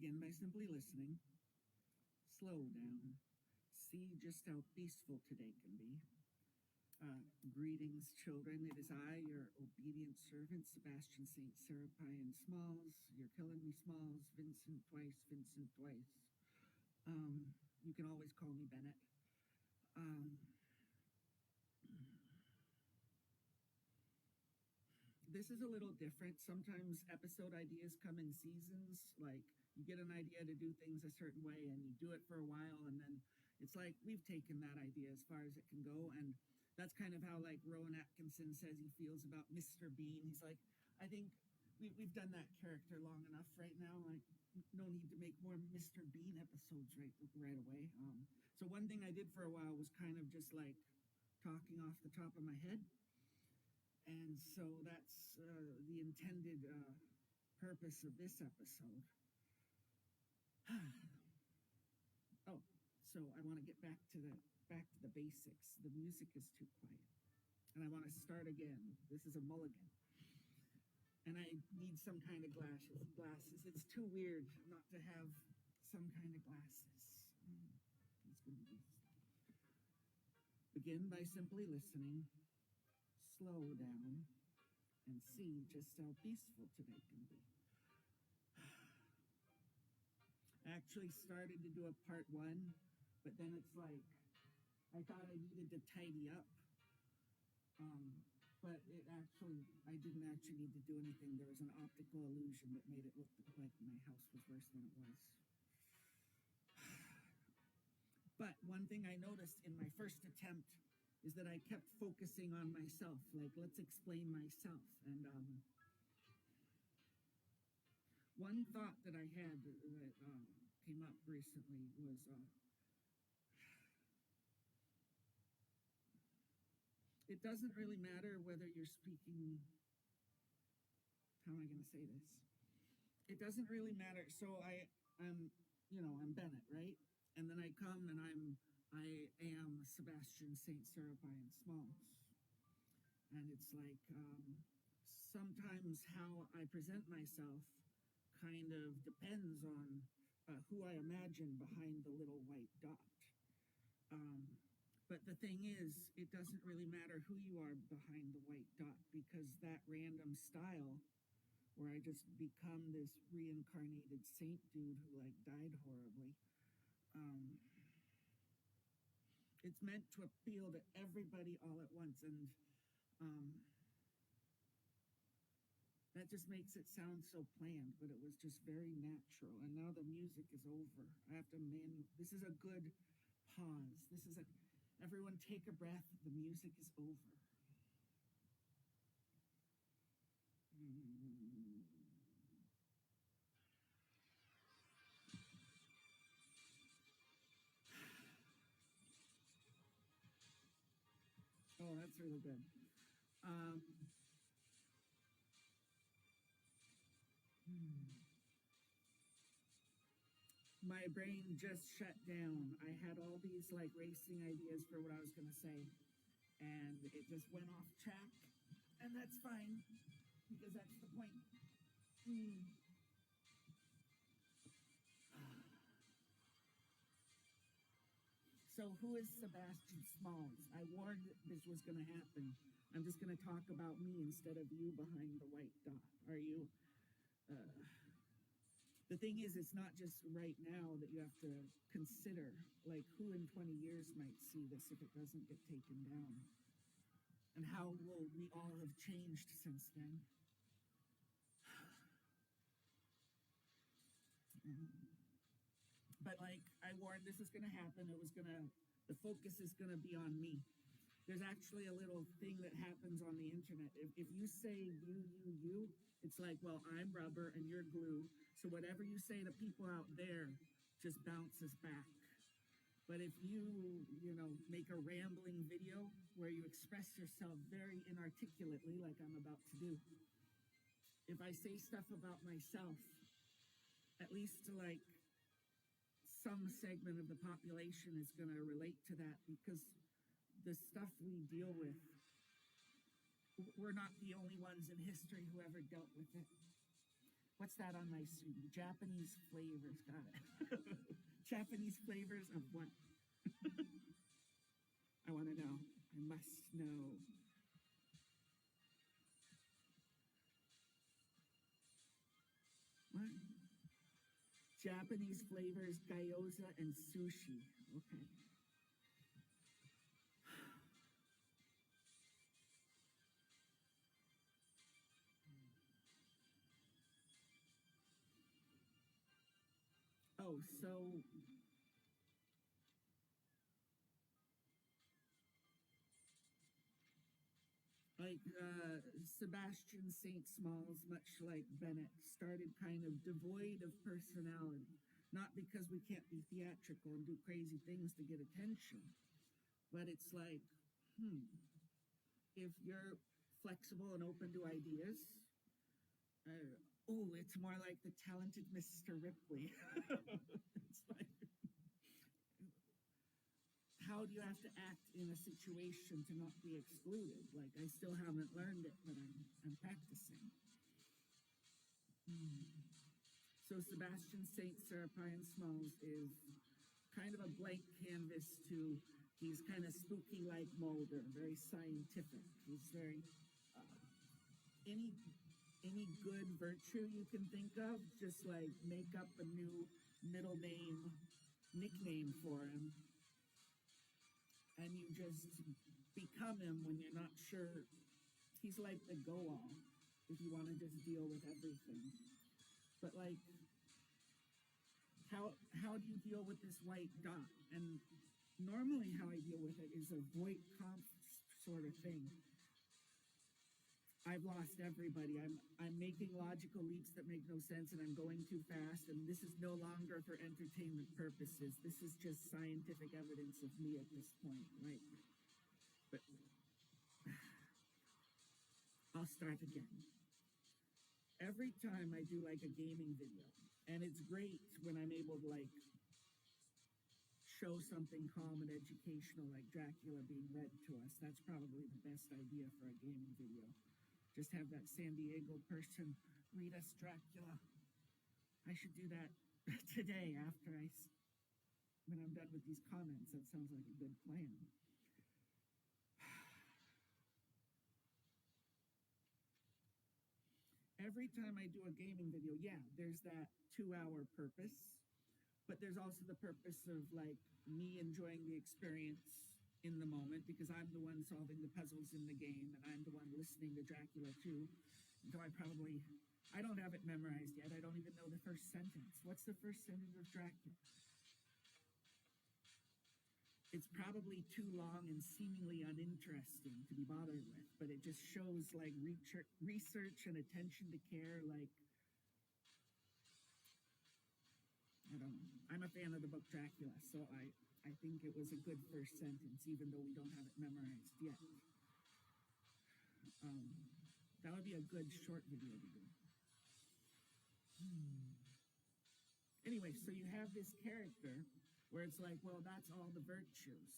Begin by simply listening. Slow down. See just how peaceful today can be. Greetings, children. It is I, your obedient servant, Sebastian Serapion Smalls. You're killing me, Smalls. Vincent twice, Vincent twice. You can always call me Bennet. This is a little different. Sometimes episode ideas come in seasons. Like, you get an idea to do things a certain way and you do it for a while, and then it's like we've taken that idea as far as it can go. And that's kind of how, like, Rowan Atkinson says he feels about Mr. Bean. He's like, I think we've done that character long enough right now. Like, no need to make more Mr. Bean episodes right away. So one thing I did for a while was kind of just like talking off the top of my head. And so that's the intended purpose of this episode. Oh, so I want to get back to the basics. The music is too quiet, and I want to start again. This is a mulligan, and I need some kind of glasses. It's too weird not to have some kind of glasses. It's going to be. Begin by simply listening. Slow down and see just how peaceful today can be. I actually started to do a part 1, but then it's like I thought I needed to tidy up, but I didn't actually need to do anything. There was an optical illusion that made it look like my house was worse than it was. But one thing I noticed in my first attempt is that I kept focusing on myself, like, let's explain myself. And one thought that I had that came up recently was, it doesn't really matter whether you're speaking, how am I going to say this? It doesn't really matter. So I'm Bennet, right? And then I come and I am Sebastian Serapion Smalls. And it's like sometimes how I present myself kind of depends on who I imagine behind the little white dot. But the thing is, it doesn't really matter who you are behind the white dot, because that random style where I just become this reincarnated saint dude who like died horribly, it's meant to appeal to everybody all at once, and that just makes it sound so planned, but it was just very natural. And now the music is over. I have to this is a good pause. Everyone take a breath. The music is over. Oh, that's really good. My brain just shut down. I had all these like racing ideas for what I was going to say, and it just went off track, and that's fine, because that's the point. So who is Sebastian Smalls? I warned that this was going to happen. I'm just going to talk about me instead of you behind the white dot. Are you? The thing is, it's not just right now that you have to consider, like, who in 20 years might see this if it doesn't get taken down? And how will we all have changed since then? But like I warned, this is going to happen. The focus is going to be on me. There's actually a little thing that happens on the internet. If you say you, it's like, well, I'm rubber and you're glue. So whatever you say to people out there just bounces back. But if you make a rambling video where you express yourself very inarticulately, like I'm about to do, if I say stuff about myself, at least to like some segment of the population is going to relate to that, because the stuff we deal with, we're not the only ones in history who ever dealt with it. What's that on my CD? Japanese flavors. Got it. Japanese flavors of what? I want to know. I must know. What? Japanese flavors, gyoza and sushi. Okay. Oh, so like Sebastian Smalls, much like Bennet, started kind of devoid of personality. Not because we can't be theatrical and do crazy things to get attention, but it's like, if you're flexible and open to ideas, oh, it's more like the talented Mr. Ripley. It's like, how do you have to act in a situation to not be excluded? Like, I still haven't learned it, but I'm practicing. So Sebastian Serapion Smalls is kind of a blank canvas to, he's kind of spooky like Mulder, very scientific. He's very, any any good virtue you can think of, just like make up a new middle name, nickname for him, and you just become him when you're not sure. He's like the go-all if you want to just deal with everything. But like, how do you deal with this white dot? And normally how I deal with it is a Voigt-Kampff sort of thing. I've lost everybody. I'm making logical leaps that make no sense, and I'm going too fast, and this is no longer for entertainment purposes. This is just scientific evidence of me at this point, right? But I'll start again. Every time I do like a gaming video, and it's great when I'm able to like show something calm and educational like Dracula being read to us. That's probably the best idea for a gaming video. Just have that San Diego person read us Dracula. I should do that today when I'm done with these comments. That sounds like a good plan. Every time I do a gaming video, yeah, there's that 2-hour purpose, but there's also the purpose of like me enjoying the experience in the moment, because I'm the one solving the puzzles in the game, and I'm the one listening to Dracula too. So I don't have it memorized yet. I don't even know the first sentence. What's the first sentence of Dracula? It's probably too long and seemingly uninteresting to be bothered with, but it just shows like research and attention to care. Like, I don't know. I'm a fan of the book Dracula, so I think it was a good first sentence, even though we don't have it memorized yet. That would be a good short video to do. Anyway, so you have this character where it's like, well, that's all the virtues.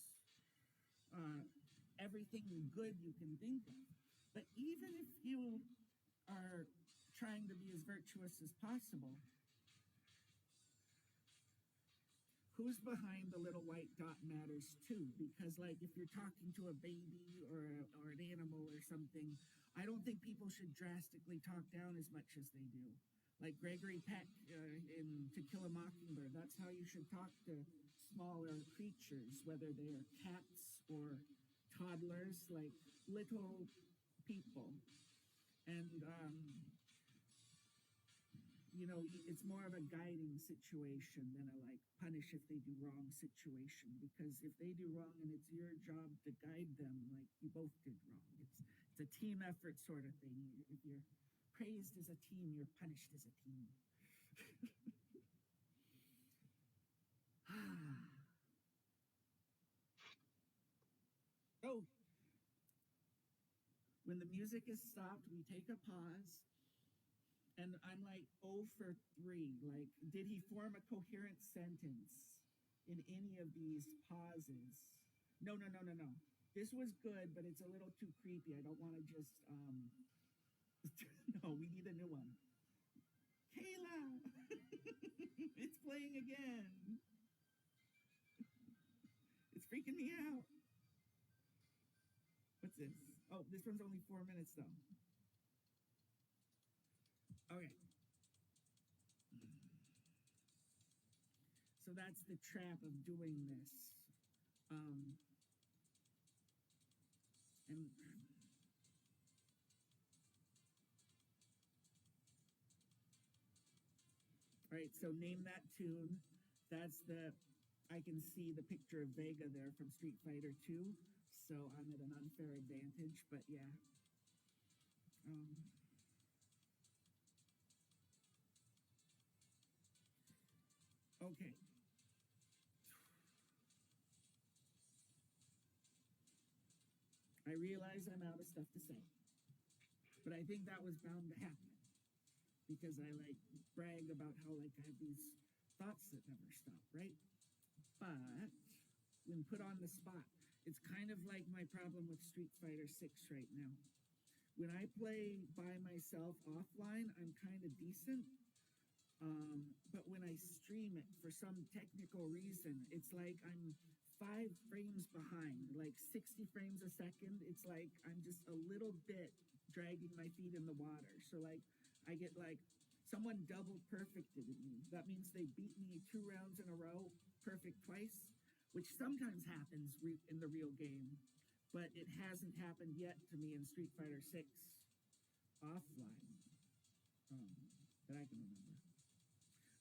Everything good you can think of. But even if you are trying to be as virtuous as possible, who's behind the little white dot matters too, because like if you're talking to a baby or an animal or something, I don't think people should drastically talk down as much as they do. Like Gregory Peck in To Kill a Mockingbird, that's how you should talk to smaller creatures, whether they are cats or toddlers, like little people. And you know, it's more of a guiding situation than a like punish if they do wrong situation, because if they do wrong and it's your job to guide them, like you both did wrong. It's a team effort sort of thing. If you're praised as a team, you're punished as a team. Oh, when the music is stopped, we take a pause. And I'm like 0 for 3. Like, did he form a coherent sentence in any of these pauses? No. This was good, but it's a little too creepy. I don't want to just, no, we need a new one. Kayla! It's playing again. It's freaking me out. What's this? Oh, this one's only 4 minutes though. Okay. So that's the trap of doing this. And all right, so name that tune. That's the, I can see the picture of Vega there from Street Fighter 2, so I'm at an unfair advantage, but yeah. Okay. I realize I'm out of stuff to say, but I think that was bound to happen because I like brag about how like I have these thoughts that never stop, right? But when put on the spot, it's kind of like my problem with Street Fighter 6 right now. When I play by myself offline, I'm kind of decent. But when I stream it for some technical reason, it's like I'm 5 frames behind, like 60 frames a second. It's like I'm just a little bit dragging my feet in the water. So like I get like someone double perfected me. That means they beat me 2 rounds in a row, perfect twice, which sometimes happens in the real game, but it hasn't happened yet to me in Street Fighter 6 offline that I can remember.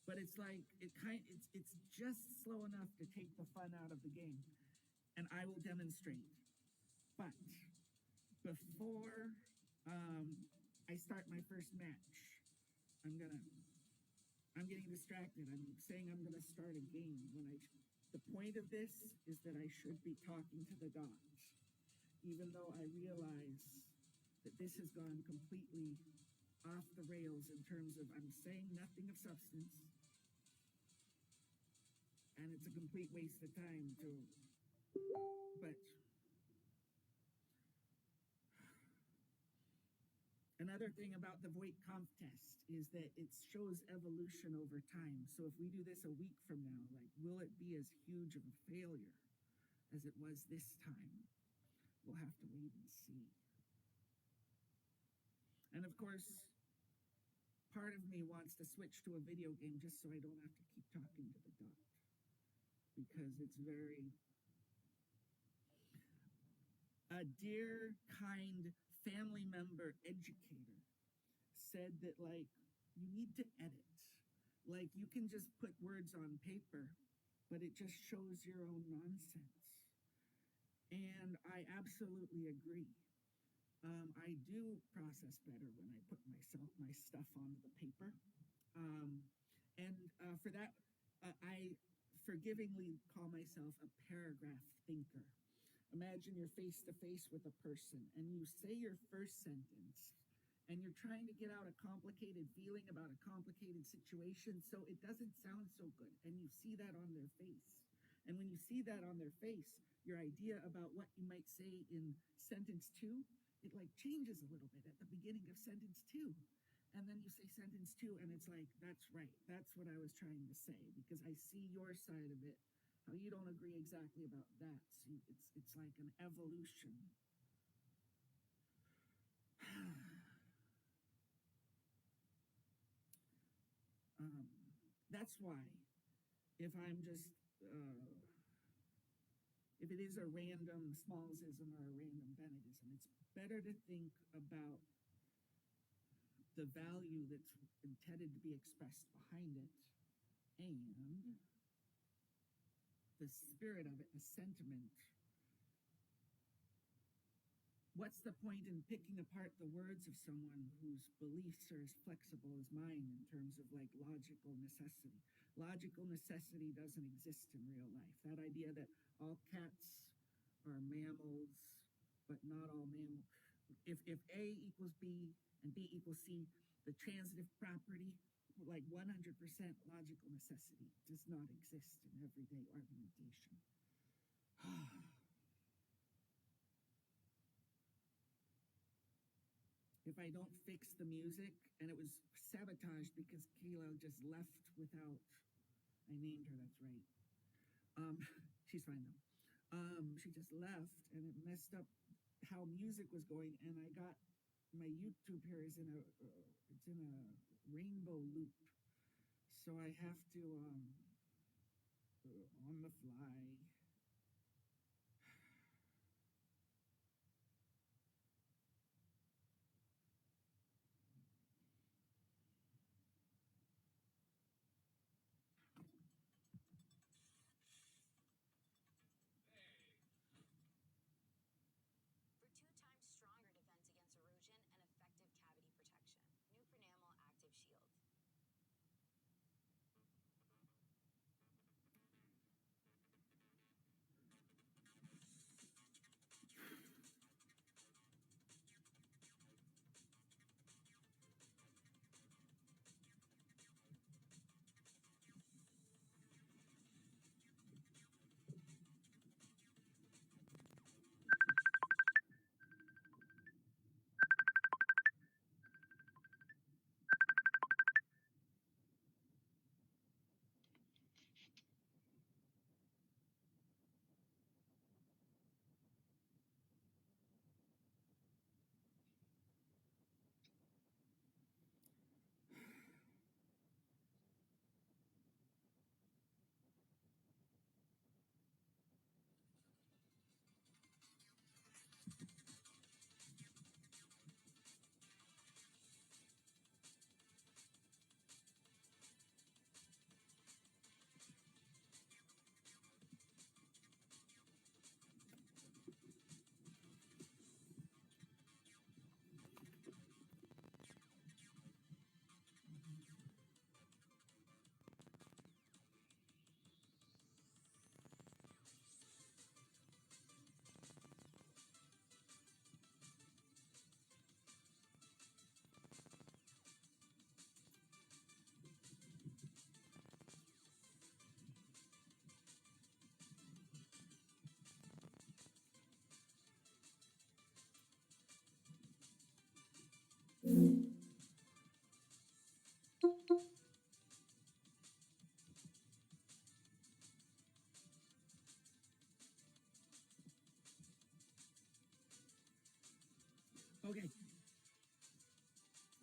But it's like it's just slow enough to take the fun out of the game, and I will demonstrate. But before I start my first match, I'm getting distracted. I'm saying I'm gonna start a game when the point of this is that I should be talking to the dots, even though I realize that this has gone completely off the rails in terms of I'm saying nothing of substance, and it's a complete waste of time to, but another thing about the Voigt-Kampff test is that it shows evolution over time. So if we do this a week from now, like, will it be as huge of a failure as it was this time? We'll have to wait and see. And of course, part of me wants to switch to a video game just so I don't have to keep talking to the dot, because it's very... A dear, kind family member educator said that, like, you need to edit. Like, you can just put words on paper, but it just shows your own nonsense. And I absolutely agree. I do process better when I put my stuff onto the paper. For that, I forgivingly call myself a paragraph thinker. Imagine you're face to face with a person and you say your first sentence and you're trying to get out a complicated feeling about a complicated situation, so it doesn't sound so good, and you see that on their face. And when you see that on their face, your idea about what you might say in sentence 2, it like changes a little bit at the beginning of sentence 2. And then you say sentence 2 and it's like, that's right, that's what I was trying to say, because I see your side of it, how you don't agree exactly about that. See, it's like an evolution. That's why if I'm just if it is a random Smallsism or a random Bennetism, it's better to think about the value that's intended to be expressed behind it and the spirit of it, the sentiment. What's the point in picking apart the words of someone whose beliefs are as flexible as mine in terms of like logical necessity? Logical necessity doesn't exist in real life. That idea that all cats are mammals, but not all mammals. If A equals B and B equals C, the transitive property, like 100% logical necessity, does not exist in everyday argumentation. if I don't fix the music, and it was sabotaged because Kayla just left without, I named her, that's right. She's fine though. She just left, and it messed up how music was going, and I got my YouTube here is it's in a rainbow loop, so I have to on the fly. Okay.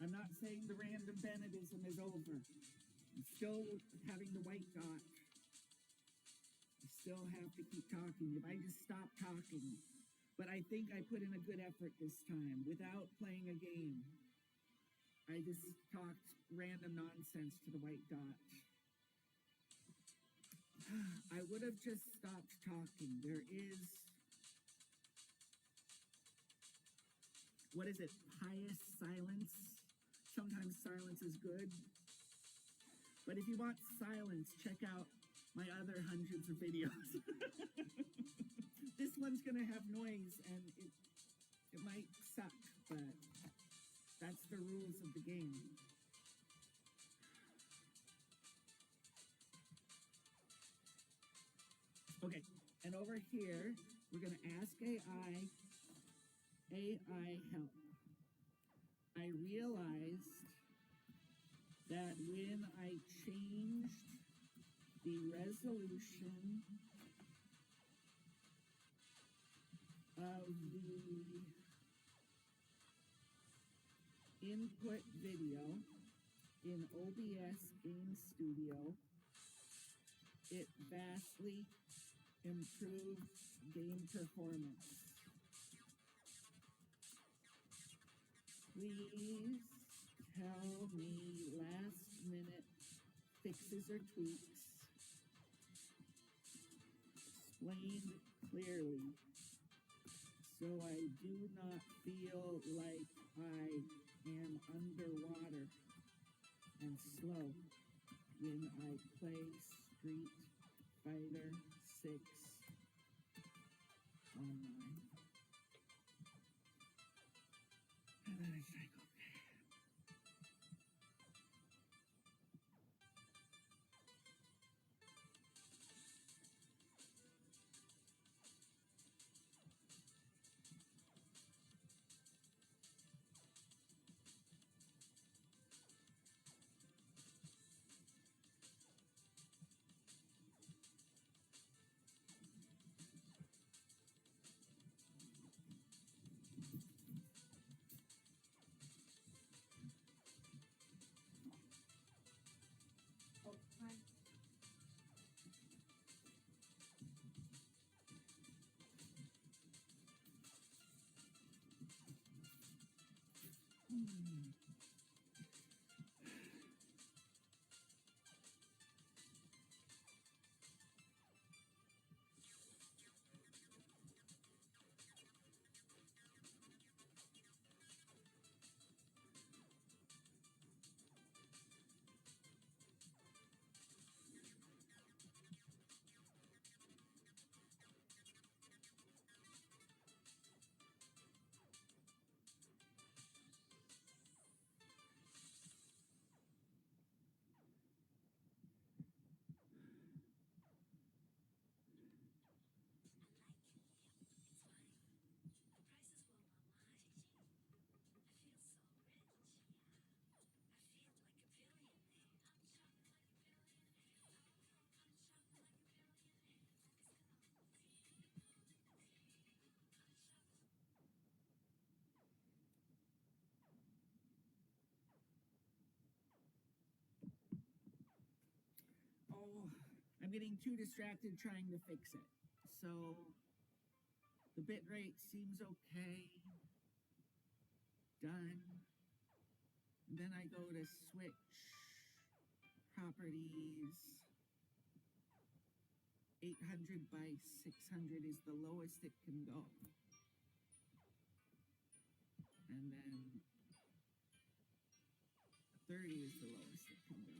I'm not saying the random Bennetism is over. I'm still having the white dot. I still have to keep talking. If I just stop talking. But I think I put in a good effort this time without playing a game. I just talked random nonsense to the white dot. I would have just stopped talking. There is, what is it, pious silence? Sometimes silence is good. But if you want silence, check out my other hundreds of videos. This one's gonna have noise and it might suck, but that's the rules of the game. Okay, and over here, we're gonna ask AI help. I realized that when I changed the resolution of the input video in OBS Game Studio, it vastly improved game performance. Please tell me last minute fixes or tweaks explained clearly so I do not feel like I am underwater and slow when I play Street Fighter 6 online. And then I say, okay. I'm getting too distracted trying to fix it. So the bit rate seems okay. Done. And then I go to switch properties. 800 by 600 is the lowest it can go. And then 30 is the lowest it can go.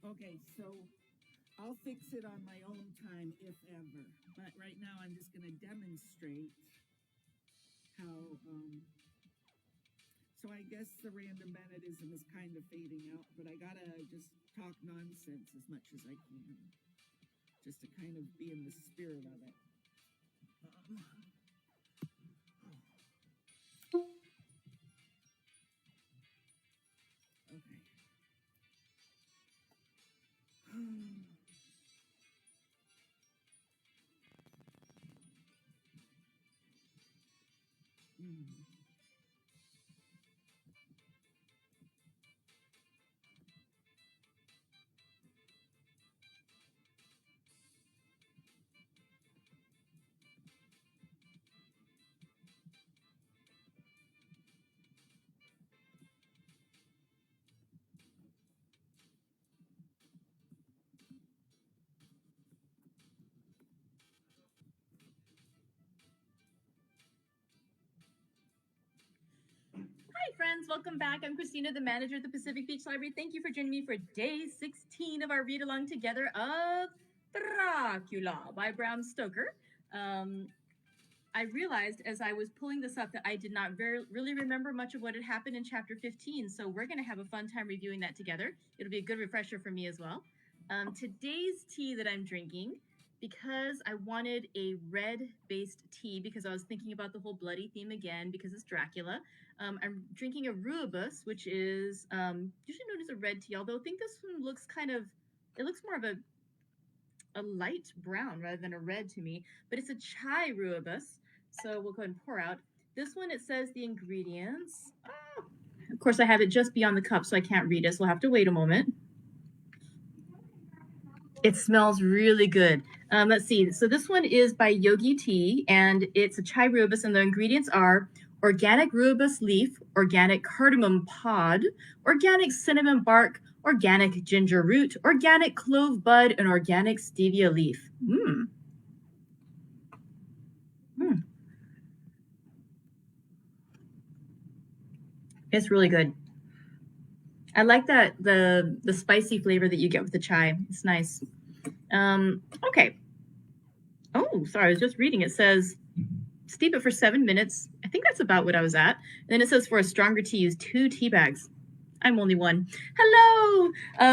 Okay, so I'll fix it on my own time, if ever. But right now I'm just going to demonstrate how, so I guess the random Bennetism is kind of fading out, but I got to just talk nonsense as much as I can, just to kind of be in the spirit of it. Okay. Hi, friends. Welcome back. I'm Christina, the manager at the Pacific Beach Library. Thank you for joining me for day 16 of our read-along together of Dracula by Bram Stoker. I realized as I was pulling this up that I did not really remember much of what had happened in chapter 15, so we're going to have a fun time reviewing that together. It'll be a good refresher for me as well. Today's tea that I'm drinking, because I wanted a red-based tea because I was thinking about the whole bloody theme again because it's Dracula. I'm drinking a rooibos, which is usually known as a red tea, although I think this one looks it looks more of a light brown rather than a red to me, but it's a chai rooibos. So we'll go ahead and pour out. This one, it says the ingredients. Of course, I have it just beyond the cup, so I can't read it, so we'll have to wait a moment. It smells really good. Let's see. So this one is by Yogi Tea, and it's a chai rooibos, and the ingredients are organic rooibos leaf, organic cardamom pod, organic cinnamon bark, organic ginger root, organic clove bud, and organic stevia leaf. It's really good. I like that the spicy flavor that you get with the chai. It's nice. Okay. Oh, sorry. I was just reading. It says steep it for 7 minutes. I think that's about what I was at. And then it says for a stronger tea, use 2 tea bags. I'm only one. Hello.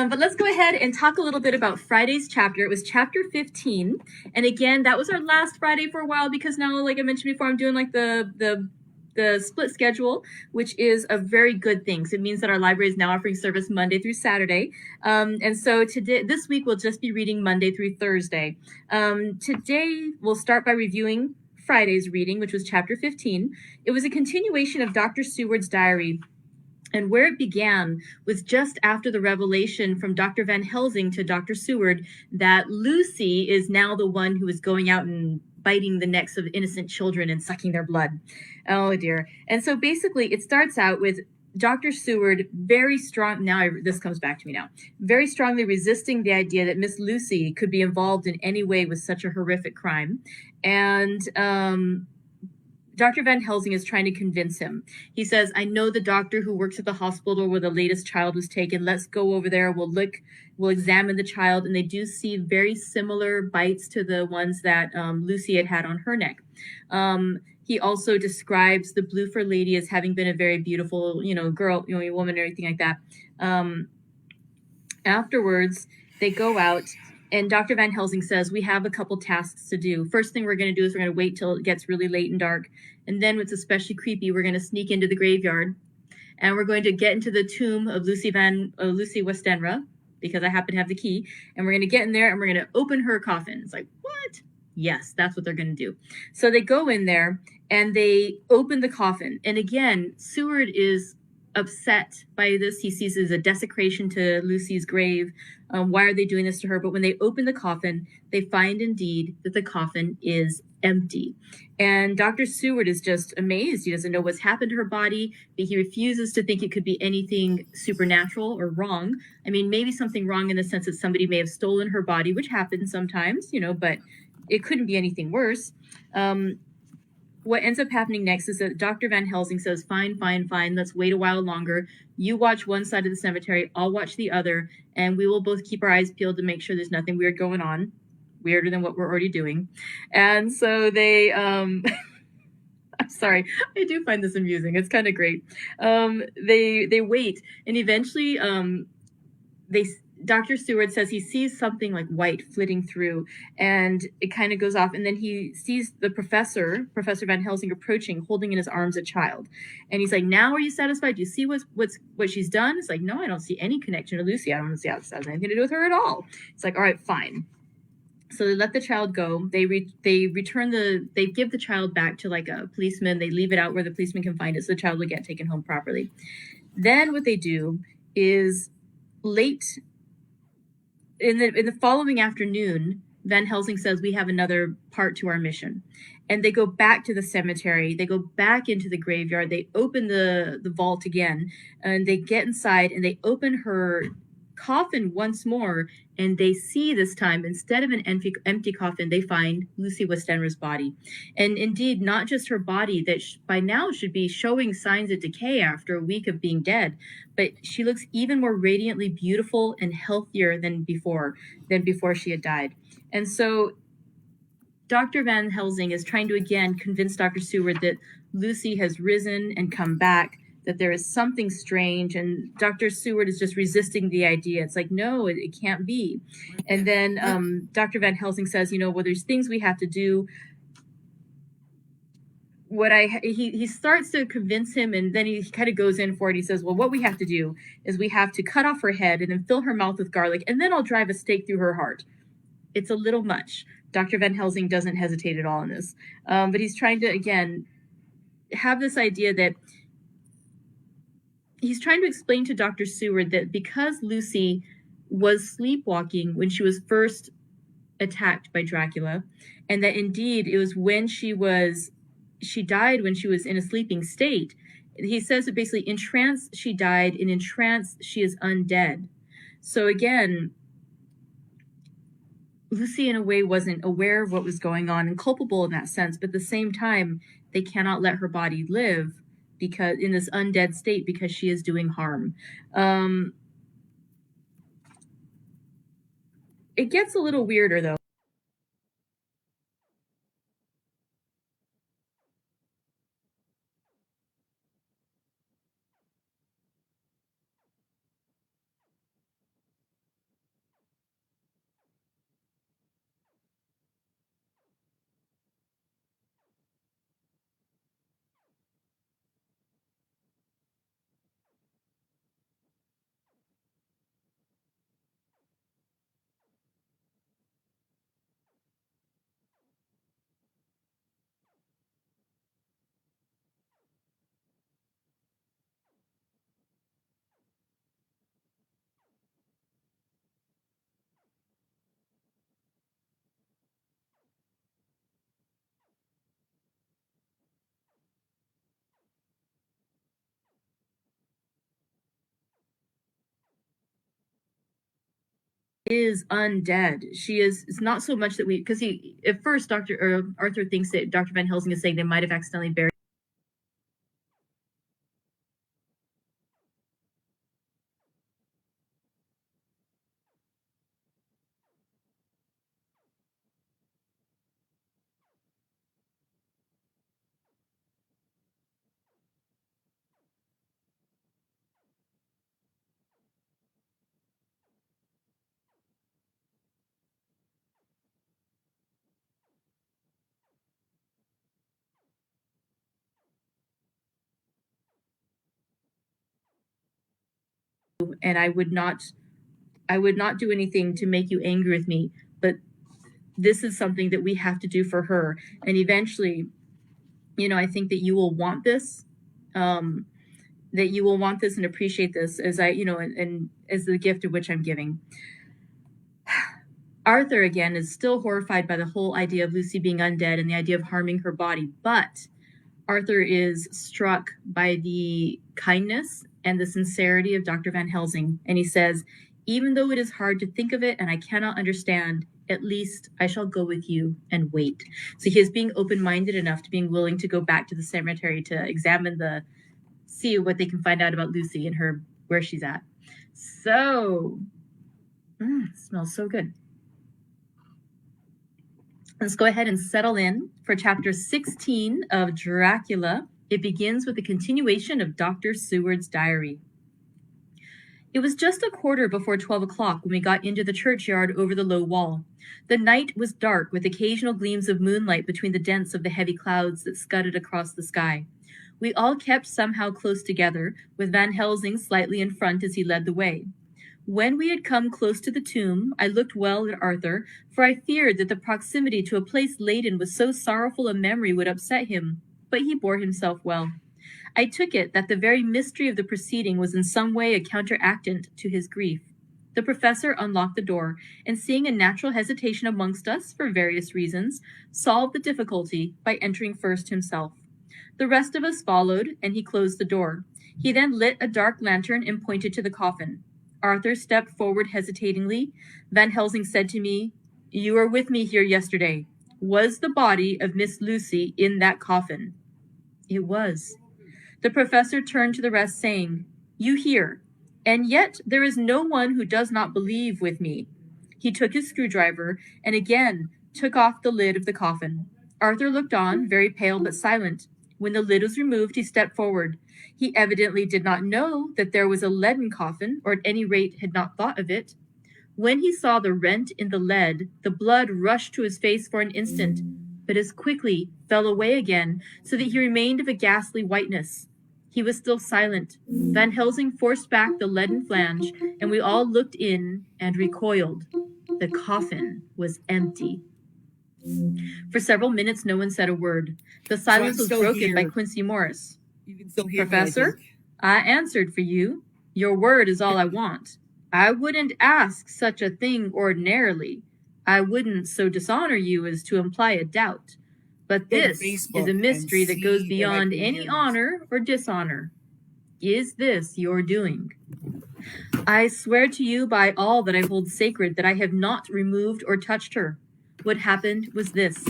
But let's go ahead and talk a little bit about Friday's chapter. It was chapter 15. And again, that was our last Friday for a while because now, like I mentioned before, I'm doing like the split schedule, which is a very good thing. So it means that our library is now offering service Monday through Saturday. And so this week we'll just be reading Monday through Thursday. Today we'll start by reviewing Friday's reading, which was chapter 15. It was a continuation of Dr. Seward's diary. And where it began was just after the revelation from Dr. Van Helsing to Dr. Seward that Lucy is now the one who is going out and biting the necks of innocent children and sucking their blood. Oh dear. And so basically it starts out with Dr. Seward very strong, this comes back to me now, very strongly resisting the idea that Miss Lucy could be involved in any way with such a horrific crime. And Dr. Van Helsing is trying to convince him. He says, I know the doctor who works at the hospital where the latest child was taken. Let's go over there. We'll examine the child. And they do see very similar bites to the ones that Lucy had on her neck. He also describes the blue fur lady as having been a very beautiful, girl, a woman, or anything like that. Afterwards, they go out, and Dr. Van Helsing says, we have a couple tasks to do. First thing we're going to do is we're going to wait till it gets really late and dark. And then what's especially creepy, we're going to sneak into the graveyard, and we're going to get into the tomb of Lucy Westenra, because I happen to have the key. And we're going to get in there, and we're going to open her coffin. It's like, what? Yes, that's what they're going to do. So they go in there, and they open the coffin. And again, Seward is upset by this. He sees it as a desecration to Lucy's grave. Why are they doing this to her? But when they open the coffin, they find indeed that the coffin is empty. And Dr. Seward is just amazed. He doesn't know what's happened to her body, but he refuses to think it could be anything supernatural or wrong. I mean, maybe something wrong in the sense that somebody may have stolen her body, which happens sometimes, but it couldn't be anything worse. What ends up happening next is that Dr. Van Helsing says, fine, let's wait a while longer. You watch one side of the cemetery, I'll watch the other, and we will both keep our eyes peeled to make sure there's nothing weird going on, weirder than what we're already doing. And so they, I'm sorry, I do find this amusing. It's kind of great. They wait, and eventually Dr. Seward says he sees something like white flitting through, and it kind of goes off, and then he sees the Professor Van Helsing, approaching, holding in his arms a child. And he's like, now are you satisfied? Do you see what she's done? It's like, no, I don't see any connection to Lucy. I don't see how this has anything to do with her at all. It's like, all right, fine. So they let the child go. They give the child back to like a policeman. They leave it out where the policeman can find it, so the child will get taken home properly. Then what they do is in the following afternoon, Van Helsing says, we have another part to our mission. And they go back to the cemetery. They go back into the graveyard. They open the vault again, and they get inside, and they open her coffin once more, and they see this time, instead of an empty coffin, they find Lucy Westenra's body. And indeed, not just her body that by now should be showing signs of decay after a week of being dead, but she looks even more radiantly beautiful and healthier than before she had died. And so Dr. Van Helsing is trying to again convince Dr. Seward that Lucy has risen and come back, that there is something strange, and Dr. Seward is just resisting the idea. It's like, no, it can't be. And then Dr. Van Helsing says, well, there's things we have to do. He starts to convince him, and then he kind of goes in for it. He says, well, what we have to do is we have to cut off her head and then fill her mouth with garlic, and then I'll drive a stake through her heart. It's a little much. Dr. Van Helsing doesn't hesitate at all in this. But he's trying to, again, have this idea that he's trying to explain to Dr. Seward that because Lucy was sleepwalking when she was first attacked by Dracula, and that indeed it was when she died when she was in a sleeping state. He says that basically in trance she died, and in trance she is undead. So again, Lucy in a way wasn't aware of what was going on and culpable in that sense, but at the same time, they cannot let her body live because in this undead state because she is doing harm. It gets a little weirder though. is undead. She is. It's not so much that we, because he at first Arthur thinks that Dr. Van Helsing is saying they might have accidentally buried. And I would not do anything to make you angry with me, but this is something that we have to do for her. And eventually, I think that you will want this, that you will want this and appreciate this as and as the gift of which I'm giving. Arthur, again, is still horrified by the whole idea of Lucy being undead and the idea of harming her body, but Arthur is struck by the kindness and the sincerity of Dr. Van Helsing, and he says, even though it is hard to think of it and I cannot understand, at least I shall go with you and wait. So he is being open-minded enough to being willing to go back to the cemetery to see what they can find out about Lucy and where she's at. So, it smells so good. Let's go ahead and settle in for chapter 16 of Dracula. It begins with a continuation of Dr. Seward's diary. It was just a quarter before 12 o'clock when we got into the churchyard over the low wall. The night was dark, with occasional gleams of moonlight between the dents of the heavy clouds that scudded across the sky. We all kept somehow close together, with Van Helsing slightly in front as he led the way. When we had come close to the tomb, I looked well at Arthur, for I feared that the proximity to a place laden with so sorrowful a memory would upset him, but he bore himself well. I took it that the very mystery of the proceeding was in some way a counteractant to his grief. The professor unlocked the door, and seeing a natural hesitation amongst us for various reasons, solved the difficulty by entering first himself. The rest of us followed, and he closed the door. He then lit a dark lantern and pointed to the coffin. Arthur stepped forward hesitatingly. Van Helsing said to me, "You were with me here yesterday. Was the body of Miss Lucy in that coffin?" It was. The professor turned to the rest, saying, "You hear, and yet there is no one who does not believe with me." He took his screwdriver and again took off the lid of the coffin. Arthur looked on, very pale but silent. When the lid was removed, he stepped forward. He evidently did not know that there was a leaden coffin, or at any rate had not thought of it. When he saw the rent in the lead, the blood rushed to his face for an instant, but as quickly fell away again, so that he remained of a ghastly whiteness. He was still silent. Van Helsing forced back the leaden flange, and we all looked in and recoiled. The coffin was empty. For several minutes, no one said a word. The silence was broken by Quincy Morris. You can still hear "Professor, me, I answered for you. Your word is all I want. I wouldn't ask such a thing ordinarily. I wouldn't so dishonor you as to imply a doubt. But this is a mystery that goes beyond any honor or dishonor. Is this your doing? I swear to you by all that I hold sacred that I have not removed or touched her. What happened was this.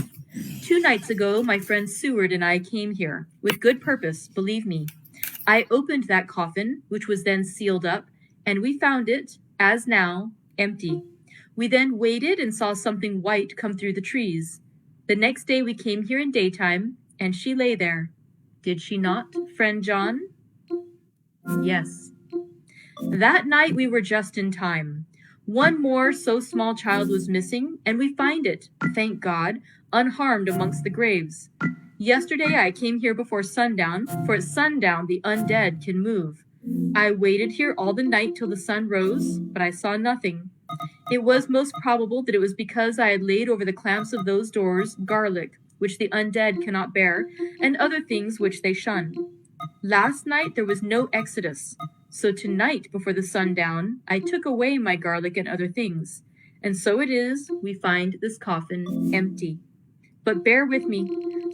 2 nights ago, my friend Seward and I came here, with good purpose, believe me. I opened that coffin, which was then sealed up, and we found it, as now, empty. We then waited and saw something white come through the trees. The next day we came here in daytime, and she lay there. Did she not, friend John? Yes. That night we were just in time. One more so small child was missing, and we find it, thank God, unharmed amongst the graves. Yesterday I came here before sundown, for at sundown the undead can move. I waited here all the night till the sun rose, but I saw nothing. It was most probable that it was because I had laid over the clamps of those doors garlic, which the undead cannot bear, and other things which they shun. Last night there was no exodus, so tonight before the sundown I took away my garlic and other things, and so it is we find this coffin empty. But bear with me.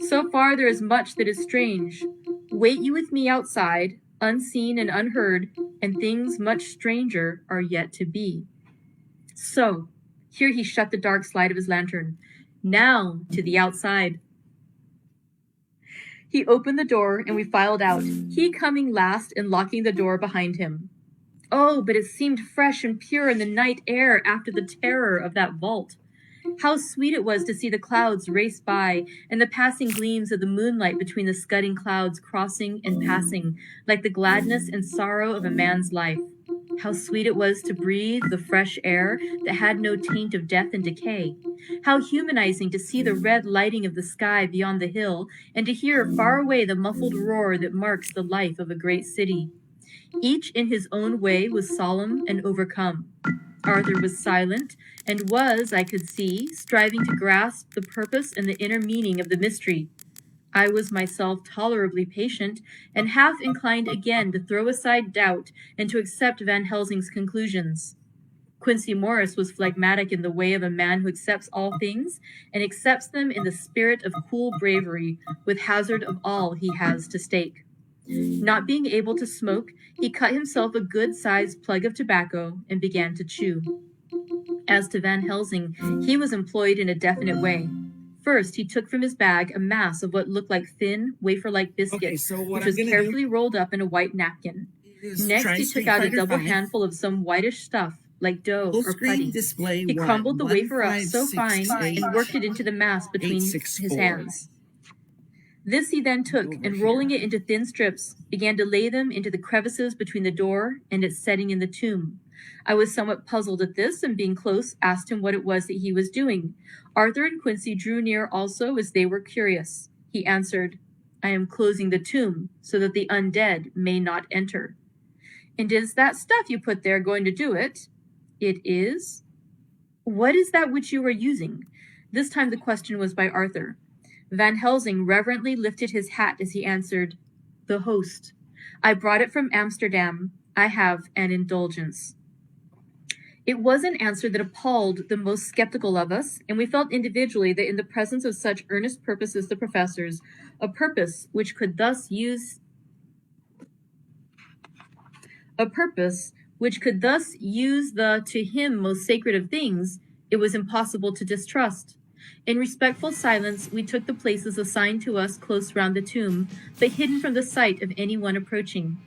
So far there is much that is strange. Wait you with me outside, unseen and unheard, and things much stranger are yet to be. So, here he shut the dark slide of his lantern. Now, to the outside. He opened the door and we filed out, he coming last and locking the door behind him. Oh, but it seemed fresh and pure in the night air after the terror of that vault. How sweet it was to see the clouds race by and the passing gleams of the moonlight between the scudding clouds crossing and passing like the gladness and sorrow of a man's life. How sweet it was to breathe the fresh air that had no taint of death and decay. How humanizing to see the red lighting of the sky beyond the hill and to hear far away the muffled roar that marks the life of a great city. Each in his own way was solemn and overcome. Arthur was silent and was, I could see, striving to grasp the purpose and the inner meaning of the mystery. I was myself tolerably patient and half inclined again to throw aside doubt and to accept Van Helsing's conclusions. Quincy Morris was phlegmatic in the way of a man who accepts all things and accepts them in the spirit of cool bravery with hazard of all he has to stake. Not being able to smoke, he cut himself a good-sized plug of tobacco and began to chew. As to Van Helsing, he was employed in a definite way. First, he took from his bag a mass of what looked like thin, wafer-like biscuit, which was carefully rolled up in a white napkin. Next, he took out a double handful of some whitish stuff, like dough or putty. He crumbled the wafer up so fine and worked it into the mass between his hands. This he then took, and rolling it into thin strips, began to lay them into the crevices between the door and its setting in the tomb. I was somewhat puzzled at this, and being close, asked him what it was that he was doing. Arthur and Quincy drew near also, as they were curious. He answered, I am closing the tomb, so that the undead may not enter. And is that stuff you put there going to do it? It is. What is that which you are using? This time the question was by Arthur. Van Helsing reverently lifted his hat as he answered, The host. I brought it from Amsterdam. I have an indulgence. It was an answer that appalled the most skeptical of us, and we felt individually that in the presence of such earnest purpose as the professor's, a purpose which could thus use the, to him, most sacred of things, it was impossible to distrust. In respectful silence, we took the places assigned to us close round the tomb, but hidden from the sight of anyone approaching.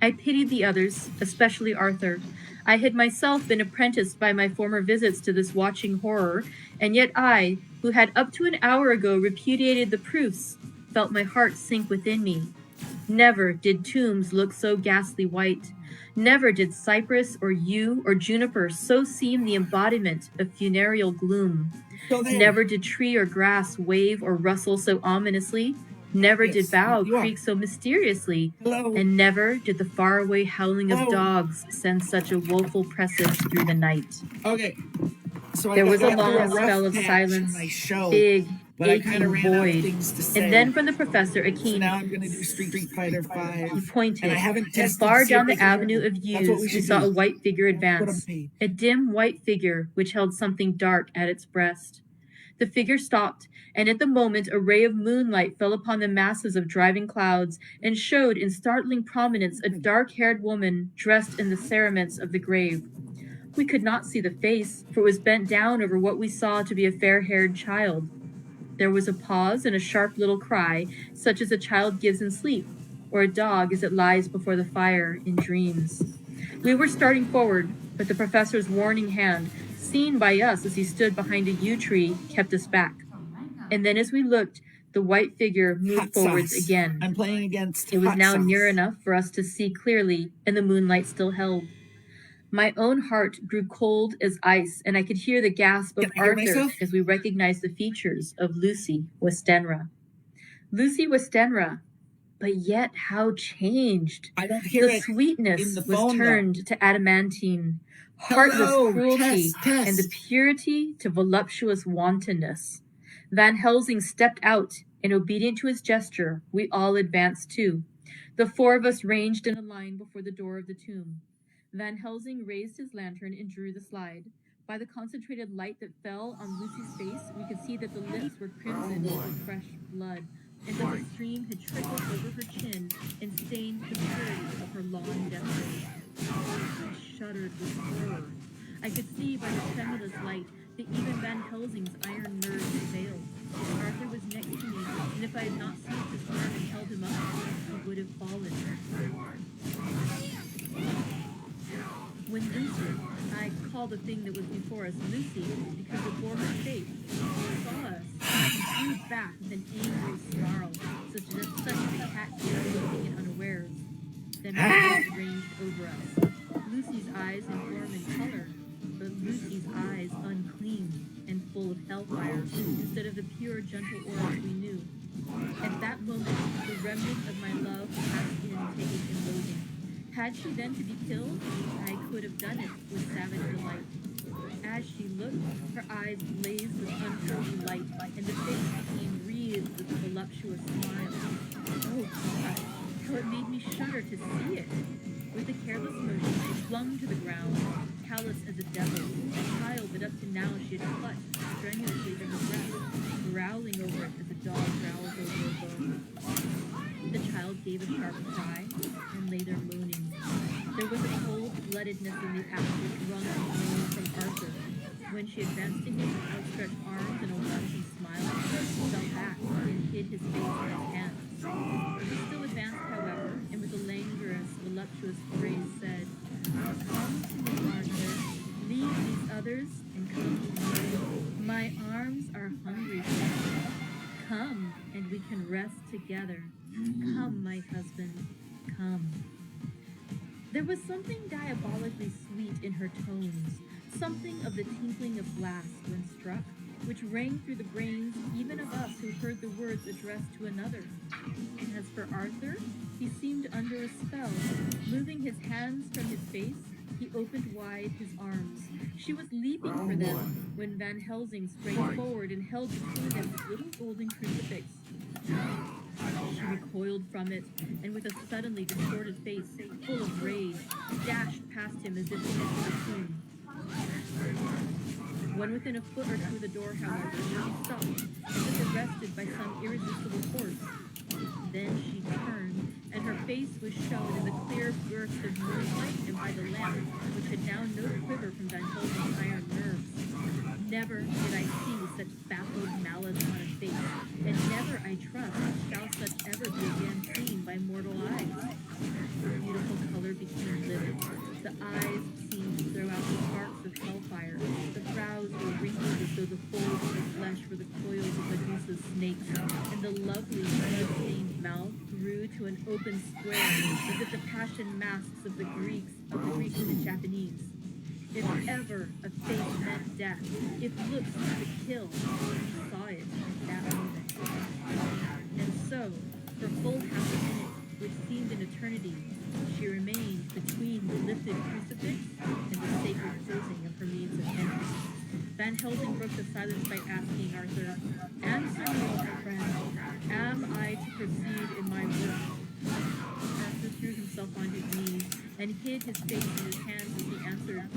I pitied the others, especially Arthur. I had myself been apprenticed by my former visits to this watching horror, and yet I, who had up to an hour ago repudiated the proofs, felt my heart sink within me. Never did tombs look so ghastly white. Never did cypress or yew or juniper so seem the embodiment of funereal gloom. Never did tree or grass wave or rustle so ominously. Never did bough creak so mysteriously. And never did the faraway howling of dogs send such a woeful presage through the night. Okay. So there was a long spell of silence, big, aching void, and then from the professor a keen. So now I'm going to do Street Fighter 5. He pointed, and I haven't and far down the avenue of yews we saw a white figure advance, a dim white figure which held something dark at its breast. The figure stopped, and at the moment a ray of moonlight fell upon the masses of driving clouds and showed in startling prominence a dark-haired woman dressed in the cerements of the grave. We could not see the face, for it was bent down over what we saw to be a fair-haired child. There was a pause and a sharp little cry, such as a child gives in sleep, or a dog as it lies before the fire in dreams. We were starting forward, but the professor's warning hand, seen by us as he stood behind a yew tree, kept us back. And then as we looked, the white figure moved forwards again. I'm playing against It was now near enough for us to see clearly, and the moonlight still held. My own heart grew cold as ice, and I could hear the gasp of Arthur as we recognized the features of Lucy Westenra. Lucy Westenra, but yet how changed. I don't hear the it. Sweetness The was phone, turned to adamantine, heartless cruelty, and the purity to voluptuous wantonness. Van Helsing stepped out, and obedient to his gesture, we all advanced too. The four of us ranged in a line before the door of the tomb. Van Helsing raised his lantern and drew the slide. By the concentrated light that fell on Lucy's face, we could see that the lips were crimson with fresh blood, and that the stream had trickled over her chin and stained the purity of her long death rays. I shuddered with horror. I could see by the tremulous light that even Van Helsing's iron nerves failed. Arthur was next to me, and if I had not seized his arm and held him up, he would have fallen. When Lucy, I call the thing that was before us Lucy because it bore her shape, saw us, she drew back with an angry snarl, such as a cat hears looking in unawares. Then her ranged over us. Lucy's eyes in form and color, but Lucy's eyes unclean and full of hellfire instead of the pure, gentle aura we knew. At that moment, the remnant of my love passed in, taking in loathing. Had she then to be killed, I could have done it with savage delight. As she looked, her eyes blazed with unholy light, and the face became wreathed with a voluptuous smile. Oh God, how it made me shudder to see it! With a careless motion, she flung to the ground, callous as a devil, a child that up to now she had clutched strenuously to her breast, growling over it as a dog growls over a bone. The child gave a sharp cry and lay there moaning. There was a cold-bloodedness in the act which wrung a moan from Arthur. When she advanced to him with outstretched arms and a wanton smile, he fell back and hid his face in his hands. She still advanced, however, and with a languorous, voluptuous phrase said, "Come to me, Arthur. Leave these others and come to me. My arms are hungry for you. Come, and we can rest together. Come, my husband, come." There was something diabolically sweet in her tones, something of the tinkling of glass when struck, which rang through the brains even of us who heard the words addressed to another. As for Arthur, he seemed under a spell. Moving his hands from his face, he opened wide his arms. She was leaping for them when Van Helsing sprang forward and held between them his little golden crucifix. She recoiled from it, and with a suddenly distorted face, full of rage, dashed past him as if he had been a tomb. When within a foot or two of the door, however, she stopped, as if arrested by some irresistible force. Then she turned, and her face was shown in the clear burst of moonlight and by the lamp, which had now no quiver from Van Helsing's iron nerves. Never did I see such baffled malice on a face, and never, I trust, shall such ever be again seen by mortal eyes. The beautiful color became livid. The eyes seemed to throw out the sparks of hellfire. The brows were wrinkled as though the folds of the flesh were the coils of Medusa's snakes, and the lovely blood-stained mouth grew to an open square, as if the passion masks of the Greeks and the Japanese. If ever a face meant death, if looks could kill, he saw it at that moment. And so, for full half a minute, which seemed an eternity, she remained between the lifted crucifix and the sacred closing of her means of entry. Van Helsing broke the silence by asking Arthur, "Answer me, my friend. Am I to proceed in my work?" Arthur threw himself on his knees and hid his face in his hands as he answered,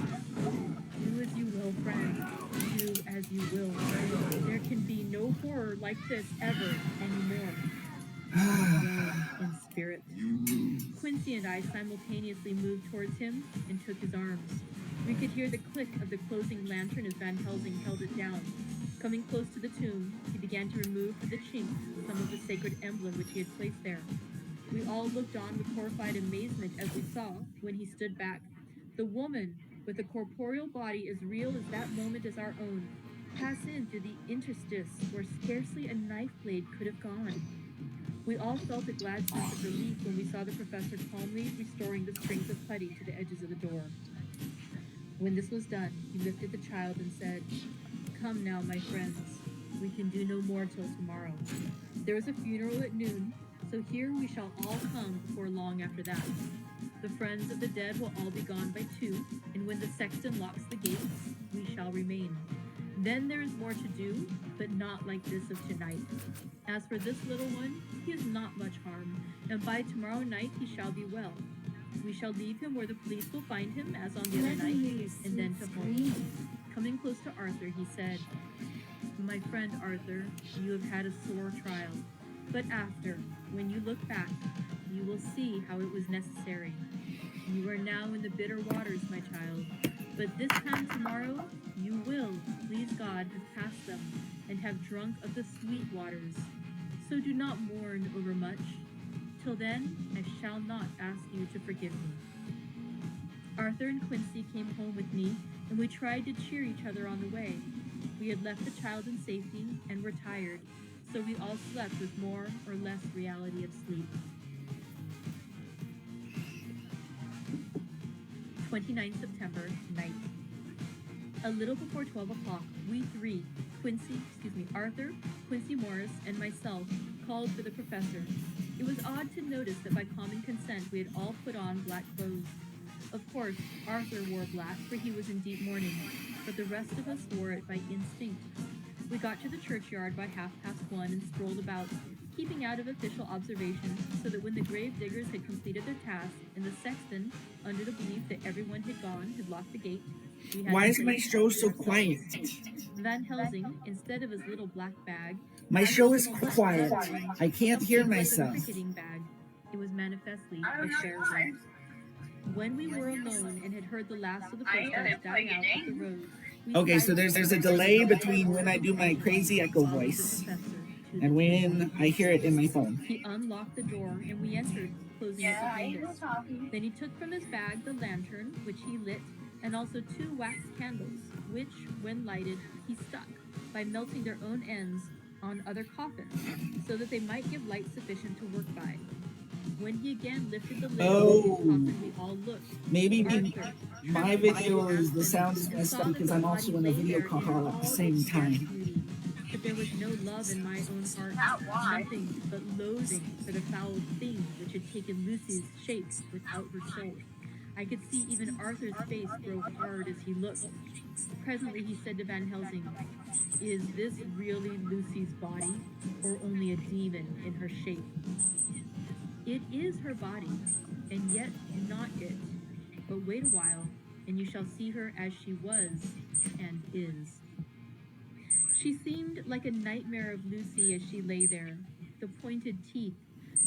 "Do as you will, friend. Do as you will. There can be no horror like this ever anymore." Alone in spirit. Quincy and I simultaneously moved towards him and took his arms. We could hear the click of the closing lantern as Van Helsing held it down. Coming close to the tomb, he began to remove from the chink some of the sacred emblem which he had placed there. We all looked on with horrified amazement as we saw, when he stood back, the woman with a corporeal body as real as that moment as our own, pass in through the interstice where scarcely a knife blade could have gone. We all felt a glad sense of relief when we saw the professor calmly restoring the strings of putty to the edges of the door. When this was done, he lifted the child and said, "Come now, my friends. We can do no more till tomorrow. There is a funeral at noon, so here we shall all come before long after that. The friends of the dead will all be gone by 2, and when the sexton locks the gates, we shall remain. Then there is more to do, but not like this of tonight. As for this little one, he is not much harm, and by tomorrow night he shall be well. We shall leave him where the police will find him, as on the other night, and then to home." Coming close to Arthur, he said, "My friend Arthur, you have had a sore trial, but after, when you look back, you will see how it was necessary. You are now in the bitter waters, my child, But this time tomorrow, you will, please God, have passed them, and have drunk of the sweet waters. So do not mourn over much. Till then, I shall not ask you to forgive me. Arthur and Quincy came home with me, and we tried to cheer each other on the way. We had left the child in safety and were tired, so we all slept with more or less reality of sleep. 29th September, night. A little before 12 o'clock, we three, Arthur, Quincy Morris, and myself, called for the professor. It was odd to notice that by common consent we had all put on black clothes. Of course, Arthur wore black, for he was in deep mourning, but the rest of us wore it by instinct. We got to the churchyard by 1:30 and strolled about, keeping out of official observation, so that when the grave diggers had completed their task and the sexton, under the belief that everyone had gone, had locked the gate, we had Why is my show so quiet? Van Helsing, instead of his little black bag, My show is quiet. I can't hear it was a myself. cricketing bag. It was manifestly a fair one. When we were alone and had heard the last of the footsteps dying out up the road, we Okay, so decided there's to a delay between when I do my crazy echo follow the voice professor to the and when I hear it in my phone. He unlocked the door and we entered, closing it behind us. Then he took from his bag the lantern, which he lit, and also 2 wax candles, which, when lighted, he stuck, by melting their own ends, on other coffins, so that they might give light sufficient to work by. When he again lifted the lid of his coffin, we all looked. Maybe Arthur, my video is, the sound is messed up because I'm also in a video call at the same time. Beauty. But there was no love in my own heart, nothing but loathing for the foul thing which had taken Lucy's shape without her soul. I could see even Arthur's face grow hard as he looked. Presently he said to Van Helsing, "Is this really Lucy's body, or only a demon in her shape?" "It is her body, and yet not it. But wait a while, and you shall see her as she was and is." She seemed like a nightmare of Lucy as she lay there. The pointed teeth,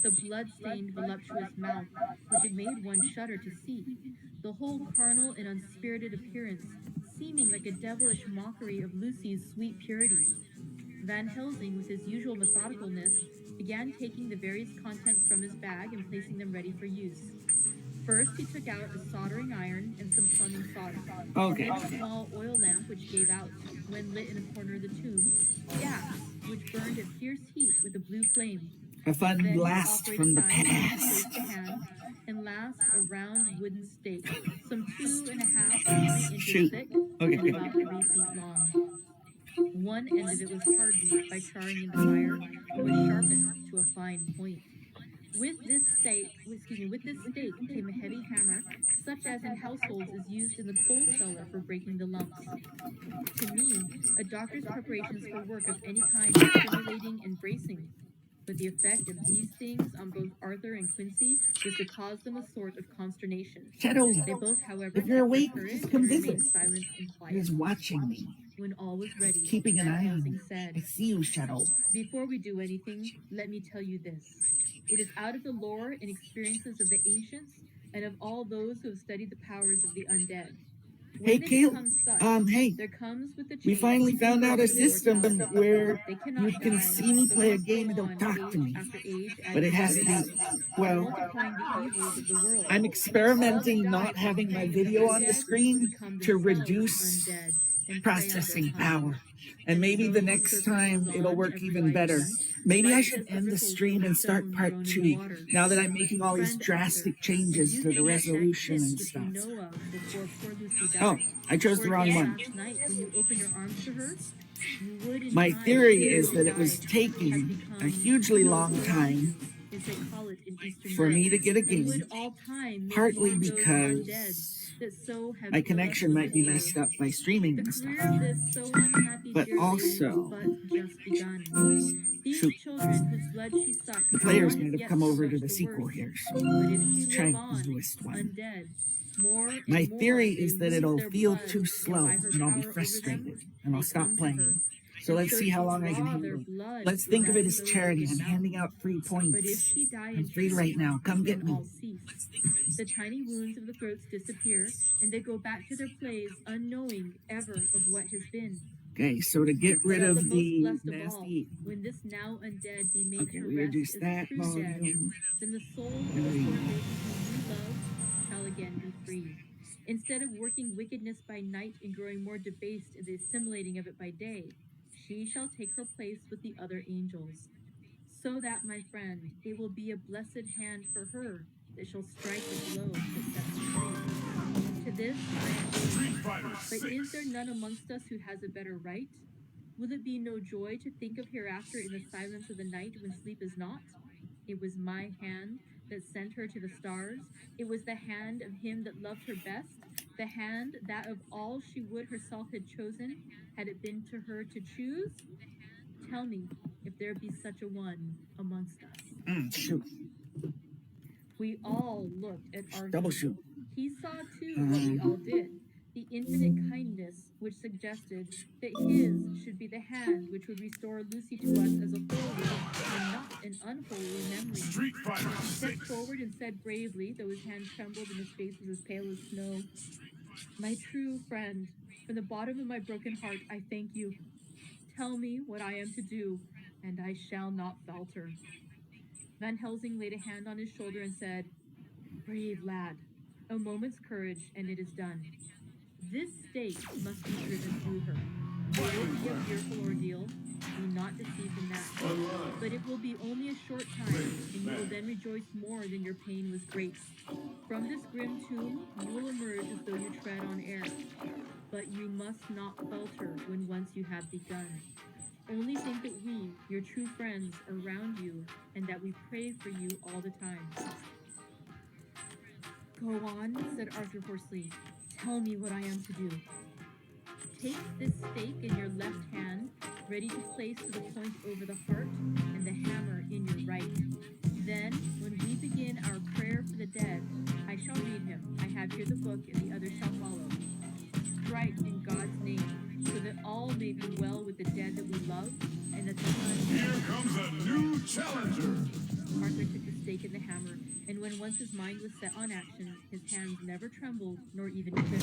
the blood-stained voluptuous mouth, which it made one shudder to see, the whole carnal and unspirited appearance, seeming like a devilish mockery of Lucy's sweet purity. Van Helsing, with his usual methodicalness, began taking the various contents from his bag and placing them ready for use. First, he took out a soldering iron and some plumbing solder. Okay. Then a small oil lamp which gave out, when lit in a corner of the tomb, gas, which burned at fierce heat with a blue flame. A fun Then blast from the operating iron past. placed the hand, and last a round wooden stake, some 2.5 to 3 inches Shoot. thick Okay. and about 3 feet long. One end of it was hardened by charring in the fire and was sharpened to a fine point. With this stake came a heavy hammer, such as in households is used in the coal cellar for breaking the lumps. To me, a doctor's preparations for work of any kind are stimulating and bracing. But the effect of these things on both Arthur and Quincy was to cause them a sort of consternation. Shadow, They both, however, if you're kept awake, their courage just come and visit. remained silent and quiet. He's watching me. When all was ready, Keeping an Van eye on Helsing me. said, I see you, Shadow. "Before we do anything, let me tell you this. It is out of the lore and experiences of the ancients and of all those who have studied the powers of the undead. When Hey, they Kale. become such, Hey. there comes with the We change finally found out a system immortality. where They cannot you can die, see me but play a must game and go don't on talk to age me. after age, But it has to adding be, to well, multiplying the evils of the world. I'm experimenting not having my video on the screen to reduce processing power. And maybe the next time it'll work even better. Maybe I should end the stream and start part 2, now that I'm making all these drastic changes to the resolution and stuff. Oh, I chose the wrong one. My theory is that it was taking a hugely long time for me to get a game, partly because my connection might be messed up by streaming and stuff, but also, shoot, the players might have come over to the sequel here, so let's try the newest one. My theory is that it'll feel too slow and I'll be frustrated and I'll stop playing. So let's see how long I can handle. Let's think of it as charity. I'm handing out free points. But if she die I'm free right now. Come get me. all cease. The tiny wounds of the throats disappear, and they go back to their plays, unknowing ever of what has been. Okay, so to get rid of the most blessed of all, nasty. when this now undead be made Okay, to we rest reduce as that true dead, volume. then the soul of the poor lady whom you love shall again be free. Instead of working wickedness by night and growing more debased in the assimilating of it by day, she shall take her place with the other angels. So that, my friend, it will be a blessed hand for her that shall strike the blow that sets her free. To this I am willing. But is there none amongst us who has a better right? Will it be no joy to think of hereafter in the silence of the night when sleep is not? It was my hand that sent her to the stars. It was the hand of him that loved her best, the hand that of all she would herself had chosen, had it been to her to choose. Tell me if there be such a one amongst us. Shoot. We all looked at Arthur. Double shoot. He saw too what we all did, the infinite kindness which suggested that his should be the hand which would restore Lucy to us as a holy and not an unholy memory. He stepped forward and said bravely, though his hand trembled and his face was as pale as snow, "My true friend, from the bottom of my broken heart, I thank you. Tell me what I am to do, and I shall not falter." Van Helsing laid a hand on his shoulder and said, "Brave lad, a moment's courage, and it is done. This stake must be driven through her. It will be a fearful ordeal, be not deceived in that. But it will be only a short time, and you will then rejoice more than your pain was great. From this grim tomb, you will emerge as though you tread on air. But you must not falter when once you have begun. Only think that we, your true friends, are round you, and that we pray for you all the time." "Go on," said Arthur hoarsely. "Tell me what I am to do." "Take this stake in your left hand, ready to place to the point over the heart, and the hammer in your right. Then, when we begin our prayer for the dead, I shall read him. I have here the book, and the other shall follow. Strike in God's name, so that all may be well with the dead that we love, and that the Here comes a new challenger. Arthur took the stake and the hammer, and when once his mind was set on action, his hands never trembled, nor even quivered.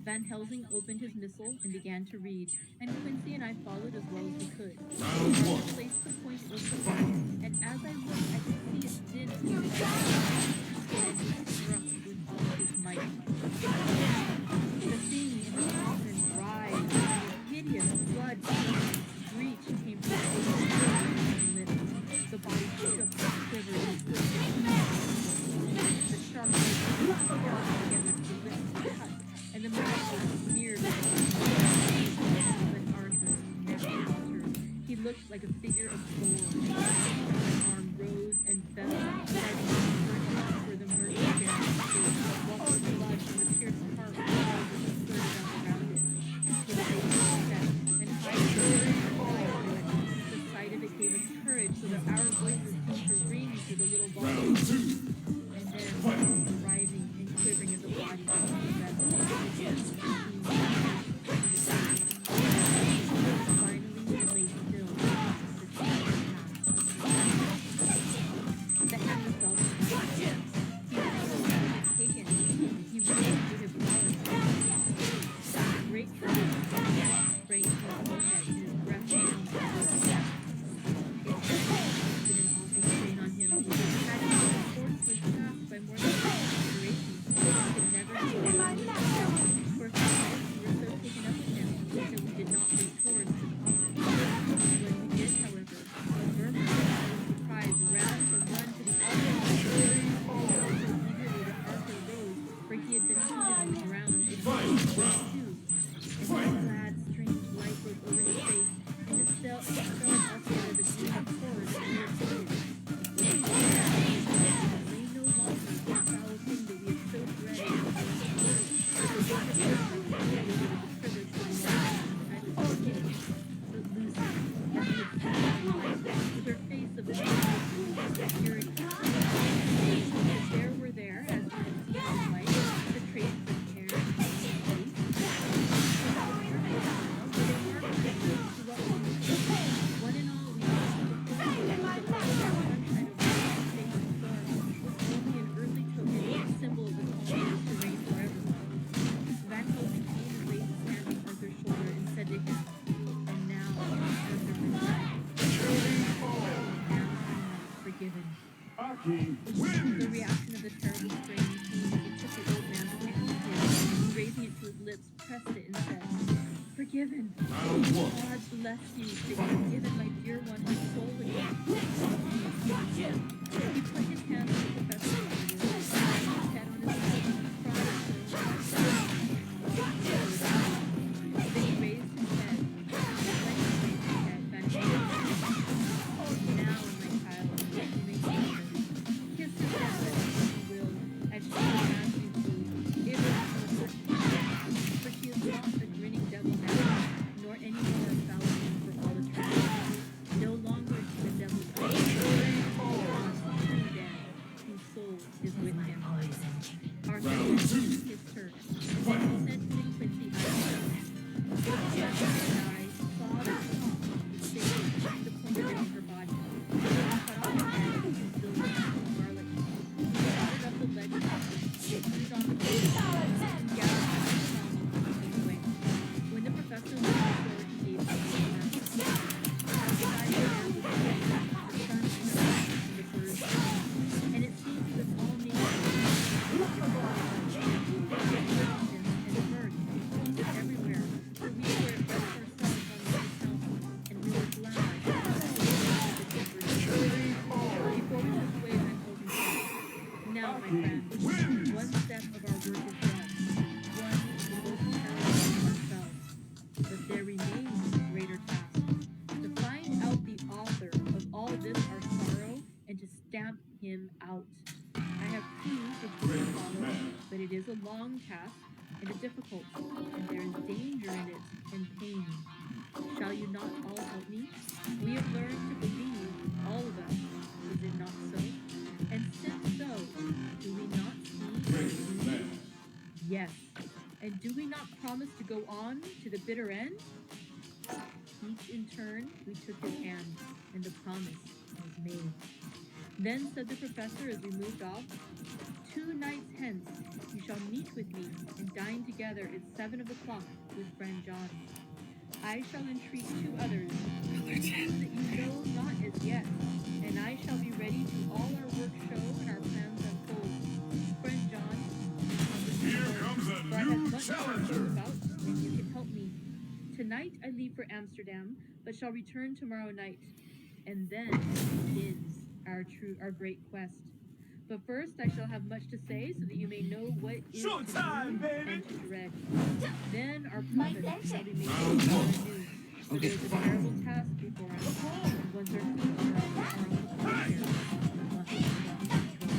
Van Helsing opened his missal and began to read, and Quincy and I followed as well as we could. Arthur placed the point over the heart, and as I looked, I could see its dint in the and he struck with all his might. The thing in the coffin writhed, and a hideous blood-soaked screech came from the lips. The body shook and quivered and twisted. The sharp blades tore together to the lips were cut, and the mouth was smeared with but Arthur never faltered. He looked like a figure of gold. His arm rose and fell, driving where the murder began to face, while the blood from the pierced heart was spurted up around it. His face was set, and hiding the sight of it gave us courage, so that our voices seemed to ring through the little volume. And then, writhing and quivering as the body was possessed, finally it lay still. The hand was dull. He was taken. He reached with his wallet. Great courage sprang to his forehead, and his breath came from his chest. His head had been an awful strain on him. He had been forced to his task by more than consideration. He could never do it. For a few minutes we were so taken up with him that we did not move towards the coffin. When we did, however, a murmur of surprise ran from one to the other. So eagerly that Arthur rose, for he had been seated on the ground, and he rose too. And his glad, strange light broke over his face, and dispelled altogether the gloom of horror that we had seen. It lay no longer the foul thing that we had so dreaded. It was not a person who was the privilege of the but Lucy, as we had seen in life, with her face of the purity. There were there, as we had seen in life, the traces of care and face, lips pressed it and said, "Forgiven. Round one. God bless you that you have given my dear one her soul again." He put his hand on the professor's shoulder, his head on his shoulder, then he raised his head, and when he raised his head, Van Gogh said, "Now, my child, you may kiss her. Kiss her gently, if you will, as she will ask you to. It will be so touching, for she is not a grinning devil now, nor any more a foul thing for all eternity. No longer is she the devil's own, true dead, whose soul is with him." Our friend kissed her, and then he said to Quincy, "I love you." The professor and I saw the top of the stage to the point of it in her body. She cut off her head and filled it with scarlet. He started up the leg of her, put it on the table, and gathered her and away. When the professor went to the door, he gave her the arm. Outside the air was bright, the sun shone, and the birds sang. And it seemed as if all nature and birds existed everywhere, for we were at rest ourselves on the hotel, and we were glad to before we took away Van Hogen's head. Now, my friends, one step of our work is done, one the most terrible of ourselves. But there remains a greater task, to find out the author of all this our sorrow, and to stamp him out. I have clues which will follow, but it is a long task and a difficult, and there is danger in it and pain. Shall you not all help me? We have learned to believe, all of us, is it not so? And since so, do we not see? Yes. And do we not promise to go on to the bitter end? Each in turn, we took his hand, and the promise was made. Then said the professor as we moved off, 2 nights hence you shall meet with me and dine together at 7 o'clock with friend John. I shall entreat 2 others, that you know not as yet, and I shall be ready to all our work show and our plans unfold. Friend John, Here comes a for I have new much to think challenger. about, and you can help me. Tonight I leave for Amsterdam, but shall return tomorrow night, and then begins our great quest. But first I shall have much to say, so that you may know what is to Showtime, do baby! and to dread. Then our promise shall be made Round anew. one. For there is a terrible task before us, and once our feet are on the floor here, we must control that.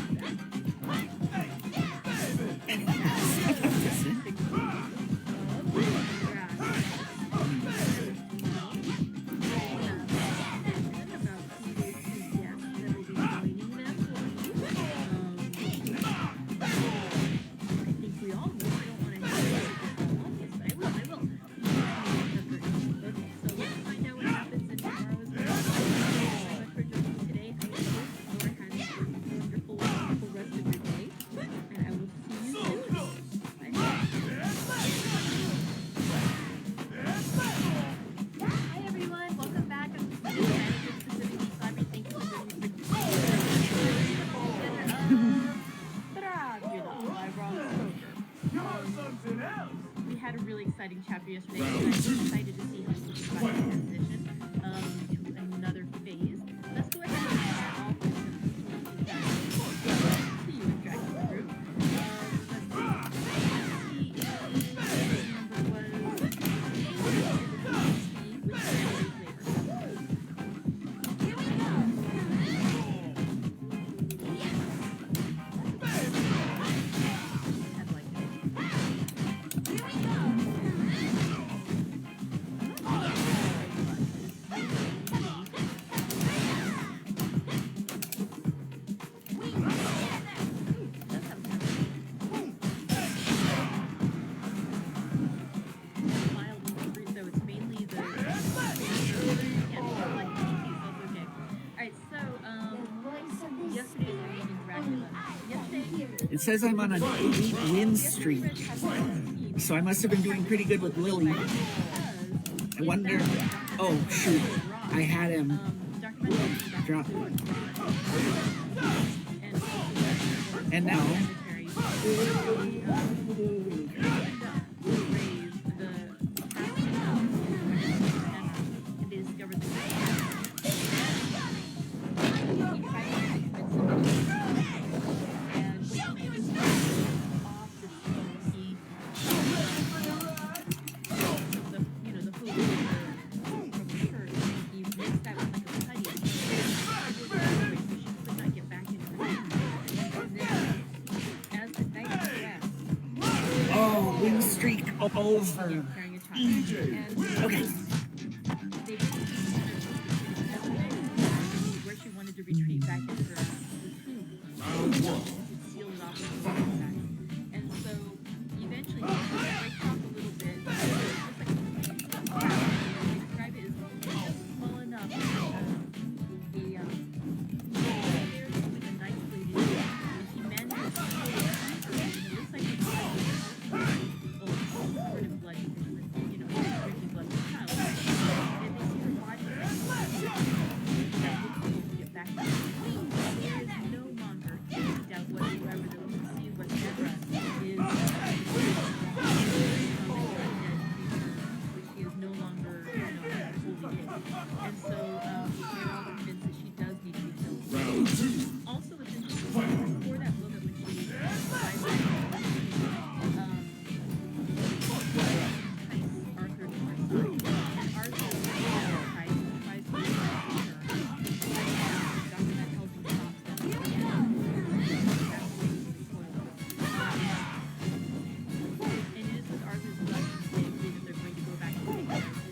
We had a really exciting chapter yesterday, and I'm excited to see how we can transition to another phase. Let's go ahead and start off with some see you in Dragon's Group. It says I'm on an 8-win streak, so I must have been doing pretty good with Lily. I wonder. Oh shoot, I had him drop. And now. win streak over. Carrying a child. And Okay. they where she wanted to retreat back into the tomb. Sealed it off with the back. And so eventually they talk a little bit. Just like they describe it as small enough a nice lady, and she manages to it looks like it's sort of blood because she was, drinking blood from a child. And they see her body get back to there is no longer any doubt whatsoever that we see what Deborah is which she is no longer holding it. And so they're all convinced that she does need to be killed. Also, it's interesting before that moment when she arrives at Arthur to her side, and Arthur tries to her. Dr. Van Helsing stops them. And it is with Arthur's blessing that they agree that they're going to go back and take care of this.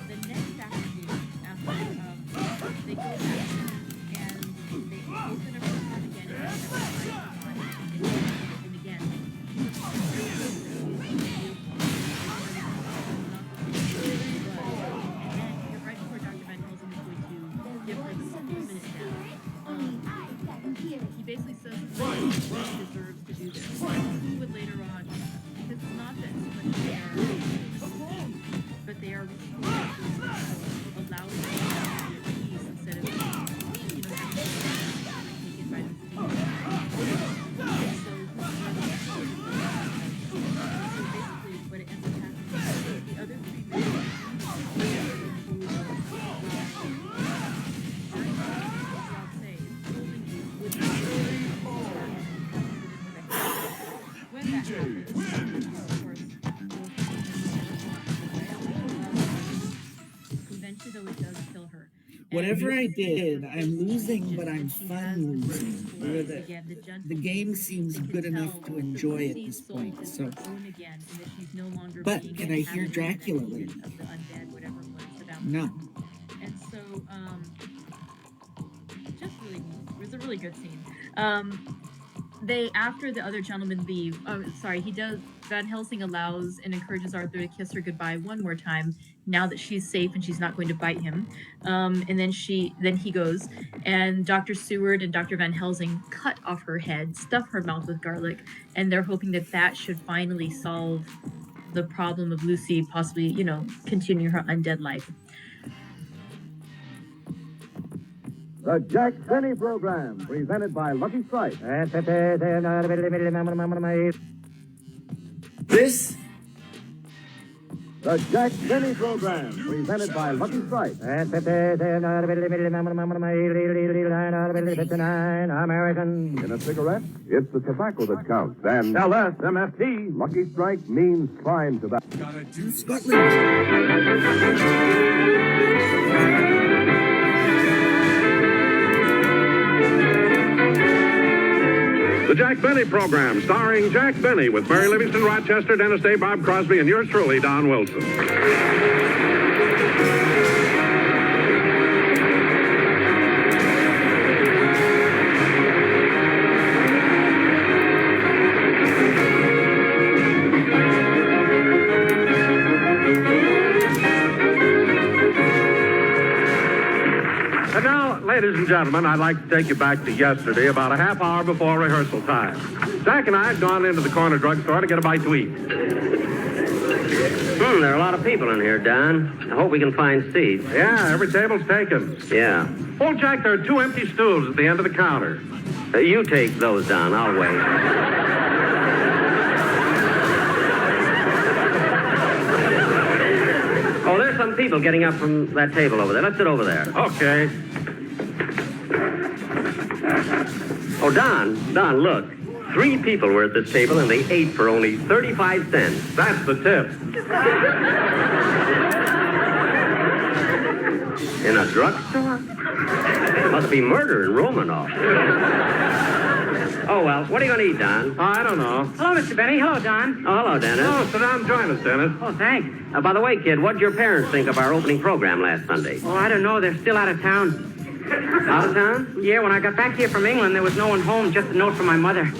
The next afternoon, after they go back and they open up her head again and again. And right before Dr. Van Helsing is going to give her the 6-minute down, he basically says that she deserves to do this. Who would later on, because it's not that so much they are, but they are allowing her to be at peace instead of having to be taken by the demon. So basically what it ends up happening is the other 3 men when that happens, of course, eventually though it does kill her. Whatever I did, I'm losing, but I'm fun losing. The game seems good enough to enjoy at this point. So, but can I hear Dracula later? No. And so, just really, it was a really good scene. They, after the other gentlemen leave, Van Helsing allows and encourages Arthur to kiss her goodbye one more time now that she's safe and she's not going to bite him. And then he goes, and Dr. Seward and Dr. Van Helsing cut off her head, stuff her mouth with garlic, and they're hoping that that should finally solve the problem of Lucy possibly, continue her undead life. The Jack Benny Program, presented by Lucky Strike. This The Jack Benny Program, presented by Lucky Strike. American. In a cigarette, it's the tobacco that counts. And LSMFT, Lucky Strike means fine tobacco. Gotta do The Jack Benny Program, starring Jack Benny with Mary Livingston, Rochester, Dennis Day, Bob Crosby, and yours truly, Don Wilson. And now, ladies and gentlemen, I'd like to take you back to yesterday, about a half hour before rehearsal time. Jack and I had gone into the corner drugstore to get a bite to eat. There are a lot of people in here, Don. I hope we can find seats. Yeah, every table's taken. Yeah. Oh, Jack, there are 2 empty stools at the end of the counter. You take those, Don. I'll wait. Oh, there's some people getting up from that table over there. Let's sit over there. Okay. Oh, Don, look. 3 people were at this table, and they ate for only 35 cents. That's the tip. In a drugstore? Must be murder in Romanoff. Oh, well, what are you going to eat, Don? Oh, I don't know. Hello, Mr. Benny. Hello, Don. Oh, hello, Dennis. Oh, sit down and join us, Dennis. Oh, thanks. By the way, kid, what'd your parents think of our opening program last Sunday? Oh, I don't know. They're still out of town. Out of town? Yeah, when I got back here from England, there was no one home, just a note from my mother.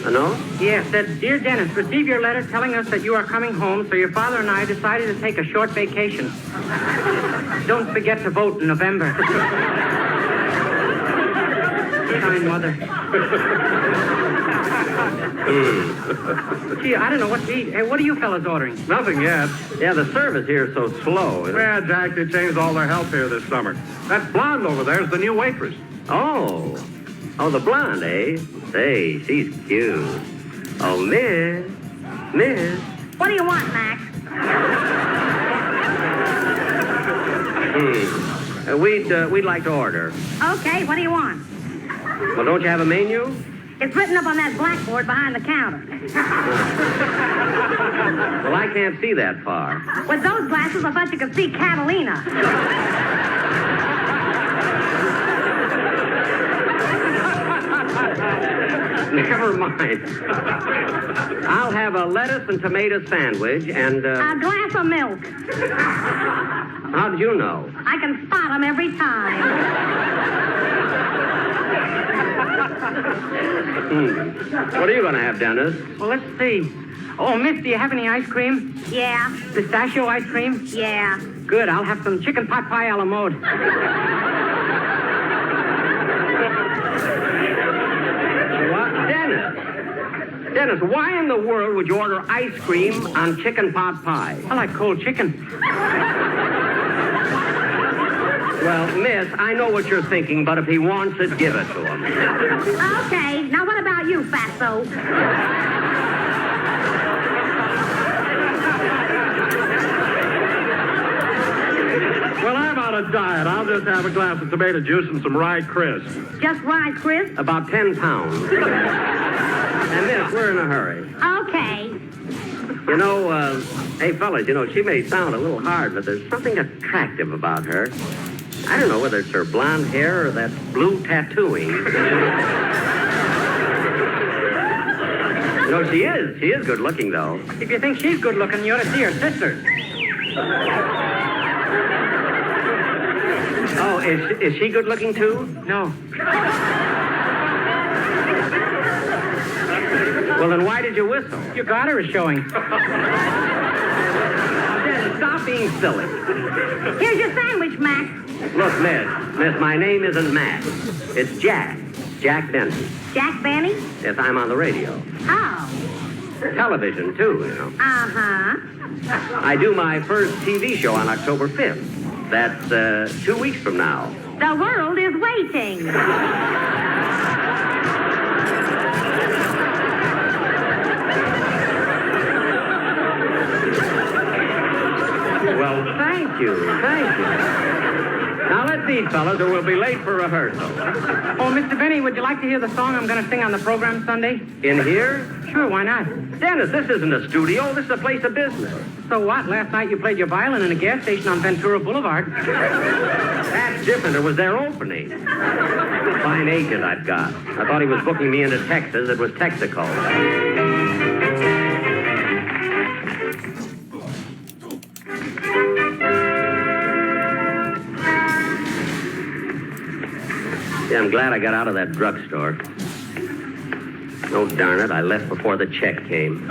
A note? Yeah, it said, Dear Dennis, receive your letter telling us that you are coming home, so your father and I decided to take a short vacation. Don't forget to vote in November. Kind mother. Gee, I don't know what to eat. Hey, what are you fellas ordering? Nothing yet. Yeah, the service here is so slow. Yeah, Jack, they changed all their help here this summer. That blonde over there is the new waitress. Oh, the blonde, eh? Say, she's cute. Oh, Miss. What do you want, Max? We'd like to order. Okay, what do you want? Well, don't you have a menu? It's written up on that blackboard behind the counter. Well, I can't see that far. With those glasses, I thought you could see Catalina. Never mind. I'll have a lettuce and tomato sandwich and, A glass of milk. How did you know? I can spot them every time. What are you going to have, Dennis? Well, let's see. Oh, miss, do you have any ice cream? Yeah, Pistachio ice cream? yeah. Good, I'll have some chicken pot pie a la mode. What? Dennis, why in the world would you order ice cream on chicken pot pie? I like cold chicken. Well, miss, I know what you're thinking, but if he wants it, give it to him. Okay, now what about you, fatso? Well, I'm on a diet. I'll just have a glass of tomato juice and some rye crisp. Just Rice Crisp? About 10 pounds. And miss, we're in a hurry. Okay. You know, hey, fellas, she may sound a little hard, but there's something attractive about her. I don't know whether it's her blonde hair or that blue tattooing. She is good looking, though. If you think she's good looking, you ought to see her sister. Oh, is she good looking, too? No. Well, then why did you whistle? Your garter is showing. Dennis, stop being silly. Here's your sandwich, Max. Look, miss, my name isn't Matt. It's Jack Bennet. Jack Benny? Yes, I'm on the radio. Oh. Television, too, Uh-huh. I do my first TV show on October 5th. That's 2 weeks from now. The world is waiting. Well, thank you. Now, let's eat, fellas, or we'll be late for rehearsal. Oh, Mr. Benny, would you like to hear the song I'm going to sing on the program Sunday? In here? Sure, why not? Dennis, this isn't a studio. This is a place of business. So what? Last night you played your violin in a gas station on Ventura Boulevard. That's different. It was their opening. Fine agent I've got. I thought he was booking me into Texas. It was Texaco. Yeah, I'm glad I got out of that drugstore. Oh, darn it, I left before the check came.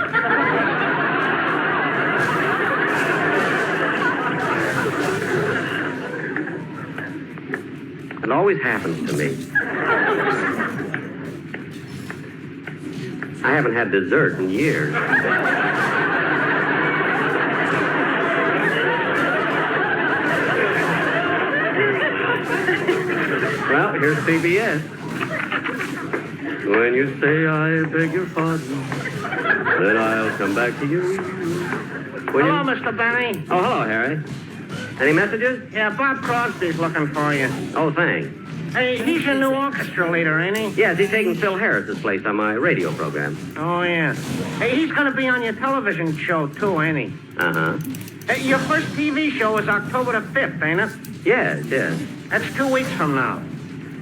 It always happens to me. I haven't had dessert in years. Well, here's CBS. When you say I beg your pardon, then I'll come back to you. Hello, Mr. Benny. Oh, hello, Harry. Any messages? Yeah, Bob Crosby's looking for you. Oh, thanks. Hey, he's your new orchestra leader, ain't he? Yes, he's taking Phil Harris's place on my radio program. Oh, yeah. Hey, he's going to be on your television show, too, ain't he? Uh-huh. Hey, your first TV show is October the 5th, ain't it? Yes. That's 2 weeks from now.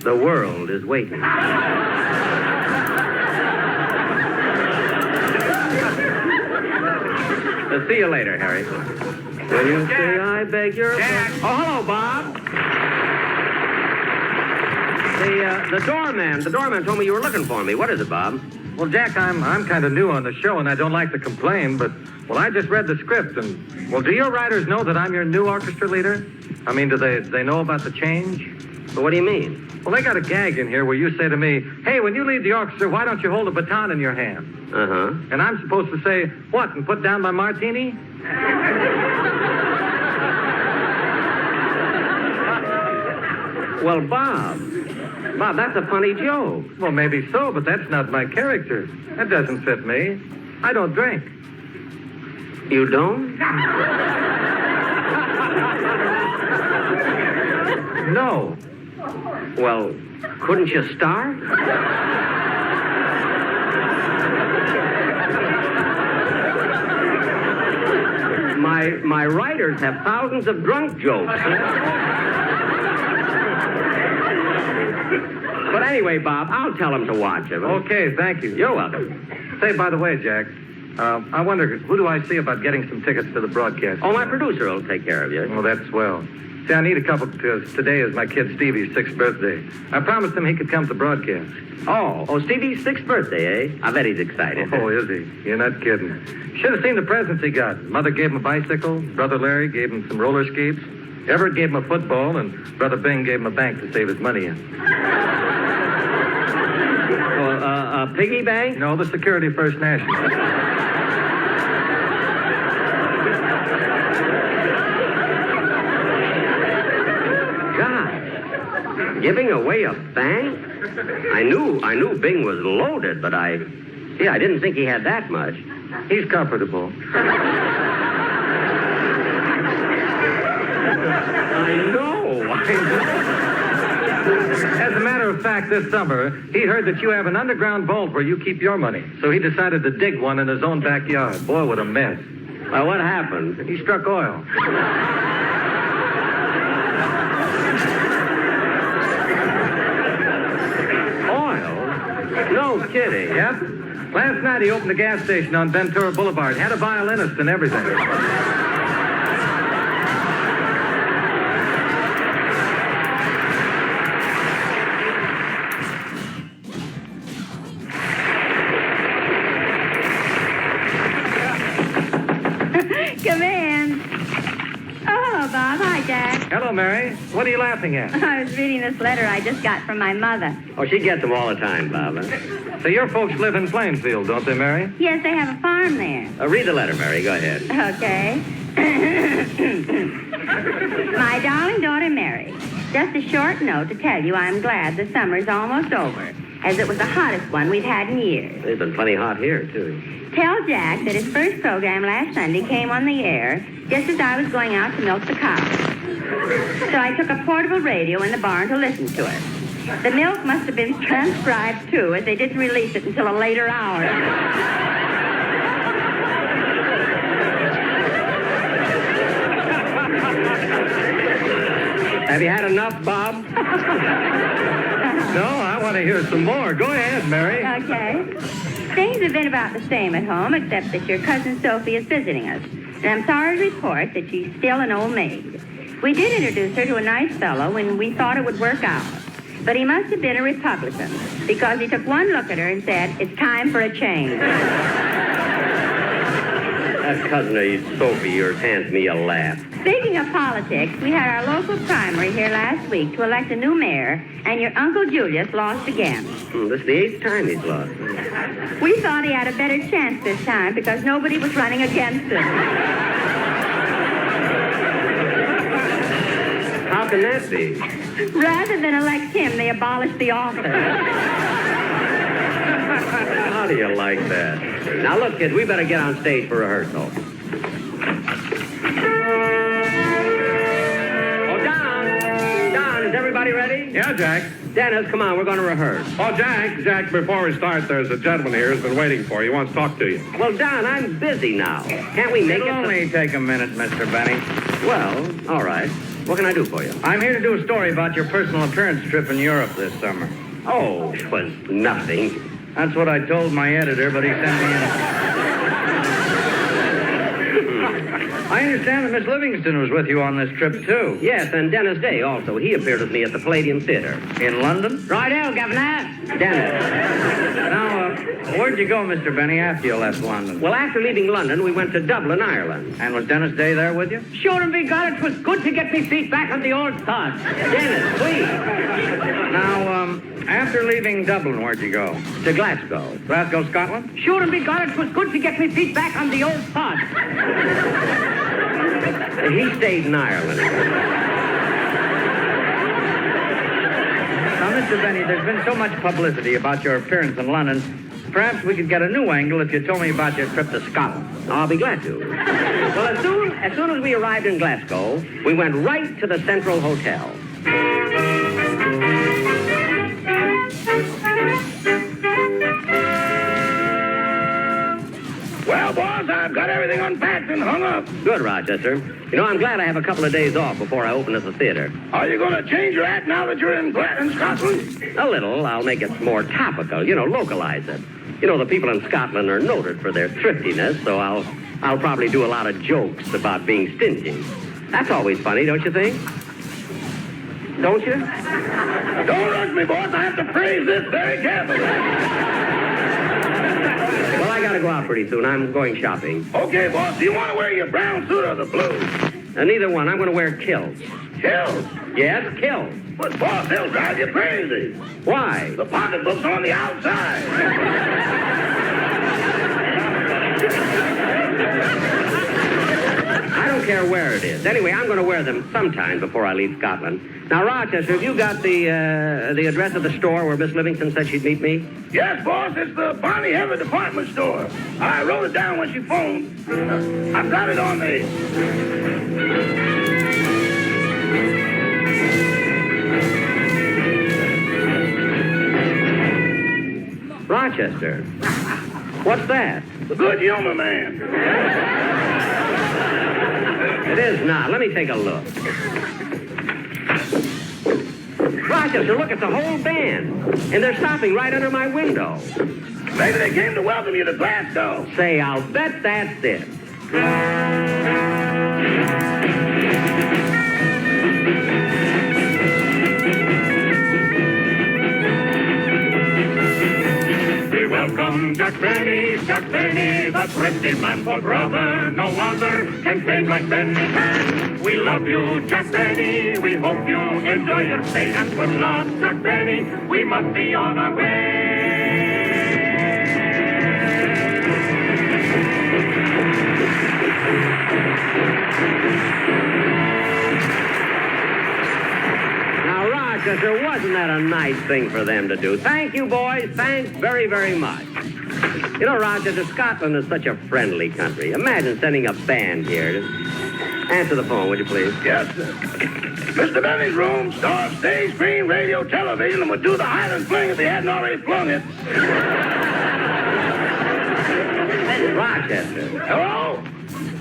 The world is waiting. See you later, Harry. When you say I beg your... Jack. Oh, hello, Bob. The doorman told me you were looking for me. What is it, Bob? Well, Jack, I'm kind of new on the show, and I don't like to complain, but, well, I just read the script, and, well, do your writers know that I'm your new orchestra leader? I mean, do they know about the change? Well, what do you mean? Well, they got a gag in here where you say to me, hey, when you lead the orchestra, why don't you hold a baton in your hand? Uh-huh. And I'm supposed to say, what, and put down my martini? Well, Bob, that's a funny joke. Well, maybe so, but that's not my character. That doesn't fit me. I don't drink. You don't? No. Well, couldn't you start? My writers have thousands of drunk jokes. But anyway, Bob, I'll tell them to watch it. Okay, thank you. You're welcome. Say, by the way, Jack, I wonder, who do I see about getting some tickets to the broadcast? Oh, my producer will take care of you. Well, that's swell. See, I need a couple because today is my kid Stevie's 6th birthday. I promised him he could come to broadcast. Oh, Stevie's 6th birthday, eh? I bet he's excited. Oh, is he? You're not kidding. Should have seen the presents he got. Mother gave him a bicycle. Brother Larry gave him some roller skates. Everett gave him a football, and Brother Bing gave him a bank to save his money in. A piggy bank? No, the Security First National. Giving away a bank? I knew Bing was loaded, but I didn't think he had that much. He's comfortable. I know. As a matter of fact, this summer, he heard that you have an underground vault where you keep your money. So he decided to dig one in his own backyard. Boy, what a mess. Well, what happened? He struck oil. No kidding. Yep. Last night he opened a gas station on Ventura Boulevard. Had a violinist and everything. Come in. Oh, hello, Bob. Hi, Jack. Hello, Mary. What are you laughing at? I was reading this letter I just got from my mother. Oh, she gets them all the time, Bob. So your folks live in Plainfield, don't they, Mary? Yes, they have a farm there. Read the letter, Mary. Go ahead. Okay. My darling daughter, Mary, just a short note to tell you I'm glad the summer's almost over, as it was the hottest one we've had in years. It's been plenty hot here, too. Tell Jack that his first program last Sunday came on the air just as I was going out to milk the cows. So I took a portable radio in the barn to listen to it. The milk must have been transcribed, too, as they didn't release it until a later hour. Have you had enough, Bob? No, I want to hear some more. Go ahead, Mary. Okay. Things have been about the same at home, except that your cousin Sophie is visiting us. And I'm sorry to report that she's still an old maid. We did introduce her to a nice fellow, and we thought it would work out. But he must have been a Republican, because he took one look at her and said, it's time for a change. That cousin of yours, Sophie, yours hands me a laugh. Speaking of politics, we had our local primary here last week to elect a new mayor, and your Uncle Julius lost again. This is the 8th time he's lost. We thought he had a better chance this time because nobody was running against him. How can that be? Rather than elect him, they abolished the office. How do you like that? Now, look, kids, we better get on stage for rehearsal. Oh, Don, is everybody ready? Yeah, Jack. Dennis, come on, we're going to rehearse. Oh, Jack, before we start, there's a gentleman here who's been waiting for you. He wants to talk to you. Well, Don, I'm busy now. Can't we make it? It'll only take a minute, Mr. Benny. Well, all right. What can I do for you? I'm here to do a story about your personal appearance trip in Europe this summer. Oh, it was nothing. That's what I told my editor, but he sent me in. I understand that Miss Livingston was with you on this trip, too. Yes, and Dennis Day also. He appeared with me at the Palladium Theater. In London? Righto, Governor. Dennis. Now, where'd you go, Mr. Benny, after you left London? Well, after leaving London, we went to Dublin, Ireland. And was Dennis Day there with you? Sure and be God, it was good to get me feet back on the old sod. Dennis, please. Now, after leaving Dublin, where'd you go? To Glasgow. Glasgow, Scotland? Sure and be God, it was good to get me feet back on the old sod. He stayed in Ireland. Now, Mr. Benny, there's been so much publicity about your appearance in London. Perhaps we could get a new angle if you told me about your trip to Scotland. I'll be glad to. Well, as soon as we arrived in Glasgow, we went right to the Central Hotel. Well, boss, I've got everything unpacked and hung up. Good, Rochester. You know, I'm glad I have a couple of days off before I open at the theater. Are you going to change your act now that you're in Scotland? A little. I'll make it more topical, localize it. You know, the people in Scotland are noted for their thriftiness, so I'll probably do a lot of jokes about being stingy. That's always funny, don't you think? Don't you? Don't rush me, boss. I have to phrase this very carefully. Well, I gotta go out pretty soon. I'm going shopping. Okay, boss. Do you want to wear your brown suit or the blue? Neither one. I'm going to wear kilts. Kills? Yes, kilts. But, boss, they'll drive you crazy. Why? The pocketbook's on the outside. I don't care where it is. Anyway, I'm going to wear them sometime before I leave Scotland. Now, Rochester, have you got the address of the store where Miss Livingston said she'd meet me? Yes, boss. It's the Bonnie Heather department store. I wrote it down when she phoned. I've got it on me. Rochester. What's that? The good humor man. It is not. Let me take a look. Rochester, look, it's a whole band. And they're stopping right under my window. Maybe they came to welcome you to Glasgow. Say, I'll bet that's it. We welcome Jack Benny, the thrifty man for brother. No other can sing like Benny can. We love you, Jack Benny. We hope you enjoy your stay. And with love, Jack Benny, we must be on our way. Now, Rochester, wasn't that a nice thing for them to do? Thank you, boys. Thanks very, very much. You know, Rochester, Scotland is such a friendly country. Imagine sending a band here. Answer the phone, would you please? Yes, sir. Mr. Benny's room, star, stage, screen, radio, television, and would do the Highland fling if he hadn't already flung it. Rochester. Hello?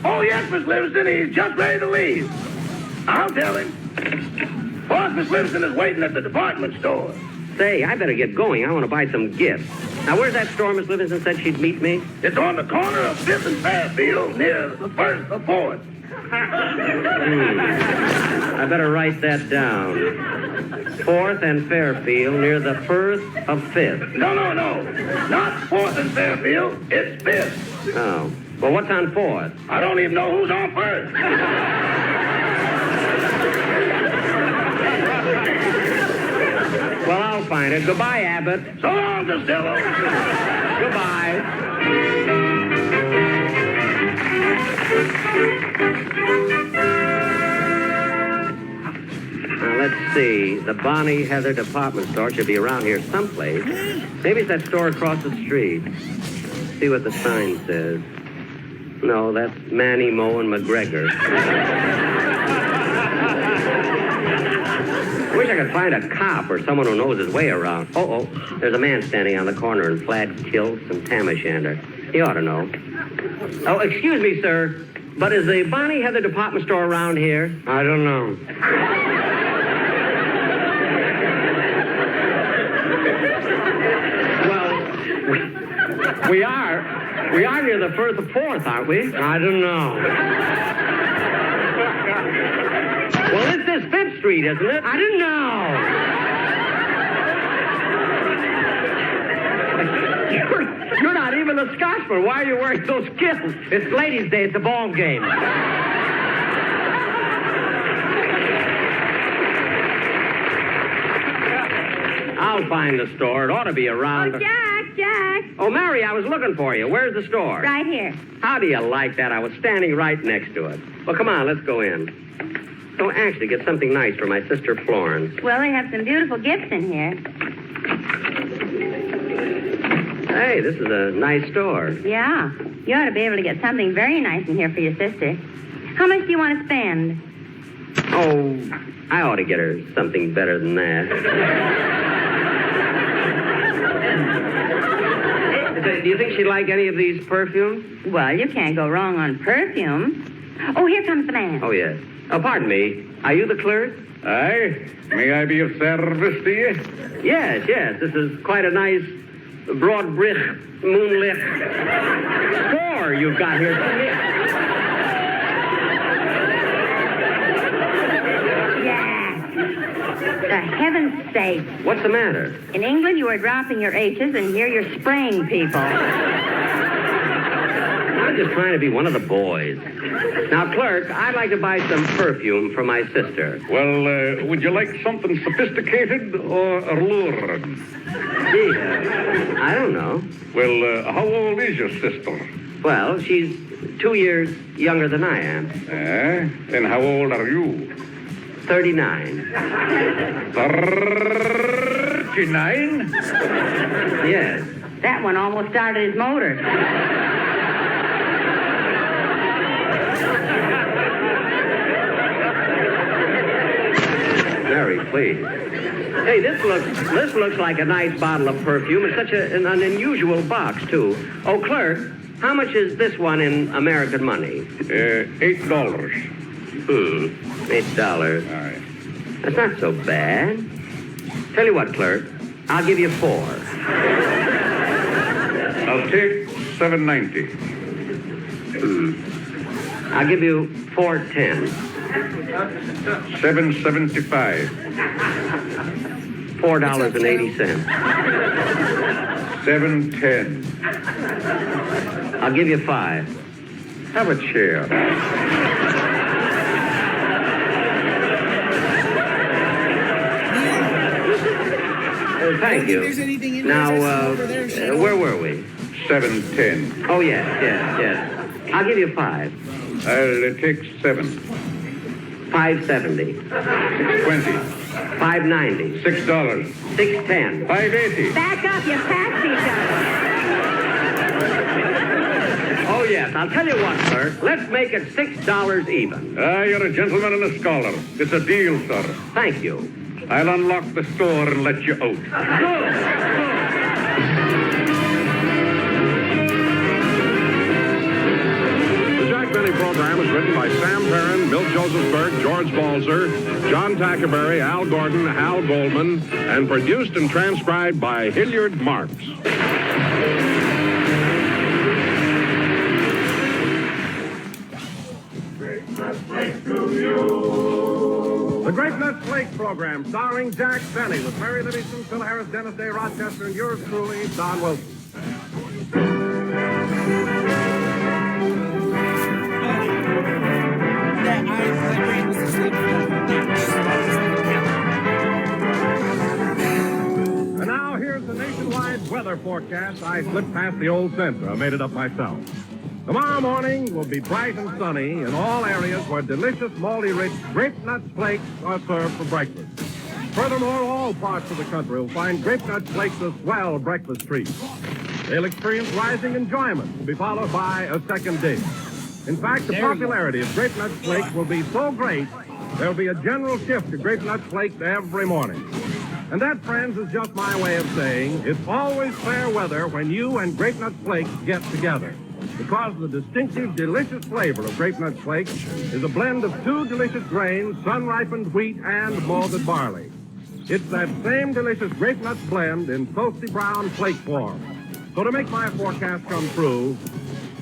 Oh, yes, Miss Livingston. He's just ready to leave. I'll tell him. Boss, Miss Livingston is waiting at the department store. Say, I better get going. I want to buy some gifts. Now, where's that store Miss Livingston said she'd meet me? It's on the corner of 5th and Fairfield, near the 1st of 4th. I better write that down. 4th and Fairfield, near the Firth of 5th. No. Not 4th and Fairfield. It's 5th. Oh. Well, what's on 4th? I don't even know who's on 1st. Well, I'll find it. Goodbye, Abbott. So long, Costello. Goodbye. Now, let's see. The Bonnie Heather department store should be around here someplace. Maybe it's that store across the street. See what the sign says. No, that's Manny, Moe, and McGregor. I wish I could find a cop or someone who knows his way around. Oh, there's a man standing on the corner in plaid kilts and tam o' shanter. He ought to know. Oh, excuse me, sir, but is the Bonnie Heather department store around here? I don't know. Well, we are near the Firth of 4th, aren't we? I don't know. Well, this is 5th Street, isn't it? I didn't know. You're not even a Scotsman. Why are you wearing those kilts? It's ladies' day. It's a ball game. I'll find the store. It ought to be around. Oh, Jack. Oh, Mary, I was looking for you. Where's the store? Right here. How do you like that? I was standing right next to it. Well, come on, let's go in. So, actually, get something nice for my sister Florence. Well, they have some beautiful gifts in here. Hey, this is a nice store. Yeah. You ought to be able to get something very nice in here for your sister. How much do you want to spend? Oh, I ought to get her something better than that. Do you think she'd like any of these perfumes? Well, you can't go wrong on perfume. Oh, here comes the man. Oh, yes. Oh, pardon me. Are you the clerk? Aye. May I be of service to you? Yes. This is quite a nice broad brick moonlit store you've got here. For heaven's sake. What's the matter? In England, you are dropping your H's, and here you're spraying people. I'm just trying to be one of the boys. Now, clerk, I'd like to buy some perfume for my sister. Well, would you like something sophisticated or alluring? Gee, I don't know. Well, how old is your sister? Well, she's 2 years younger than I am. And how old are you? 39. 39? Yes. That one almost started his motor. Mary, please. Hey, this looks like a nice bottle of perfume. It's such an unusual box, too. Oh, clerk, how much is this one in American money? $8. $8. All right. That's not so bad. Tell you what, clerk, I'll give you 4. I'll take $7.90. I'll give you 4.10. $7.75. $4.80. $7.10. I'll give you 5. Have a chair. Thank you. There's anything in Now, over there, where were we? $7.10. Oh, yes. I'll give you 5. I'll take 7. $5.70. 20. $5.90. $6. $6.10. $5.80. Back up, you passed each other. Oh, yes. I'll tell you what, sir. Let's make it $6 even. You're a gentleman and a scholar. It's a deal, sir. Thank you. I'll unlock the store and let you out. The Jack Benny program is written by Sam Perrin, Bill Josephsberg, George Balzer, John Tackerberry, Al Gordon, Hal Goldman, and produced and transcribed by Hilliard Marks. The Great Nuts Flake program, starring Jack Benny, with Mary Livingston, Phil Harris, Dennis Day, Rochester, and yours truly, Don Wilson. And now here's the nationwide weather forecast. I slipped past the old center. I made it up myself. Tomorrow morning will be bright and sunny in all areas where delicious, malty-rich Grape Nuts Flakes are served for breakfast. Furthermore, all parts of the country will find Grape Nuts Flakes a swell breakfast treat. They'll experience rising enjoyment to be followed by a second dish. In fact, the popularity of Grape Nuts Flakes will be so great, there'll be a general shift to Grape Nuts Flakes every morning. And that, friends, is just my way of saying it's always fair weather when you and Grape Nuts Flakes get together. Because the distinctive, delicious flavor of Grape Nuts Flakes is a blend of 2 delicious grains, sun-ripened wheat and malted barley. It's that same delicious Grape Nuts blend in toasty brown flake form. So to make my forecast come true,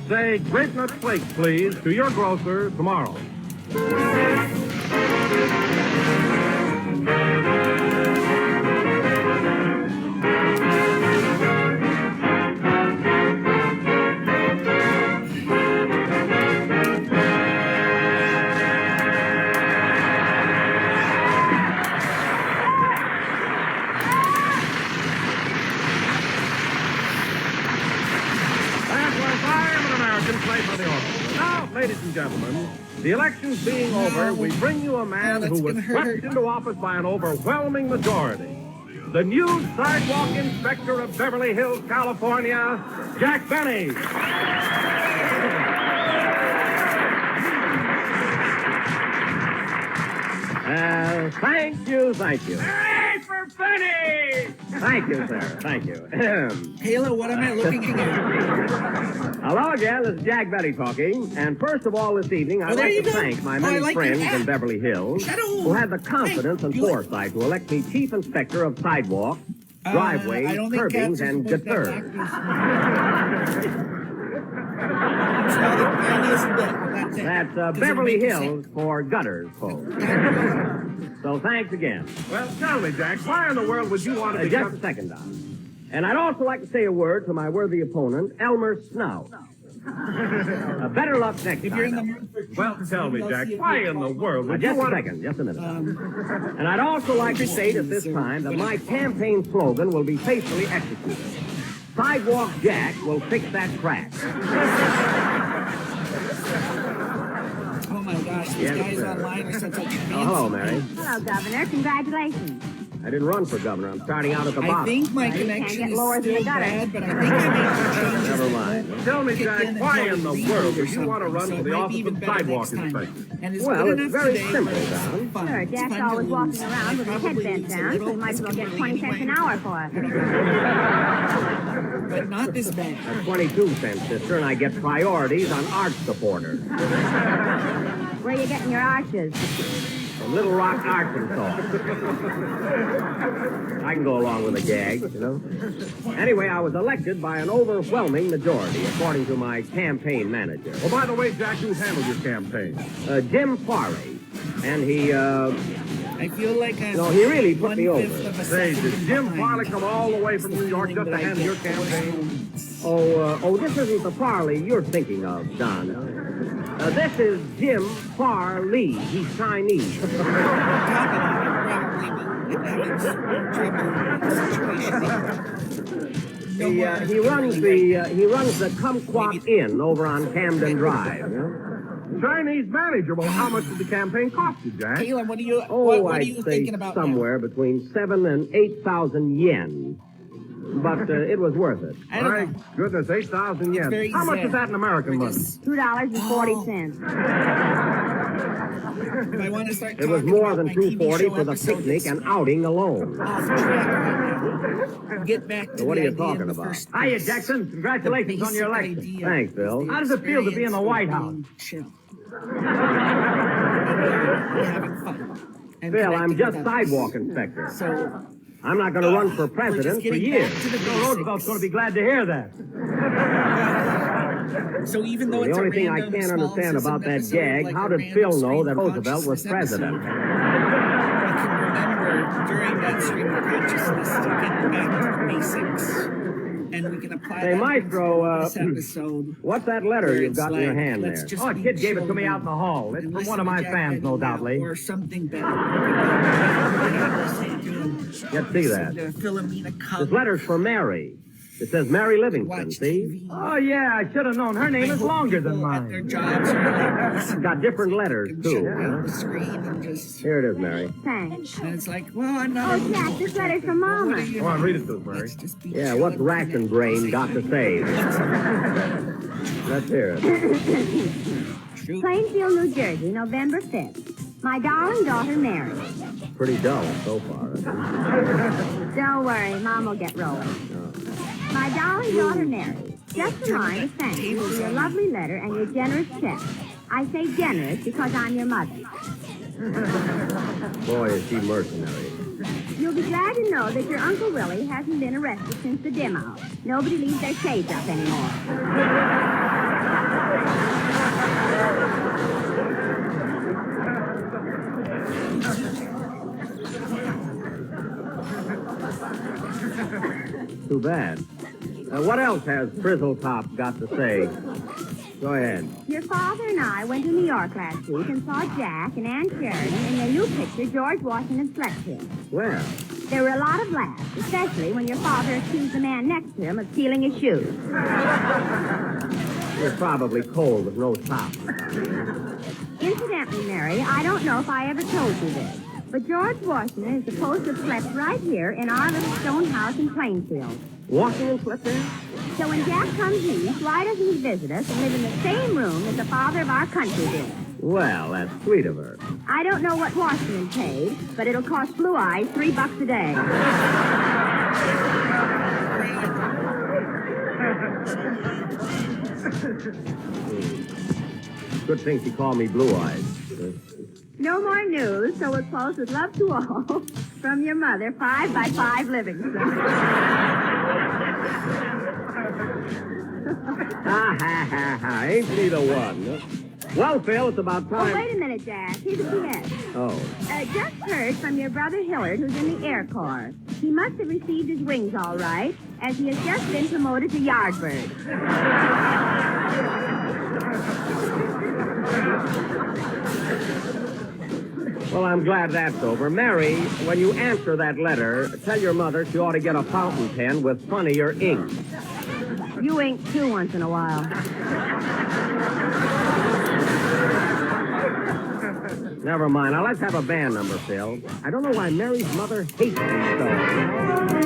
say Grape Nuts Flakes, please, to your grocer tomorrow. Ladies and gentlemen, the elections being over, we bring you a man who was swept into office by an overwhelming majority. The new sidewalk inspector of Beverly Hills, California, Jack Bennet. Thank you, thank you. Hey, for Benny! Thank you, sir. Thank you. Halo, what am I looking at? Hello again, this is Jack Bennet talking. And first of all, this evening, I'd like to thank my many friends in Beverly Hills who had the confidence and foresight to elect me chief inspector of sidewalks, driveways, curbings, and gutters. That's Beverly Hills for gutters, folks. So thanks again. Well, tell me, Jack, why in the world would you want to become... Just a second, Don. And I'd also like to say a word to my worthy opponent, Elmer Snout. Better luck next time. Well, tell me, Jack, why in the world would Just you want a second, just a minute. And I'd also like to state at this time that my campaign slogan will be faithfully executed. Sidewalk Jack will fix that crack. Oh my gosh, these guys online are such a hello, Mary. Hello, Governor. Congratulations. I didn't run for governor. I'm starting out at the bottom. I think my connection is still bad, but I think I made some changes. Never mind. Tell me, Jack, why in the world would you want to run for the office of sidewalk inspector? Well, it's very simple, Don. Sure, Jack's always walking around with his head bent down, so he might as well get 20 cents an hour for it. But not this bad. That's 22 cents, sister, and I get priorities on arch supporters. Where are you getting your arches? From Little Rock, Arkansas. I can go along with a gag, you know. Anyway, I was elected by an overwhelming majority, according to my campaign manager. Oh, by the way, Jack, who handled your campaign? Jim Farley. And he, I feel like I'm... No, he really put me over. Say, did Jim Farley come all the way from New York just to handle your campaign? Oh, this isn't the Farley you're thinking of, Don. This is Jim Farley. He's Chinese. He runs the Kumquat Inn over on Camden Drive. You know? Chinese manager. Well, how much did the campaign cost you, Jack? Caleb, what are you? Oh, what are I'd you say thinking about somewhere between 7,000 and 8,000 yen. But it was worth it. I don't My know. goodness, 8,000 yen. How much is that in American money? $2.40. If I want to start It was talking more about than my TV $240 show for the episode picnic that's and outing alone. off track. Get back to So what the are you idea talking in the about? first Hiya, place. Jackson. Congratulations The on your basic election. idea Thanks, is Bill. the How does it feel to be in the experience White of House? being chill. We're having fun. And Bill, I'm connecting just with others. sidewalk inspector. So I'm not going to run for we're just president for getting years. back to the Roosevelt's basics. going to be glad to hear that. So even though The it's only a thing I random can't small understand about system that episode, gag, like how a did random Phil know stream that of Roosevelt was consciousness president? I can remember during that stream of consciousness to get back to the basics. And we can apply Say, that Maestro, this episode. what's that letter where you've it's got in your like, hand let's there? just Oh, a be kid gave it to chill me out in the hall. It's and from listen one of to my Jack fans, no Benny doubtly. Or something better. Let's see that. This letter's for Mary. It says Mary Livingston, see? Oh, yeah, I should have known. Her name is longer than Their mine. jobs are like, It's got different letters, too. the screen and just... Here it is, Mary. Thanks. And it's like, well, I'm not... Oh, Jack, this letter's from Mama. Come on, read it to us, Mary. Yeah, what's Ration Brain got to say? Let's hear it. Plainfield, New Jersey, November 5th. My darling daughter, Mary. Pretty dull so far. Don't worry, Mom will get rolling. My darling daughter, Mary. Just a line of thanks for your lovely letter and your generous check. I say generous because I'm your mother. Boy, is she mercenary. You'll be glad to know that your Uncle Willie hasn't been arrested since the dim hour. Nobody leaves their shades up anymore. too bad. What else has Frizzletop got to say? Go ahead. Your father and I went to New York last week and saw Jack and Ann Sheridan in their new picture, George Washington Slept Here. Well, There were a lot of laughs, especially when your father accused the man next to him of stealing his shoes. you're probably cold with no socks. Incidentally, Mary, I don't know if I ever told you this, but George Washington is supposed to have slept right here in our little stone house in Plainfield. Washington slept there? So when Jack comes east, why doesn't he visit us and live in the same room that the father of our country did? Well, that's sweet of her. I don't know what Washington paid, but it'll cost Blue Eyes $3 a day. Good thing she called me Blue Eyes. No more news, so we'll close with love to all from your mother, 5 by 5 Livingston. Ha, ha, ha, ha. Ain't she the one? Well, Phil, it's about Oh, time. wait a minute, Jack. Here's a PS. Oh. Just heard from your brother Hillard, who's in the Air Corps. He must have received his wings all right, as he has just been promoted to Yardbird. Well, I'm glad that's over. Mary, when you answer that letter, tell your mother she ought to get a fountain pen with funnier ink. You ink, too, once in a while. Never mind. Now, let's have a band number, Phil. I don't know why Mary's mother hates me so.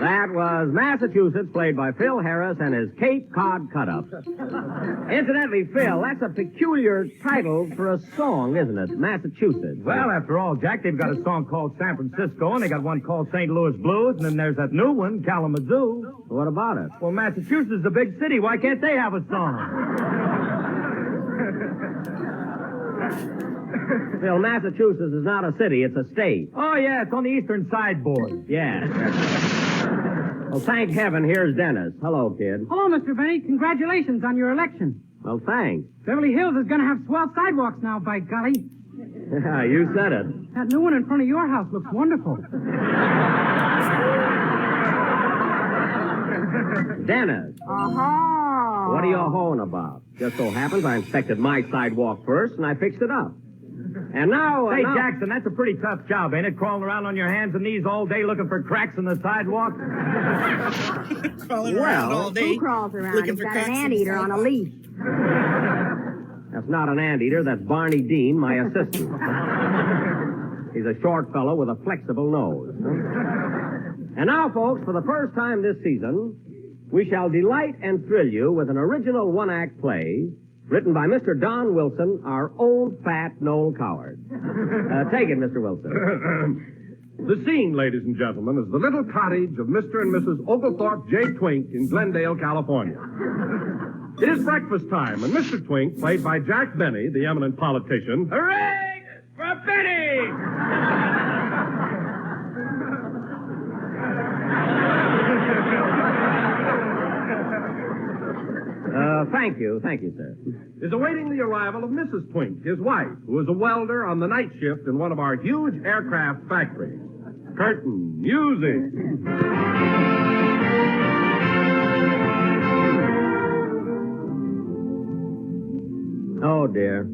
That was Massachusetts, played by Phil Harris and his Cape Cod cut-up. Incidentally, Phil, that's a peculiar title for a song, isn't it? Massachusetts. Well, after all, Jack, they've got a song called San Francisco, and they got one called St. Louis Blues, and then there's that new one, Kalamazoo. What about it? Well, Massachusetts is a big city. Why can't they have a song? Phil, Massachusetts is not a city, it's a state. Oh, yeah, it's on the eastern sideboard. Yeah. Well, thank heaven, here's Dennis. Hello, kid. Hello, Mr. Bennet. Congratulations on your election. Well, thanks. Beverly Hills is going to have swell sidewalks now, by golly. Yeah, you said it. That new one in front of your house looks wonderful. Dennis, Uh-huh. what are you hoeing about? Just so happens I inspected my sidewalk first, and I fixed it up. And now... Hey, now... Jackson, that's a pretty tough job, ain't it? Crawling around on your hands and knees all day looking for cracks in the sidewalk? Crawling around all day. Who crawls around? looking He's for got cracks an in the anteater on a sidewalk. leash. That's not an anteater, that's Barney Dean, my assistant. He's a short fellow with a flexible nose. And now, folks, for the first time this season, we shall delight and thrill you with an original one-act play written by Mr. Don Wilson, our own fat Noel Coward. Take it, Mr. Wilson. The scene, ladies and gentlemen, is the little cottage of Mr. and Mrs. Oglethorpe J. Twink in Glendale, California. It is breakfast time, and Mr. Twink, played by Jack Benny, the eminent politician, Hooray! Benny! Thank you, sir. Is awaiting the arrival of Mrs. Twink, his wife, who is a welder on the night shift in one of our huge aircraft factories. Curtain music. Oh, dear.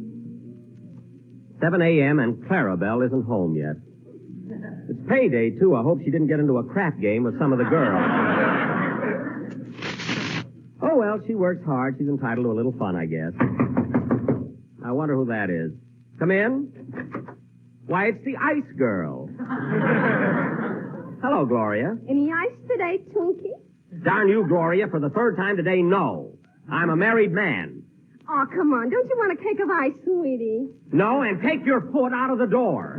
7 a.m. and Clarabelle isn't home yet. It's payday, too. I hope she didn't get into a crap game with some of the girls. Oh, well, she works hard. She's entitled to a little fun, I guess. I wonder who that is. Come in. Why, it's the Ice Girl. Hello, Gloria. Any ice today, Twinkie? Darn you, Gloria, for the third time today, no. I'm a married man. Oh, come on. Don't you want a cake of ice, sweetie? No, and take your foot out of the door.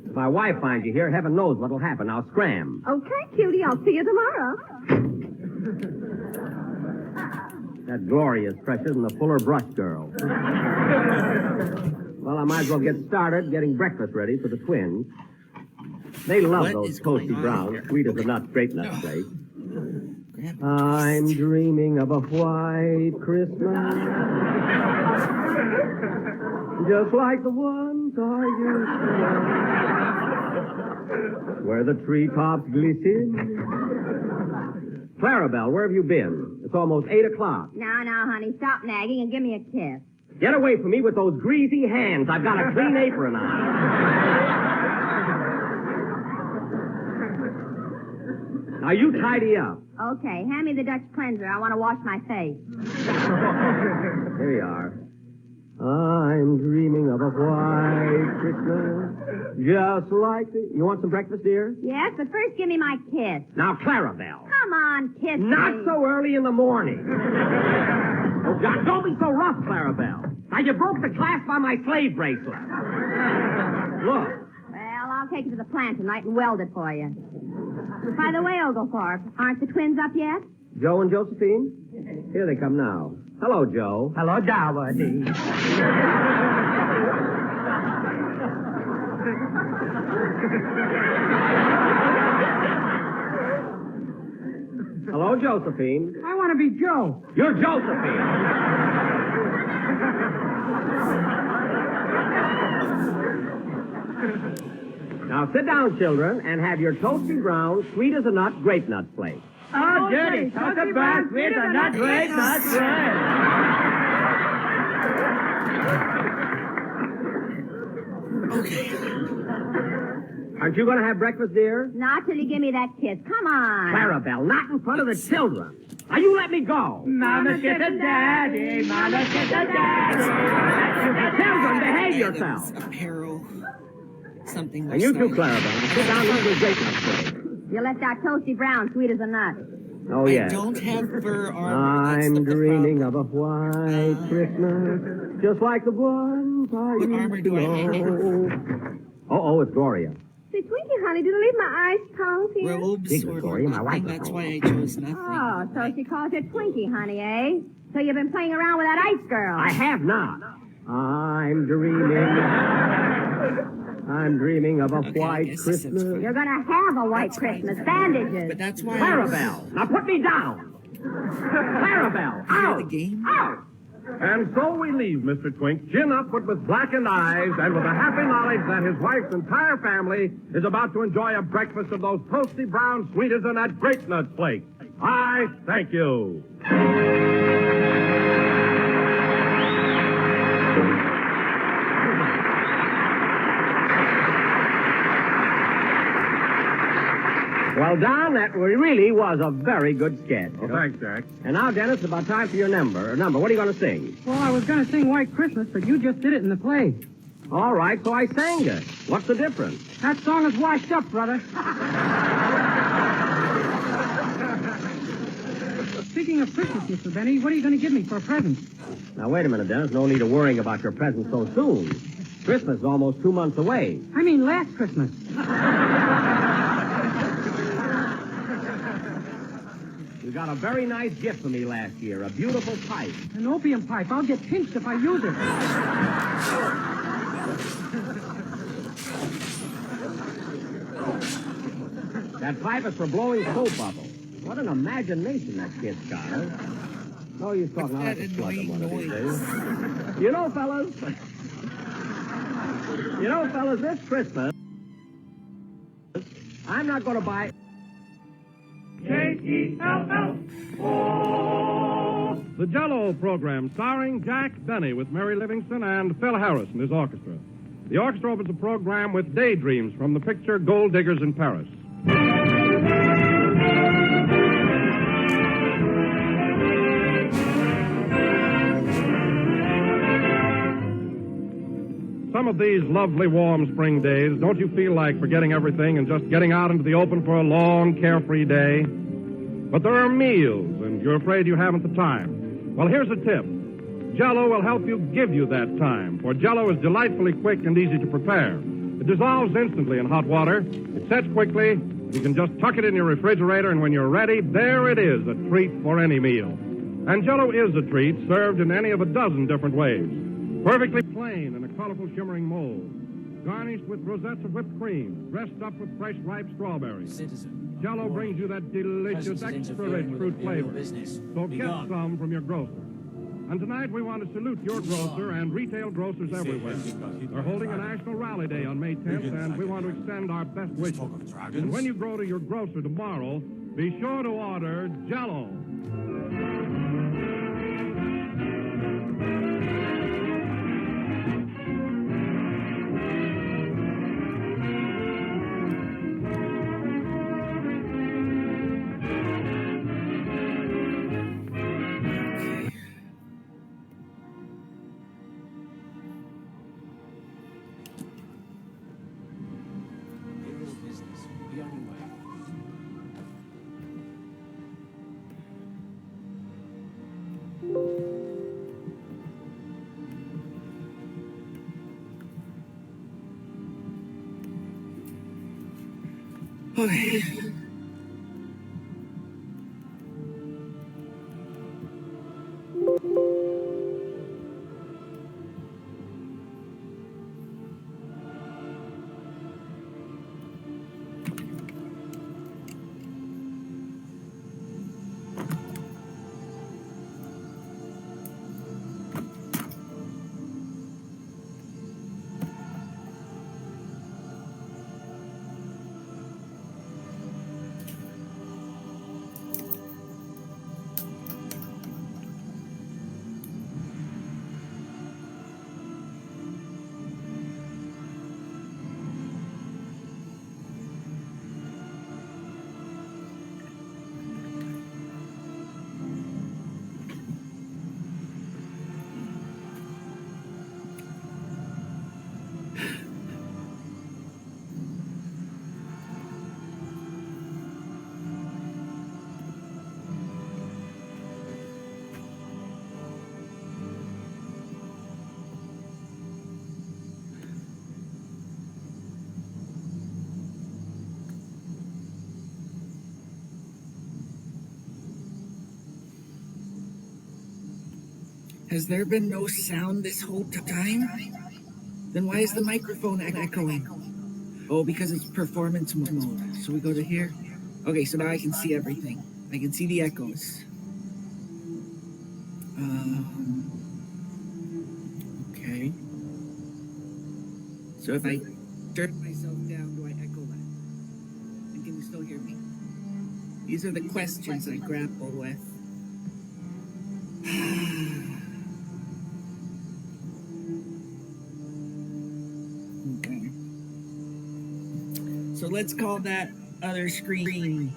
If my wife finds you here, heaven knows what'll happen. Now, scram. Okay, cutie. I'll see you tomorrow. That Gloria's fresher than the Fuller Brush Girl. Well, I might as well get started getting breakfast ready for the twins. They love those toasty browns, sweet as a nut, great nut flake. I'm dreaming of a white Christmas, just like the ones I used to love, where the treetops glisten. Clarabelle, where have you been? It's almost 8 o'clock. Now, honey, stop nagging and give me a kiss. Get away from me with those greasy hands. I've got a clean apron on. Now, you tidy up. Okay, hand me the Dutch cleanser. I want to wash my face. Here you are. I'm dreaming of a white Christmas, just like the... You want some breakfast, dear? Yes, but first give me my kiss. Now, Clarabelle. Come on, kiss me. Not so early in the morning. Oh, God, don't be so rough, Clarabelle. Now, you broke the clasp on my slave bracelet. Look. Well, I'll take it to the plant tonight and weld it for you. By the way, Oglethorpe, aren't the twins up yet? Joe and Josephine? Here they come now. Hello, Joe. Hello, Dowdy. Hello, Josephine. I want to be Joe. You're Josephine. Now, sit down, children, and have your toasty brown, sweet as a nut, grape nut flake. Oh, Jenny, toasted brown, sweet as a nut, grape nut, Aren't you going to have breakfast, dear? Not till you give me that kiss. Come on. Clarabelle, not in front of the children. Now, you let me go. Mama, kiss a daddy. Mama, kiss a daddy. Children, behave yourselves. Apparel. Something like And you too, Clarabelle. Sit down and eat your grape nut flake. You left out toasty brown, sweet as a nut. Oh, I yes. don't have fur armor. I'm dreaming of a white Christmas, just like the ones I What armor used to do I have? know. Oh, it's Gloria. Say, Twinkie, honey, did I leave my ice tongs here? Robes Big or Victoria, my wife nothing. was That's home. why I chose nothing. Oh, so she calls it Twinkie, honey, eh? So you've been playing around with that ice girl. I have not. I'm dreaming of a Okay, I white guess this is Christmas. fine. You're gonna have a white Christmas. Bandages. But that's why Clarabelle, now put me down. Clarabelle, Hear out. the game? Out. And so we leave Mr. Twink chin up but with blackened eyes and with the happy knowledge that his wife's entire family is about to enjoy a breakfast of those toasty brown, sweet as a nut, grape nut flakes. I thank you. Well, Don, that really was a very good sketch. Oh, thanks, Jack. And now, Dennis, it's about time for your number. What are you going to sing? Well, I was going to sing White Christmas, but you just did it in the play. All right, so I sang it. What's the difference? That song is washed up, brother. Speaking of Christmas, Mr. Benny, what are you going to give me for a present? Now, wait a minute, Dennis. No need of worrying about your present so soon. Christmas is almost 2 months away. I mean last Christmas. You got a very nice gift for me last year, a beautiful pipe. An opium pipe. I'll get pinched if I use it. That pipe is for blowing soap bubbles. What an imagination that kid's got, huh? Oh, he's talking like a slug of one of these days. You know, fellas, this Christmas, I'm not going to buy... J-E-L-L-O. The Jell-O program starring Jack Benny with Mary Livingston and Phil Harris and his orchestra. The orchestra opens the program with Daydreams from the picture Gold Diggers in Paris. Some of these lovely warm spring days, don't you feel like forgetting everything and just getting out into the open for a long, carefree day? But there are meals, and you're afraid you haven't the time. Well, here's a tip. Jell-O will help you give you that time, for Jell-O is delightfully quick and easy to prepare. It dissolves instantly in hot water. It sets quickly. You can just tuck it in your refrigerator, and when you're ready, there it is, a treat for any meal. And Jell-O is a treat, served in any of a dozen different ways. Perfectly plain in a colorful, shimmering mold. Garnished with rosettes of whipped cream, dressed up with fresh, ripe strawberries. Jell-O brings you that delicious, extra-rich fruit flavor. So get some from your grocer. And tonight we want to salute your grocer and retail grocers everywhere. They're holding a national rally day on May 10th, and we want to extend our best wishes. And when you go to your grocer tomorrow, be sure to order Jell-O. Okay. Has there been no sound this whole time? Then why is the microphone echoing? Oh, because it's performance mode. So we go to here. Okay, so now I can see everything. I can see the echoes. Okay. So if I turn myself down, do I echo that? And can you still hear me? These are the questions I grapple with. Okay. So let's call that other screen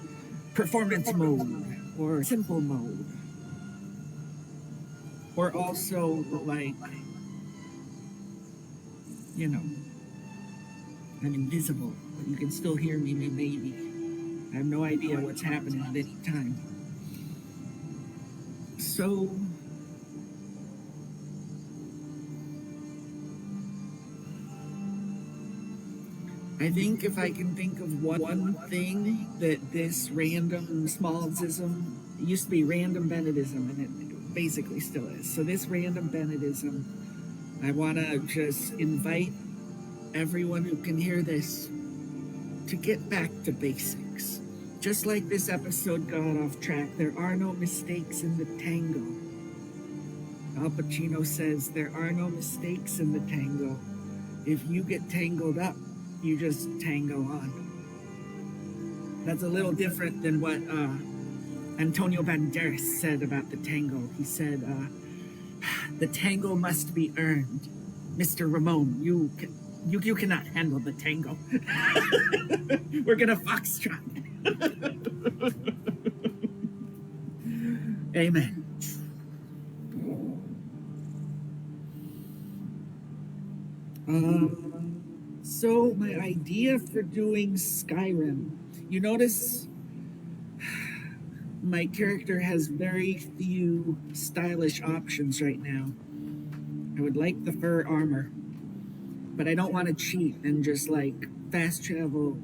performance mode or simple mode. Or also like, you know, I'm invisible, but you can still hear me maybe. I have no idea what's happening at any time. So I think if I can think of one thing that this random Smallsism It used to be random Bennetism, and it basically still is. So this random Bennetism, I want to just invite everyone who can hear this to get back to basics. Just like this episode got off track, there are no mistakes in the tango. Al Pacino says there are no mistakes in the tango. If you get tangled up, you just tango on. That's a little different than what Antonio Banderas said about the tango. He said, the tango must be earned. Mr. Ramon, you cannot handle the tango. We're gonna foxtrot. Amen. So my idea for doing Skyrim, you notice my character has very few stylish options right now. I would like the fur armor, but I don't want to cheat and just like fast travel.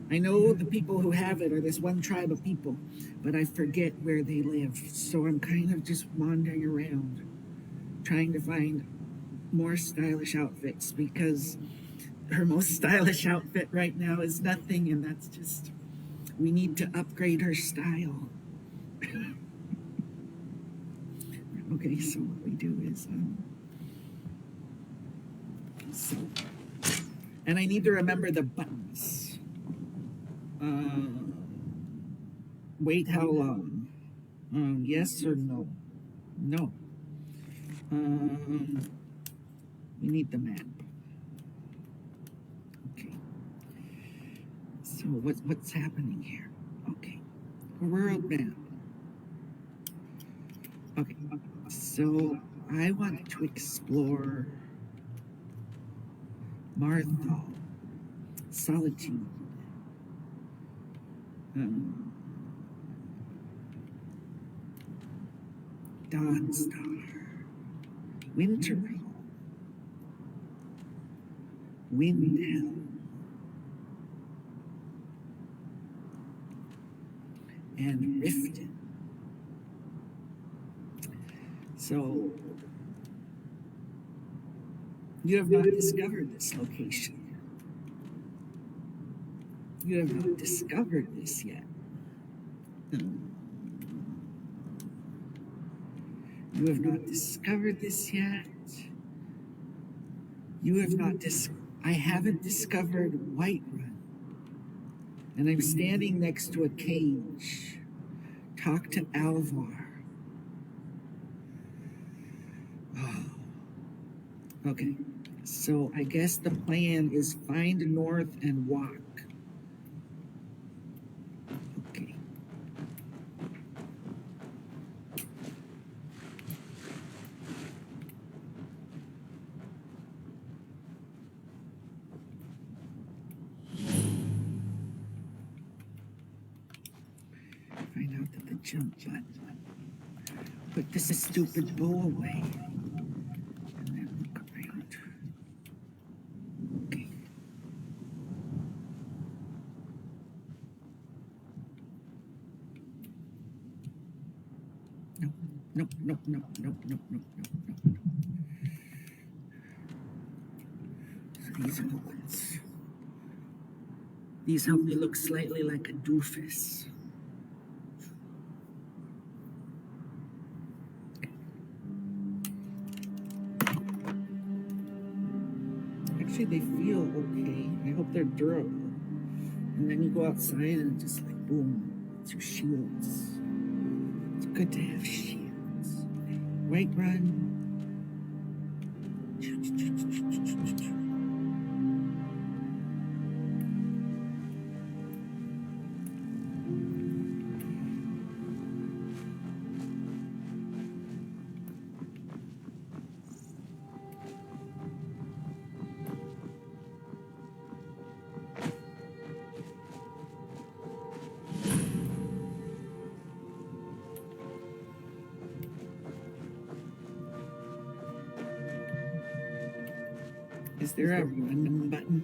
I know the people who have it are this one tribe of people, but I forget where they live. So I'm kind of just wandering around, trying to find more stylish outfits, because her most stylish outfit right now is nothing, and that's just, we need to upgrade her style. Okay, so what we do is, and I need to remember the buttons. Wait, how long? Yes or no? No. We need the map. Okay. So what's happening here? Okay. World map. Okay. So I want to explore Marthal, Solitude, Dawnstar, Winterhall, Windhelm, and Riften. So, you have not discovered this location. You have not discovered this yet. You have not discovered this yet. You have not I haven't discovered Whiterun. And I'm standing next to a cage. Talk to Alvar. Oh. Okay, so I guess the plan is find north and walk. Okay. Find out that the jump button. Put this stupid bow away. And then look around. Okay. No. So these are the ones. These help me look slightly like a doofus. Actually, they feel okay. I hope they're durable. And then you go outside and just like, boom, it's your shields. It's good to have shields. Whiterun. Is there a run button?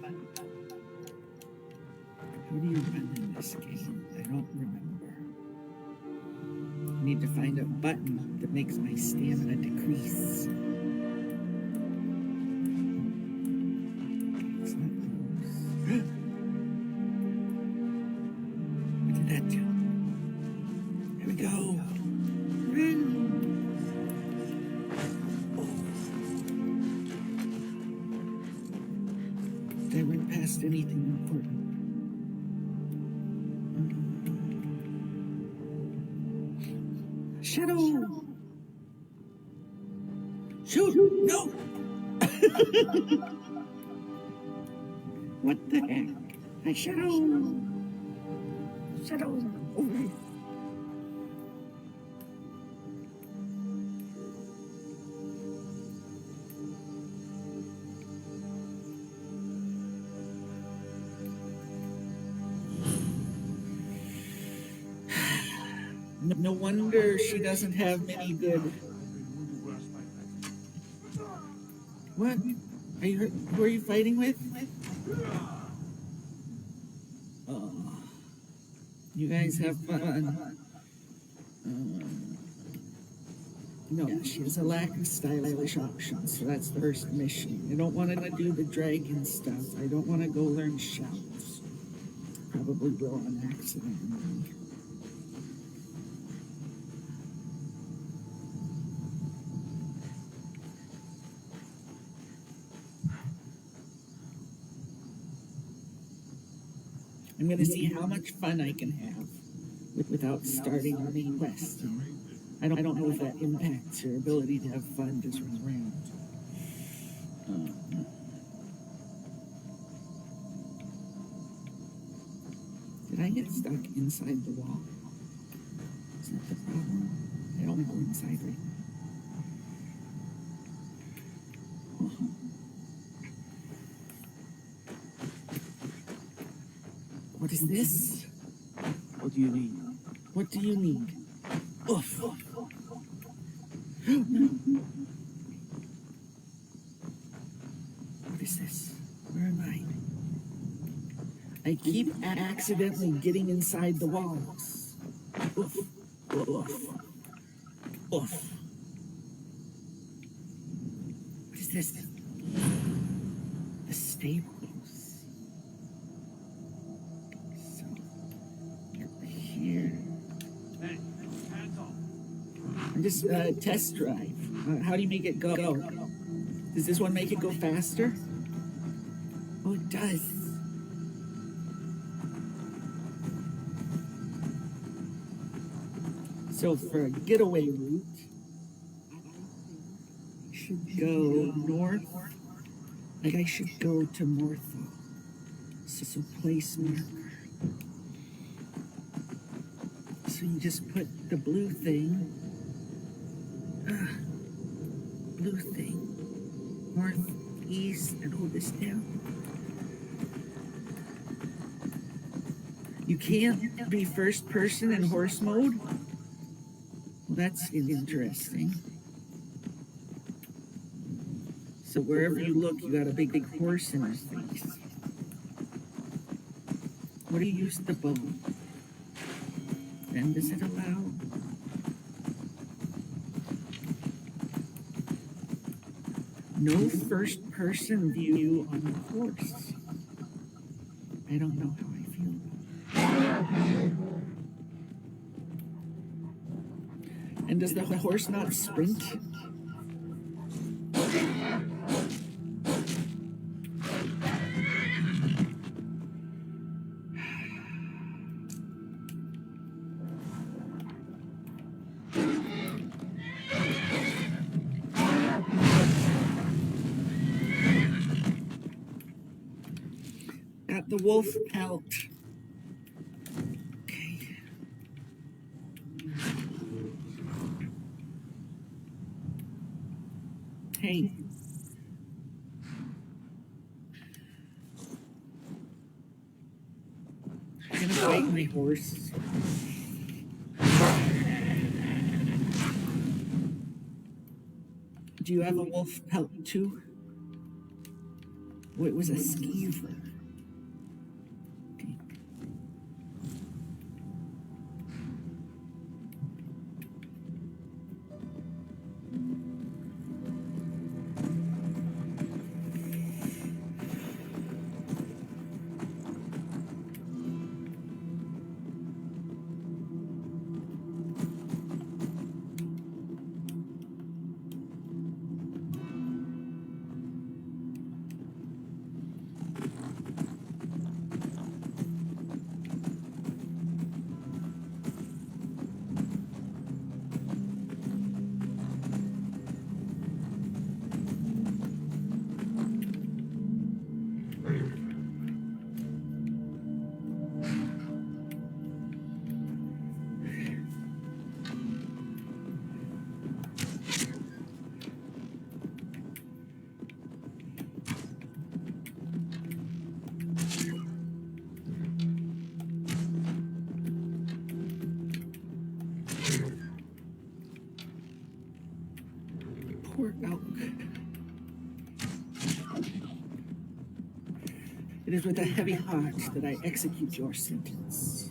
How do you run in this game? I don't remember. need to find a button that makes my stamina decrease. It's not close. What did that do? Here we go. Run. Did I run past anything important? Shadow! Shoot! No! What the heck? Hi, Shadow! Shadow! Over. No wonder she doesn't have many good. What? Are you? Who are you fighting with? Oh, you guys have fun. No, she has a lack of stylish options, so that's the first mission. I don't want to do the dragon stuff. I don't want to go learn shouts. Probably will on accident. I'm going to see how much fun I can have without starting a main quest. I don't know if that impacts your ability to have fun just run around. Did I get stuck inside the wall? Is that the problem? I don't go inside right now. What is this? What do you need? What do you need? Oof. What is this? Where am I? I keep accidentally getting inside the walls. Oof. Oof. Oof. What is this? The stables. Here. And just test drive. How do you make it go? Does this one make it go faster? Oh, it does. So for a getaway route, I should go north. Like I should go to Mortho. So place marker. So you just put the blue thing, north, east, and hold this down. You can't be first person in horse mode? Well, that's interesting. So wherever you look, you got a big horse in his face. What do you use the bow? And does it allow? No first person view on the horse. I don't know how I feel about it. And does the horse not sprint? Got the wolf pelt. Okay. Hey. I'm gonna fight my horse. Do you have a wolf pelt too? Oh, it was a skeever. Oh. It is with a heavy heart that I execute your sentence.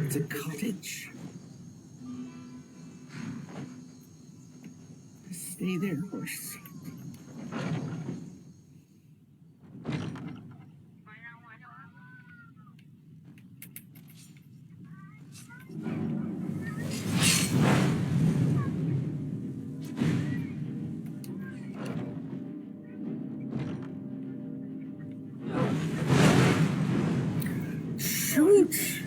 It's a cottage. Stay there, horse. Shoot!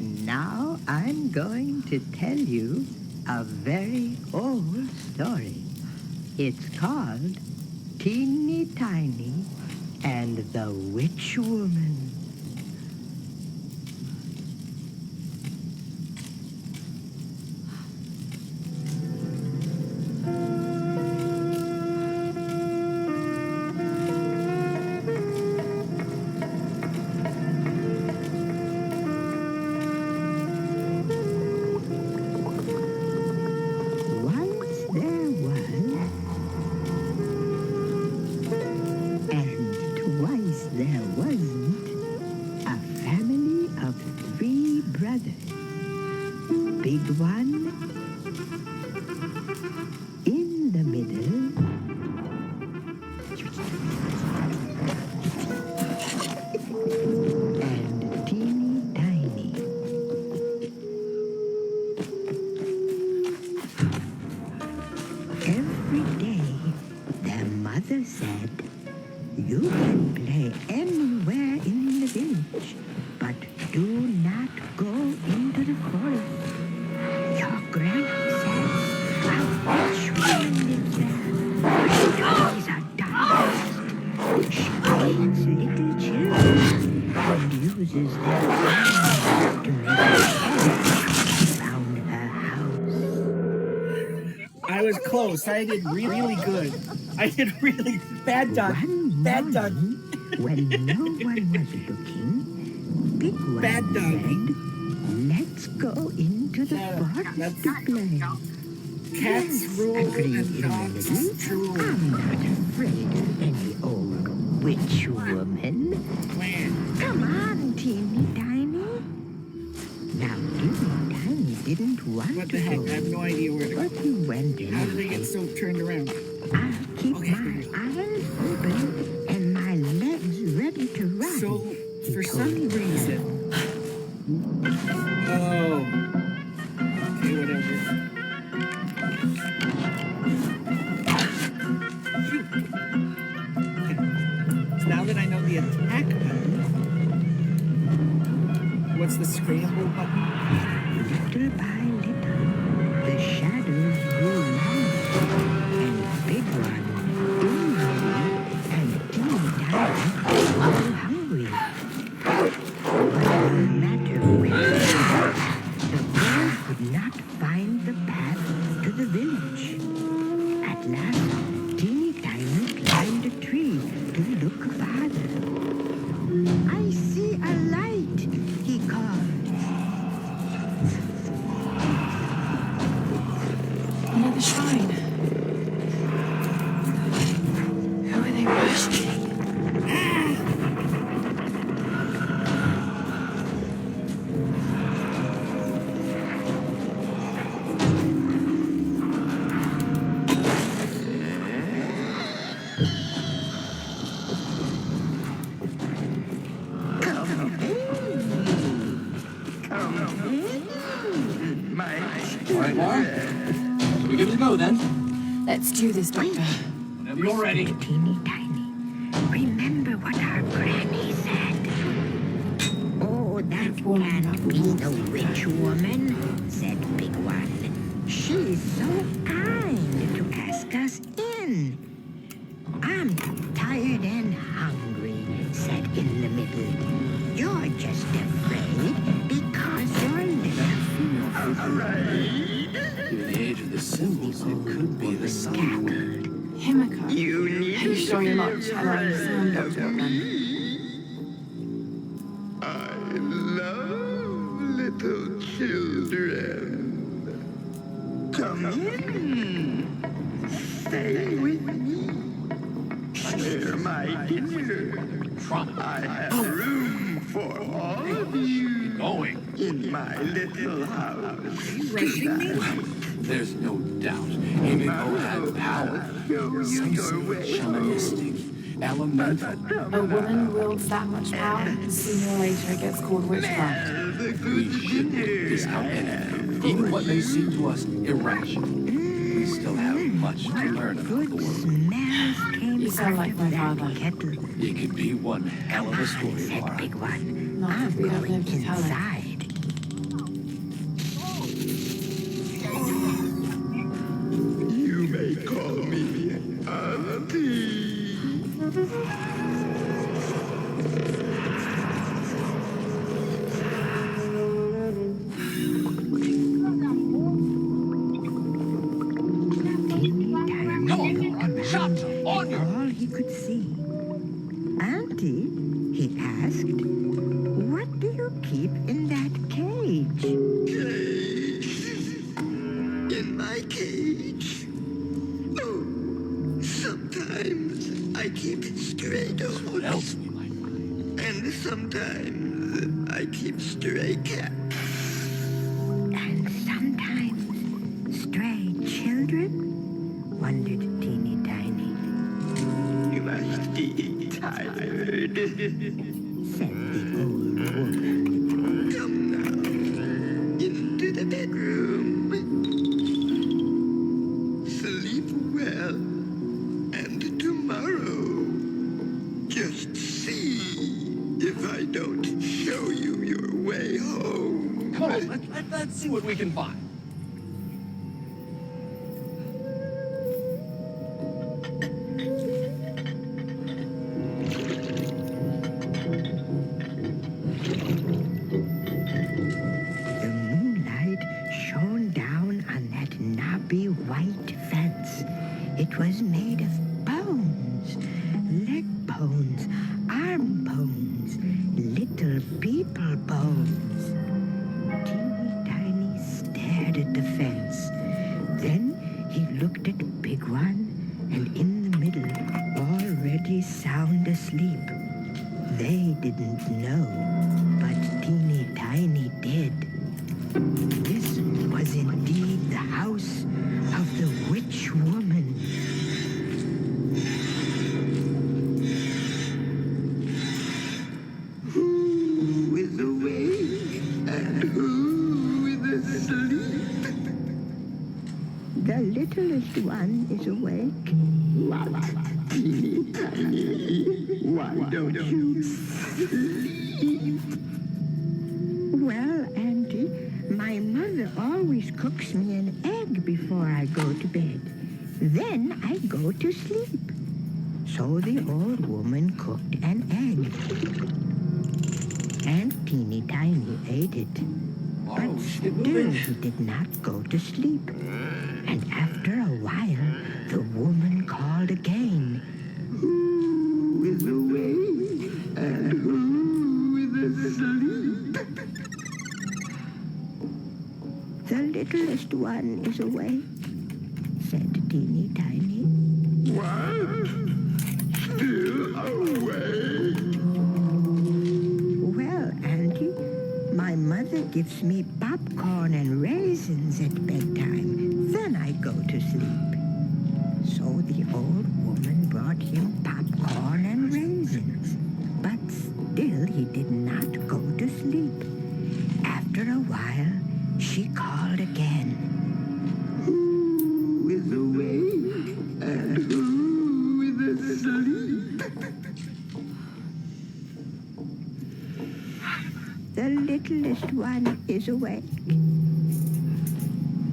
And now I'm going to tell you a very old story. It's called Teeny Tiny and the Witch Woman. I was close. I did really good. I did really bad done. Bad done. When no one was looking, Big One Bad done. said, "Let's go into the forest to play." Cats rule agreed and dogs drool. I'm not afraid of any old witch woman. Come on, Teeny Tiny. Now, Teeny Tiny didn't want What to the heck? go, I have no idea where to go. but he went in. How did they get so turned around? I'll keep my eyes open and my legs ready to run. So, he for told some me. reason... Oh. Okay, whatever. Shoot. So now that I know the attack button, what's the scramble button? Little by little, the shadows grew longer, and Big One, and Teeny Tiny were hungry. But no matter where they went, the boys could not find the path to the village. At last, Teeny Tiny climbed a tree to look farther. "I see a light," he called. Another shrine. Who are they worshipping? We good to go then? Let's do this, Doctor. Whenever you're ready. Teeny Tiny, remember what our granny said. "Oh, that can't be the witch woman," said Big One. "She's so kind to ask us in." "I'm tired and hungry," said In the Middle. "You're just afraid because you're little." Given the age of the symbols, it could be the sun. Himika. You Are you sure you're not channeling the sound doctor then? I love little children. Come in. Stay with me. Share my dinner. I have room for all of you in my little house. There's no doubt Himiko had power. Shamanistic, elemental. A woman wields that much power, and sooner or later it gets called witchcraft. We should discount anything, even what may seem to us irrational. We still have much to learn about the world. You sound like my father. It could be one hell of a story, Laura. Not if we don't live to tell it. Auntie! All he could see. Auntie, he asked, what do you keep in that cage? Cage. In my cage. Oh, sometimes I keep stray dogs. What else we might find? And sometimes I keep stray cats. And sometimes stray children? Wondered Teeny Tiny. You must be tired, said the old woman. Come now, into the bedroom. Sleep well, and tomorrow, just see if I don't show you your way home. Come on, let's see what we can find. The moonlight shone down on that knobby white fence. It was made of bones, leg bones, arm bones, little people bones. Teeny Tiny stared at the fence. Then he looked at Big One, and in the middle, already sound asleep. They didn't know, but Teeny Tiny did. This was indeed the house of the witch woman. Who is awake and who is asleep? The littlest one is awake. What? Teeny Tiny, why don't you sleep? Well, Auntie, my mother always cooks me an egg before I go to bed. Then I go to sleep. So the old woman cooked an egg. And Teeny Tiny ate it. But still he did not go to sleep. And after a while, the woman called again. Who is awake and who is asleep? The littlest one is awake, said Teeny Tiny. What? Still awake? Well, Auntie, my mother gives me popcorn and raisins at bedtime. Then I go to sleep. So the old woman brought him popcorn and raisins. But still he did not go to sleep. After a while, she called again. Who is awake and who is asleep? The littlest one is awake.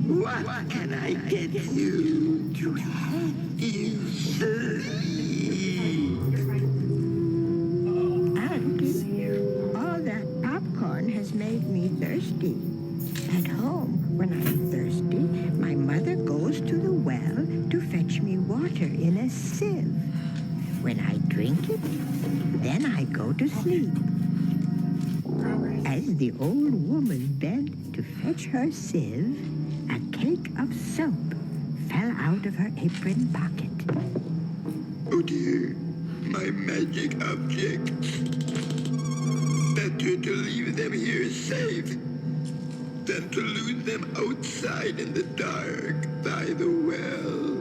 What can I get you to help you sleep? Auntie, all that popcorn has made me thirsty. At home, when I'm thirsty, my mother goes to the well to fetch me water in a sieve. When I drink it, then I go to sleep. As the old woman bent to fetch her sieve, a cake of soap fell out of her apron pocket. Oh dear, my magic objects. Better to leave them here safe than to lose them outside in the dark by the well.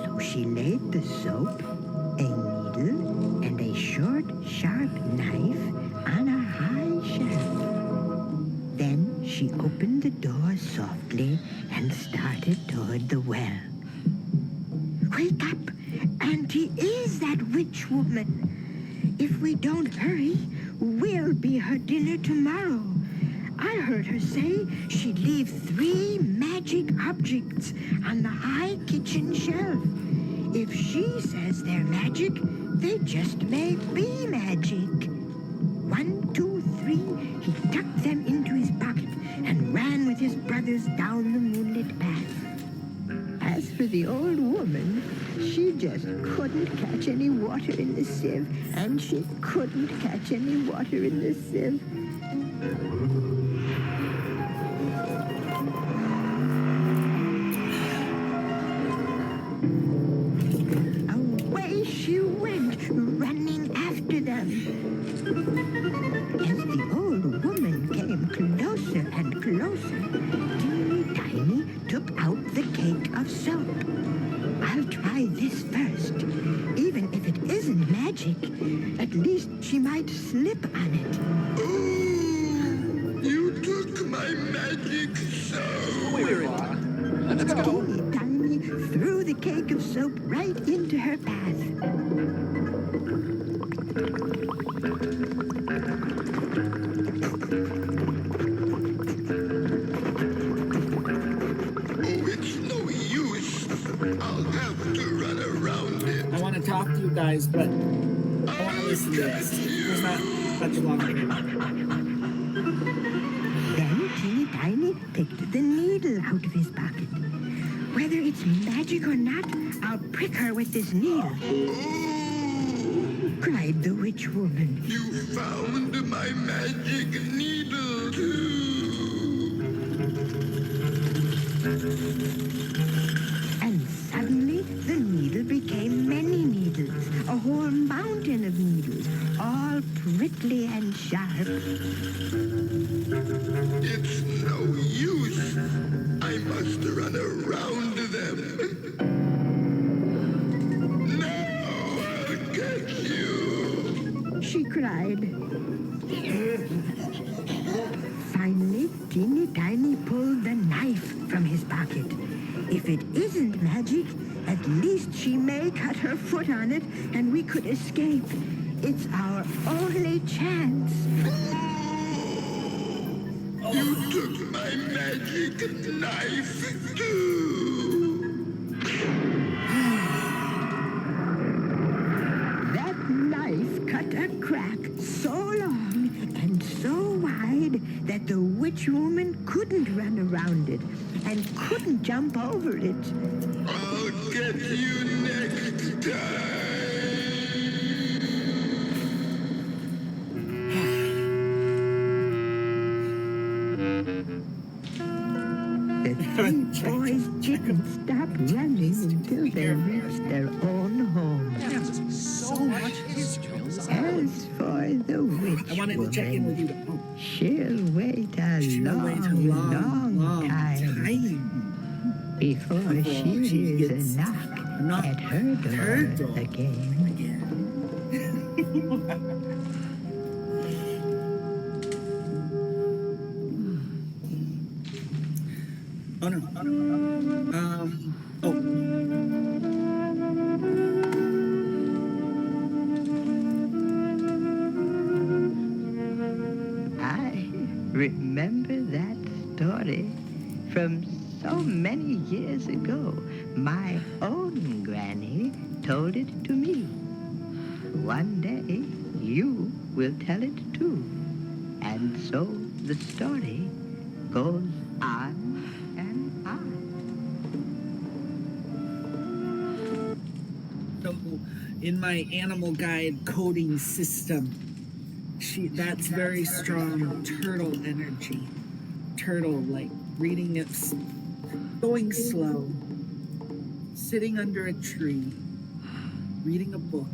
So she laid the soap, a needle, and a short, sharp knife on a high shelf. Then she opened the door softly and started toward the well. Wake up! Auntie is that witch woman. If we don't hurry, we'll be her dinner tomorrow. I heard her say she'd leave 3 magic objects on the high kitchen shelf. If she says they're magic, they just may be magic. 1, 2, 3, he tucked them into his pocket and ran with his brothers down the moonlit path. As for the old woman, she just couldn't catch any water in the sieve, and she couldn't catch any water in the sieve. Away she went, running after them. As the old woman came closer and closer, Teeny Tiny took out the cake of soap. I'll try this first. Even if it isn't magic, at least she might slip on it. Oh, you took my magic soap. Let's go. Teeny Tiny threw the cake of soap right into her path. I want to talk to you guys, but I want to listen to this. There's not much longer. Then Teeny Tiny picked the needle out of his pocket. Whether it's magic or not, I'll prick her with this needle. Cried the witch woman. You found my magic needle, too. And suddenly, the needle became many needles, a whole mountain of needles, all prickly and sharp. It's no use. I must run around them. No, I'll get you. She cried. Finally, Teeny Tiny pulled the knife from his pocket. If it isn't magic, at least she may cut her foot on it and we could escape. It's our only chance. You took my magic knife, too. That knife cut a crack so long and so wide that the witch woman couldn't run around it and couldn't jump over it. I'll get you next time. The 3 boys didn't stop running until they reached their own home. So much history. As for the witch I wanted to check in with you. she'll wait a long time before she hears a knock at her door again. Oh no. I remember that story from so many years ago. My own granny told it to me. One day you will tell it too. And so the story goes on and on. So in my animal guide coding system, that's very strong turtle energy. Turtle, like reading it, going slow, sitting under a tree, reading a book.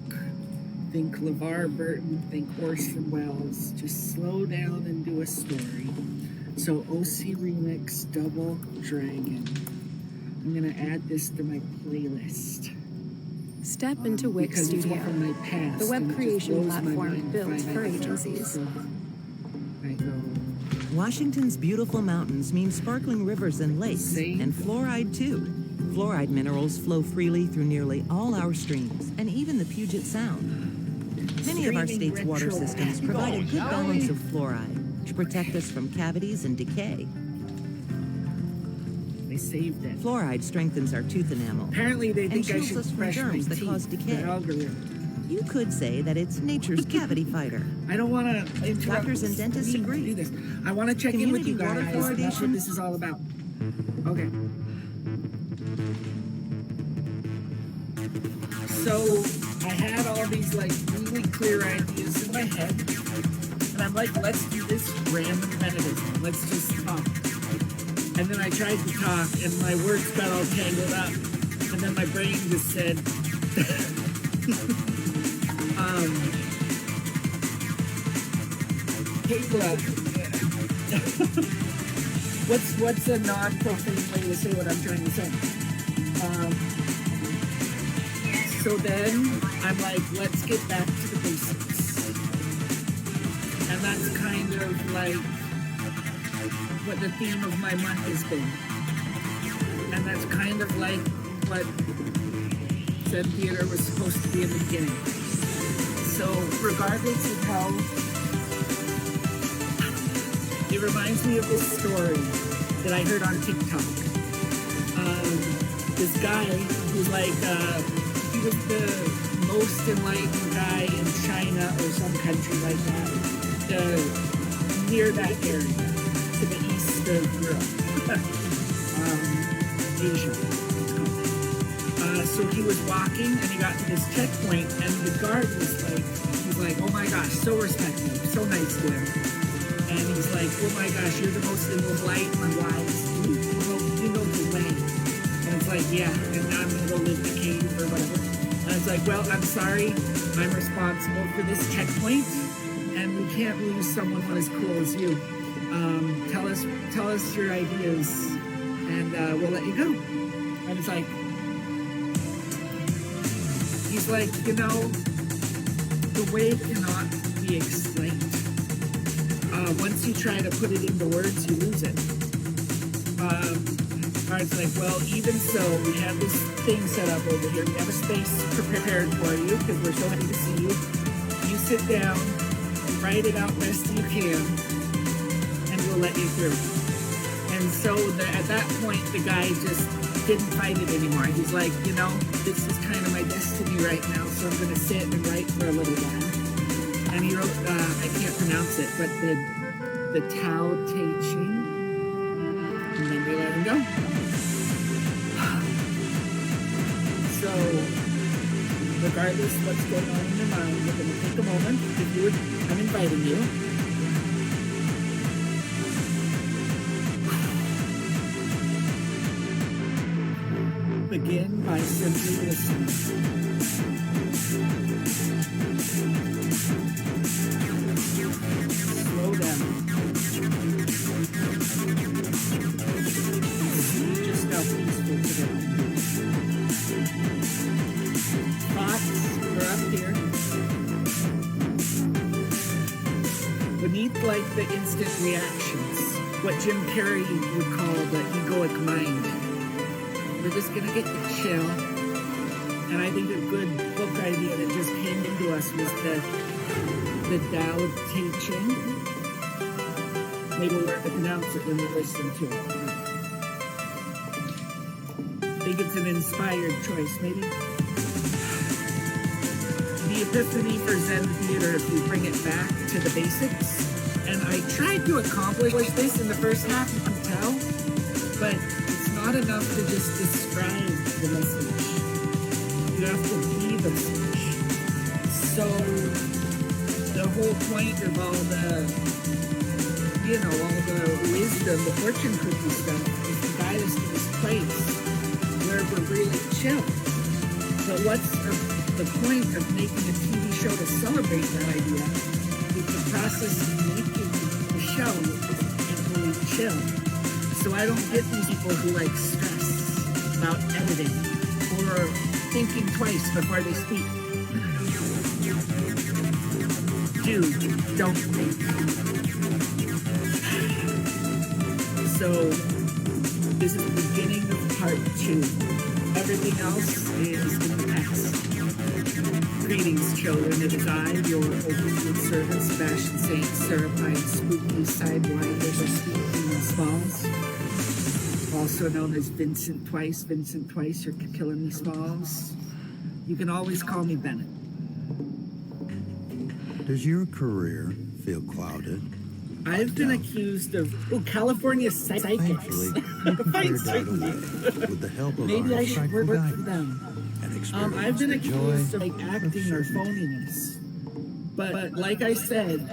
Think LeVar Burton, think Orson Welles. Just slow down and do a story. So OC Remix Double Dragon. I'm gonna add this to my playlist. Step into Wix Because it's Studio, one from my past, the web and it just creation blows my platform mind built to for find out agencies. so I go, Washington's beautiful mountains mean sparkling rivers and lakes, and fluoride too. Fluoride minerals flow freely through nearly all our streams, and even the Puget Sound. Many of our state's water systems provide a good balance of fluoride, to protect us from cavities and decay. They saved it. Fluoride strengthens our tooth enamel. Apparently, they and think I shields should us from brush my germs that teeth. cause decay. The algorithm. You could say that it's nature's cavity fighter. I don't want to interrupt. Doctors and dentists agree. Do this. I want to check in with you Community guys. water That's what fluoridation. this is all about. Okay. So I had all these like really clear ideas in my head, and I'm like, let's do this random feminism. Let's just talk. And then I tried to talk, and my words got all tangled up, and then my brain just said, Kayla, what's a non-profane way to say what I'm trying to say? So then I'm like, let's get back to the basics. And that's kind of like what the theme of my month has been. And that's kind of like what Zen Theater was supposed to be in the beginning. So regardless of how, it reminds me of this story that I heard on TikTok. This guy who's like, he was the most enlightened guy in China or some country like that, near that area, to the east of Europe, Asia. So he was walking and he got to this checkpoint, and the guard was like, he's like, oh my gosh, so respectful, so nice to him. And he's like, oh my gosh, you're the most enlightened and wise. You know the way. And it's like, yeah, and now I'm gonna go live in the cave or whatever. And it's like, well, I'm sorry, I'm responsible for this checkpoint, and we can't lose someone as cool as you. Tell us your ideas, and we'll let you go. And it's like, he's like, you know, the way cannot be explained. Once you try to put it into words, you lose it. It's like, well, even so, we have this thing set up over here. We have a space prepared for you because we're so happy to see you. You sit down, write it out best you can, and we'll let you through. And so at that point, the guy just didn't fight it anymore. He's like, you know, this is kind of my destiny right now, so I'm going to sit and write for a little while. And he wrote, I can't pronounce it, but the Tao Te Ching. And then we let him go. So, regardless of what's going on in your mind, we're going to take a moment. If you would, I'm inviting you. Begin by simply listening. Slow down. Just how peaceful today. Thoughts are up here. Beneath like the instant reactions, what Jim Carrey would call the egoic mind. We're just gonna get to chill. And I think a good book idea that just came into us was the Tao Te Ching. Maybe we'll learn to pronounce it when we listen to it. I think it's an inspired choice, maybe. The epiphany for Zen Theater, if we bring it back to the basics. And I tried to accomplish this in the first half, you can tell, but it's not enough to just describe the message. You have to be the message. So the whole point of all the, you know, all the wisdom, the fortune cookie stuff is to guide us to this place where we're really chill. But what's the point of making a TV show to celebrate that idea? Is the process of making the show equally chill. So I don't get these people who like stress about editing or thinking twice before they speak. Dude, don't think. So this is the beginning of part 2. Everything else is in the past. Greetings, children. It is I, your obedient servant, Sebastian Serapion, spooky sidewinder, Sebastian Smalls. Also known as Vincent Twice. Vincent Twice, you're killing me, Smalls. You can always call me Bennet. Does your career feel clouded? I've been accused of California psychics. Thankfully, you can clear doubt away with the help of Maybe our I should insightful work for guidance them. and experience I've been the accused joy of like acting or phoniness, but like I said,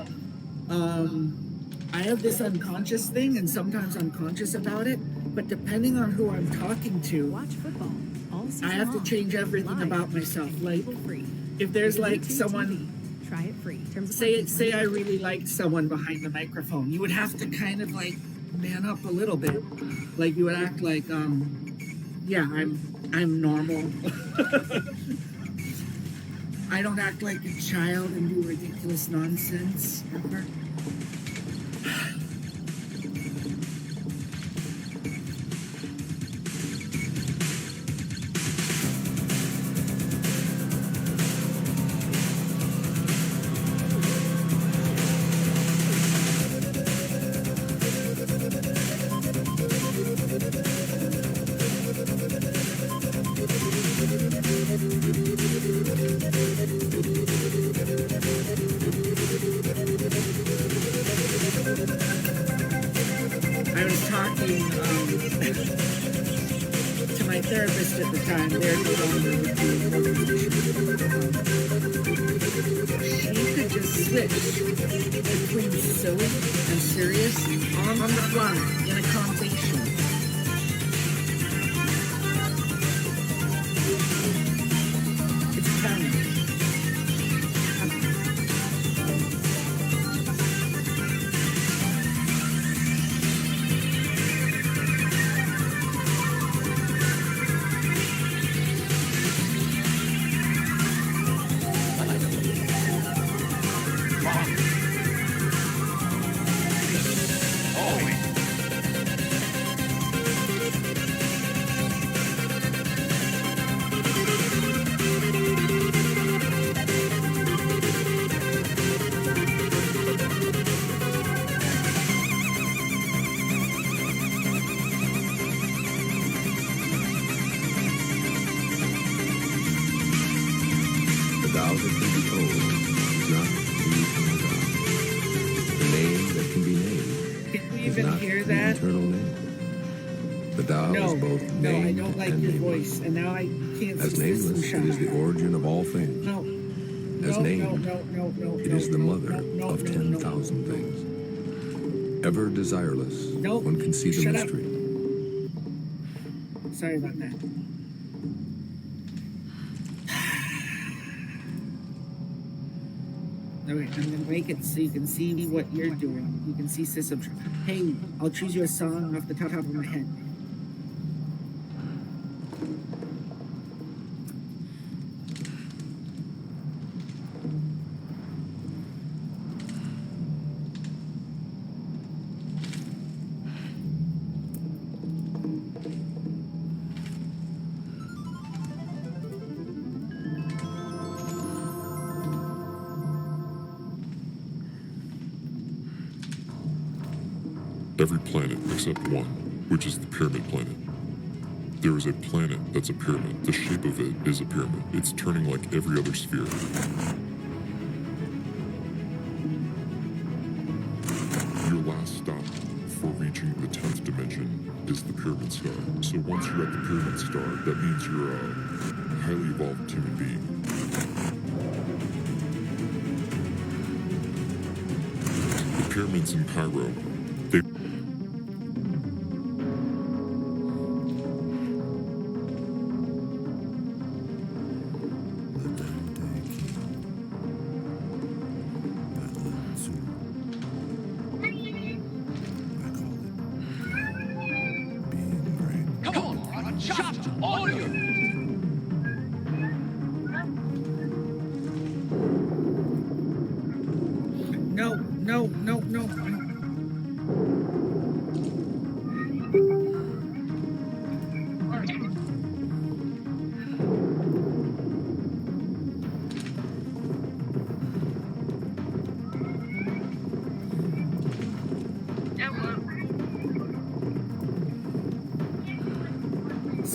I have this unconscious thing, and sometimes I'm conscious about it. But depending on who I'm talking to, I have to change everything about myself. Like, if there's like someone. Try it free. Say I really liked someone behind the microphone. You would have to kind of like man up a little bit. Like you would act like, yeah, I'm normal. I don't act like a child and do ridiculous nonsense ever. I was talking to my therapist at the time. They're no longer with me. She could just switch between silly and serious on the fly in a conversation. It's talent. I don't like your voice, and now I can't. As nameless, it is the origin of all things. No. As named, it is the mother of 10,000 things. Ever desireless, one can see the mystery. Sorry about that. Okay, I'm gonna make it so you can see what you're doing. You can see system. Hey, I'll choose you a song off the top of my head. Every planet except one, which is the pyramid planet. There is a planet that's a pyramid. The shape of it is a pyramid. It's turning like every other sphere. Your last stop before reaching the 10th dimension is the pyramid star. So once you're at the pyramid star, that means you're a highly evolved human being. The pyramids in Cairo, they No.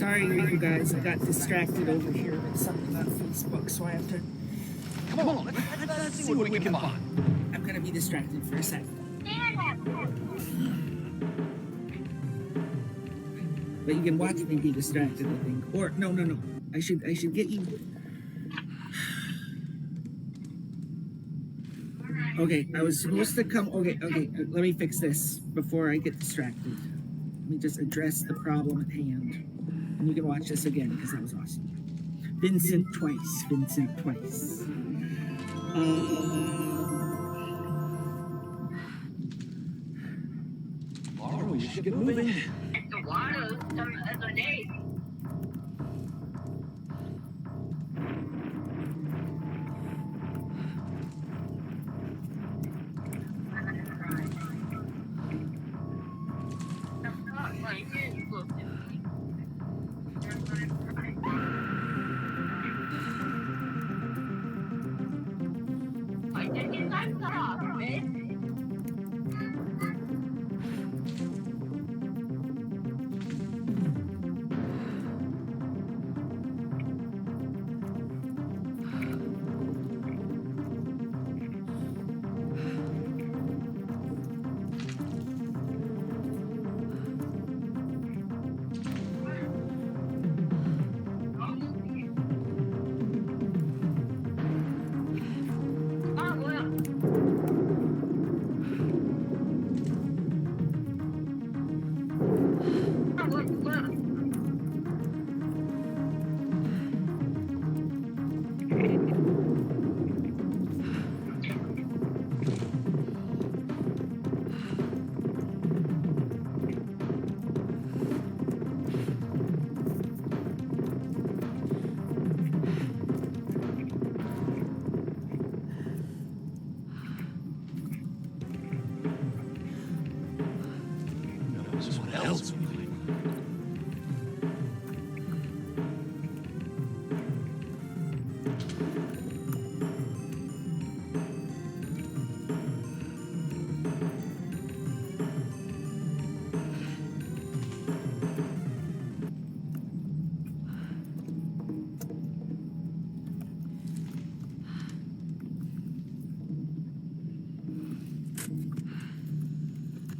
Sorry, you guys. I got distracted over here with something on Facebook, so I have to. Come on, let's see what we can find. I'm gonna be distracted for a second. But you can watch me be distracted, I think. Or no. I should get you. Okay, I was supposed to come. Okay. Let me fix this before I get distracted. Let me just address the problem at hand, and you can watch this again because that was awesome. Vincent twice. Laura, we should get moving.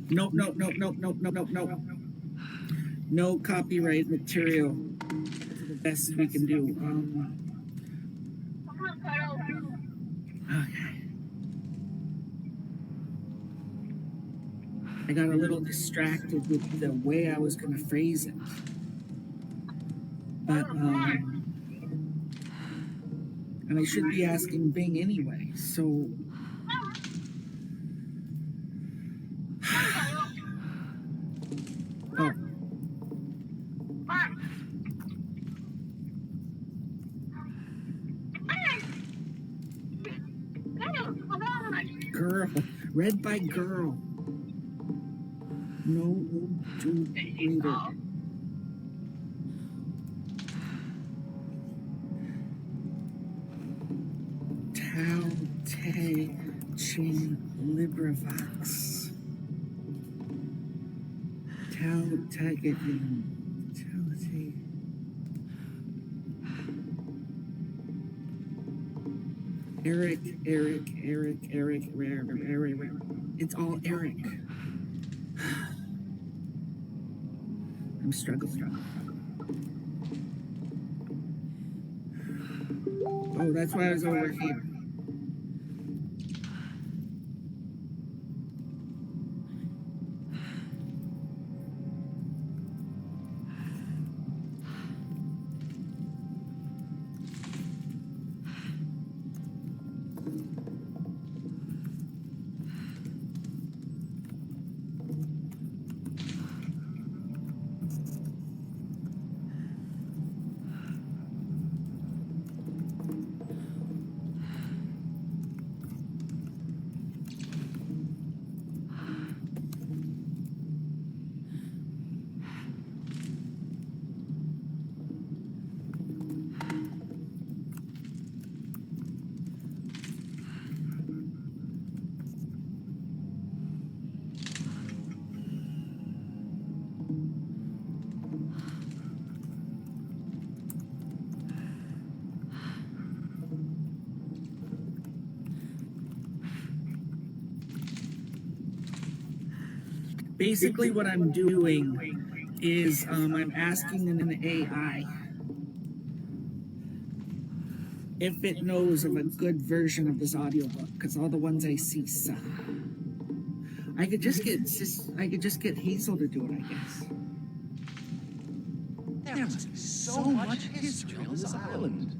Nope. No copyright material. The best we can do. Okay. I got a little distracted with the way I was going to phrase it. But, and I should be asking Bing anyway, so. Oh. Girl. Read by girl. No to reader. Tao Te Ching LibriVox. Tao Tagatin. Tao Te. Eric. It's all Eric. I'm struggling. Oh, that's why I was over here. Basically, what I'm doing is I'm asking an AI if it knows of a good version of this audiobook, because all the ones I see suck. I could just get Hazel to do it, I guess. There must be so much history on this island.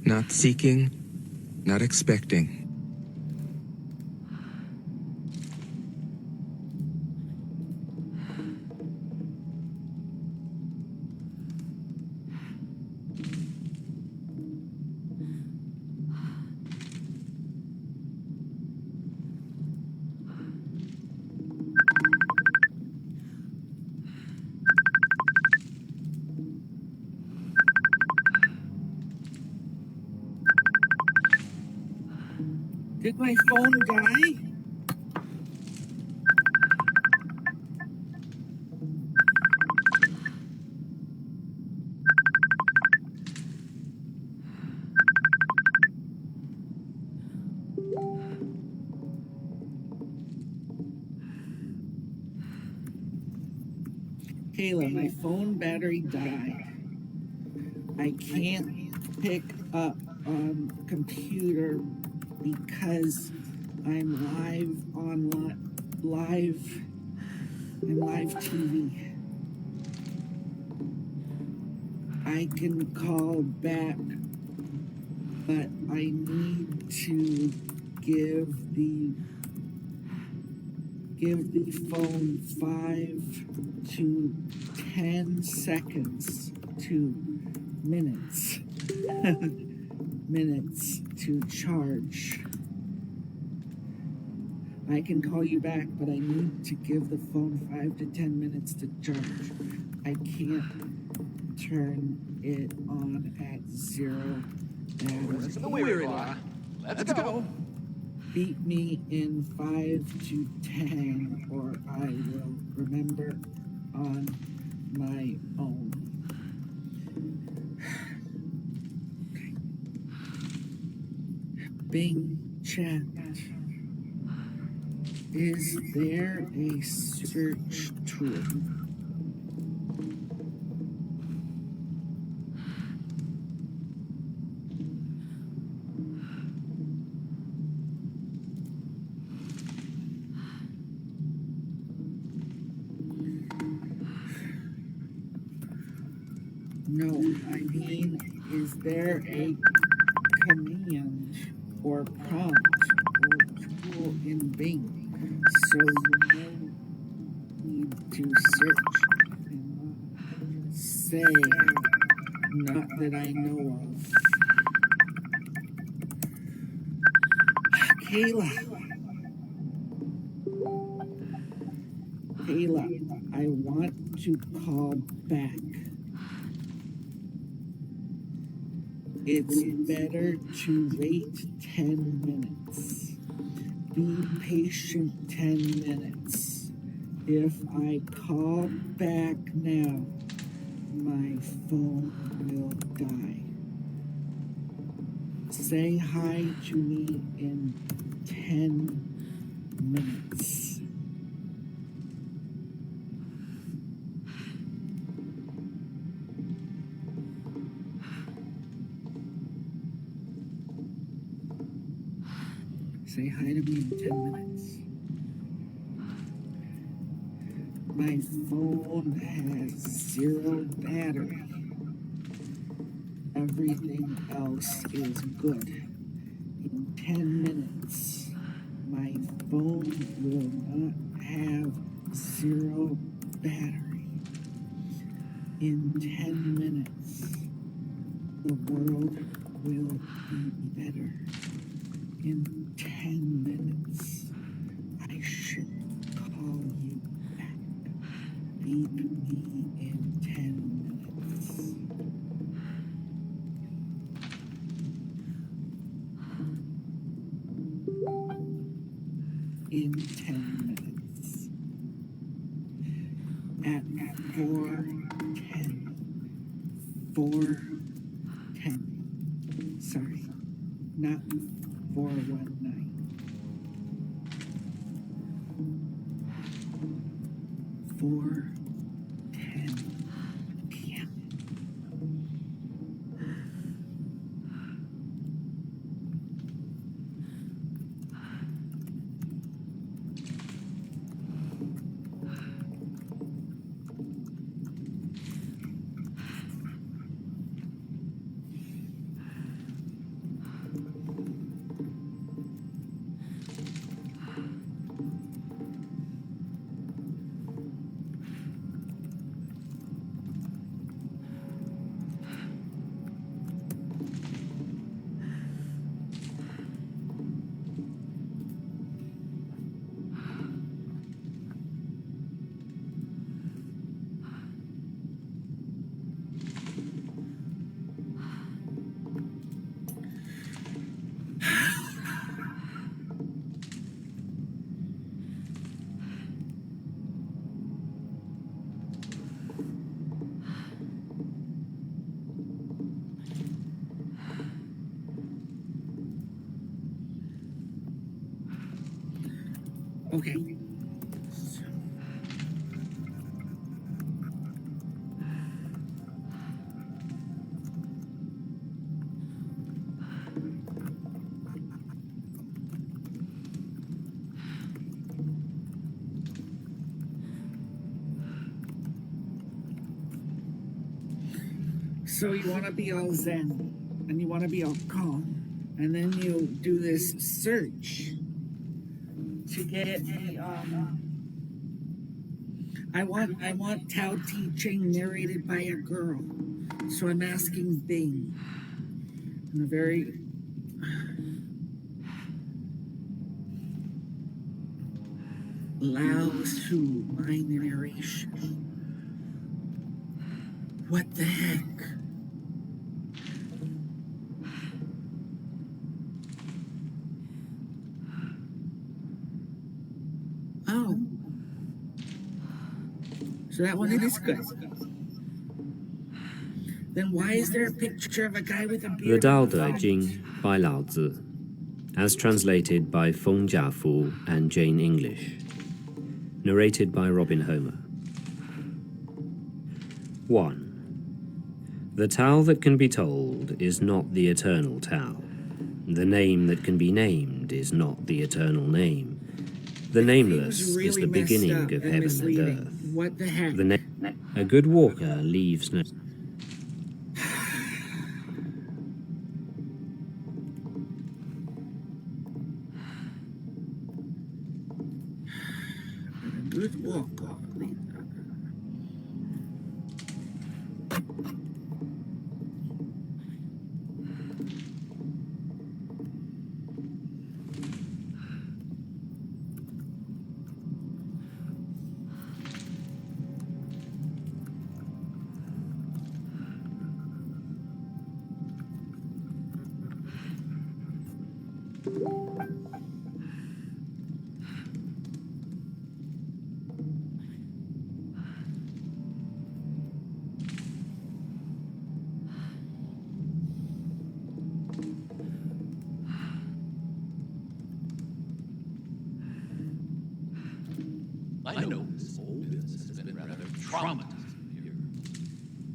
Not seeking, not expecting. Did my phone die? Kayla, my phone battery died. I can't pick up on computer because I'm I'm live TV. I can call back, but I need to give the phone 5 to 10 seconds to minutes minutes to charge. I can call you back, but I need to give the phone 5 to 10 minutes to charge. I can't turn it on at 0 battery. Let's go. Beat me in 5 to 10, or I will remember on my own. Bing chat. Is there a search tool? No, I mean, is there a command or prompt or tool in Bing so you need to search and not say not that I know of? Kayla, I want to call back. It's better to wait 10 minutes. Be patient 10 minutes. If I call back now, my phone will die. Say hi to me in 10 minutes. Say hi to me in 10 minutes. My phone has 0 battery. Everything else is good. In 10 minutes, my phone will not have 0 battery. In 10 minutes, the world will be better. In 10 minutes, I should call you back. Beep me in 10 minutes. In 10 minutes. At 4:10. 4:10. Sorry, not 419. 4:10 p.m. Okay. So you want to be all zen, and you want to be all calm, and then you do this search to get the I want Tao Te Ching narrated by a girl. So I'm asking Bing in a very loud to my narration. What the heck? Oh. So that one is good. Then why is there a picture of a guy with a beard? The Tao Te Ching by Lao Tzu, as translated by Feng Jiafu and Jane English. Narrated by Robin Homer. 1. The Tao that can be told is not the eternal Tao. The name that can be named is not the eternal name. The nameless is the beginning of heaven and earth. What the heck? A good walker leaves no... Good walker. I know this old business has been rather traumatizing here.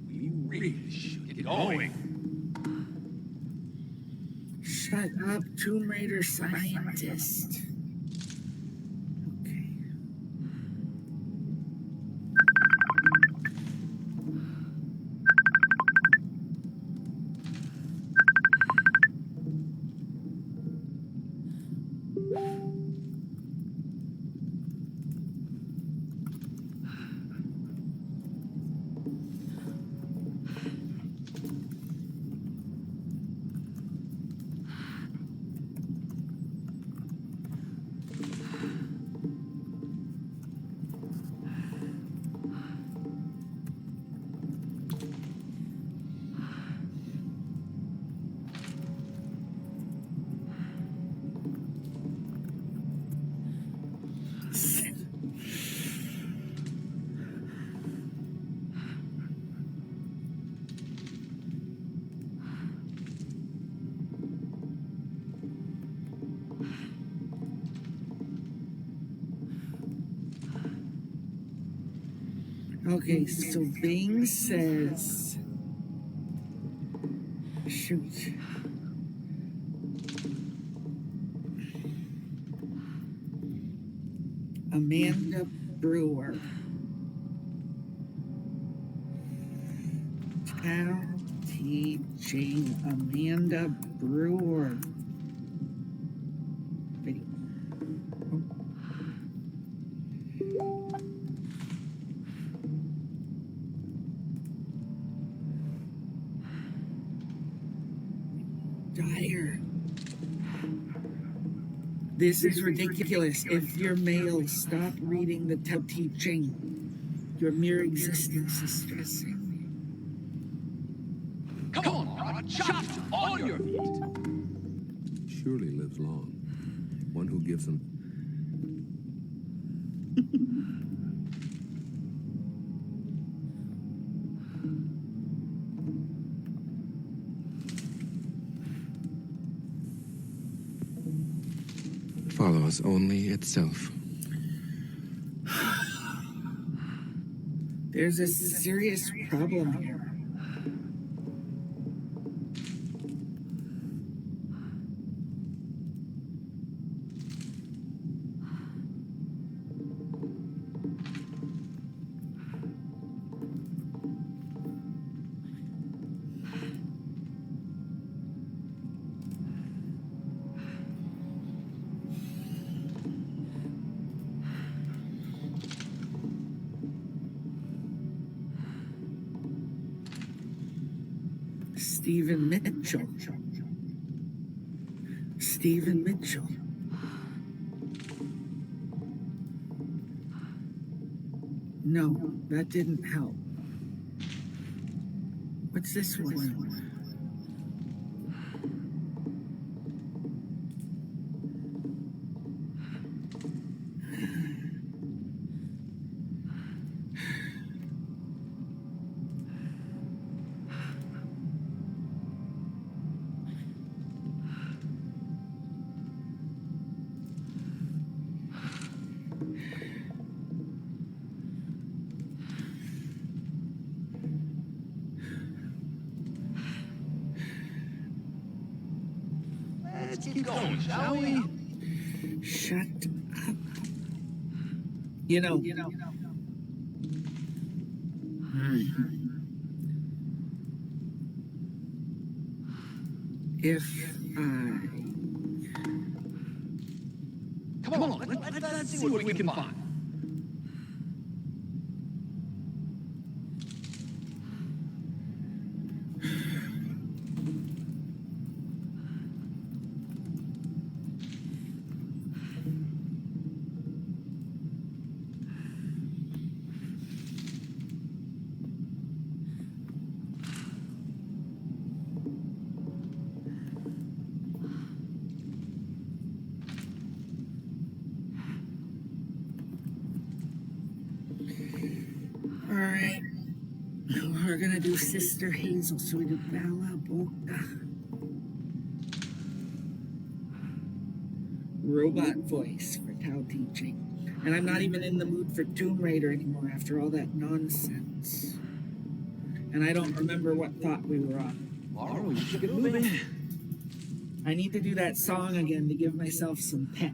We really should get going. Shut up, Tomb Raider scientist. Okay. Okay, so Bing says... Shoot. Amanda Brewer. Tao teaching Amanda Brewer. Video. Dyer. This is ridiculous. If you're male, stop reading the Tao Te Ching. Your mere existence is stressing. Come on, Rod, chop on your feet. Surely lives long. One who gives them. Follows only itself. There's a serious problem here. Stephen Mitchell. Stephen Mitchell. No, that didn't help. What's this one? Let's keep going, shall we? Shut up. You know. If I... Come on, let's see what we can find. Alright. We're gonna do Sister Hazel, so we do Bella Boca. Robot voice for Tao Te Ching. And I'm not even in the mood for Tomb Raider anymore after all that nonsense. And I don't remember what thought we were on. Laura, we should get moving. I need to do that song again to give myself some pep.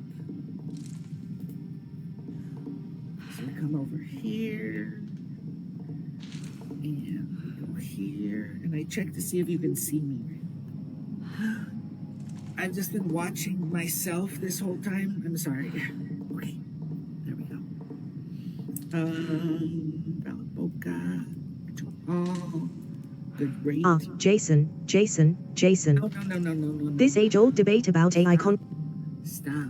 So we come over here. And we go here. And I check to see if you can see me. I've just been watching myself this whole time. I'm sorry. Okay. There we go. Bella Boca. Oh. Good rate. Jason. No. This age-old debate about AI Stop.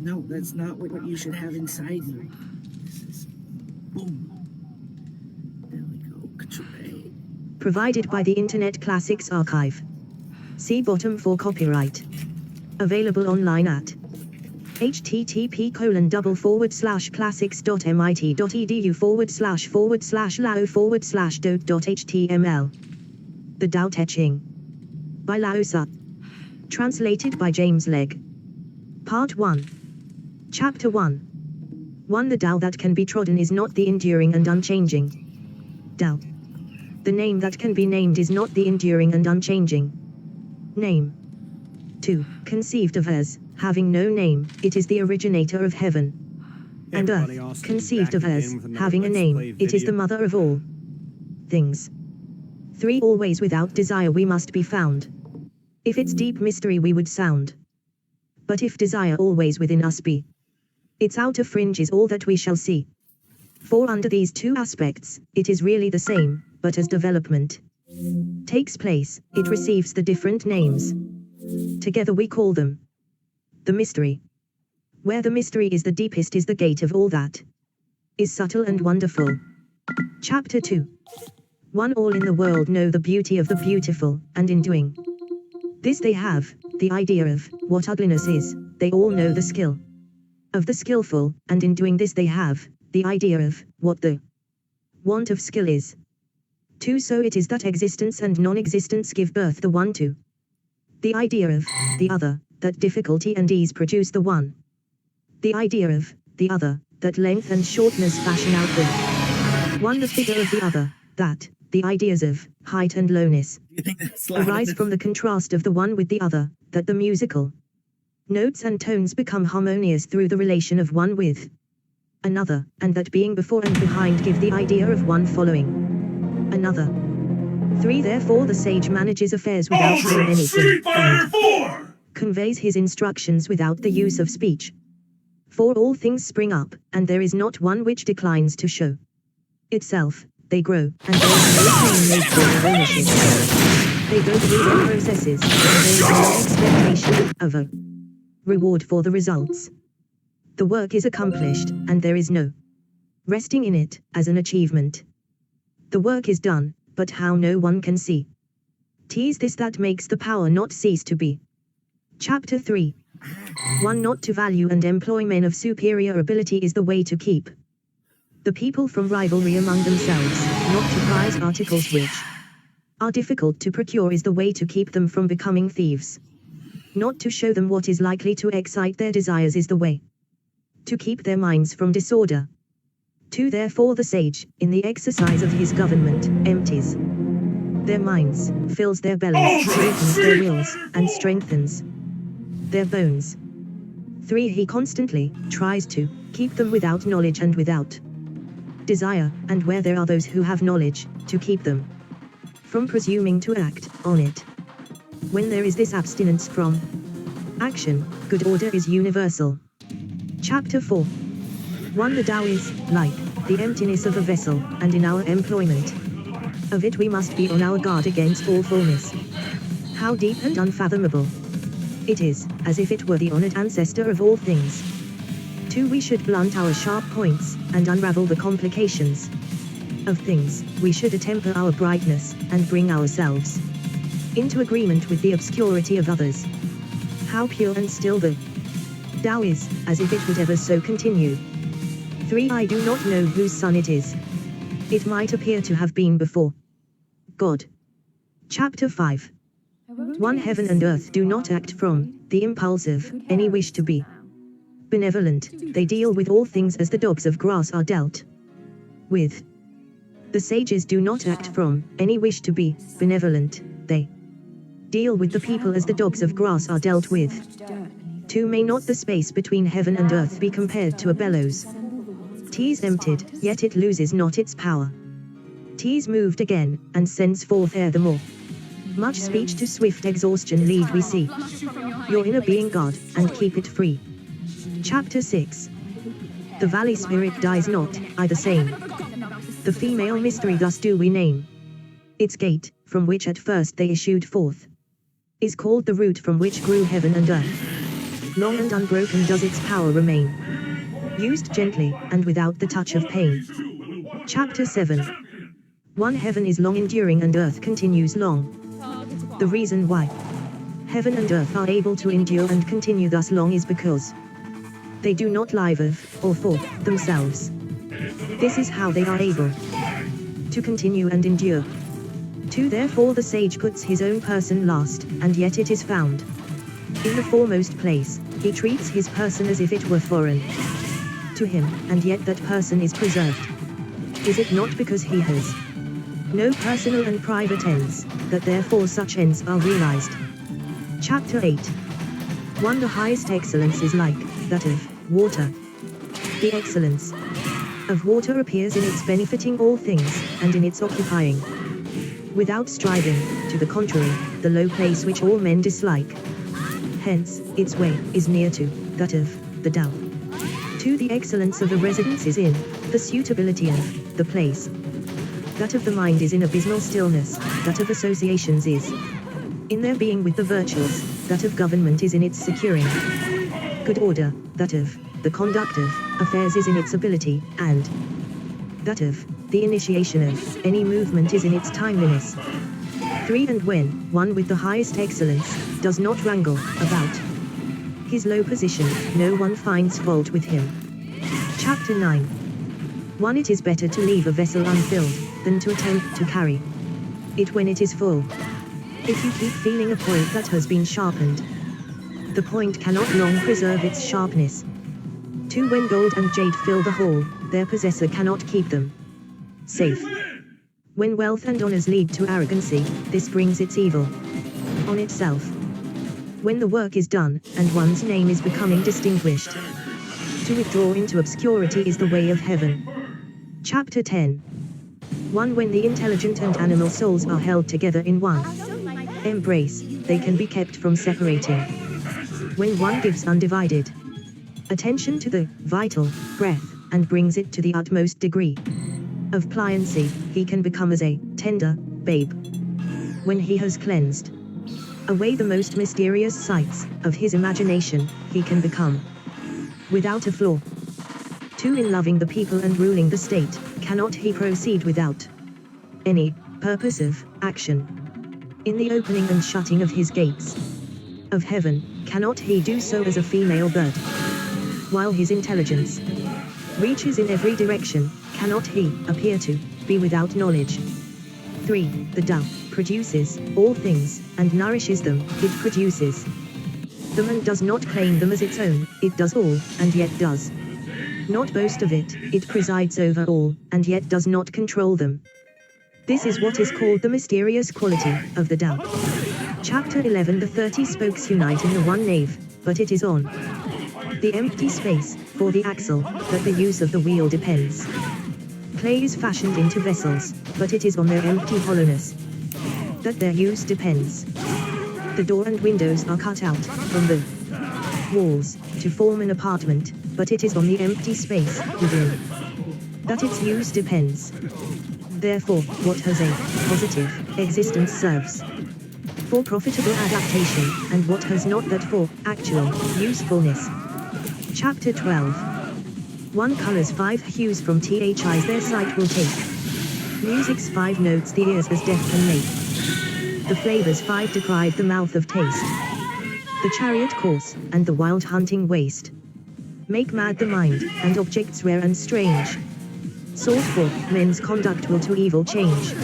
No, that's not what you should have inside you. This is... Boom. There we go. Control-A. Provided by the Internet Classics Archive. See bottom for copyright. Available online at http://classics.mit.edu//lao/do.html. The Tao Te Ching. By Lao Tzu. Translated by James Legg. Part 1. Chapter 1. 1. The Tao that can be trodden is not the enduring and unchanging Tao. The name that can be named is not the enduring and unchanging name. 2. Conceived of as having no name, it is the originator of heaven and earth. Conceived of as having a name, it is the mother of all things. 3. Always without desire we must be found. If its deep mystery we would sound. But if desire always within us be, its outer fringe is all that we shall see. 4. Under these two aspects, it is really the same, but as development takes place, it receives the different names. Together we call them the mystery. Where the mystery is the deepest is the gate of all that is subtle and wonderful. Chapter 2. 1. All in the world know the beauty of the beautiful, and in doing this they have the idea of what ugliness is. They all know the skill of the skillful, and in doing this they have the idea of what the want of skill is. 2. So it is that existence and non-existence give birth the one to the idea of the other, that difficulty and ease produce the one. The idea of the other, that length and shortness fashion out the one. The figure of the other, that the ideas of height and lowness arise from the contrast of the one with the other, that the musical notes and tones become harmonious through the relation of one with another, and that being before and behind give the idea of one following another. 3. Therefore the sage manages affairs without saying anything, and conveys his instructions without the use of speech. 4. All things spring up, and there is not one which declines to show itself. They grow, and there is no claim made for their ownership. They go through their processes, and there is no expectation of a reward for the results. The work is accomplished, and there is no resting in it, as an achievement. The work is done, but how no one can see. 'Tis this that makes the power not cease to be. Chapter 3. 1. Not to value and employ men of superior ability is the way to keep the people from rivalry among themselves. Not to prize articles which are difficult to procure is the way to keep them from becoming thieves. Not to show them what is likely to excite their desires is the way to keep their minds from disorder. 2. Therefore the sage, in the exercise of his government, empties their minds, fills their bellies, strengthens their wills, and strengthens their bones. 3. He constantly tries to keep them without knowledge and without desire, and where there are those who have knowledge, to keep them from presuming to act on it. When there is this abstinence from action, good order is universal. Chapter 4. 1. The Tao is, like, the emptiness of a vessel, and in our employment of it we must be on our guard against all fullness. How deep and unfathomable it is, as if it were the honored ancestor of all things. 2. We should blunt our sharp points, and unravel the complications of things. We should attemper our brightness, and bring ourselves into agreement with the obscurity of others. How pure and still the Tao is, as if it would ever so continue. 3. I do not know whose son it is. It might appear to have been before God. Chapter 5. 1. Heaven and earth do not act from the impulse of any wish to be benevolent. They deal with all things as the dogs of grass are dealt with. The sages do not act from any wish to be benevolent. They deal with the people as the dogs of grass are dealt with. 2. May not the space between heaven and earth be compared to a bellows? 'Tis emptied, yet it loses not its power. 'Tis moved again, and sends forth air the more. Much speech to swift exhaustion lead we see. Your inner being God, and keep it free. Chapter 6. The valley spirit dies not, I the same. The female mystery thus do we name. Its gate, from which at first they issued forth, is called the root from which grew heaven and earth. Long and unbroken does its power remain, used gently, and without the touch of pain. Chapter 7. 1. Heaven is long enduring and earth continues long. The reason why heaven and earth are able to endure and continue thus long is because they do not live of, or for, themselves. This is how they are able to continue and endure. 2. Therefore the sage puts his own person last, and yet it is found in the foremost place. He treats his person as if it were foreign to him, and yet that person is preserved? Is it not because he has no personal and private ends, that therefore such ends are realized? Chapter 8. 1. The highest excellence is like that of water. The excellence of water appears in its benefiting all things, and in its occupying, without striving, to the contrary, the low place which all men dislike. Hence, its way is near to that of the Tao. 2. The excellence of the residence is in the suitability of the place. That of the mind is in abysmal stillness, that of associations is in their being with the virtues, that of government is in its securing good order, that of the conduct of affairs is in its ability, and that of the initiation of any movement is in its timeliness. 3. And when one with the highest excellence does not wrangle about his low position, no one finds fault with him. Chapter 9. 1. It is better to leave a vessel unfilled than to attempt to carry it when it is full. If you keep feeling a point that has been sharpened, the point cannot long preserve its sharpness. 2. When gold and jade fill the hall, their possessor cannot keep them safe. When wealth and honors lead to arrogancy, this brings its evil on itself. When the work is done, and one's name is becoming distinguished, to withdraw into obscurity is the way of heaven. Chapter 10. 1. When the intelligent and animal souls are held together in one embrace, they can be kept from separating. When one gives undivided attention to the vital breath, and brings it to the utmost degree of pliancy, he can become as a tender babe. When he has cleansed away the most mysterious sights of his imagination, he can become without a flaw. 2. In loving the people and ruling the state, cannot he proceed without any purpose of action. In the opening and shutting of his gates of heaven, cannot he do so as a female bird? While his intelligence reaches in every direction, cannot he appear to be without knowledge? 3. The Tao produces all things, and nourishes them, it produces them and does not claim them as its own, it does all, and yet does not boast of it, it presides over all, and yet does not control them. This is what is called the mysterious quality of the Tao. Chapter 11. The 30 spokes unite in the one nave, but it is on the empty space, for the axle, that the use of the wheel depends. Clay is fashioned into vessels, but it is on their empty hollowness that their use depends. The door and windows are cut out from the walls to form an apartment, but it is on the empty space within that its use depends. Therefore, what has a positive existence serves for profitable adaptation, and what has not that for actual usefulness. Chapter 12. 1. Colors 5 hues from THIs their sight will take. Music's 5 notes the ears as deaf can make. The flavors 5 deprive the mouth of taste. The chariot course, and the wild hunting waste, make mad the mind, and objects rare and strange. Sought for, men's conduct will to evil change.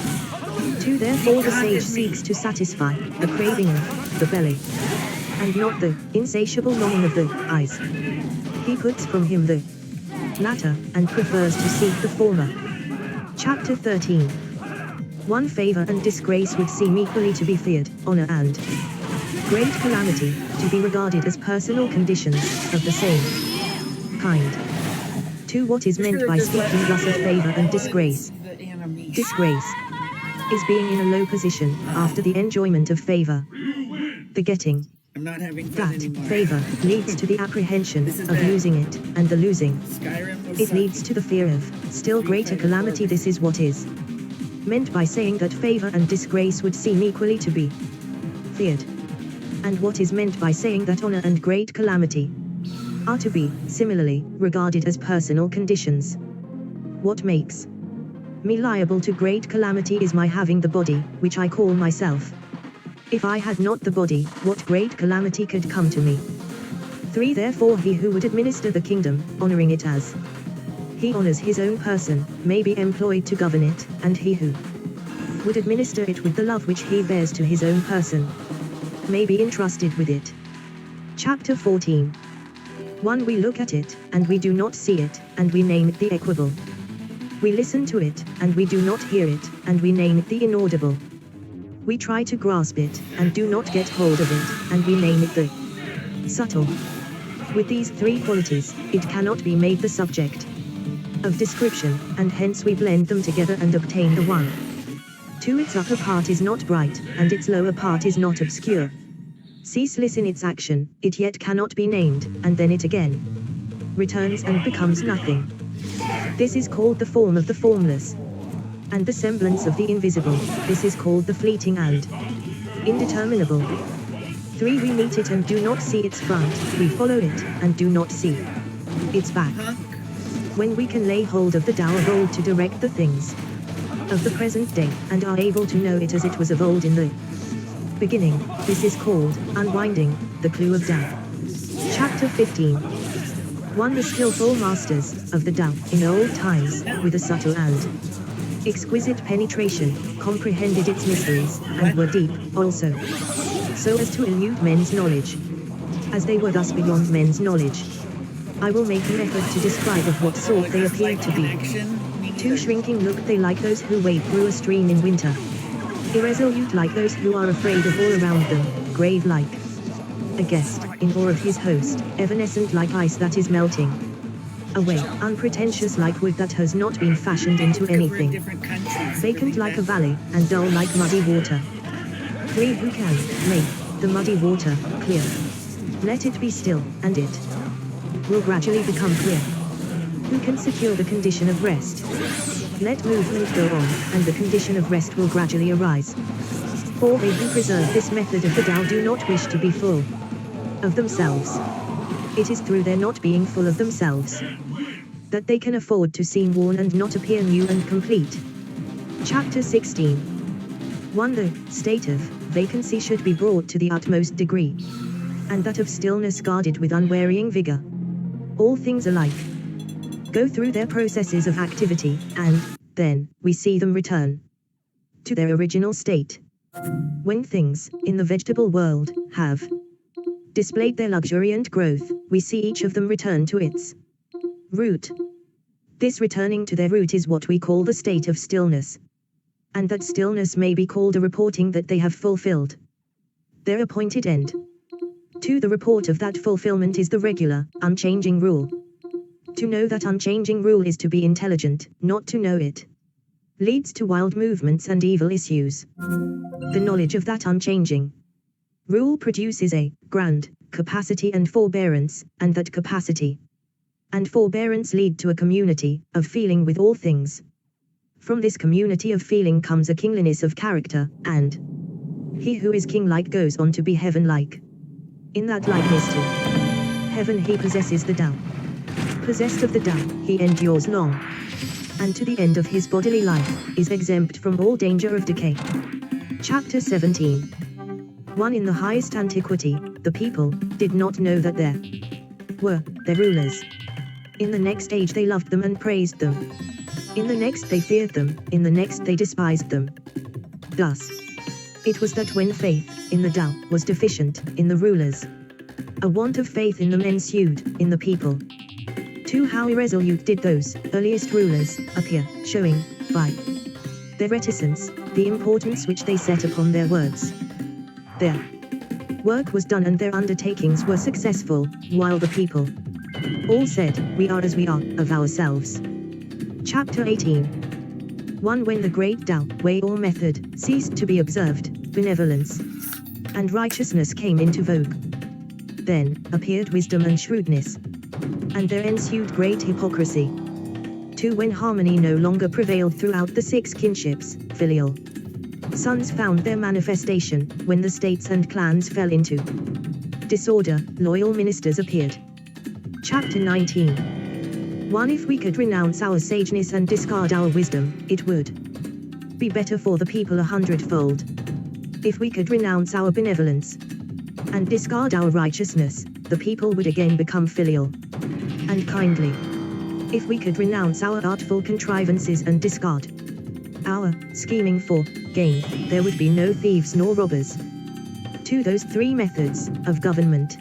2. Therefore the sage seeks to satisfy the craving of the belly, and not the insatiable longing of the eyes. He puts from him the latter, and prefers to seek the former. Chapter 13. 1. Favor and disgrace would seem equally to be feared, honor and great calamity to be regarded as personal conditions of the same kind. 2. What is meant by speaking thus of favor and disgrace? Disgrace is being in a low position after the enjoyment of favor. The getting that favor leads to the apprehension of losing it, and the losing it leads to the fear of still greater calamity. This is what is meant by saying that favor and disgrace would seem equally to be feared, and what is meant by saying that honor and great calamity are to be similarly regarded as personal conditions. What makes me liable to great calamity is my having the body, which I call myself. If I had not the body, what great calamity could come to me? 3. Therefore he who would administer the kingdom, honoring it as he honors his own person, may be employed to govern it, and he who would administer it with the love which he bears to his own person, may be entrusted with it. Chapter 14. 1. We look at it, and we do not see it, and we name it the equable. We listen to it, and we do not hear it, and we name it the inaudible. We try to grasp it, and do not get hold of it, and we name it the subtle. With these three qualities, it cannot be made the subject of description, and hence we blend them together and obtain the one. 2. Its upper part is not bright, and its lower part is not obscure. Ceaseless in its action, it yet cannot be named, and then it again returns and becomes nothing. This is called the form of the formless, and the semblance of the invisible. This is called the fleeting and indeterminable. 3. We meet it and do not see its front, we follow it, and do not see its back. When we can lay hold of the Tao of old to direct the things of the present day, and are able to know it as it was of old in the beginning, this is called unwinding, the clue of Tao. Chapter 15. 1. The skillful masters of the Tao in old times, with a subtle and exquisite penetration, comprehended its mysteries, and were deep, also, so as to elude men's knowledge. As they were thus beyond men's knowledge, I will make an effort to describe of what sort they appeared to be. 2. Shrinking looked they like those who wade through a stream in winter. Irresolute like those who are afraid of all around them, grave like a guest, in awe of his host, evanescent like ice that is melting away, unpretentious like wood that has not been fashioned into anything, vacant like a valley, and dull like muddy water. 3. Who can make the muddy water clear? Let it be still, and it will gradually become clear. Who can secure the condition of rest? Let movement go on, and the condition of rest will gradually arise. 4. They who preserve this method of the Tao do not wish to be full of themselves. It is through their not being full of themselves that they can afford to seem worn and not appear new and complete. Chapter 16. 1. The state of vacancy should be brought to the utmost degree, and that of stillness guarded with unwearying vigor. All things alike go through their processes of activity, and then we see them return to their original state. When things in the vegetable world have displayed their luxuriant growth, we see each of them return to its root. This returning to their root is what we call the state of stillness, and that stillness may be called a reporting that they have fulfilled their appointed end. 2. The report of that fulfillment is the regular, unchanging rule. To know that unchanging rule is to be intelligent, not to know it leads to wild movements and evil issues. The knowledge of that unchanging rule produces a grand capacity and forbearance, and that capacity and forbearance lead to a community of feeling with all things. From this community of feeling comes a kingliness of character, and he who is king-like goes on to be heaven-like. In that likeness to heaven he possesses the Tao. Possessed of the Tao, he endures long, and to the end of his bodily life, is exempt from all danger of decay. Chapter 17. 1. In the highest antiquity, the people did not know that there were their rulers. In the next age they loved them and praised them. In the next they feared them, in the next they despised them. Thus, it was that when faith in the Tao was deficient in the rulers, a want of faith in them ensued in the people. 2. How irresolute did those earliest rulers appear, showing, by their reticence, the importance which they set upon their words. Their work was done and their undertakings were successful, while the people all said, "We are as we are, of ourselves." Chapter 18. 1. When the great Tao, way or method, ceased to be observed, benevolence and righteousness came into vogue. Then appeared wisdom and shrewdness, and there ensued great hypocrisy. 2. When harmony no longer prevailed throughout the 6 kinships, filial sons found their manifestation, when the states and clans fell into disorder, loyal ministers appeared. Chapter 19. 1. If we could renounce our sageness and discard our wisdom, it would be better for the people 100-fold. If we could renounce our benevolence and discard our righteousness, the people would again become filial and kindly. If we could renounce our artful contrivances and discard our scheming for gain, there would be no thieves nor robbers. 2. Those 3 methods of government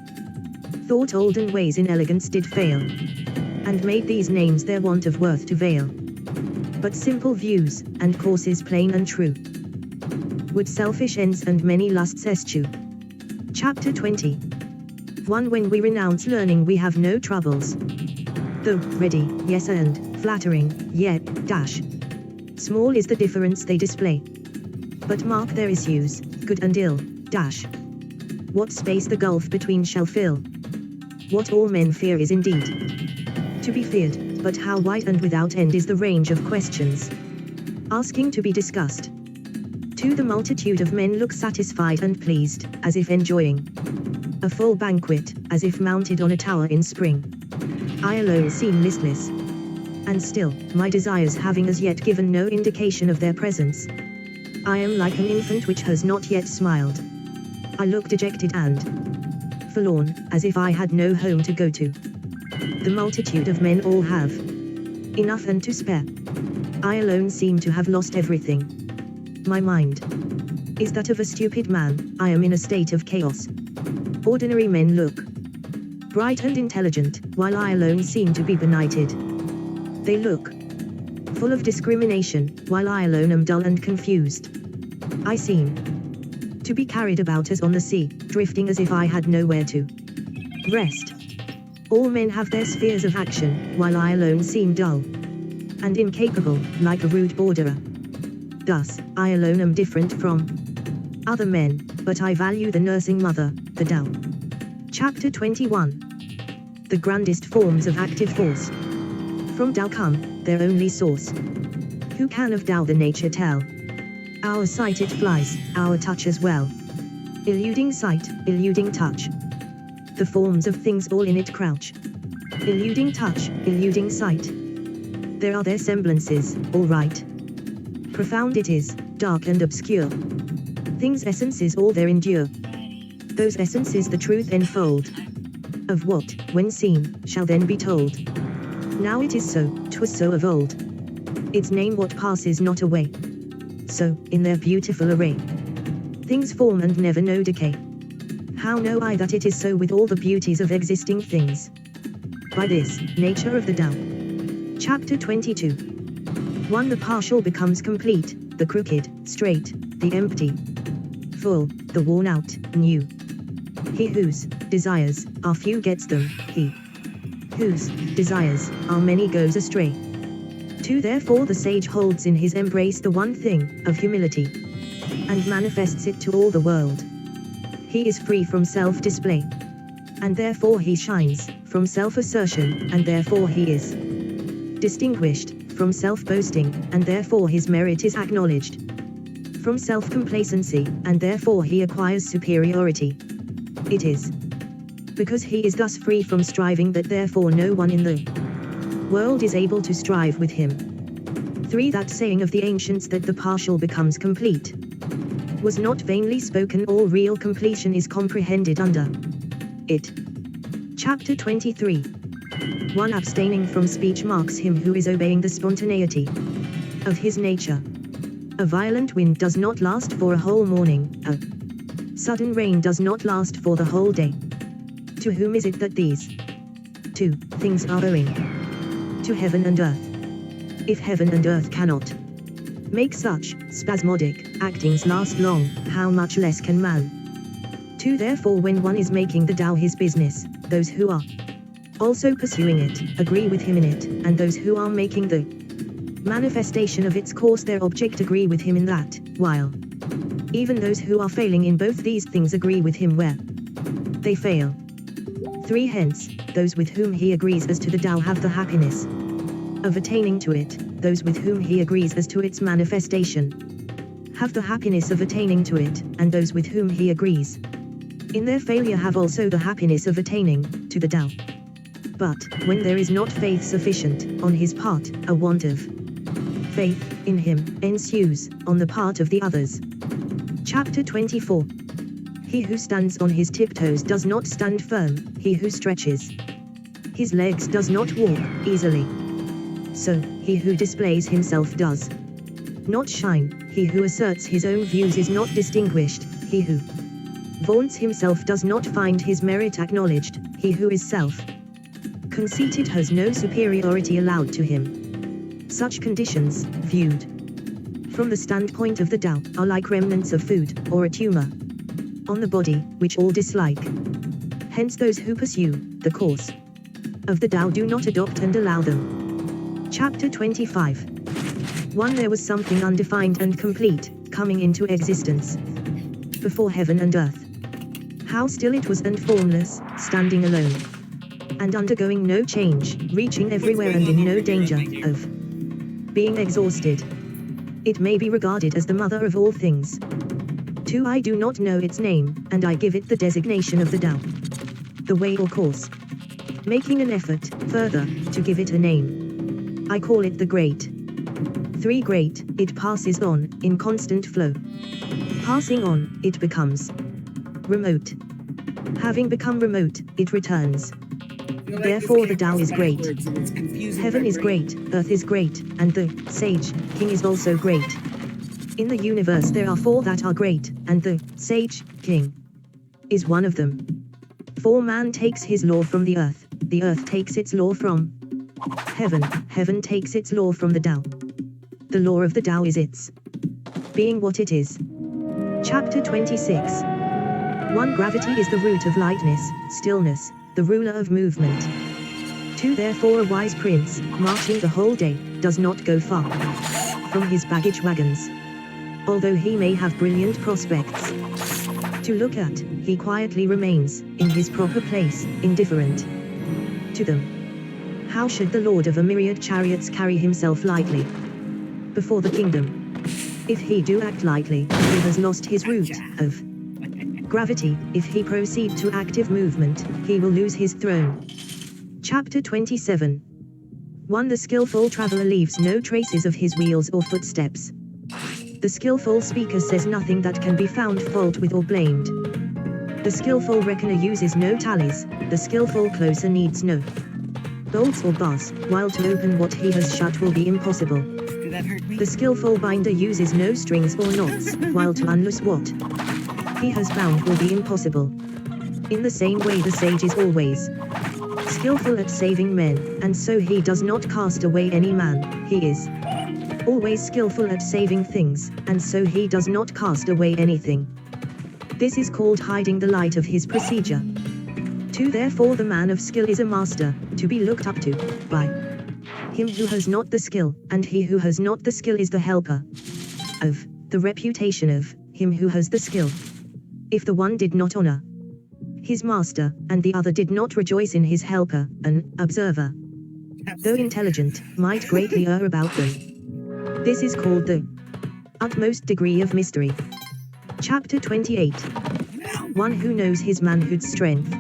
thought olden ways in elegance did fail, and made these names their want of worth to veil. But simple views, and courses plain and true, would selfish ends and many lusts eschew. Chapter 20. 1. When we renounce learning we have no troubles. The ready, yes and, flattering, yet, dash. Small is the difference they display, but mark their issues, good and ill, dash. What space the gulf between shall fill. What all men fear is indeed to be feared, but how wide and without end is the range of questions asking to be discussed. 2. The multitude of men look satisfied and pleased, as if enjoying a full banquet, as if mounted on a tower in spring. I alone seem listless and still, my desires having as yet given no indication of their presence. I am like an infant which has not yet smiled. I look dejected and forlorn, as if I had no home to go to. The multitude of men all have enough and to spare. I alone seem to have lost everything. My mind is that of a stupid man, I am in a state of chaos. Ordinary men look bright and intelligent, while I alone seem to be benighted. They look full of discrimination, while I alone am dull and confused. I seem to be carried about as on the sea, drifting as if I had nowhere to rest. All men have their spheres of action, while I alone seem dull and incapable, like a rude borderer. Thus, I alone am different from other men, but I value the nursing mother, the Tao. Chapter 21. The grandest forms of active force from Tao come, their only source. Who can of Tao the nature tell? Our sight it flies, our touch as well. Eluding sight, eluding touch. The forms of things all in it crouch. Eluding touch, eluding sight. There are their semblances, all right. Profound it is, dark and obscure. Things' essences all there endure. Those essences the truth enfold. Of what, when seen, shall then be told. Now it is so, 'twas so of old. Its name what passes not away. So, in their beautiful array, things form and never know decay. How know I that it is so with all the beauties of existing things? By this, nature of the Tao. Chapter 22. 1. The partial becomes complete, the crooked, straight, the empty, full, the worn out, new. He whose desires are few gets them, he whose desires are many goes astray. 2. Therefore the sage holds in his embrace the one thing, of humility, and manifests it to all the world. He is free from self-display, and therefore he shines, from self-assertion, and therefore he is distinguished, from self-boasting, and therefore his merit is acknowledged, from self-complacency, and therefore he acquires superiority. It is because he is thus free from striving that therefore no one in the world is able to strive with him. 3. That saying of the ancients that the partial becomes complete was not vainly spoken, all real completion is comprehended under it. Chapter 23. 1. Abstaining from speech marks him who is obeying the spontaneity of his nature. A violent wind does not last for a whole morning, a sudden rain does not last for the whole day. To whom is it that these 2 things are owing? To heaven and earth. If heaven and earth cannot make such spasmodic actings last long, how much less can man? 2. Therefore when one is making the Tao his business, those who are also pursuing it, agree with him in it, and those who are making the manifestation of its course their object agree with him in that, while even those who are failing in both these things agree with him where they fail. 3. Hence, those with whom he agrees as to the Tao have the happiness of attaining to it, those with whom he agrees as to its manifestation have the happiness of attaining to it, and those with whom he agrees in their failure have also the happiness of attaining to the Tao. But, when there is not faith sufficient, on his part, a want of faith in him ensues, on the part of the others. Chapter 24. He who stands on his tiptoes does not stand firm, he who stretches his legs does not walk easily. So, he who displays himself does not shine, he who asserts his own views is not distinguished, he who vaunts himself does not find his merit acknowledged, he who is self-conceited has no superiority allowed to him. Such conditions, viewed from the standpoint of the Tao, are like remnants of food, or a tumor on the body, which all dislike. Hence those who pursue the course of the Tao do not adopt and allow them. Chapter 25. 1. There was something undefined and complete, coming into existence before heaven and earth. How still it was and formless, standing alone, and undergoing no change, reaching everywhere and in no danger of being exhausted. It may be regarded as the mother of all things. 2. I do not know its name, and I give it the designation of the Tao, the way or course, making an effort, further, to give it a name. I call it the Great. 3. Great, it passes on, in constant flow. Passing on, it becomes remote. Having become remote, it returns. Therefore the Tao is great. Heaven is great, earth is great, and the sage king is also great. In the universe there are 4 that are great, and the sage king is one of them. 4. Man takes his law from the earth takes its law from heaven, heaven takes its law from the Tao. The law of the Tao is its being what it is. Chapter 26. 1. Gravity is the root of lightness, stillness, the ruler of movement. 2. Therefore a wise prince, marching the whole day, does not go far from his baggage wagons. Although he may have brilliant prospects to look at, he quietly remains, in his proper place, indifferent to them. How should the lord of a myriad chariots carry himself lightly before the kingdom? If he do act lightly, he has lost his root of gravity. If he proceed to active movement, he will lose his throne. Chapter 27. 1. The skillful traveler leaves no traces of his wheels or footsteps. The skillful speaker says nothing that can be found fault with or blamed. The skillful reckoner uses no tallies, the skillful closer needs no bolts or bars, while to open what he has shut will be impossible. The skillful binder uses no strings or knots, while to unloose what he has bound will be impossible. In the same way the sage is always skillful at saving men, and so he does not cast away any man. He is always skillful at saving things, and so he does not cast away anything. This is called hiding the light of his procedure. 2. Therefore the man of skill is a master, to be looked up to by him who has not the skill, and he who has not the skill is the helper of the reputation of him who has the skill. If the one did not honor his master, and the other did not rejoice in his helper, an observer, though intelligent, might greatly err about them. This is called the utmost degree of mystery. Chapter 28. 1. Who knows his manhood's strength,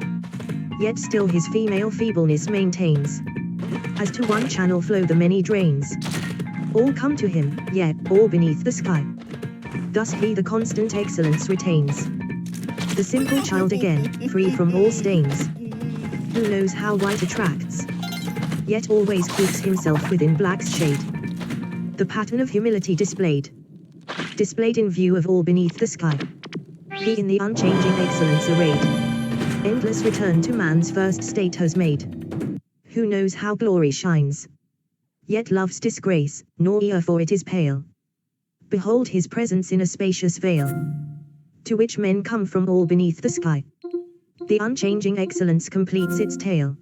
yet still his female feebleness maintains. As to one channel flow the many drains. All come to him, yet all beneath the sky. Thus he the constant excellence retains. The simple child again, free from all stains. Who knows how white attracts, yet always keeps himself within black's shade. The pattern of humility displayed in view of all beneath the sky. He in the unchanging excellence arrayed, endless return to man's first state has made. Who knows how glory shines, yet loves disgrace, nor ear for it is pale. Behold his presence in a spacious vale, to which men come from all beneath the sky. The unchanging excellence completes its tale.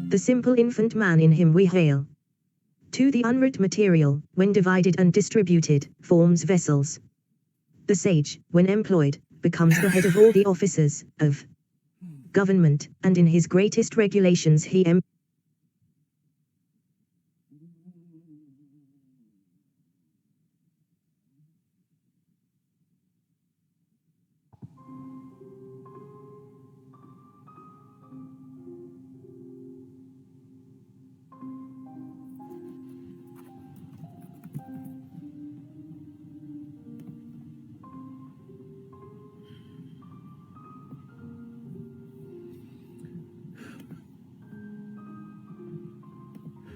The simple infant man in him we hail. 2. The unwrit material, when divided and distributed, forms vessels. The sage, when employed, becomes the head of all the officers of government, and in his greatest regulations he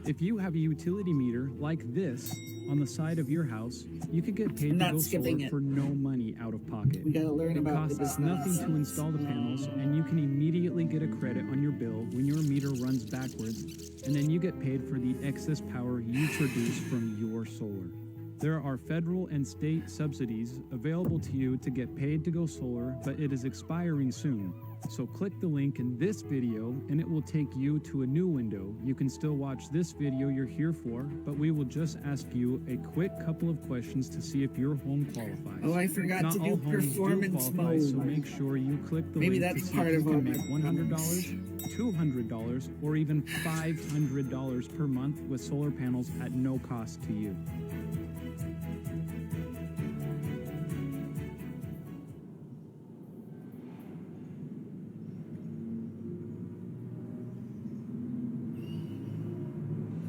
If you have a utility meter like this, on the side of your house, you could get paid I'm to not go skipping solar it. for no money out of pocket. We gotta learn it about the costs business. nothing to install the panels, and you can immediately get a credit on your bill when your meter runs backwards, and then you get paid for the excess power you produce from your solar. There are federal and state subsidies available to you to get paid to go solar, but it is expiring soon. So click the link in this video and it will take you to a new window. You can still watch this video you're here for, but we will just ask you a quick couple of questions to see if your home qualifies. Oh, I forgot Not to all do homes performance qualify, mode. so make sure you click the Maybe link that's to see part if you of can our make $100, $200, or even $500 per month with solar panels at no cost to you.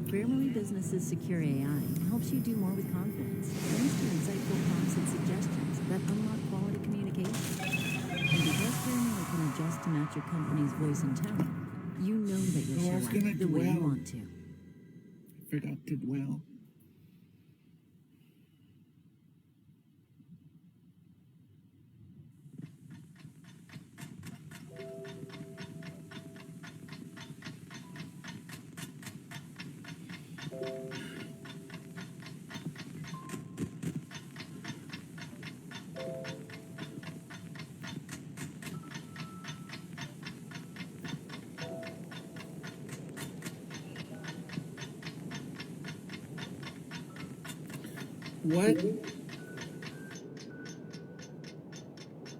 Grammarly Business's Secure AI helps you do more with confidence, thanks to insightful prompts and suggestions that unlock quality communication. And because Grammarly can adjust to match your company's voice and tone, you know that you'll Oh, I was show gonna up the way you dwell. want to. Forgot to dwell.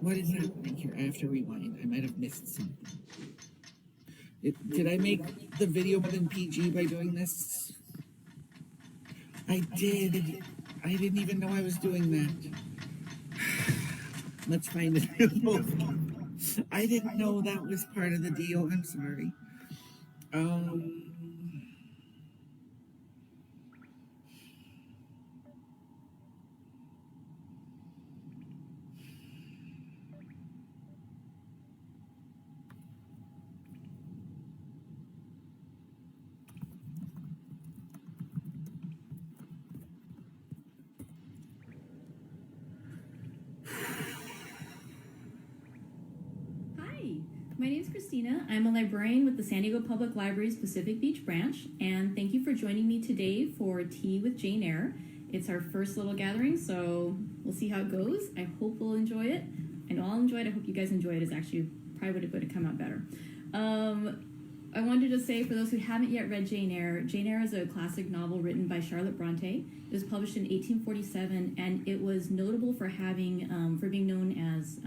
What is happening here? I have to rewind. I might have missed something. Did I make the video more than PG by doing this? I did. I didn't even know I was doing that. Let's find it. I didn't know that was part of the deal. I'm sorry. Hi, my name is Christina. I'm a librarian with the San Diego Public Library's Pacific Beach branch, and thank you for joining me today for Tea with Jane Eyre. It's our first little gathering, so we'll see how it goes. I hope we'll enjoy it. I know I'll enjoy it. I hope you guys enjoy it. It's actually probably would have come out better. I wanted to say, for those who haven't yet read Jane Eyre is a classic novel written by Charlotte Bronte. It was published in 1847, and it was notable for being known as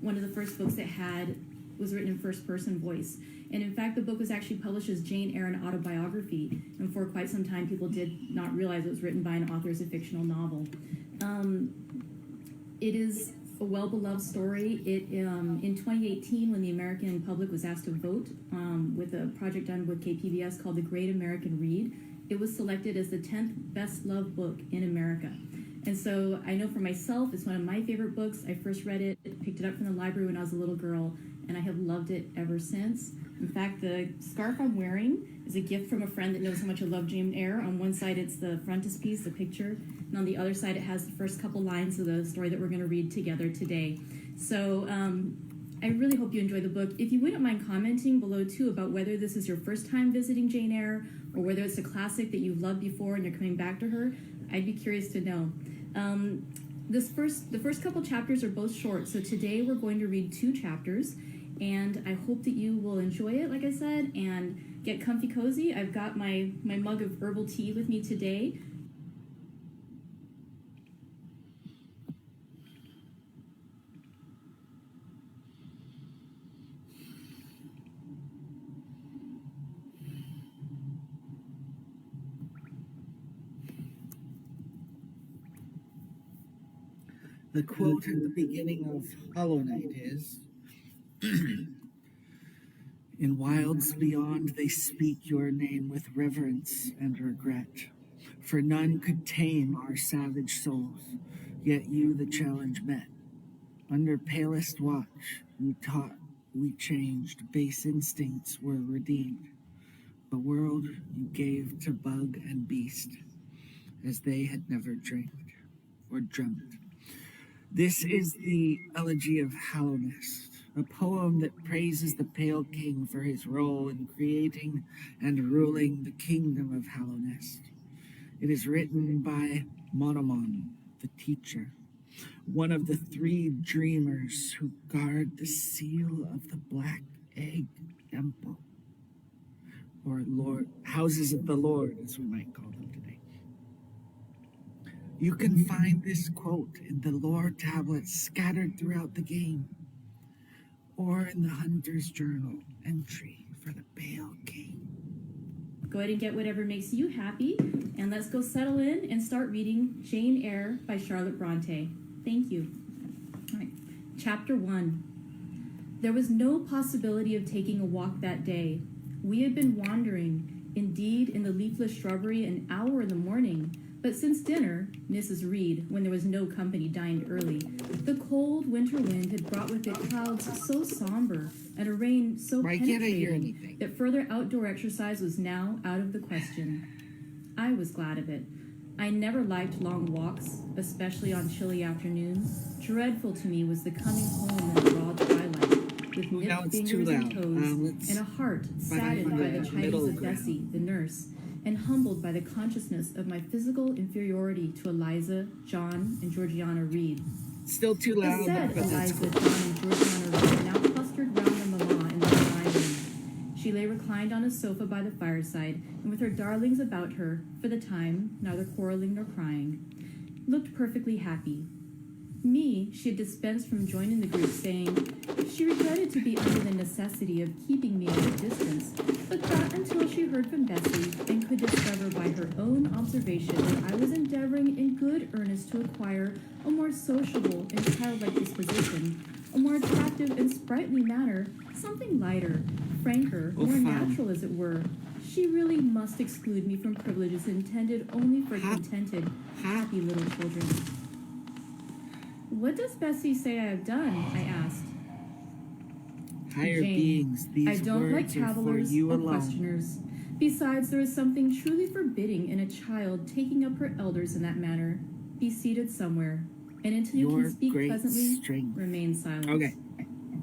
one of the first books that was written in first-person voice. And in fact, the book was actually published as Jane Eyre, an autobiography. And for quite some time, people did not realize it was written by an author as a fictional novel. It is a well-beloved story. In 2018, when the American public was asked to vote with a project done with KPBS called The Great American Read, it was selected as the 10th best-loved book in America. And so I know for myself, it's one of my favorite books. I first read it, picked it up from the library when I was a little girl, and I have loved it ever since. In fact, the scarf I'm wearing is a gift from a friend that knows how much I love Jane Eyre. On one side, it's the frontispiece, the picture, and on the other side, it has the first couple lines of the story that we're going to read together today. So I really hope you enjoy the book. If you wouldn't mind commenting below, too, about whether this is your first time visiting Jane Eyre or whether it's a classic that you've loved before and you're coming back to her, I'd be curious to know. The first couple chapters are both short, so today we're going to read 2 chapters, and I hope that you will enjoy it, like I said, and get comfy cozy. I've got my mug of herbal tea with me today. The quote at the beginning of Hollow Knight is, "In wilds beyond they speak your name with reverence and regret, for none could tame our savage souls, yet you the challenge met. Under palest watch you taught, we changed, base instincts were redeemed. The world you gave to bug and beast. as they had never dreamed or dreamt. This is the Elegy of Hallownest, a poem that praises the Pale King for his role in creating and ruling the kingdom of Hallownest. It is written by Monomon, the teacher, one of the 3 dreamers who guard the seal of the Black Egg Temple, or Houses of the Lord, as we might call them today. You can find this quote in the lore tablets scattered throughout the game, or in the Hunter's Journal entry for the Pale King. Go ahead and get whatever makes you happy, and let's go settle in and start reading Jane Eyre by Charlotte Bronte. Thank you. All right. Chapter 1. There was no possibility of taking a walk that day. We had been wandering, indeed, in the leafless shrubbery an hour in the morning, but since dinner, Mrs. Reed, when there was no company, dined early. The cold winter wind had brought with it clouds so somber and a rain so penetrating that further outdoor exercise was now out of the question. I was glad of it. I never liked long walks, especially on chilly afternoons. Dreadful to me was the coming home in the raw twilight, with nipped fingers and toes, and a heart saddened by the chidings of Bessie, the nurse, and humbled by the consciousness of my physical inferiority to Eliza, John, and Georgiana Reed. Still too loud. The said Eliza, John, and Georgiana Reed were now clustered round their mamma in the drawing room. She lay reclined on a sofa by the fireside, and with her darlings about her, for the time, neither quarreling nor crying, looked perfectly happy. Me, she had dispensed from joining the group, saying she regretted to be under the necessity of keeping me at a distance, but that until she heard from Bessie and could discover by her own observation that I was endeavoring in good earnest to acquire a more sociable and childlike disposition, a more attractive and sprightly manner, something lighter, franker, more natural as it were, she really must exclude me from privileges intended only for contented, happy little children. What does Bessie say I have done? I asked. Higher Jane, beings, these I don't like words are for travelers you or alone. questioners. Besides, there is something truly forbidding in a child taking up her elders in that manner. Be seated somewhere, and until you can speak pleasantly, remain silent. Okay,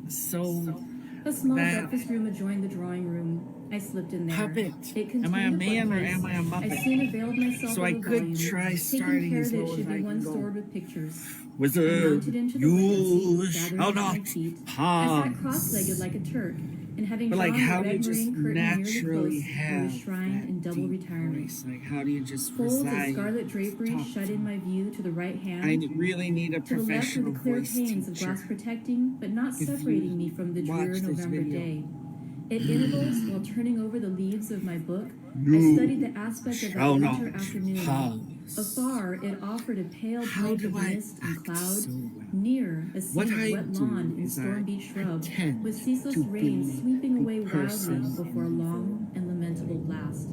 so a small breakfast room adjoined the drawing room. I slipped in there. Puppet. It contained Am I a man or bookcase. am I a muppet? I soon availed myself So of I a could volume, try taking starting care as that low it as should I be can one go. stored with pictures. Wizard, I mounted into the you seat, shall gathering not my feet. I pass. sat cross-legged like a Turk, and having But drawn like, how the do you red just marine curtain nearly naturally close, I have was shrined in double retirement. voice? Like, how do you just Folds of preside? scarlet drapery talk shut in my view to the right hand. I really need a to the left were professional the clear voice panes of teacher. glass protecting, but not If separating you me from the watch drear this November video. day. At intervals, while turning over the leaves of my book, I You studied the aspect of that shall not winter afternoon. pass. Afar, it offered a pale How blank do of I mist and act cloud. so well? Near, a scene What of I wet do lawn and is I storm-beat shrub, pretend with ceaseless to rain be sweeping a away wildly person before a long and lamentable blast.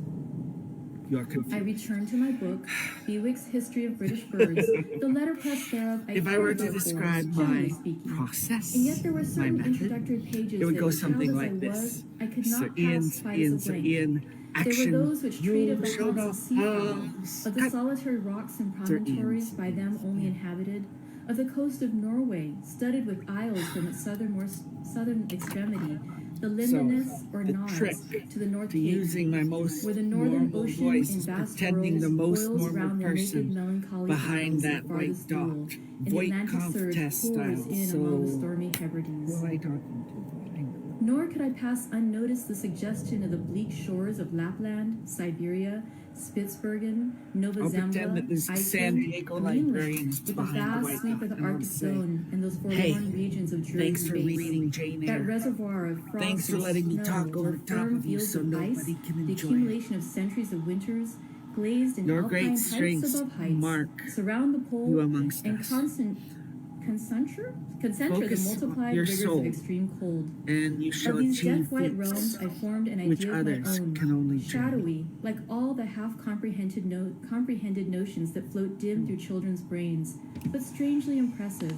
You're confused. I returned to my book, Bewick's History of British Birds, the letterpress thereof I If I were cared to little for, describe generally my speaking. process, And yet there were my certain method, introductory pages it would that, go something child as like I this. was, I could So not in, pass quite as a blank. in, They action, were those which treat of the you haunts of seafowl, pass. of the solitary rocks and promontories by them only inhabited, of the coast of Norway, studded with isles from its southern extremity, the Lindeness or the Nods trick to the North to Cape, using my most where the northern normal ocean voice in is vast pretending the whirls most boils normal round the naked person melancholy behind isles that of white farthest Yule, dot. and the Atlantic Voigt-Kampff surge test pours style. in So, among the stormy Hebrides. who am I talking to? Nor could I pass unnoticed the suggestion of the bleak shores of Lapland, Siberia, Spitsbergen, Nova I'll pretend Zembla, that there's San Iceland, Diego Greenland, librarians with the behind the vast white sweep dot, of the and I'll Arctic say, zone and those forlorn hey, regions of dreary thanks for space. reading Jane Eyre. That reservoir of frost Thanks for and letting me snow, talk over where top firm of you fields so of nobody ice, can the enjoy it. accumulation of centuries of winters, glazed in Your alpine great heights strengths above heights, mark surround the pole, you amongst and us. concentra the Focus multiplied your rigors soul, of extreme cold. and you shall Of these achieve death-white feats realms, I formed an which idea of others my own, can only dream. shadowy, like all the half-comprehended notions that float dim through children's brains, but strangely impressive.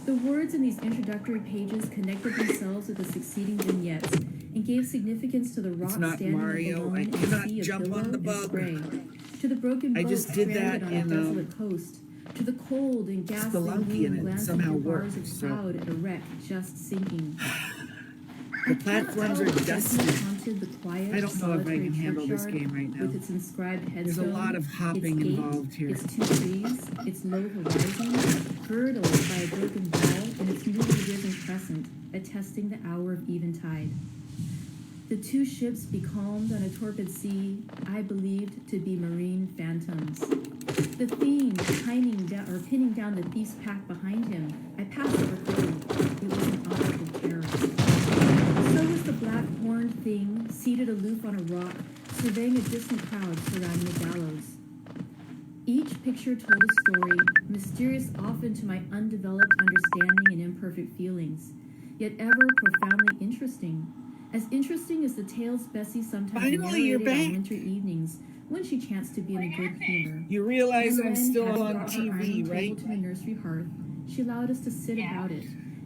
The words in these introductory pages connected themselves with the succeeding vignettes and gave significance to the rock It's not standing Mario. alone I in a cannot sea of jump billow on the and bug. spray, to the broken I boat just did stranded that on a in, desolate coast, to the cold and ghastly Spelunky, moon and it glancing somehow through bars worked, of so- cloud at a wreck just sinking. The platforms are dusty. Haunted the quiet, I don't know if I solitary can handle this churchyard game right now. with its inscribed headstone, There's a lot of hopping its gate, involved here. its 2 trees, its low horizon, girdled by a broken wall, and its newly risen crescent, attesting the hour of eventide. The 2 ships becalmed on a torpid sea, I believed to be marine phantoms. The fiend pinning down the thief's pack behind him, I passed over quickly. It was an object of terror. So was the black horned thing, seated aloof on a rock, surveying a distant crowd surrounding the gallows. Each picture told a story, mysterious often to my undeveloped understanding and imperfect feelings, yet ever profoundly interesting. As interesting as the tales Bessie sometimes Finally, you're narrated back. on winter evenings when she chanced to be in a good humor. You realize And I'm when, still having on brought her TV, iron right? table to the nursery hearth, she allowed us to sit about it.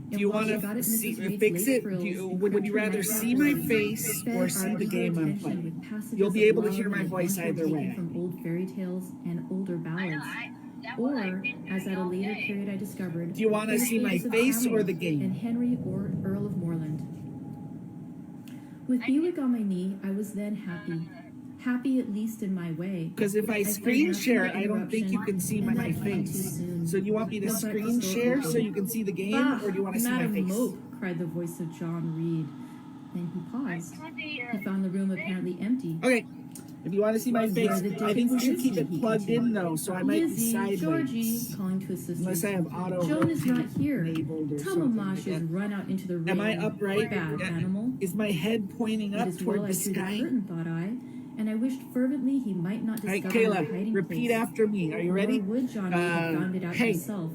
Do you want to fix it? Would you rather see my face or see the game I'm playing? You'll be able to hear my voice either way. From old fairy tales and older ballads. Or, as at a later period I discovered, Do you want to see my face or the game? And Henry or Earl of Moreland. With Buick on my knee, I was then happy. Happy at least in my way. Because if I screen share, I don't think you can see my face. So do you want me to screen share so you can see the game, or do you want to see my face? Mope, cried the voice of John Reed. Then he paused. He found the room apparently empty. Okay. If you want to see my face, I think we should keep it plugged in though, so I might be Lizzie, sideways. Georgie, calling to his sisters. Unless I have auto Joan is not here. enabled or Tell something Mama like she has that. run out into the rain. Am I upright? Bad animal. Is my head pointing It up is toward well the I drew the sky? curtain, thought I, and I wished fervently he might not All right, discover my Kayla, hiding repeat place. after me. Are you ready? Nor would John have found it out hey. himself.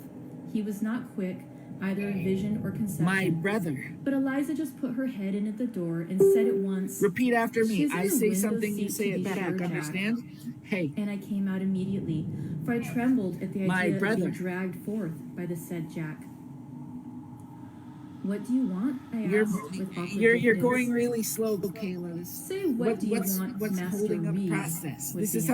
He was not quick, either in vision or conception. My brother. But Eliza just put her head in at the door and said at once, Repeat after me. "She's in I the say window something, you seat say to it be back. sure, Jack." Understand? Hey. And I came out immediately, for I trembled at the My idea of brother. being dragged forth by the said Jack. What do you want? I asked with awkward You're diffidence. going really slow, Kayla. Say what do you want, what's Master holding up Reed? process? was This the is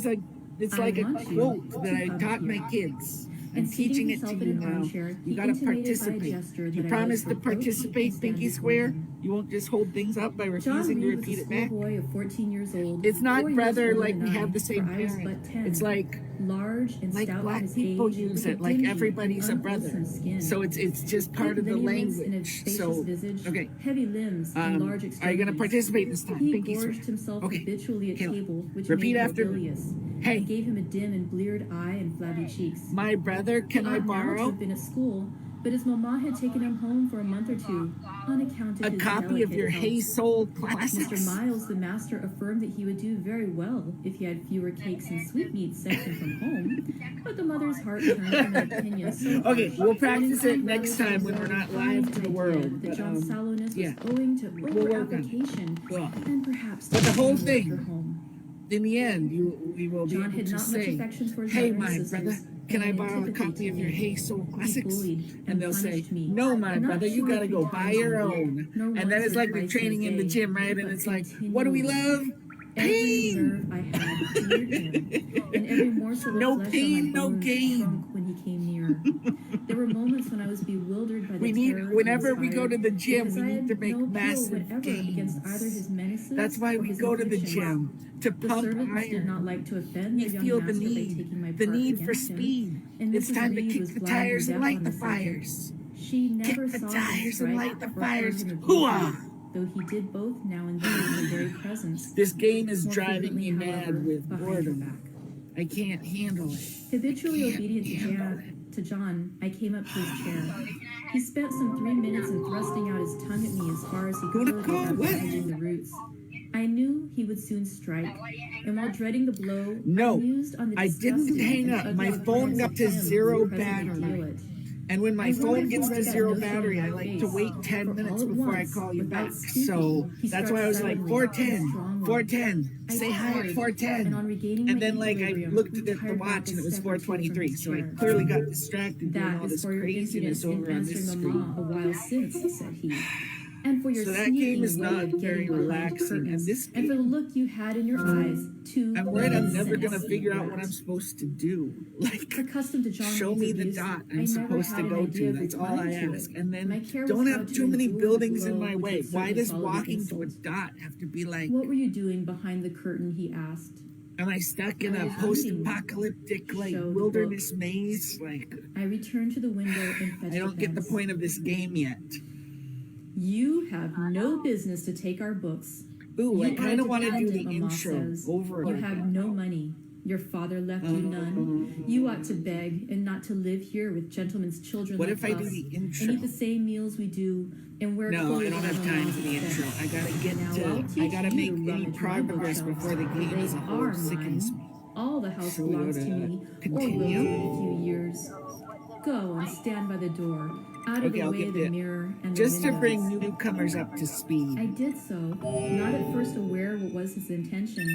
answer. it's I like a want you quote to that I come taught my here. kids. I'm And seating teaching it to himself you in an now. armchair, You he gotta intimated by a participate. gesture You that I promise was to to approach participate, and pinky stand swear? before him. You won't just hold things up by John refusing to Reed was repeat a it back? schoolboy of 14 years old. It's not 4 years brother older like than we I, have the same for I was parent. but 10. It's like large and like stout black for his people age, use with it. Like dingy everybody's a and brother. unwholesome skin. So it's just part of the Then he lives in a language. spacious So visage, okay. heavy limbs, and large Are you extremities. gonna participate this time? He Pinky swear. gorged himself Okay. habitually at Kayla, table, which repeat made him after me. bilious. Hey. I gave him a dim and bleared eye and flabby cheeks. My brother, can He I ought now to borrow have been at school, but his mama had taken him home for a month or two on account of a his copy of delicate your health. Hey Soul classics? Mr. Miles, the master, affirmed that he would do very well if he had fewer cakes and sweetmeats sent him from home, but the mother's heart turned from that opinion so Okay, harsh we'll that practice in it next time when we're not live to the world. that But, John's sallowness yeah. was owing to We'll work on it. over-application and perhaps But the to whole work thing, for home. in the end, we will be John able had to not much say, affection for his hey, mother and my sisters, brother, can I and borrow a antipathy copy to of your me. Hey Soul He classics? bullied And they'll say, punished me. no, my Not brother, you two or gotta three go buy times your a week, own. nor And then once it's or like we're twice training in the day, gym, right? And but it's like, what do we love? Every Pain! nerve I had feared him, and every morsel of No flesh pain, on my no bones gain. shrunk when he came near. There were moments when I was bewildered by the We need, terror he whenever we go inspired, to the gym, because we I need had to make no appeal massive whatever against either his gains. menaces That's why or we his go to the afflictions. gym, to The pump servants did not iron. like to offend We their young feel the master by need, taking my the part need for against him, speed. and It's Mrs. time to Reed kick was the blind and tires and deaf light on the the subject. fires. She never Kick the saw him tires and strike light the or heard fires. him abuse Hooah! me, though he did both now and then in my very presence. This game is More driving me frequently, mad however, with behind her boredom. back. I can't handle it. Habitually Can't obedient handle to John, I came up to his chair. He spent some 3 minutes in thrusting out his tongue at me as far as he could without damaging the roots. I knew he would soon strike, and while dreading the blow, No, I mused on the I didn't disgusting hang and up. My ugly phone appearance got of to him zero who presently battery. deal it. And when I my wondered phone if he gets read to that zero notion battery, in I my like face, to wait 10 for minutes all at before I once, call you without back. speaking, So he that's struck why I was like, suddenly 410, strongly. 410, I say hi at started, 410. and on regaining And my then like I equilibrium, looked at the retired back watch a and it was step or two from 4:23. his So I chair. clearly got distracted doing That all is this for your craziness impudence in over on this answering screen. Mamma a while since, said he. and for your So that sneaking game is way not of getting very behind relaxing, curtains, and this and for the look you had in your eyes. I'm worried I'm never gonna figure out what I'm supposed to do. Like, accustomed to John show Reed's me the abuse, dot I I'm never supposed had to an go idea to. of That's the all time I to ask. it. And My then care don't was have how to too many endure buildings the in blow my which way. would Why certainly does follow the walking to a insult. dot have to be like? What were you doing behind the curtain? He asked. Am I stuck in I a was post-apocalyptic like Showed the wilderness maze? Like, I returned to the window and fetched I don't get the pens. point of this game yet. You have no business to take our books. Ooh, I You are kind of want to do the dependent, Mama intro says. over You again. have no money. Your father left you none. You ought to beg and not to live here with gentlemen's children What like if I us, do the intro? and eat the same meals we do, and wear No, clothes I don't that have no time one for the expects. intro. I gotta get Now, to. I'll I teach gotta you make to any rummage my progress bookshelves. before the game They as a whole are sickens mine. me. All the house So we belongs ought to to me, or will do continue? in a few years. Go and stand by the door, out of Okay, the I'll way get of the it. mirror and Just the to bring windows. newcomers up to speed. I did so, not at first aware what was his intention,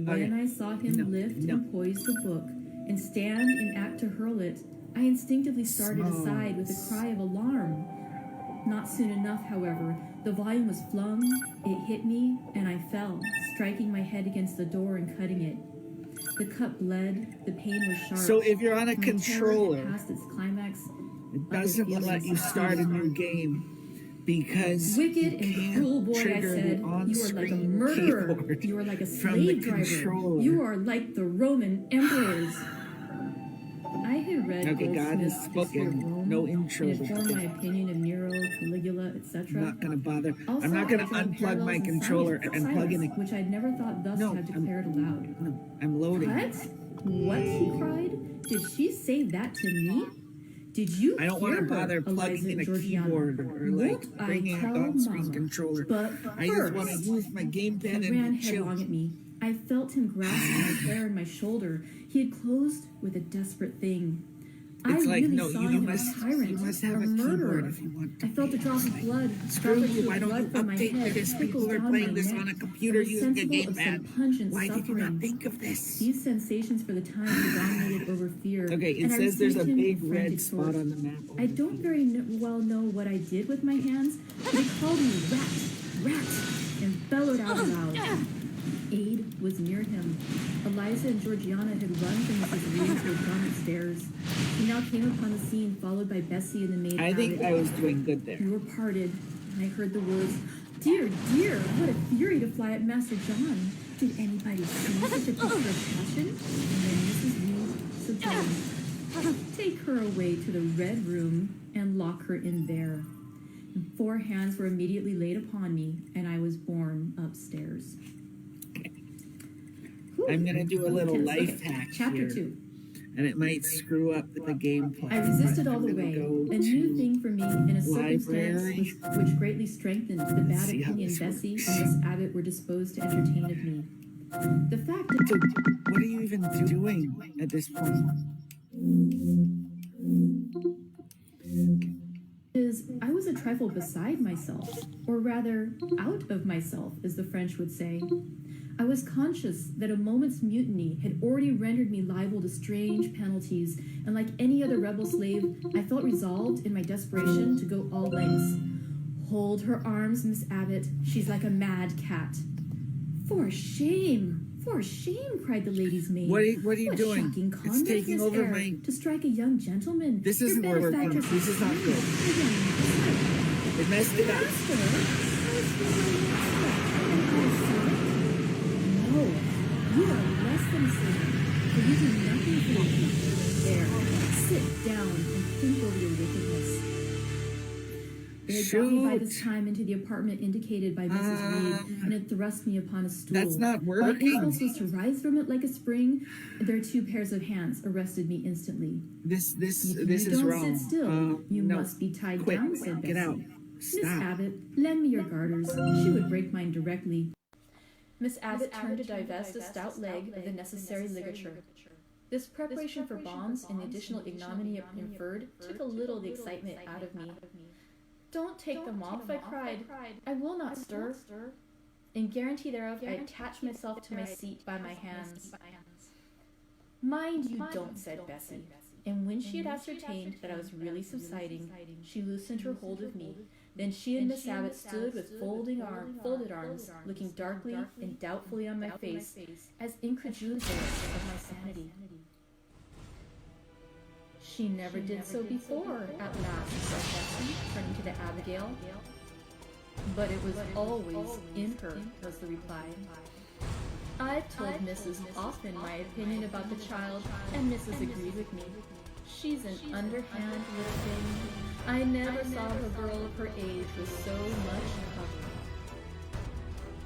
but when I saw him lift and poise the book, and stand and act to hurl it, I instinctively started aside with a cry of alarm. Not soon enough, however, the volume was flung, it hit me, and I fell, striking my head against the door and cutting it. The cut bled, the pain was sharp. So if you're on a My terror had controller, passed its climax, it doesn't let you start a new game because wicked you and can't cruel boy, I trigger said. the You are like a on-screen murderer. keyboard You are like a from the slave driver. controller. You are like the Roman emperors. I had read Okay, God has Goldsmith's History of spoken. Rome, No intro. and it formed my opinion of Nero, Caligula, etc. I'm not gonna bother. Also, I'm not gonna I draw unplug parallels my in controller science, and plug in a. which I'd never thought thus to have declared aloud. No, I'm loading. What? He cried. Did she say that to me? Did you I don't want to hear her, bother plugging Eliza in a Georgiana? keyboard or like Won't I bringing a tell on-screen Mama? controller. But I just want to first, use my gamepad he ran and chill. headlong at me. I felt him grasp my hair and my shoulder. He had closed with a desperate thing. It's I like, really no, saw you him must- as a tyrant, you must have a a keyboard murderer. if you want to I felt a drop of blood. Screw drop or you, two why of don't blood you from my update head this? trickled People are down playing my this neck. on a computer I was using a sensible of some gamepad. pungent Why did you suffering. not think of this? These sensations for the time predominated over fear. Okay, it and I says there's a received him big in red frantic spot sort. on the map. I don't very well know what I did with my hands, but he called me rat, and bellowed out aloud. Aid was near him. Eliza and Georgiana had run from Mrs. Reed to have gone upstairs. He now came upon the scene, followed by Bessie and the maid. I think Abbott. I was doing good there. We were parted, and I heard the words, "Dear, dear, what a fury to fly at Master John. Did anybody see such a picture of passion?" And then Mrs. Reed subjoined, "Take her away to the red room and lock her in there." And 4 hands were immediately laid upon me, and I was borne upstairs. I'm gonna do a little Intense. life Okay, hack Chapter here, 2. and it might screw up the gameplay. I resisted all I'm the gonna way, go a new to thing for me in a circumstance library. which greatly strengthened the bad see how opinion this Bessie works. and Miss Abbott were disposed to entertain of me. The fact that What are you even doing at this point? is I was a trifle beside myself, or rather, out of myself, as the French would say. I was conscious that a moment's mutiny had already rendered me liable to strange penalties, and like any other rebel slave, I felt resolved in my desperation to go all lengths. "Hold her arms, Miss Abbott. She's like a mad cat." "For shame! For shame!" cried the lady's maid. What are you "What doing? shocking It's conduct, taking Miss over Eyre, my- to strike a young gentleman. This Your isn't working. benefactress This is not good. It messed it up. No, you are less than a servant, for you do nothing for the people. There, sit down and think over your wickedness. They had got me by this time into the apartment indicated by Mrs. Reed, and had thrust me upon a stool. That's not My working. impulse was to rise from it like a spring, and their 2 pairs of hands arrested me instantly. This "If is you don't wrong. sit still, you no. must be tied Quit. down," said Bessie. Get out. "Miss Stop. Abbott, lend me your garters. She would break mine directly." Miss Abbott turned to divest a stout leg of the necessary ligature. This preparation for bombs and the additional ignominy it inferred took a little of the excitement out of me. "Don't take them off," I cried. "I will not stir." In guarantee thereof, I attached myself to my seat by my hands. "Mind you don't," said Bessie. And when she had ascertained that I was really subsiding, she loosened her hold of me, Then she and Miss Abbott stood with folded arms, looking darkly and doubtfully on my face, as incredulous of my sanity. She never did so before, at last, said Bessie, turning to the Abigail. But it was always in her, was the reply. I've told Mrs. often my opinion about the child, and Mrs. agreed with me. She's an underhand little thing. I never saw a girl of her age with so much cover.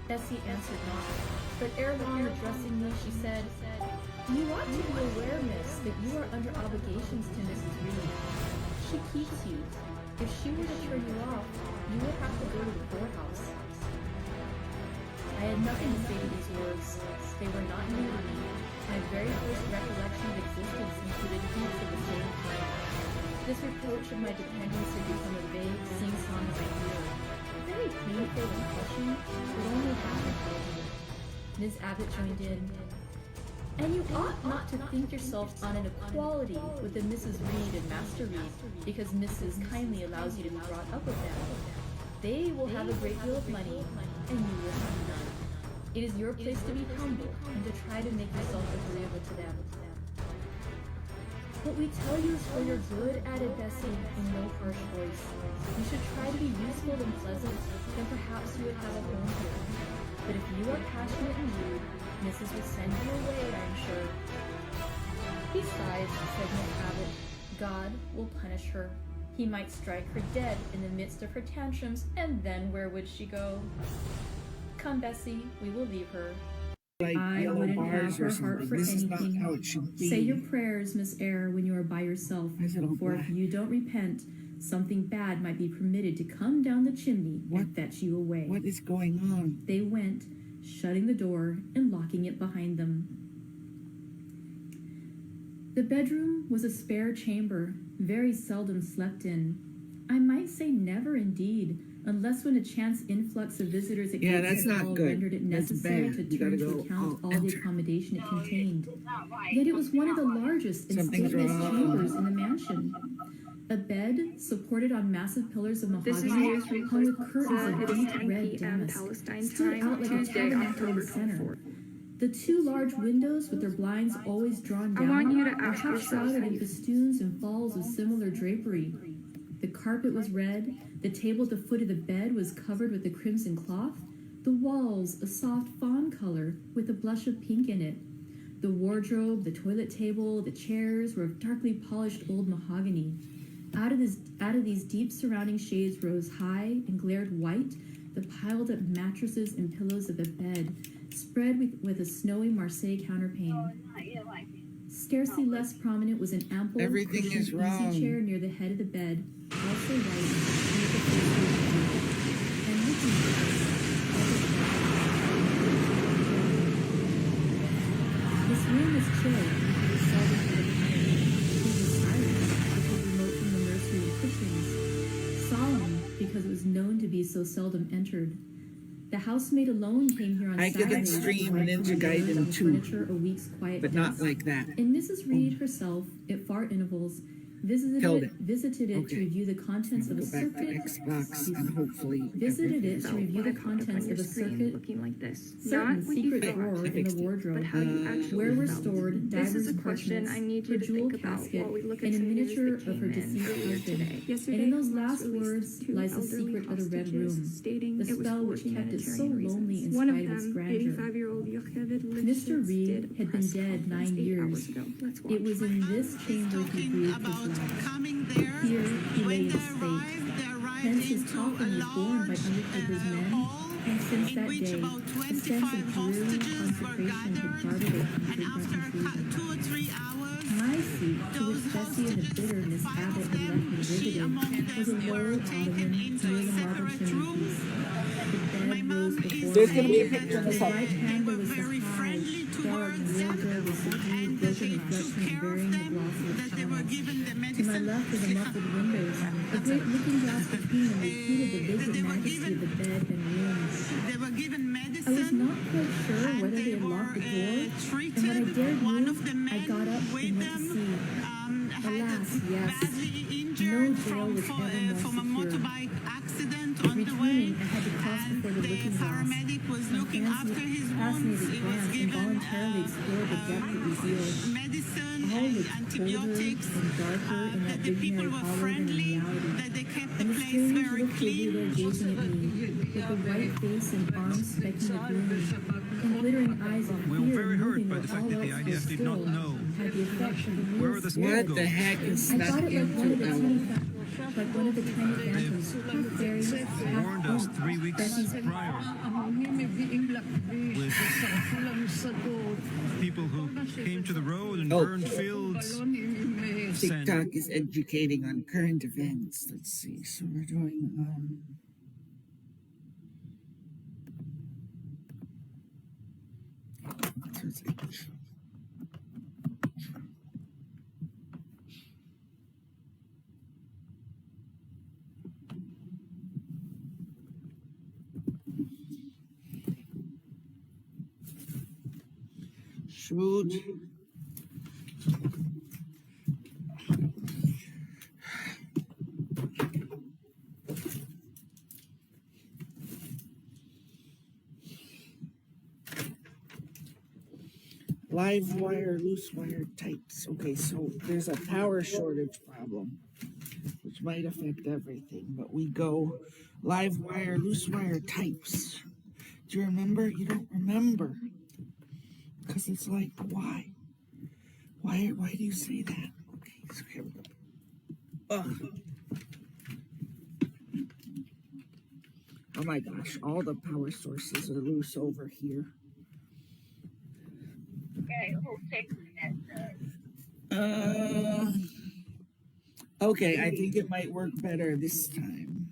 Bessie answered not, but ere long addressing me, she said, You ought to be aware, miss, that you are under obligations to Mrs. Reed. She keeps you. If she were to turn you off, you would have to go to the poorhouse. I had nothing to say to these words. They were not new to me. My very first recollection of existence included hints of the same kind. This reproach of my dependence had become a vague sing-song in my ear. A very painful impression, but only half intelligible. Ms. Abbott joined in. And you ought not to think yourself on an equality with the Mrs. Reed and Master Reed, because Mrs. kindly allows you to be brought up with them. They will have a great deal of money, and you will have none. It is your place to be humble and to try to make yourself agreeable to them. What we tell you is for your good, added Bessie in no harsh voice. You should try to be useful and pleasant, then perhaps you would have a home here. But if you are passionate and rude, Mrs. will send you away, I am sure. Besides, said Miss Abbott, God will punish her. He might strike her dead in the midst of her tantrums, and then where would she go? Come, Bessie, we will leave her. I wouldn't have her heart for anything. Say your prayers, Miss Eyre, when you are by yourself, for if you don't repent, something bad might be permitted to come down the chimney and fetch you away. What is going on? They went, shutting the door and locking it behind them. The bedroom was a spare chamber, very seldom slept in. I might say never indeed, unless when a chance influx of visitors at Gateshead Hall rendered it necessary to turn into account all the accommodation it contained. Yet it was one of the largest and stateliest chambers in the mansion. A bed, supported on massive pillars of mahogany, hung with curtains of deep red damask, stood out like a tabernacle in the center. The two large windows, with their blinds always drawn down, were half shrouded in festoons and falls of similar drapery. The carpet was red, the table at the foot of the bed was covered with a crimson cloth, the walls a soft fawn color with a blush of pink in it. The wardrobe, the toilet table, the chairs were of darkly polished old mahogany. Out of these deep surrounding shades rose high and glared white the piled up mattresses and pillows of the bed, spread with a snowy Marseille counterpane. Scarcely less prominent was an ample cushioned easy chair near the head of the bed, also white, and with a face and looking at us. This room was chilly, and was seldom for the fire. It was silent, because it was remote from the nursery and kitchens. Solemn, because it was known to be so seldom entered. The housemaid alone came here on Saturdays. I could extreme and into Gaiden too, a week's quiet but not like that. And Mrs. Reed herself, at far intervals, visited it to review the contents of a circuit. Visited it to review the contents of a circuit. Looking like this. Certain secret drawer in the wardrobe, where were stored divers parchments, her jewel casket, and a miniature of her deceased husband. And in those last words lies the secret of the Red Room, the spell which kept it so lonely in spite of its grandeur. Mr. Reed had been dead 9 years. It was in this chamber he breathed his last. Here he lay in state. Hence his coffin was borne by undertaker's men, and since that day, a sense of dreary consecration had guarded it from frequent intrusion. My seat, to which Bessie and the bitter Miss Abbott had left me riveted, was a low ottoman near the marble chimneypiece. The bed rose before There's going to be a me. picture in a His second. right hand there was the high, dark wardrobe with subdued, broken reflection of varying the gloss of its panels. To my left were the muffled windows, a great looking glass between them repeated the vivid majesty of the bed and rooms. I was not quite sure whether they had locked the door, and when I dared move, I got up and went to see. and Alas, yes. badly No injured jail was ever from a more secure. motorbike accident on the way. Returning, I had to cross before the The looking glass. paramedic was My looking after his wounds. fascinated He was glance given involuntarily explored the depth it revealed. medicine All and looked colder antibiotics. and darker in that The people visionary were hollow than in friendly, reality. that they kept And the the place strange very little figure there clean. gazing at me, with the white face and arms specking the gloom, and glittering eyes of We fear were very hurt moving by when the fact all that the else IDF was did not still, know had the effect of a real where the spirit. What the heck is I snuck thought it like one of the into tiny, our... like one of the tiny phantoms, half fairies, half warned us 3 weeks that these prior with people who came to the road and burned fields. TikTok is educating on current events. Let's see. So we're doing shoot. Live wire, loose wire types. Okay, so there's a power shortage problem, which might affect everything, but we go live wire, loose wire types. Do you remember? You don't remember. Because it's like, why? Why do you say that? Okay, so here we go. Oh my gosh, all the power sources are loose over here. Okay, I think it might work better this time.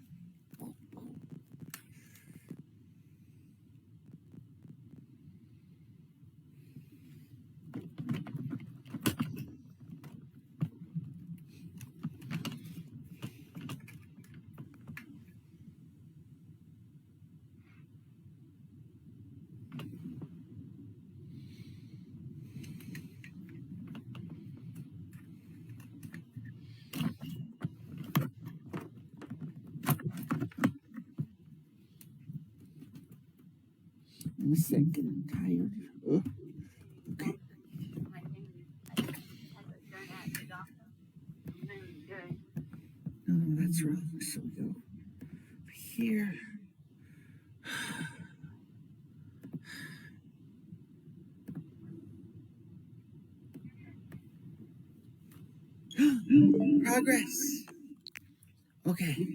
In a second, I'm tired. Okay. No, that's wrong. So we go here. Progress. Okay.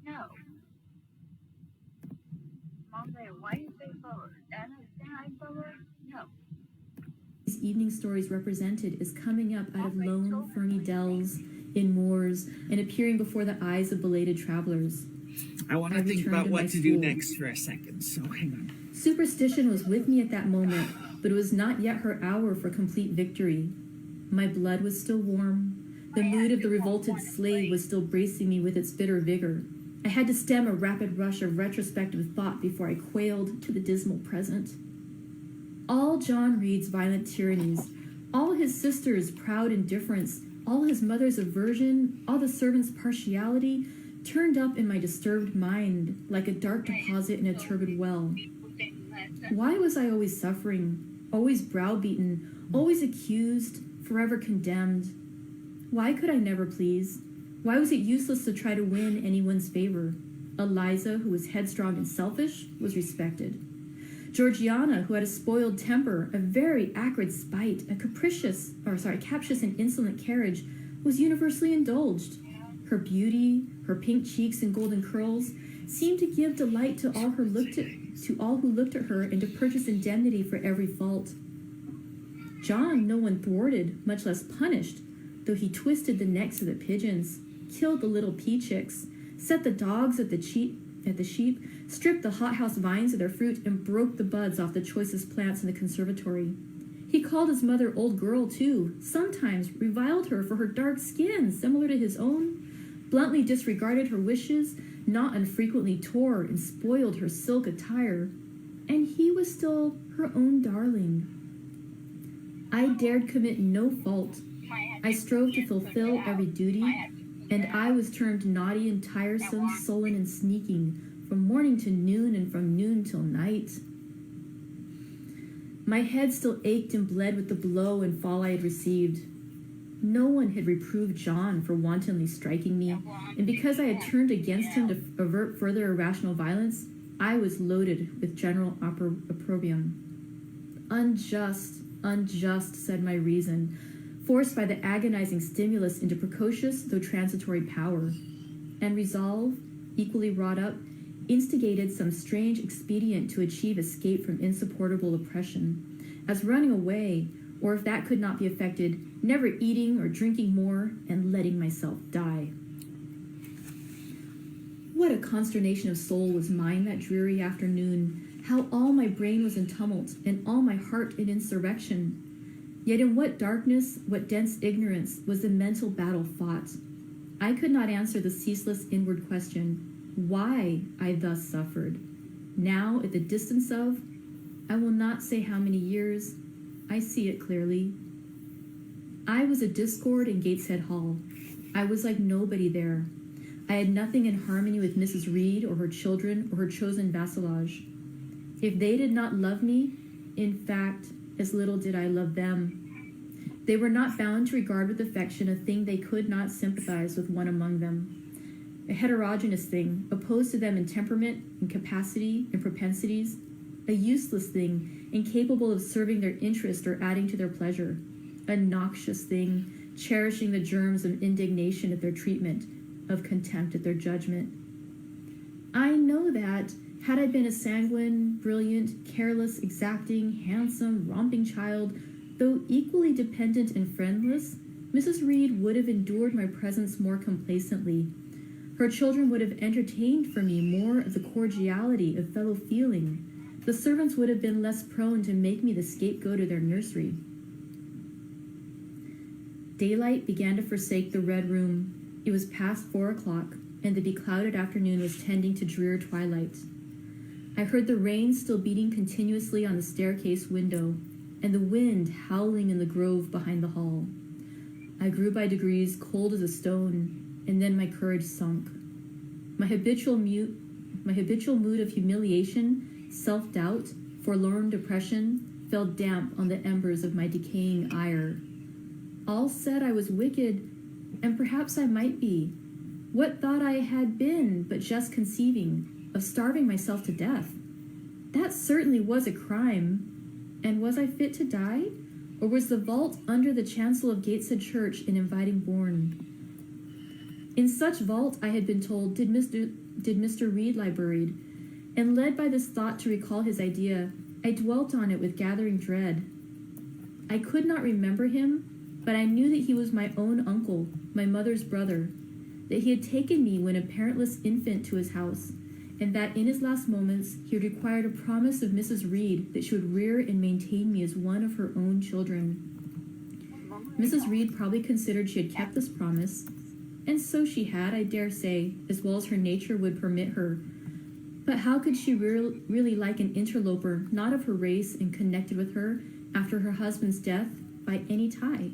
No. Mom said, why you say forward? And I said, I forward? No. These evening stories represented is coming up out of lone, ferny dells, in moors, and appearing before the eyes of belated travelers. I want to think returned about to what my to do school. next for a second, so hang on. Superstition was with me at that moment, but it was not yet her hour for complete victory. My blood was still warm. The mood of the revolted slave was still bracing me with its bitter vigor. I had to stem a rapid rush of retrospective thought before I quailed to the dismal present. All John Reed's violent tyrannies, all his sister's proud indifference, all his mother's aversion, all the servants' partiality, turned up in my disturbed mind like a dark deposit in a turbid well. Why was I always suffering, always browbeaten, always accused, forever condemned? Why could I never please? Why was it useless to try to win anyone's favor? Eliza, who was headstrong and selfish, was respected. Georgiana, who had a spoiled temper, a very acrid spite, a captious and insolent carriage, was universally indulged. Her beauty, her pink cheeks and golden curls, seemed to give delight to all who looked at her, and to purchase indemnity for every fault. John no one thwarted, much less punished, though he twisted the necks of the pigeons, killed the little pea chicks, set the dogs at the sheep, stripped the hothouse vines of their fruit, and broke the buds off the choicest plants in the conservatory. He He called his mother old girl, too, sometimes reviled her for her dark skin, similar to his own, bluntly disregarded her wishes, not unfrequently tore and spoiled her silk attire, and he was still her own darling. I dared commit no fault. I strove to fulfill every duty, and I was termed naughty and tiresome, sullen and sneaking, from morning to noon and from noon till night. My head still ached and bled with the blow and fall I had received. No one had reproved John for wantonly striking me, and because I had turned against him to avert further irrational violence, I was loaded with general opprobrium. Unjust, unjust, said my reason, forced by the agonizing stimulus into precocious though transitory power, and resolve, equally wrought up, instigated some strange expedient to achieve escape from insupportable oppression, as running away, or if that could not be effected, never eating or drinking more, and letting myself die. What a consternation of soul was mine that dreary afternoon, how all my brain was in tumult, and all my heart in insurrection. Yet in what darkness, what dense ignorance was the mental battle fought? I could not answer the ceaseless inward question, why I thus suffered. Now, at the distance of, I will not say how many years, I see it clearly. I was a discord in Gateshead Hall. I was like nobody there. I had nothing in harmony with Mrs. Reed or her children or her chosen vassalage. If they did not love me, in fact, as little did I love them. They were not bound to regard with affection a thing they could not sympathize with one among them. A heterogeneous thing, opposed to them in temperament, in capacity, in propensities, a useless thing, incapable of serving their interest or adding to their pleasure, a noxious thing, cherishing the germs of indignation at their treatment, of contempt at their judgment. I know that, had I been a sanguine, brilliant, careless, exacting, handsome, romping child, though equally dependent and friendless, Mrs. Reed would have endured my presence more complacently. Her children would have entertained for me more of the cordiality of fellow feeling. The servants would have been less prone to make me the scapegoat of their nursery. Daylight began to forsake the red room. It was past 4 o'clock, and the beclouded afternoon was tending to drear twilight. I heard the rain still beating continuously on the staircase window, and the wind howling in the grove behind the hall. I grew by degrees cold as a stone, and then my courage sunk. My habitual mood of humiliation, self-doubt, forlorn depression, fell damp on the embers of my decaying ire. All said I was wicked, and perhaps I might be. What thought I had been but just conceiving, of starving myself to death? That certainly was a crime. And was I fit to die? Or was the vault under the chancel of Gateshead Church an inviting bourne? In such vault, I had been told, did Mr. Reed lie buried, and led by this thought to recall his idea, I dwelt on it with gathering dread. I could not remember him, but I knew that he was my own uncle, my mother's brother, that he had taken me when a parentless infant to his house, and that in his last moments he had required a promise of Mrs. Reed that she would rear and maintain me as one of her own children. Mrs. Reed probably considered she had kept this promise, and so she had, I dare say, as well as her nature would permit her. But how could she really like an interloper not of her race and connected with her after her husband's death by any tie?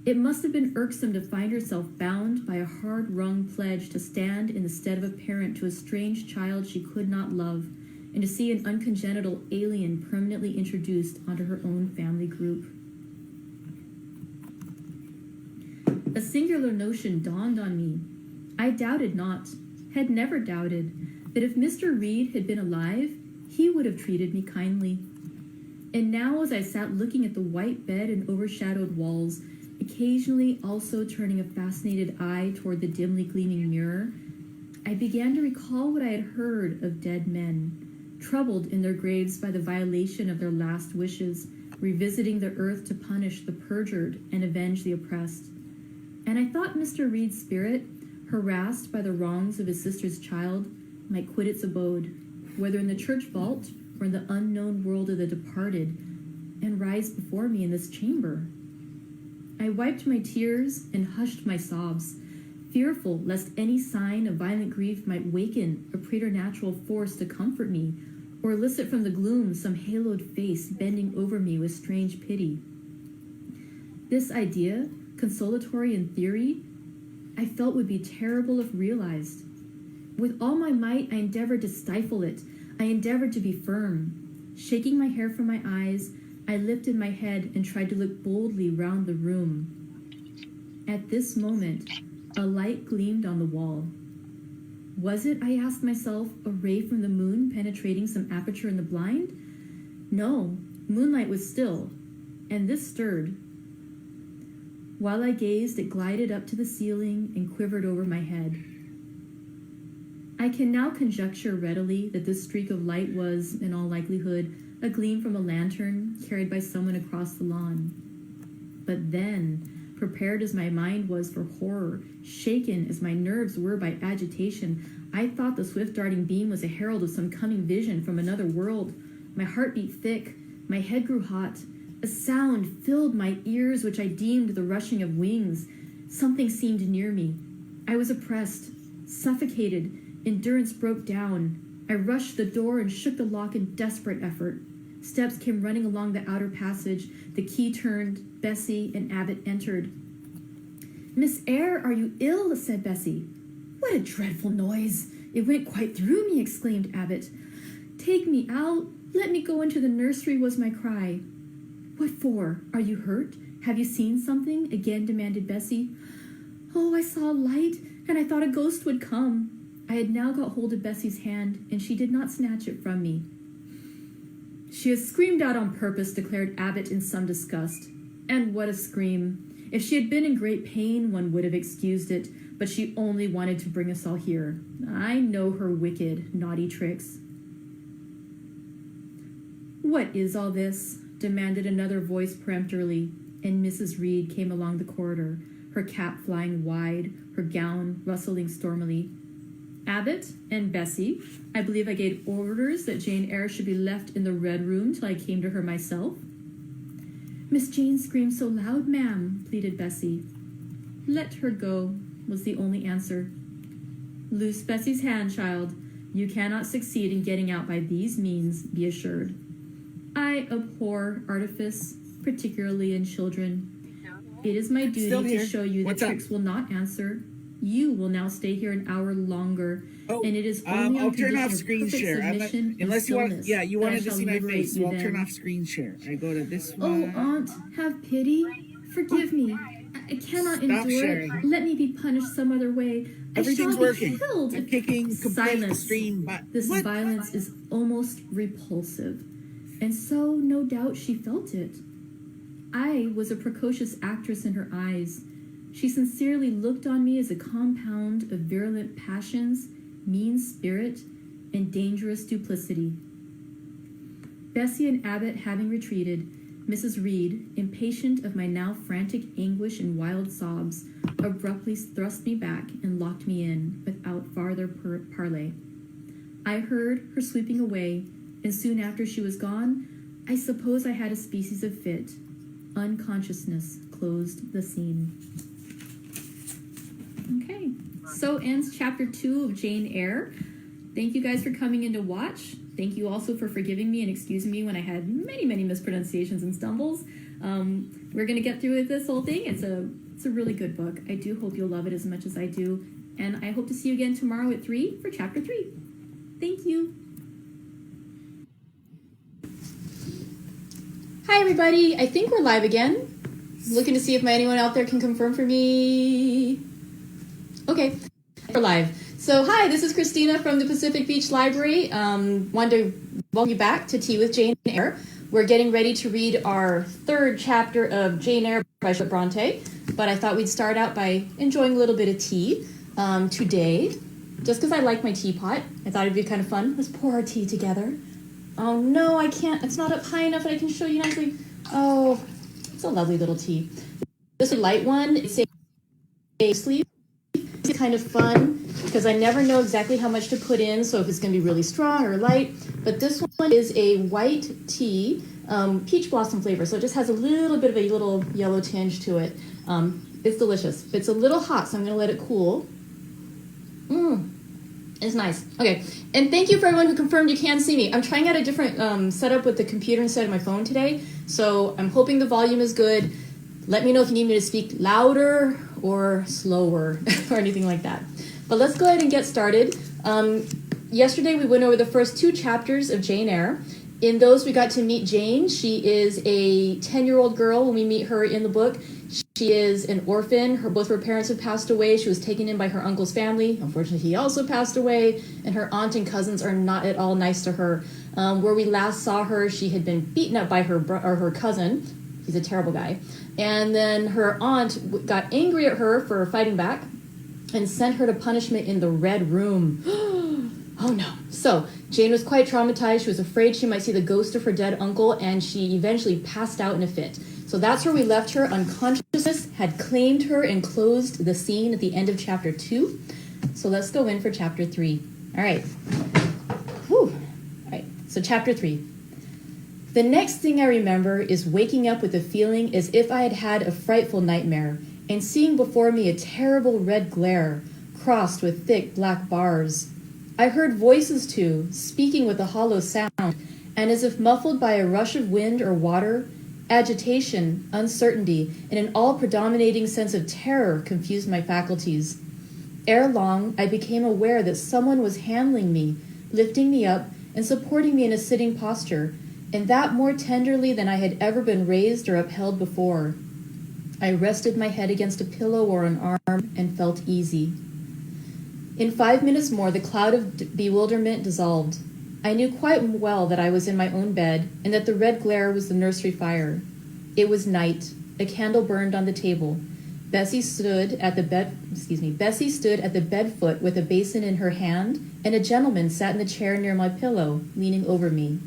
It must have been irksome to find herself bound by a hard-wrung pledge to stand in the stead of a parent to a strange child she could not love, and to see an uncongenital alien permanently introduced onto her own family group. A singular notion dawned on me. I doubted not, had never doubted, that if Mr. Reed had been alive, he would have treated me kindly. And now, as I sat looking at the white bed and overshadowed walls, occasionally also turning a fascinated eye toward the dimly gleaming mirror, I began to recall what I had heard of dead men, troubled in their graves by the violation of their last wishes, revisiting the earth to punish the perjured and avenge the oppressed. And I thought Mr. Reed's spirit, harassed by the wrongs of his sister's child, might quit its abode, whether in the church vault or in the unknown world of the departed, and rise before me in this chamber. I wiped my tears and hushed my sobs, fearful lest any sign of violent grief might waken a preternatural force to comfort me, or elicit from the gloom some haloed face bending over me with strange pity. This idea, consolatory in theory, I felt would be terrible if realized. With all my might, I endeavored to stifle it. I endeavored to be firm. Shaking my hair from my eyes, I lifted my head and tried to look boldly round the room. At this moment, a light gleamed on the wall. Was it, I asked myself, a ray from the moon penetrating some aperture in the blind? No, moonlight was still, and this stirred. While I gazed, it glided up to the ceiling and quivered over my head. I can now conjecture readily that this streak of light was, in all likelihood, a gleam from a lantern carried by someone across the lawn. But then, prepared as my mind was for horror, shaken as my nerves were by agitation, I thought the swift-darting beam was a herald of some coming vision from another world. My heart beat thick, my head grew hot. A sound filled my ears which I deemed the rushing of wings. Something seemed near me. I was oppressed, suffocated. Endurance broke down. I rushed the door and shook the lock in desperate effort. Steps came running along the outer passage. The key turned. Bessie and Abbott entered. "Miss Eyre, are you ill?" said Bessie. "What a dreadful noise! It went quite through me," exclaimed Abbott. "Take me out. Let me go into the nursery," was my cry. "What for? Are you hurt? Have you seen something?" again demanded Bessie. "Oh, I saw a light, and I thought a ghost would come." I had now got hold of Bessie's hand, and she did not snatch it from me. "She has screamed out on purpose," declared Abbott in some disgust. And what a scream! If she had been in great pain, one would have excused it, but she only wanted to bring us all here. I know her wicked, naughty tricks. "What is all this?" demanded another voice peremptorily, and Mrs. Reed came along the corridor, her cap flying wide, her gown rustling stormily. "Abbott and Bessie, I believe I gave orders that Jane Eyre should be left in the Red Room till I came to her myself." "Miss Jane screamed so loud, ma'am," pleaded Bessie. "Let her go," was the only answer. "Loose Bessie's hand, child. You cannot succeed in getting out by these means, be assured. I abhor artifice, particularly in children. It is my duty to show you that tricks will not answer. You will now stay here an hour longer, and it is only on I'll turn condition off of screen perfect share. submission and Unless you want, stillness yeah, you that I wanted to shall see my liberate face, so you I'll then. turn off screen share. I go to this Oh, one. Aunt, have pity. Forgive me. I cannot Stop endure sharing. it. Let me be punished some other way. Everything's I shall working. be killed. I'm kicking Silence. stream, but This what? violence is almost repulsive. And so, no doubt, she felt it. I was a precocious actress in her eyes. She sincerely looked on me as a compound of virulent passions, mean spirit, and dangerous duplicity. Bessie and Abbott having retreated, Mrs. Reed, impatient of my now frantic anguish and wild sobs, abruptly thrust me back and locked me in without farther parley. I heard her sweeping away, and soon after she was gone, I suppose I had a species of fit. Unconsciousness closed the scene. Okay, so ends chapter 2 of Jane Eyre. Thank you guys for coming in to watch. Thank you also for forgiving me and excusing me when I had many mispronunciations and stumbles. We're going to get through this whole thing. It's a really good book. I do hope you'll love it as much as I do. And I hope to see you again tomorrow at 3 for chapter 3. Thank you. Hi, everybody. I think we're live again. Looking to see if anyone out there can confirm for me. Okay, we're live. So, hi, this is Christina from the Pacific Beach Library. Wanted to welcome you back to Tea with Jane Eyre. We're getting ready to read our 3rd chapter of Jane Eyre by Charlotte Bronte, but I thought we'd start out by enjoying a little bit of tea today, just because I like my teapot. I thought it'd be kind of fun. Let's pour our tea together. Oh no, I can't. It's not up high enough that I can show you nicely. Oh, it's a lovely little tea. This is a light one. It's a sleeve. It's kind of fun because I never know exactly how much to put in, so if it's going to be really strong or light. But this one is a white tea, peach blossom flavor, so it just has a little bit of a little yellow tinge to it. It's delicious. It's a little hot, so I'm going to let it cool. It's nice. Okay, and thank you for everyone who confirmed you can see me. I'm trying out a different setup with the computer instead of my phone today, so I'm hoping the volume is good. Let me know if you need me to speak louder or slower or anything like that. But let's go ahead and get started. Yesterday we went over the first 2 chapters of Jane Eyre. In those we got to meet Jane. She is a 10-year-old girl when we meet her in the book. She is an orphan. Both her parents have passed away. She was taken in by her uncle's family. Unfortunately, he also passed away. And her aunt and cousins are not at all nice to her. Where we last saw her, she had been beaten up by her cousin. He's a terrible guy. And then her aunt got angry at her for fighting back and sent her to punishment in the Red Room. Oh no. So Jane was quite traumatized. She was afraid she might see the ghost of her dead uncle, and she eventually passed out in a fit. So that's where we left her. Unconsciousness had claimed her and closed the scene at the end of chapter 2. So let's go in for chapter 3. All right. Whew. All right. So chapter 3. The next thing I remember is waking up with a feeling as if I had had a frightful nightmare and seeing before me a terrible red glare crossed with thick black bars. I heard voices too, speaking with a hollow sound, and as if muffled by a rush of wind or water, agitation, uncertainty, and an all-predominating sense of terror confused my faculties. Ere long, I became aware that someone was handling me, lifting me up, and supporting me in a sitting posture, and that more tenderly than I had ever been raised or upheld before. I rested my head against a pillow or an arm and felt easy. In 5 minutes more, the cloud of bewilderment dissolved. I knew quite well that I was in my own bed and that the red glare was the nursery fire. It was night. A candle burned on the table. Bessie stood at the bed foot with a basin in her hand, and a gentleman sat in the chair near my pillow, leaning over me.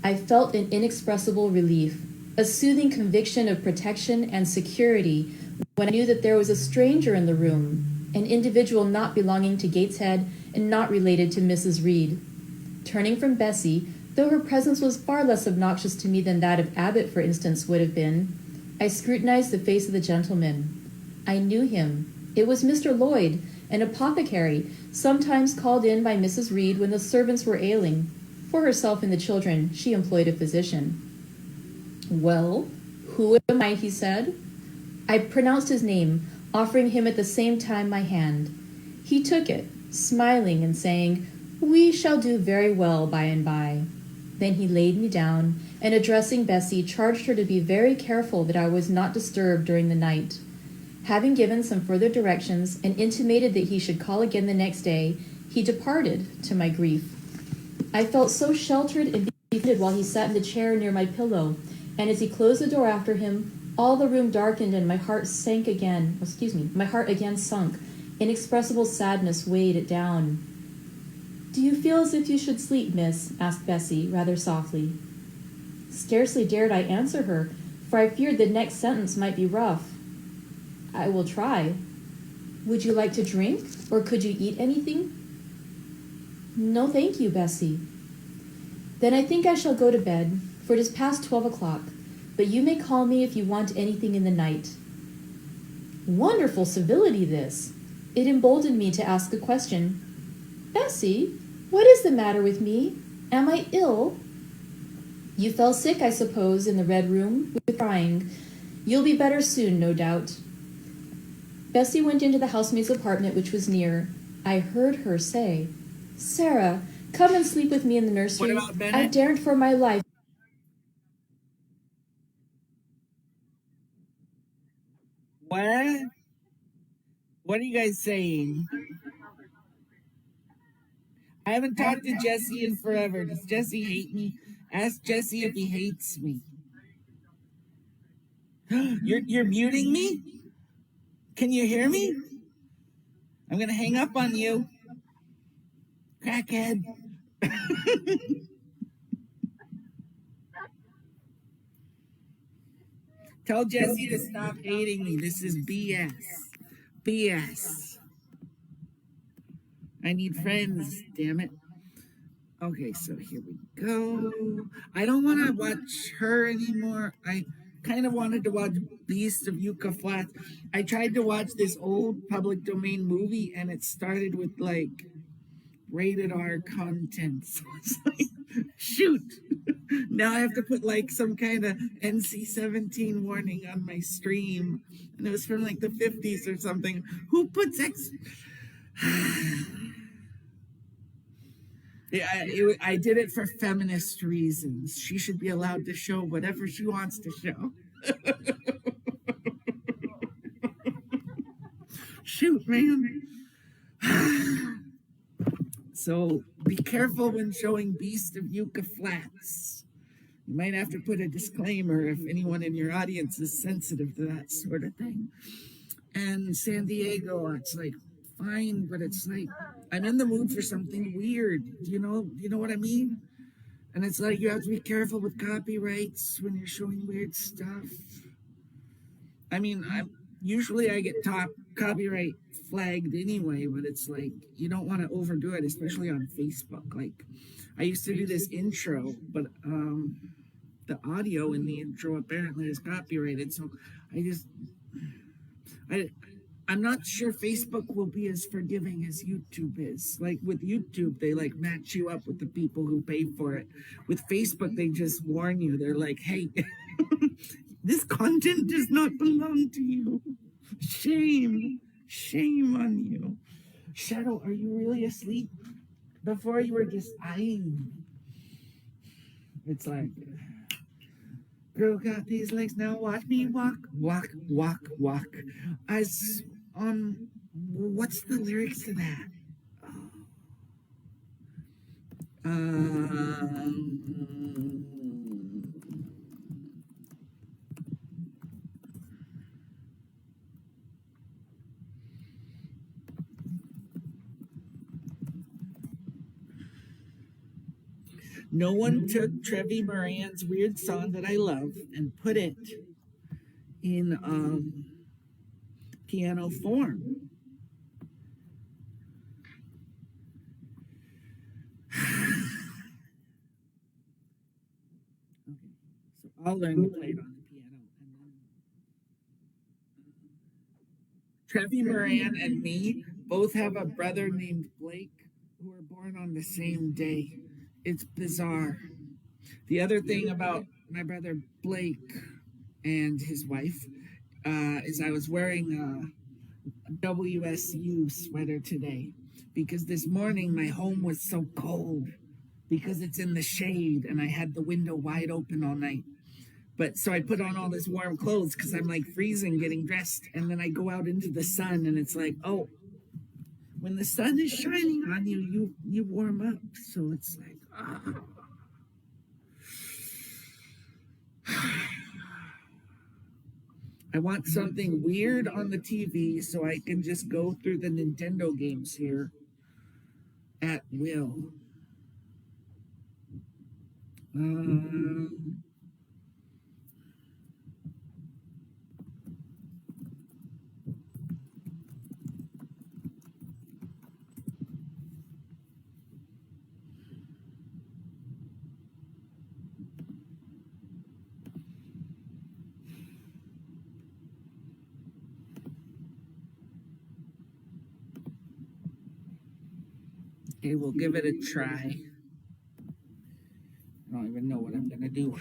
I felt an inexpressible relief, a soothing conviction of protection and security when I knew that there was a stranger in the room, an individual not belonging to Gateshead and not related to Mrs. Reed. Turning from Bessie, though her presence was far less obnoxious to me than that of Abbott, for instance, would have been, I scrutinized the face of the gentleman. I knew him. It was Mr. Lloyd, an apothecary, sometimes called in by Mrs. Reed when the servants were ailing. For herself and the children, she employed a physician. "Well, who am I?" he said. I pronounced his name, offering him at the same time my hand. He took it, smiling and saying, "We shall do very well by and by." Then he laid me down, and addressing Bessie, charged her to be very careful that I was not disturbed during the night. Having given some further directions and intimated that he should call again the next day, he departed, to my grief. I felt so sheltered and befriended while he sat in the chair near my pillow, and as he closed the door after him, all the room darkened and my heart again sunk. Inexpressible sadness weighed it down. "Do you feel as if you should sleep, miss?" asked Bessie, rather softly. Scarcely dared I answer her, for I feared the next sentence might be rough. "I will try. Would you like to drink, or could you eat anything?" "No, thank you, Bessie." "Then I think I shall go to bed, for it is past 12 o'clock, but you may call me if you want anything in the night." Wonderful civility, this. It emboldened me to ask a question. "Bessie, what is the matter with me? Am I ill?" "You fell sick, I suppose, in the Red Room, with crying. You'll be better soon, no doubt." Bessie went into the housemaid's apartment, which was near. I heard her say, "Sarah, come and sleep with me in the nursery. What about Bennet? I daren't for my life." What? What are you guys saying? I haven't talked to Jesse in forever. Does Jesse hate me? Ask Jesse if he hates me. You're muting me? Can you hear me? I'm gonna hang up on you. Crackhead. Tell Jesse to stop hating me. This is BS. BS. I need friends, damn it. Okay, so here we go. I don't want to watch her anymore. I kind of wanted to watch Beast of Yucca Flats. I tried to watch this old public domain movie, and it started with like rated R content. So it's like, shoot. Now I have to put like some kind of NC-17 warning on my stream. And it was from like the 50s or something. Who puts Yeah, I did it for feminist reasons. She should be allowed to show whatever she wants to show. Shoot, man. So be careful when showing Beast of Yucca Flats. You might have to put a disclaimer if anyone in your audience is sensitive to that sort of thing. And San Diego, it's like, fine, but it's like, I'm in the mood for something weird. Do you know what I mean? And it's like, you have to be careful with copyrights when you're showing weird stuff. I mean, usually I get top copyright flagged anyway, but it's like, you don't want to overdo it, especially on Facebook. Like, I used to do this intro, but the audio in the intro apparently is copyrighted, so I'm not sure Facebook will be as forgiving as YouTube is. Like with YouTube, they like match you up with the people who pay for it. With Facebook, they just warn you. They're like, hey, this content does not belong to you. Shame. Shame on you. Shadow, are you really asleep? Before you were just eyeing. It's like, girl got these legs, now watch me walk, walk, walk, walk. As on, what's the lyrics to that? No one took Trevi Moran's weird song that I love and put it in piano form. So I'll learn to play it on the piano. Trevi Moran and me both have a brother named Blake who were born on the same day. It's bizarre. The other thing about my brother Blake and his wife is I was wearing a WSU sweater today because this morning my home was so cold because it's in the shade and I had the window wide open all night. But so I put on all this warm clothes because I'm like freezing getting dressed, and then I go out into the sun and it's like, oh, when the sun is shining on you, you warm up. So it's like, I want something weird on the TV so I can just go through the Nintendo games here at will. Okay, we'll give it a try. I don't even know what I'm gonna do.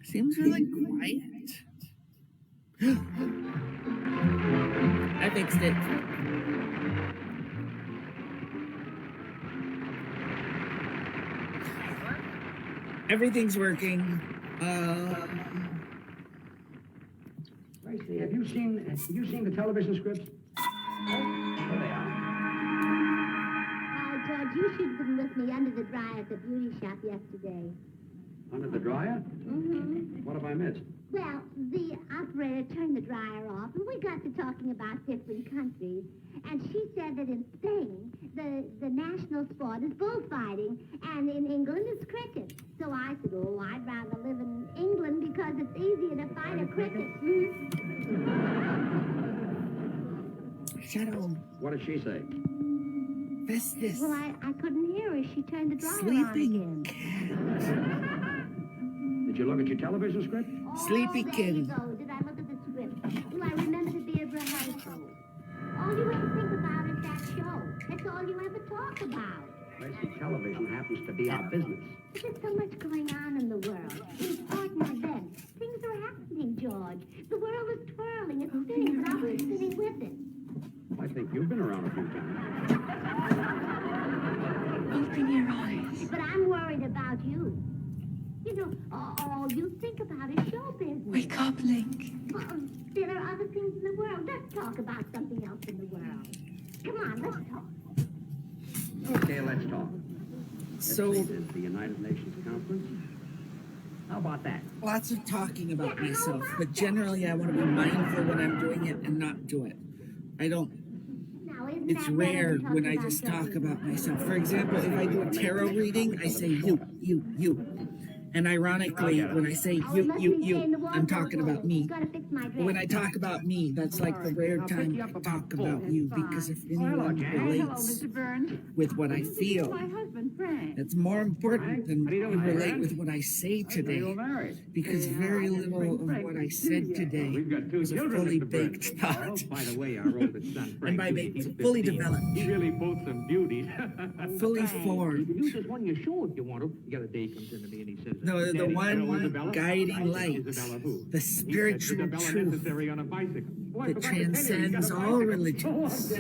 Seems really quiet. I fixed it. Everything's working. Tracy, have you seen the television scripts? There they are. George, you should have been with me under the dryer at the beauty shop yesterday. Under the dryer? Mm-hmm. What have I missed? Well, the operator turned the dryer off, and we got to talking about different countries. And she said that in Spain, the national sport is bullfighting, and in England it's cricket. So I said, oh, I'd rather live in England because it's easier to fight a cricket. Shadow. What did she say? This. Well, I couldn't hear her. She turned the dryer Sleeping on again. Did you look at your television script? Sleepy There kitty. you go. Did I look at the script? Well, I remember to be a rehearsal. All you ever think about is that show. That's all you ever talk about. Tracy, television happens to be our business. But there's so much going on in the world. Important events. Things are happening, George. The world is twirling. It's spinning, but I'm spinning with it. I think you've been around a few times. Open your eyes. But I'm worried about you. You know, all you think about is show business. Wake up, Link. Well, there are other things in the world. Let's talk about something else in the world. Come on, let's talk. Okay, let's talk. So, This is the United Nations Conference. How about that? lots of talking about myself, but generally I want to be mindful when I'm doing it and not do it. I don't. Now, isn't It's that rare better than when I talking just about talk yourself? about myself. For example, if I do a tarot reading, I say you. And ironically, when I say you, I'm talking about me. But when I talk about me, that's like the rare time I talk about you, because if anyone relates with what I feel, it's more important than you relate with what I say today, because very little of what I said today was a fully baked thought. By the way, our oldest son, And by baked, fully developed, He really boasts some beauties. fully formed. You can use this one you show if you want to. You got a day comes in to me and he says, No, the "Daddy, one Isabella?" guiding I light, said, "Isabella who?" the He said, spiritual "Isabella truth necessary on a bicycle." Well, I that forgot to tell you, he's got transcends a all bicycle. religions.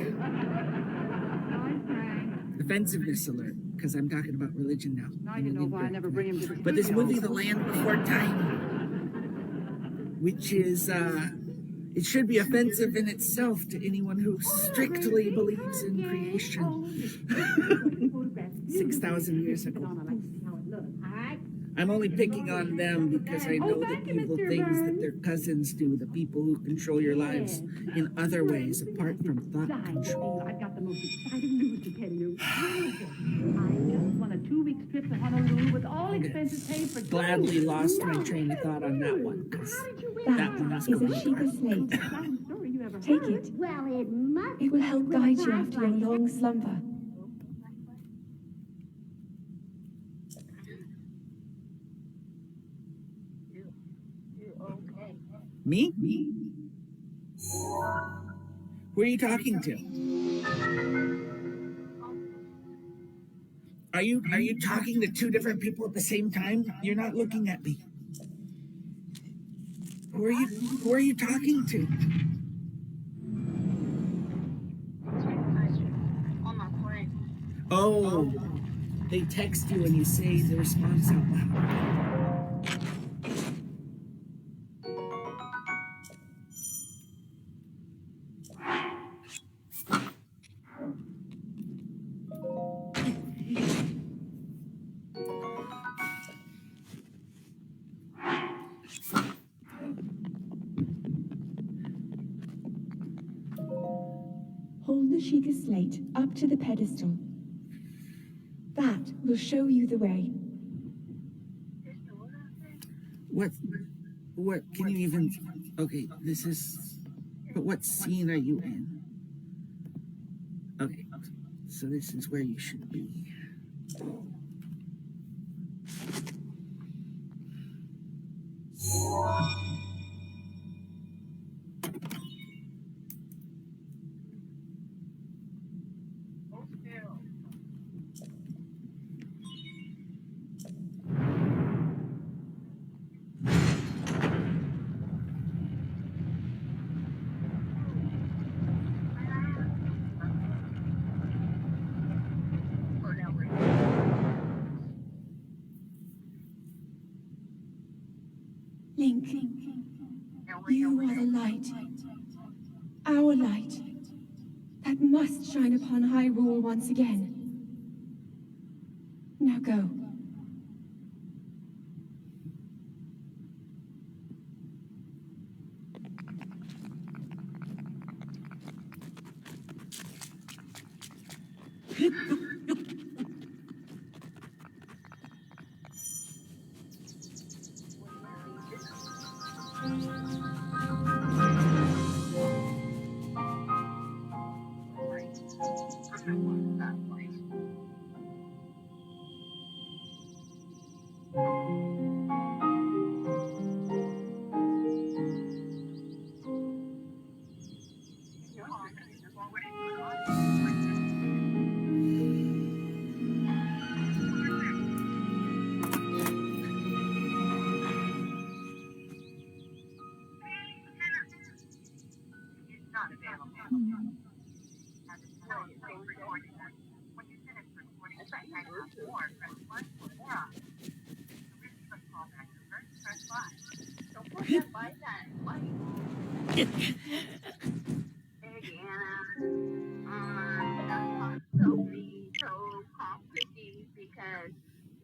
Offensiveness alert, because I'm talking about religion now. Now you know why I never bring him to the But this studio. movie, The Land Before Time, which is, it should be offensive in itself to anyone who strictly believes in creation 6,000 years ago. I'm only picking on them because I know the evil things that their cousins do, the people who control your lives in other ways apart from thought control. I've got the most exciting news to tell you. I just won a 2-week trip to Honolulu with all expenses paid for. Gladly lost my train of thought on that one, because that one is Is a going sheet of slate. Take it. Well, it must. It will help guide you after your long slumber. Me? Who are you talking to? Are you talking to two different people at the same time? You're not looking at me. Who are you talking to? Oh, they text you and you say the response out loud. Hold the sheet of slate up to the pedestal. That will show you the way. What can you even, okay, this is, but what scene are you in? Okay, so this is where you should be. Link, you are the light. Our light. That must shine upon Hyrule once again. Now go. Because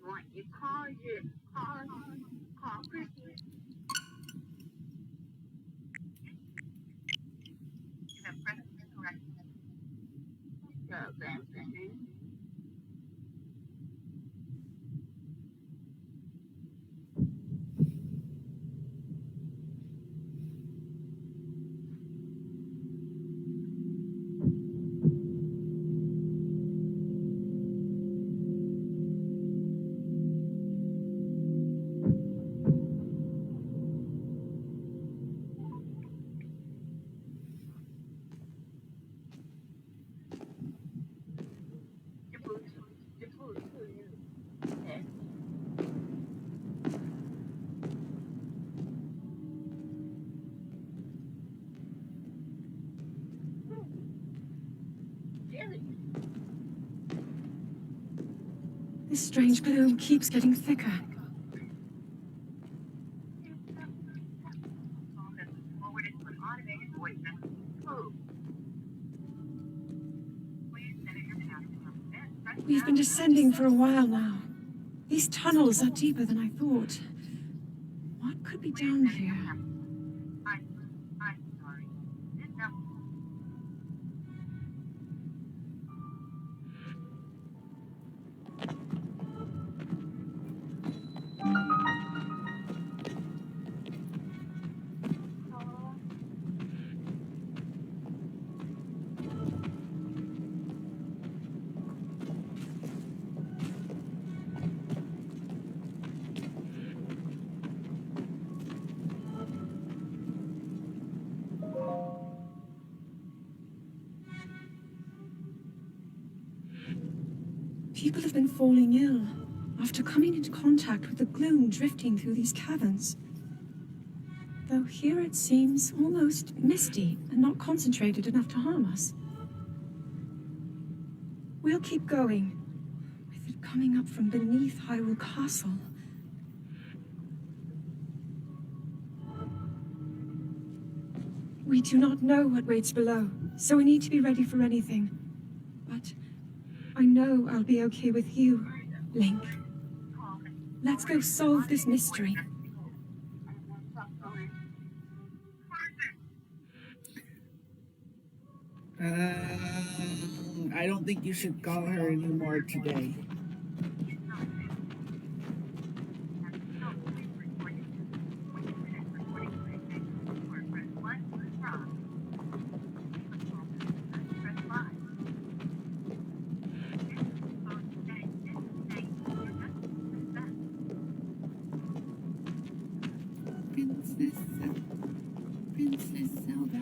when you call Christy, you have pressed correct. So that's the thing. This strange gloom keeps getting thicker. We've been descending for a while now. These tunnels are deeper than I thought. What could be down here? People have been falling ill after coming into contact with the gloom drifting through these caverns. Though here it seems almost misty and not concentrated enough to harm us. We'll keep going, with it coming up from beneath Hyrule Castle. We do not know what waits below, so we need to be ready for anything. But I know I'll be okay with you, Link. Let's go solve this mystery. I don't think you should call her anymore today. Princess Zelda.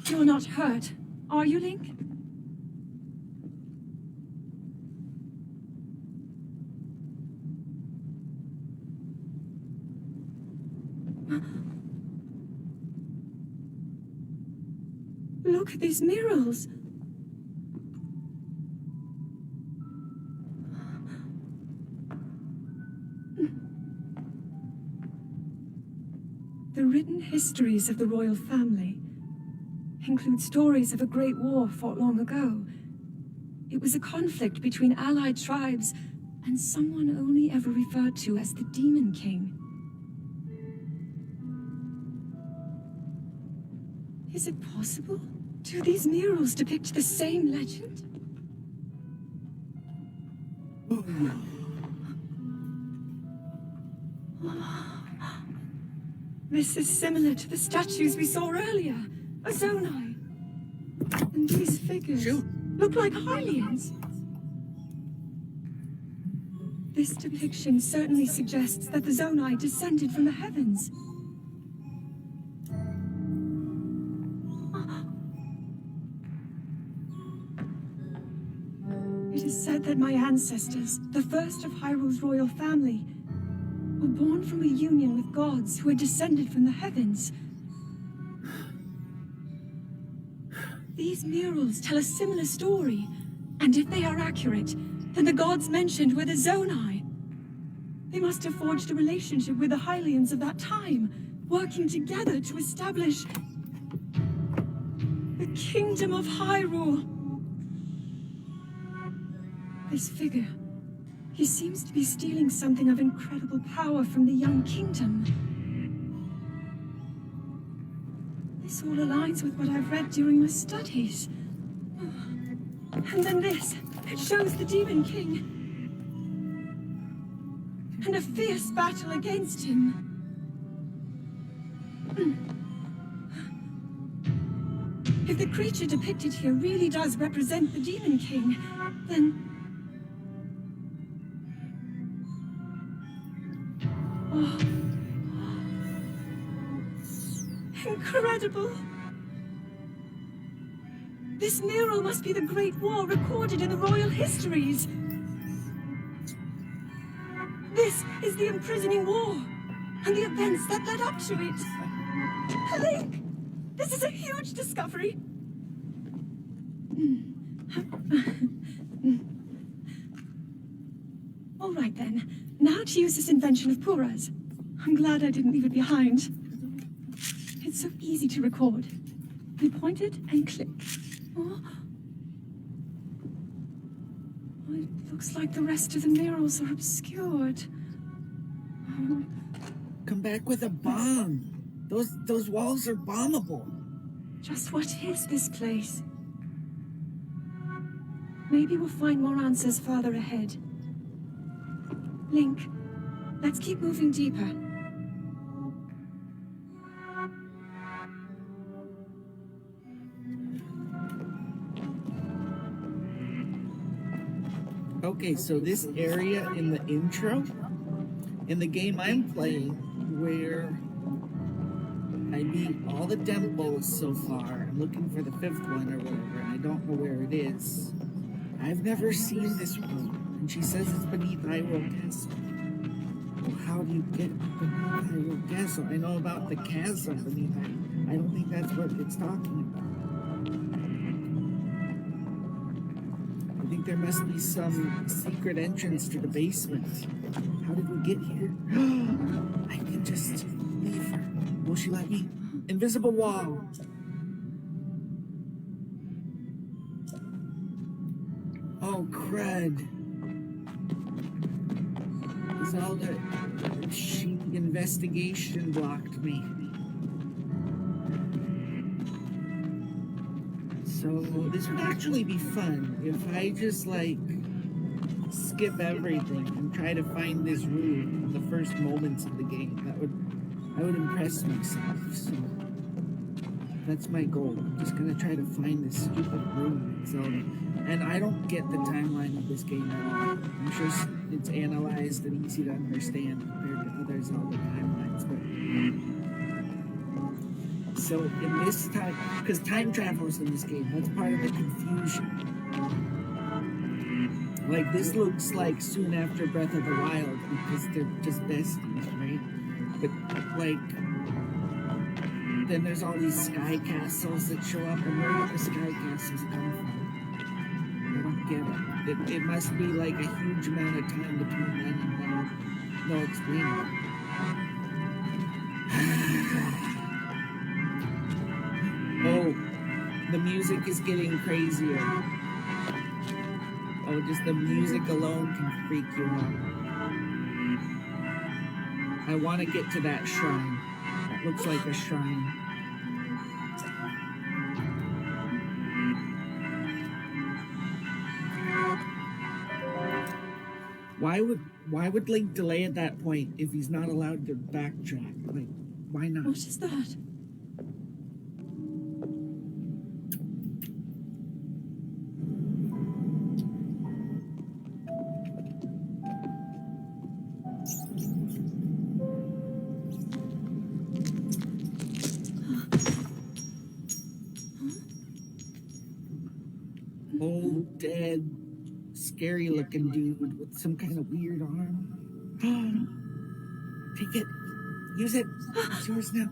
You're not hurt, are you, Link? Look at these murals. The written histories of the royal family include stories of a great war fought long ago. It was a conflict between allied tribes and someone only ever referred to as the Demon King. Is it possible? Do these murals depict the same legend? This is similar to the statues we saw earlier. A Zonai. And these figures look like Hylians. This depiction certainly suggests that the Zonai descended from the heavens. It is said that my ancestors, the first of Hyrule's royal family, were born from a union with gods who had descended from the heavens. These murals tell a similar story, and if they are accurate, then the gods mentioned were the Zonai. They must have forged a relationship with the Hylians of that time, working together to establish the Kingdom of Hyrule. This figure, he seems to be stealing something of incredible power from the young kingdom. This all aligns with what I've read during my studies. And then this, it shows the Demon King. And a fierce battle against him. If the creature depicted here really does represent the Demon King, then... Oh. Incredible! This mural must be the Great War recorded in the royal histories. This is the imprisoning war, and the events that led up to it. Link! This is a huge discovery! All right then, now to use this invention of Pura's. I'm glad I didn't leave it behind. It's so easy to record. We point it and click. Oh. It looks like the rest of the murals are obscured. Come back with a bomb. Those walls are bombable. Just what is this place? Maybe we'll find more answers further ahead. Link, let's keep moving deeper. Okay, so this area in the intro, in the game I'm playing, where I beat all the temples so far, I'm looking for the 5th one or whatever, and I don't know where it is. I've never seen this room, and she says it's beneath Hyrule Castle. Well, how do you get beneath Hyrule Castle? I know about the chasm beneath Hyrule. I don't think that's what it's talking about. I think there must be some secret entrance to the basement. How did we get here? I can just leave her. Will she let me? Invisible wall. Oh, crud. Zelda, she investigation blocked me. So this would actually be fun if I just like skip everything and try to find this room in the first moments of the game. I would impress myself. So that's my goal. I'm just gonna try to find this stupid room in Zelda. And I don't get the timeline of this game at all. I'm sure it's analyzed and easy to understand compared to other Zelda timelines, but so in this time, because time travels in this game, that's part of the confusion. Like, this looks like soon after Breath of the Wild, because they're just besties, right? But, like, then there's all these sky castles that show up, and where do the sky castles come from? I don't get it. It must be, like, a huge amount of time between then and now. No explaining. Oh, the music is getting crazier. Oh, just the music alone can freak you out. I want to get to that shrine. That looks like a shrine. Why would Link delay at that point if he's not allowed to backtrack? Like, why not? What is that? Old, dead, scary looking dude with some kind of weird arm. Take it. Use it. It's yours now.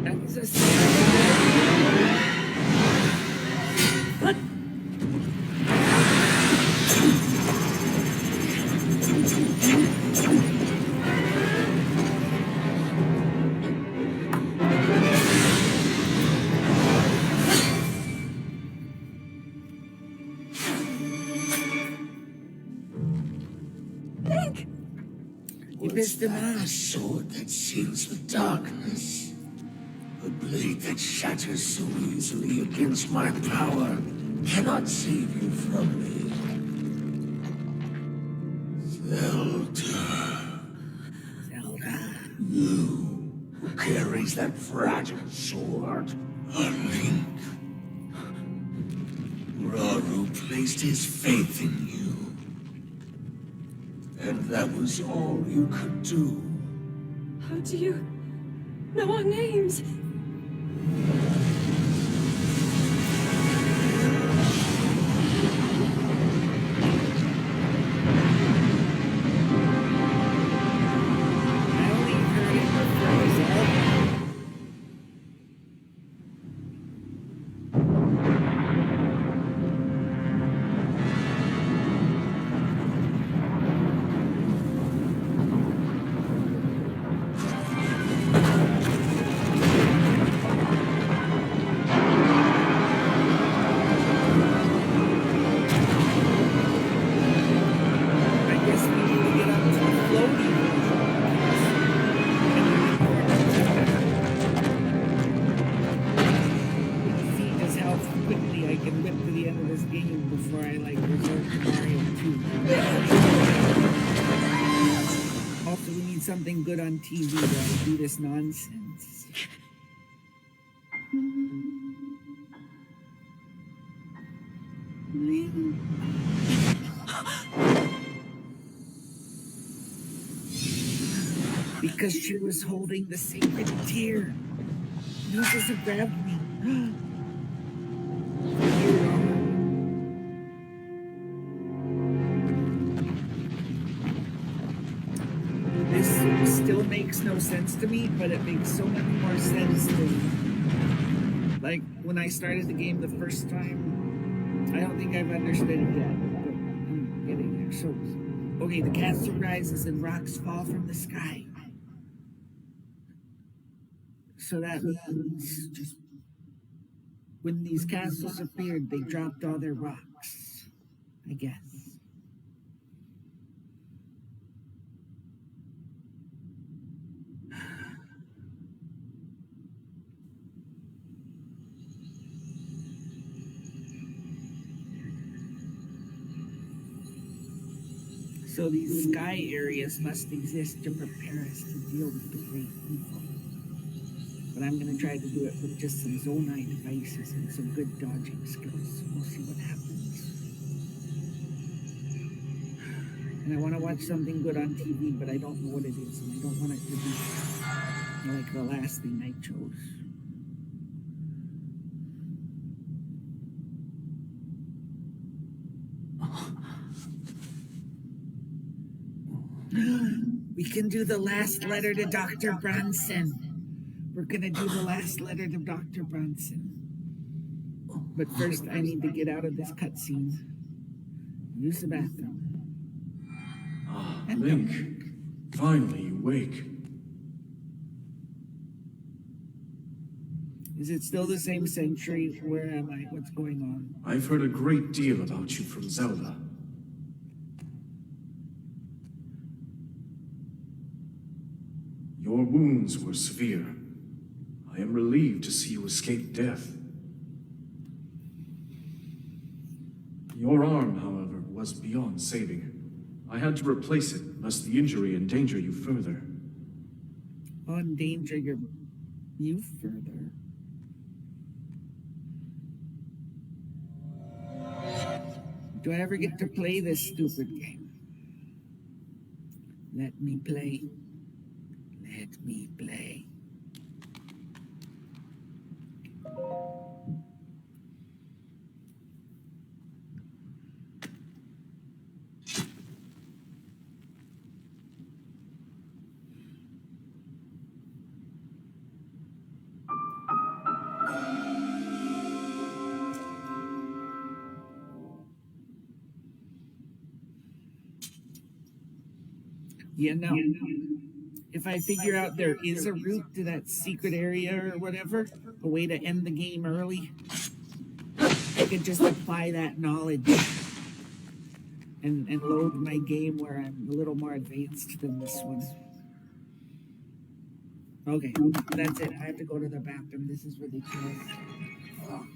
That's a what? A sword that seals the darkness. A blade that shatters so easily against my power cannot save you from me. Zelda. You who carries that fragile sword. A Link. Raru placed his faith in you. And that was all you could do. How do you know our names? good on TV to do this nonsense. Because she was holding the sacred tear. Jesus had grabbed me. This still makes no sense to me, but it makes so much more sense than like when I started the game the first time. I don't think I've understood it yet, but I'm getting there. So, okay, the castle rises and rocks fall from the sky. So that means just when these castles appeared, they dropped all their rocks, I guess. So these sky areas must exist to prepare us to deal with the great evil. But I'm going to try to do it with just some zonite devices and some good dodging skills. We'll see what happens. And I want to watch something good on TV, but I don't know what it is, and I don't want it to be like the last thing I chose. We can do the last letter to Dr. Bronson. We're gonna do the last letter to Dr. Bronson. But first, I need to get out of this cutscene. Use the bathroom. Link, finally you wake. Is it still the same century? Where am I? What's going on? I've heard a great deal about you from Zelda. Your wounds were severe. I am relieved to see you escape death. Your arm, however, was beyond saving. I had to replace it, lest the injury endanger you further. Endanger you further? Do I ever get to play this stupid game? Let me play. Let me play. You know, if I figure out there is a route to that secret area or whatever, a way to end the game early, I could just apply that knowledge and load my game where I'm a little more advanced than this one. Okay, that's it. I have to go to the bathroom. This is ridiculous. Oh.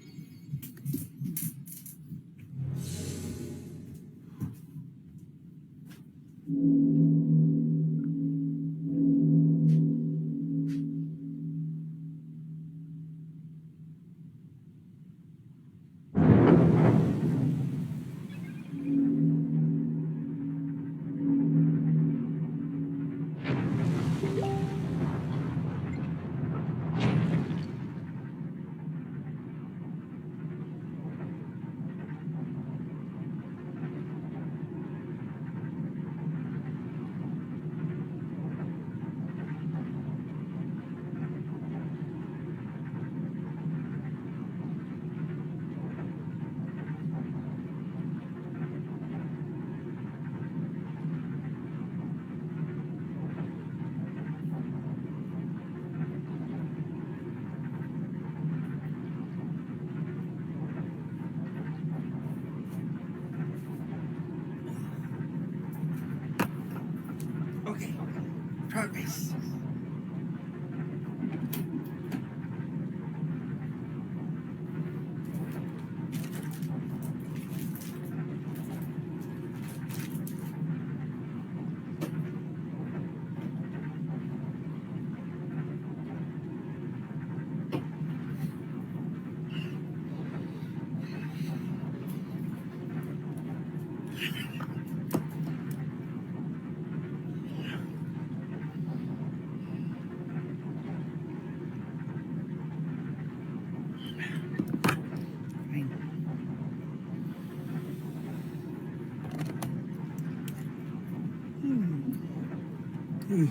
Shadow,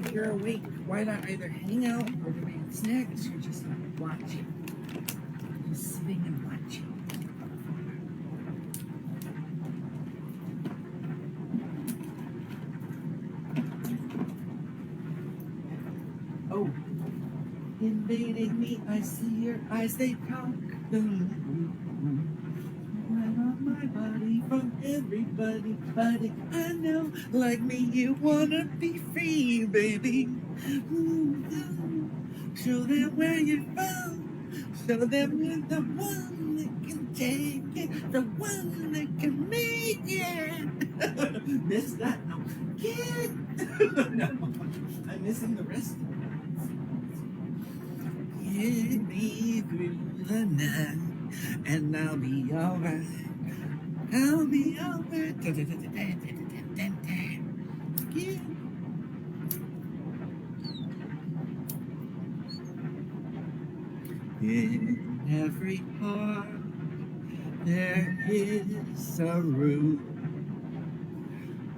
if you're awake, why not either hang out or make snacks or just watch it? Just sitting and watching. Oh, invading me, I see your eyes, they talk. On my body from everybody, but I know, like me, you wanna be free, baby. Show them where you're from. Show them you're the one that can take it, the one that can make it. Miss that? No. Kid. No, I'm missing the rest. Get me through the night, and I'll be alright. I'll be alright. Yeah. In every heart there is a room,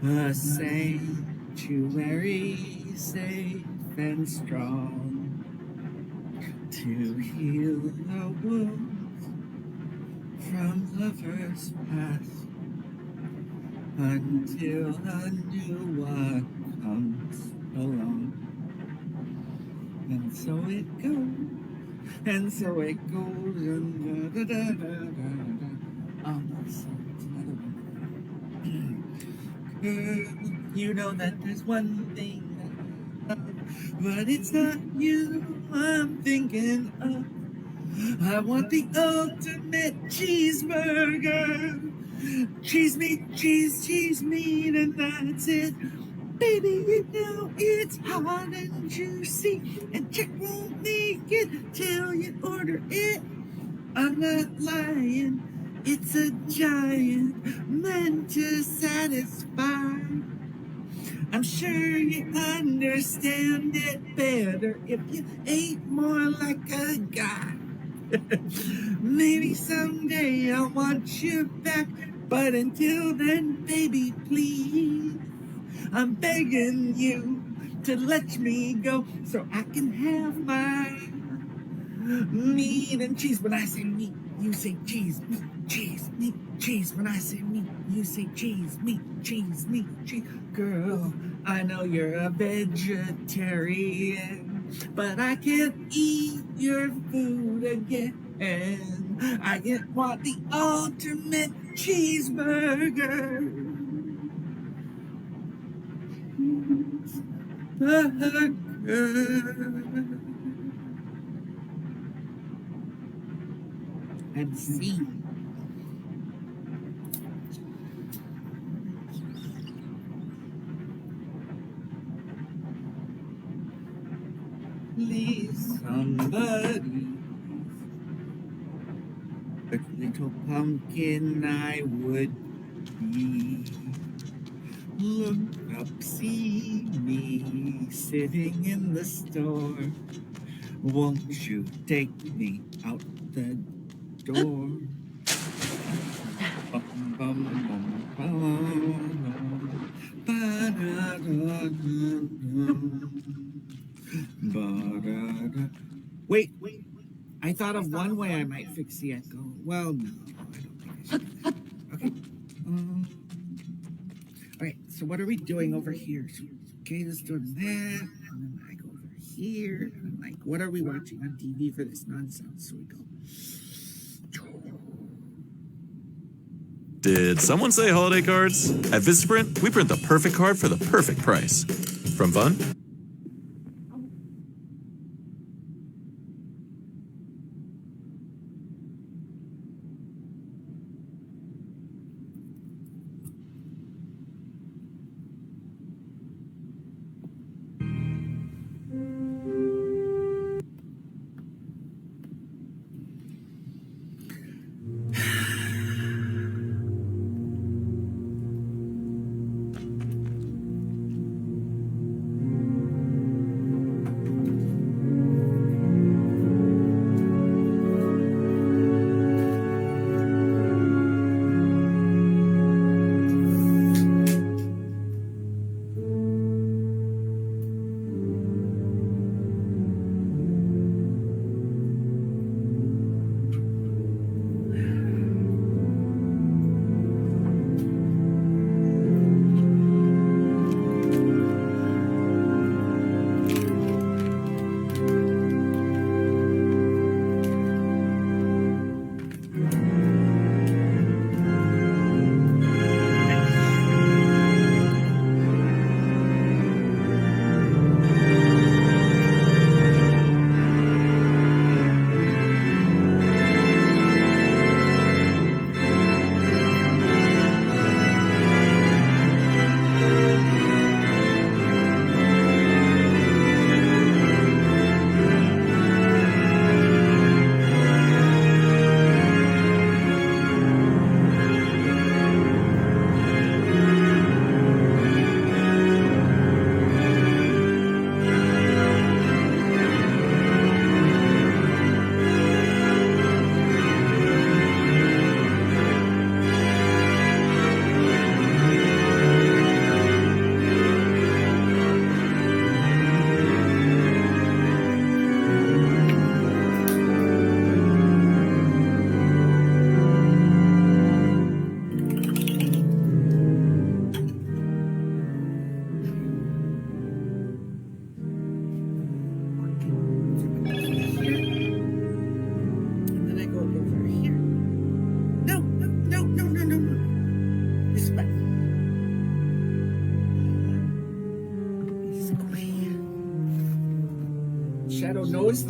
a sanctuary safe and strong, to heal the wounds from lovers past, until a new one comes along. And so it goes. And so it goes, and da da da da da da. Oh, that's another one. Girl, you know that there's one thing that I love, but it's not you I'm thinking of. I want the ultimate cheeseburger. Cheese meat, cheese meat, and that's it. Baby, you know it's hot and juicy, and Jack won't make it till you order it. I'm not lying, it's a giant meant to satisfy. I'm sure you understand it better if you ate more like a guy. Maybe someday I'll want you back, but until then, baby, please, I'm begging you to let me go so I can have my meat and cheese. When I say meat, you say cheese. Meat, cheese, meat, cheese. When I say meat, you say cheese. Meat, cheese, meat, cheese. Girl, I know you're a vegetarian, but I can't eat your food again. I want the ultimate cheeseburger. And see. Please, somebody, a little pumpkin I would be. Look up, see me sitting in the store. Won't you take me out the door? Bum, bum, bum, bum, ba-da-da-da-da. Wait, I thought of one way I might fix the echo. Well, no, I don't think I should. Okay. Alright, so what are we doing over here? So, okay, let's do that. And then I go over here. And I'm like, what are we watching on TV for this nonsense? So we go. Did someone say holiday cards? At Vistaprint, we print the perfect card for the perfect price. From fun?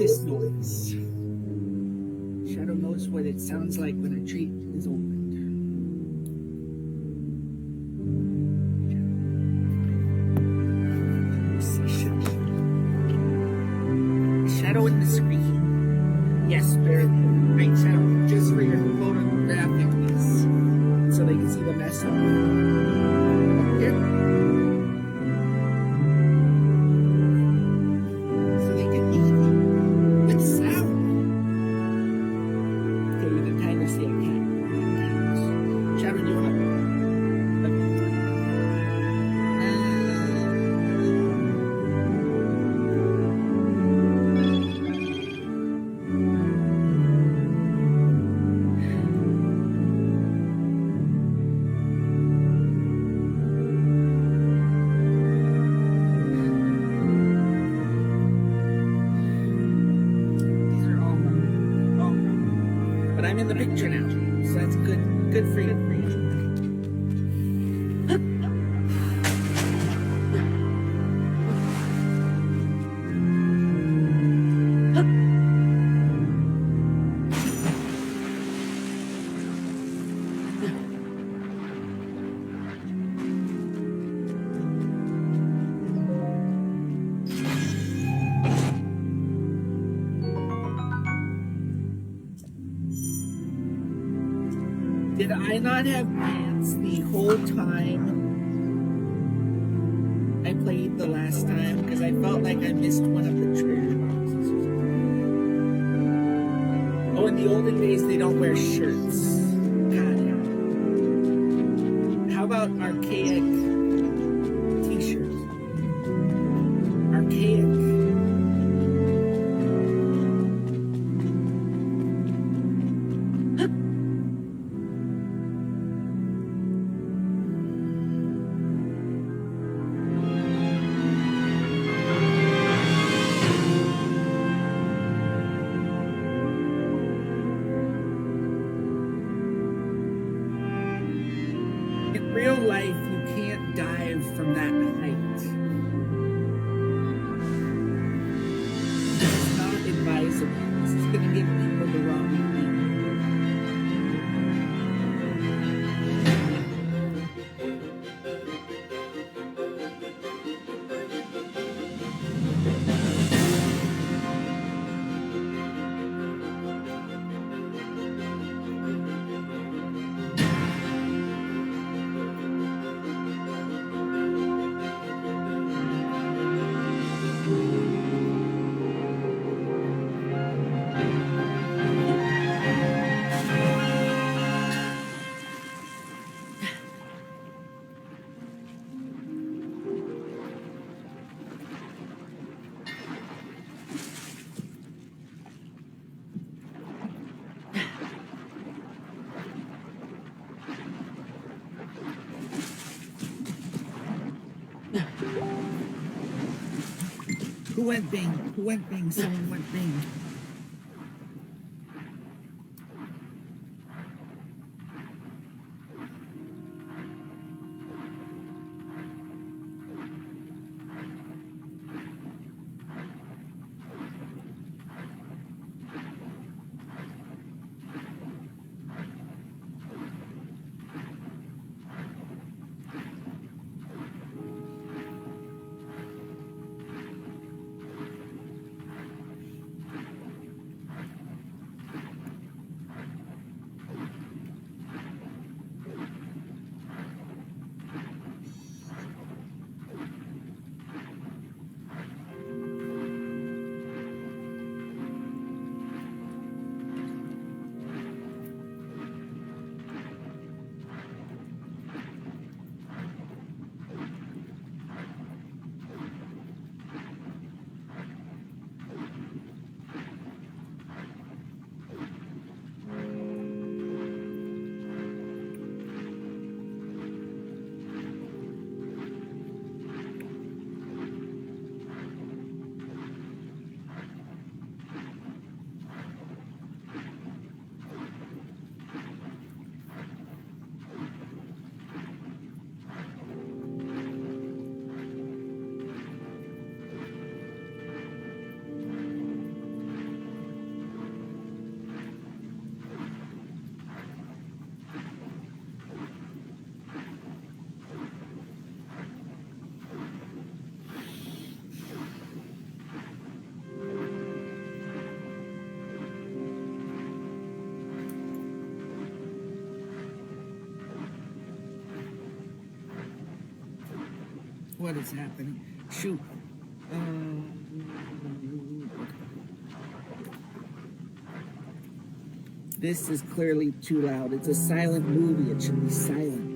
this noise. Shadow knows what it sounds like when a treat is opened. Shadow in the screen. Yes, Barry. Right, Shadow. Just for your photographic piece. So they can see the mess up here. So they can eat with sound. Okay, you can kind of see a cat. Shadow, do you want to? But I'm in the picture now, so that's good. Good for you. Did I not have pants the whole time I played the last time? Because I felt like I missed one of the treasure boxes. Oh, in the olden days, they don't wear shirts. Got it. How about archaic t-shirts? Archaic. In real life, you can't dive from that height. It's not advisable. This is going to give people the wrong idea. Who went bing? Who went bing? Someone went bing. What is happening? Shoot. This is clearly too loud. It's a silent movie. It should be silent.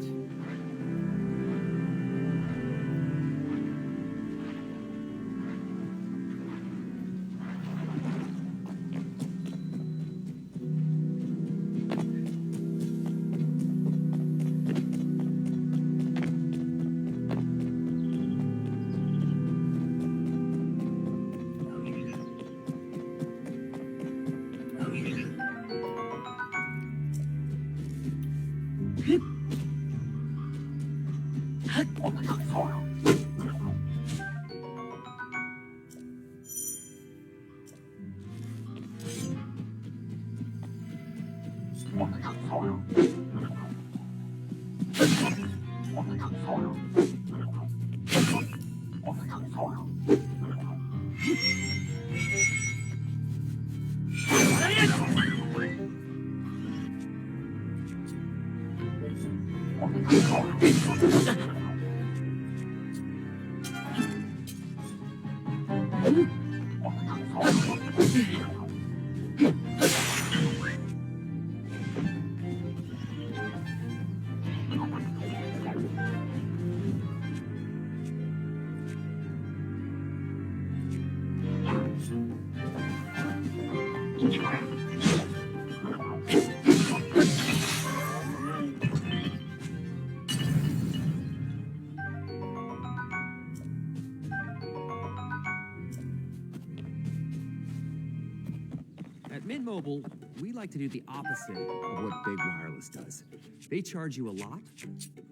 At Mint Mobile, we like to do the opposite of what Big Wireless does. They charge you a lot,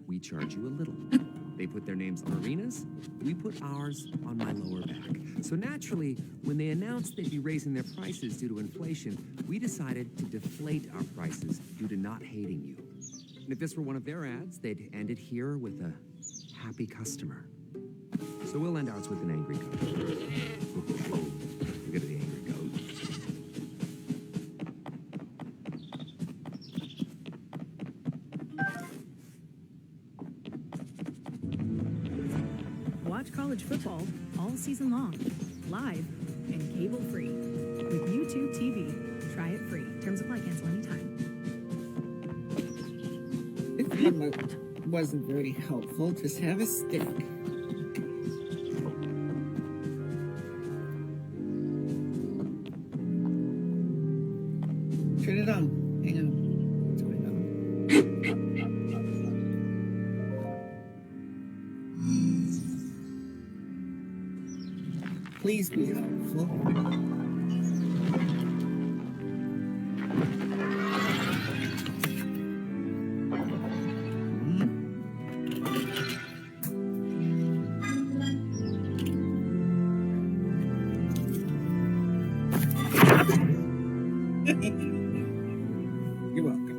we charge you a little. They put their names on arenas, we put ours on my lower back. So naturally, when they announced they'd be raising their prices due to inflation, we decided to deflate our prices due to not hating you. And if this were one of their ads, they'd end it here with a happy customer. So we'll end ours with an angry goat. Look at the angry goat. Watch college football all season long, live and cable free with YouTube TV. Try it free. Terms apply. Cancel anytime. This one wasn't very helpful. Just have a stick. Turn it on. Hang on. What's going on? Please be helpful. You're welcome.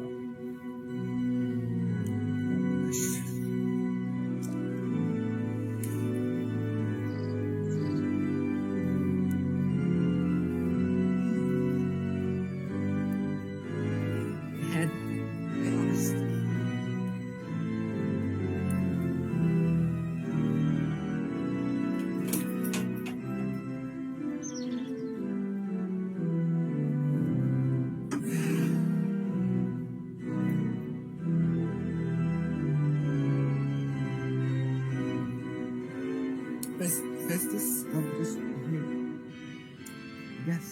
Had lost. Festus, I'll just here. Yes.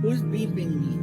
Who's beeping me?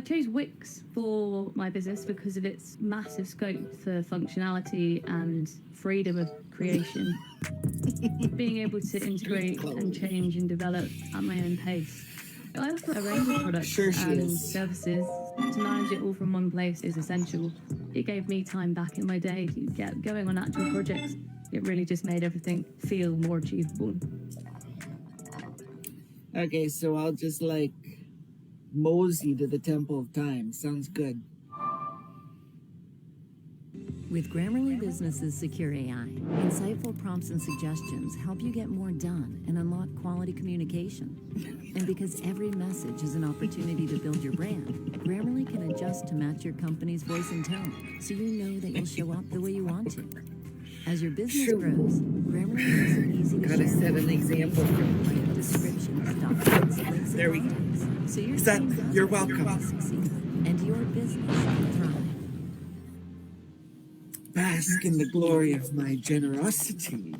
chose Wix for my business because of its massive scope for functionality and freedom of creation. Being able to integrate and change and develop at my own pace. I offer a range of products and services. To manage it all from one place is essential. It gave me time back in my day to get going on actual projects. It really just made everything feel more achievable. Okay, so I'll just like mosey to the Temple of Time. Sounds good. With Grammarly Business's secure AI, insightful prompts and suggestions help you get more done and unlock quality communication. And because every message is an opportunity to build your brand, Grammarly can adjust to match your company's voice and tone, so you know that you'll show up the way you want to. As your business grows, Grammarly makes it easy to Gotta share set an example for like descriptions, documents, links, There we go. so your Is that- team does you're what welcome. to succeed, and your business can thrive. Bask in the glory of my generosity.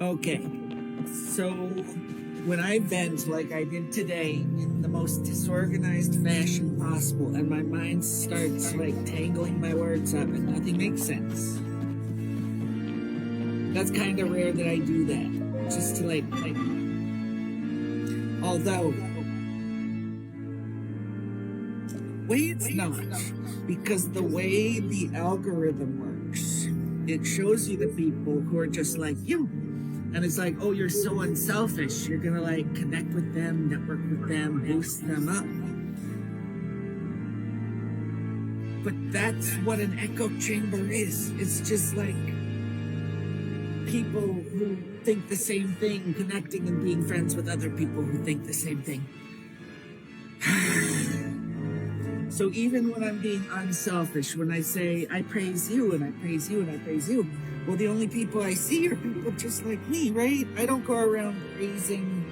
Okay, so when I vent like I did today in the most disorganized fashion possible, and my mind starts like tangling my words up and nothing makes sense, that's kind of rare that I do that. Just to like, although, way it's not, because the way the algorithm works, it shows you the people who are just like you. And it's like, oh, you're so unselfish. You're gonna like connect with them, network with them, boost them up. But that's what an echo chamber is. It's just like people who think the same thing, connecting and being friends with other people who think the same thing. So even when I'm being unselfish, when I say, I praise you, and I praise you, and I praise you, well, the only people I see are people just like me, right? I don't go around praising,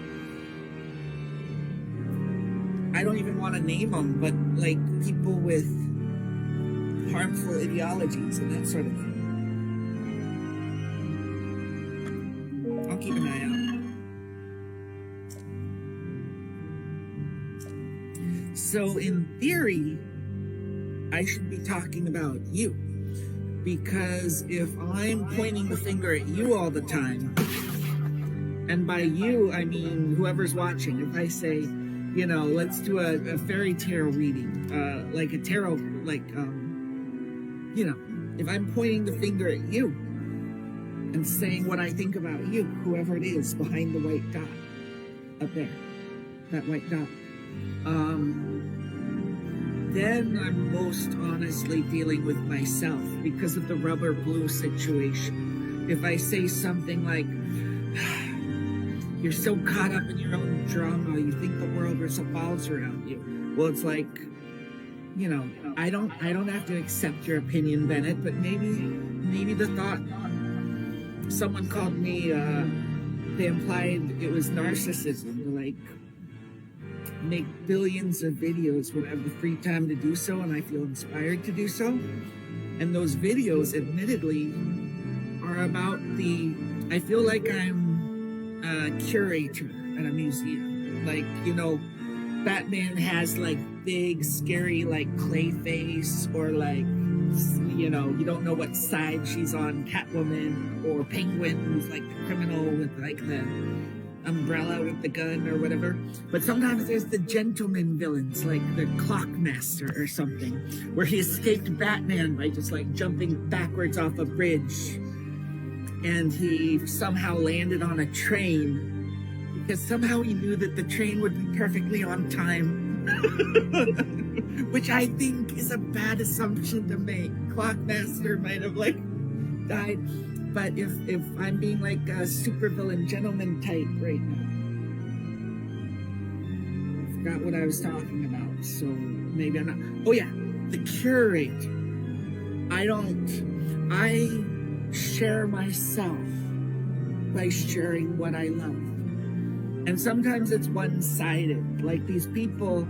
I don't even want to name them, but like people with harmful ideologies and that sort of thing. I'll keep an eye out. So in theory, I should be talking about you. Because if I'm pointing the finger at you all the time, and by you, I mean whoever's watching, if I say, you know, let's do a fairy tale reading, like a tarot, like, you know, if I'm pointing the finger at you and saying what I think about you, whoever it is behind the white dot up there, that white dot, then I'm most honestly dealing with myself because of the rubber blue situation. If I say something like, you're so caught up in your own drama, you think the world revolves around you. Well, it's like, you know, I don't have to accept your opinion, Bennet, but maybe the thought, someone called me, they implied it was narcissism, to like make billions of videos when I have the free time to do so and I feel inspired to do so. And those videos, admittedly, are about I feel like I'm a curator at a museum. Like, you know, Batman has like big, scary, like clay face, or like, you know, you don't know what side she's on, Catwoman, or Penguin, who's like the criminal with like the umbrella with the gun or whatever. But sometimes there's the gentleman villains, like the Clockmaster or something, where he escaped Batman by just like jumping backwards off a bridge, and he somehow landed on a train because somehow he knew that the train would be perfectly on time. Which I think is a bad assumption to make. Clockmaster might have like died. But if I'm being like a supervillain gentleman type right now, I forgot what I was talking about, so maybe I'm not. Oh yeah, the curate. I share myself by sharing what I love. And sometimes it's one-sided. Like these people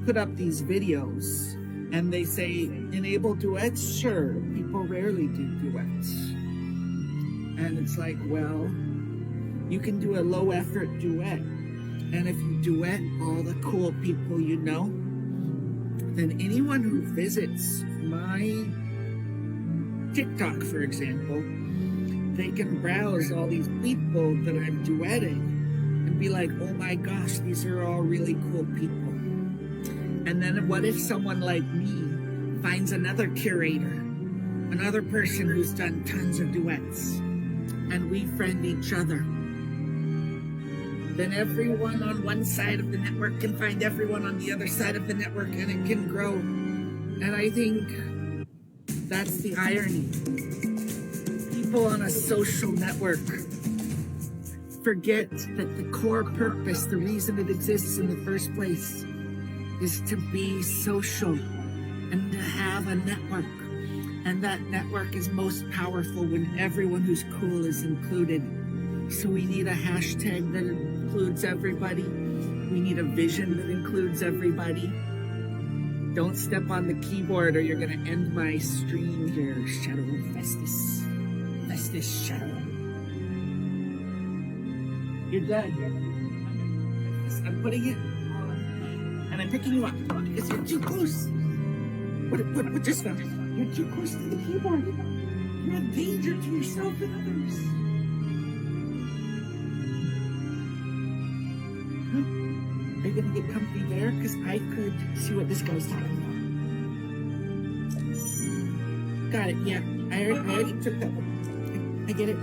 put up these videos and they say enable duets, sure, people people rarely do duets. And it's like, well, you can do a low effort duet. And if you duet all the cool people you know, then anyone who visits my TikTok, for example, they can browse all these people that I'm duetting and be like, oh my gosh, these are all really cool people. And then what if someone like me finds another curator, another person who's done tons of duets, and we friend each other? Then everyone on one side of the network can find everyone on the other side of the network, and it can grow. And I think that's the irony. People on a social network forget that the core purpose, the reason it exists in the first place, is to be social and to have a network. And that network is most powerful when everyone who's cool is included. So we need a hashtag that includes everybody. We need a vision that includes everybody. Don't step on the keyboard or you're gonna end my stream here, Shadow Festus. Festus Shadow. You're done. I'm putting it on, and I'm picking you up because you're too close. What just happened? You're too close to the keyboard. You're a danger to yourself and others. Are you gonna get comfy there? Because I could see what this guy's talking about. Got it, yeah. I already took that one. I get it.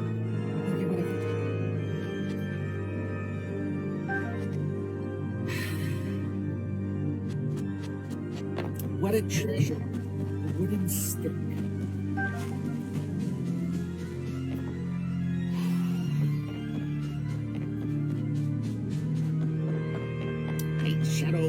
Okay, whatever. What a treasure. A wooden stick. Light shadow.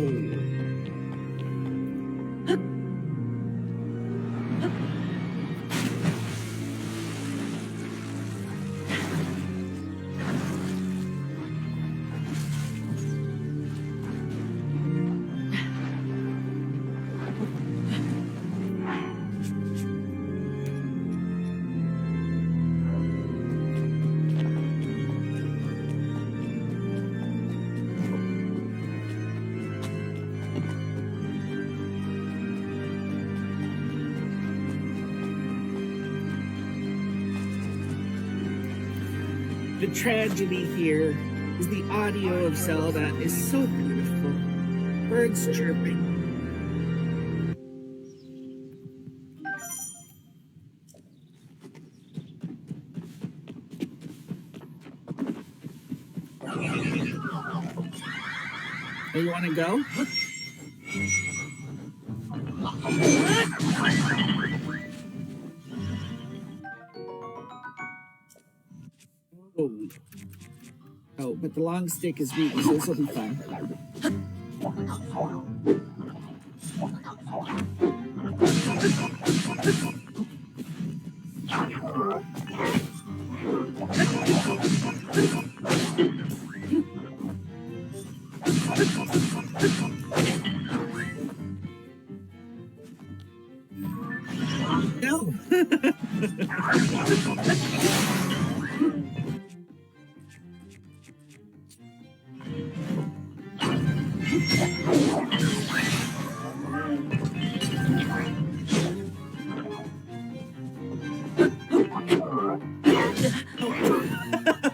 The tragedy here is the audio of Zelda is so beautiful. Birds chirping. Oh, you want to go? Oh, but the long stick is weak, so this will be fun. No.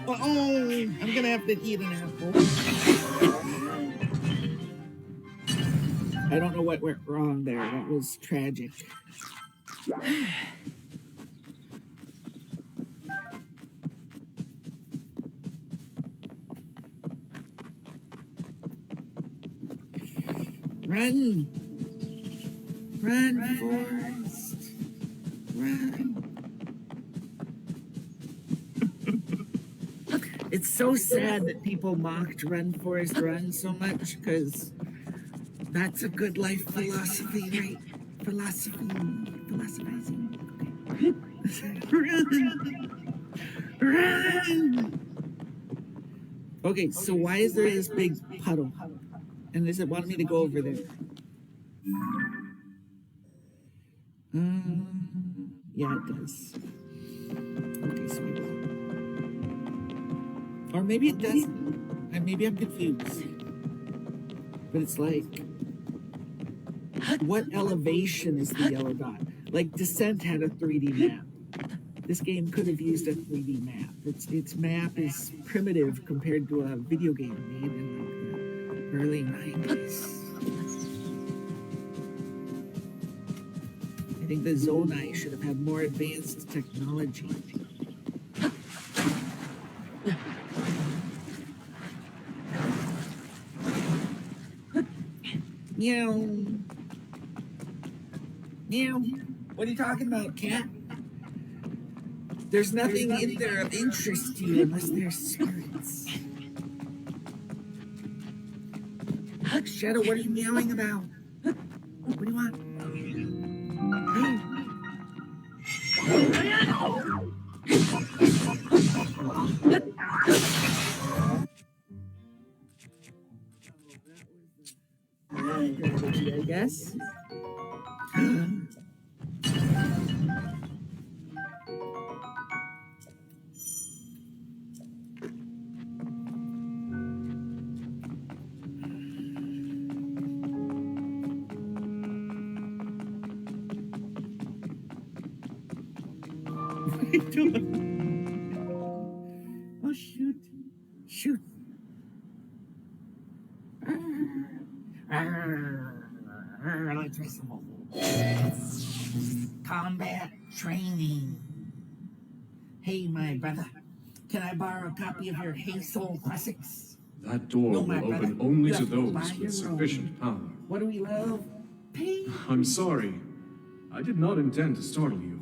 Oh, I'm gonna have to eat an apple. I don't know what went wrong there. That was tragic. Run! Run, Forrest! Run! It's so sad that people mocked Run, Forrest, Run so much, because that's a good life philosophy, right? Philosophizing. Run! Run! Okay, so why is there this big puddle? And does it want me to go over there? Yeah, it does. Okay, so we will. Or maybe it doesn't. Maybe I'm confused. But it's like, what elevation is the yellow dot? Like Descent had a 3D map. This game could have used a 3D map. Its map is primitive compared to a video game made in like the early 90s. I think the Zonai should have had more advanced technology. Meow. Meow. What are you talking about, cat? There's nothing in there of interest to you unless they're spirits. Shadow, what are you meowing about? What do you want? I guess. What are you doing? Oh, shoot. Shoot. Electricity. Combat training. Hey, my brother. Can I borrow a copy of your Hey Soul Classics? That door No, will my brother. open only You to have to buy those your with sufficient own. power. What do we love? Pain. I'm sorry. I did not intend to startle you.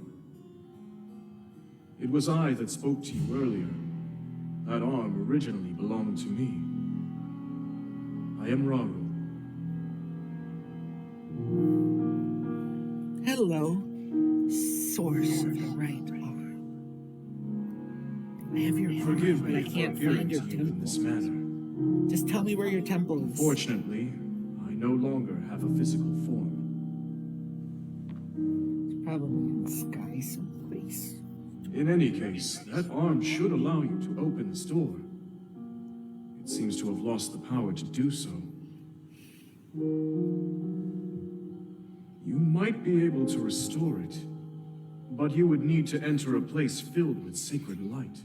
It was I that spoke to you earlier. That arm originally belonged to me. I am Raru. Hello, source of the right arm. I have your Forgive arm, me but I for can't appearing find to your you in temple. this manner. Just tell me where your temple is. Fortunately, I no longer have a physical form. It's probably in the sky someplace. In any case, that arm should allow you to open this door. It seems to have lost the power to do so. You might be able to restore it, but you would need to enter a place filled with sacred light.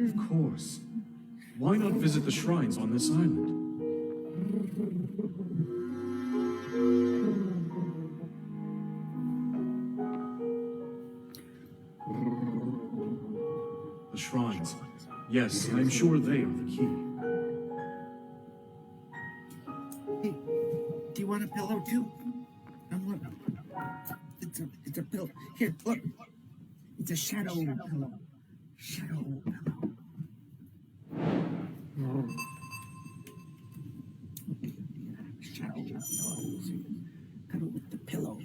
Of course. Why not visit the shrines on this island? The shrines. Yes, I'm sure they are the key. Hey, do you want a pillow too? It's a pillow. Here, look. It's a shadow pillow. Shadow pillow. Shadow pillow. Cuddle with the pillow.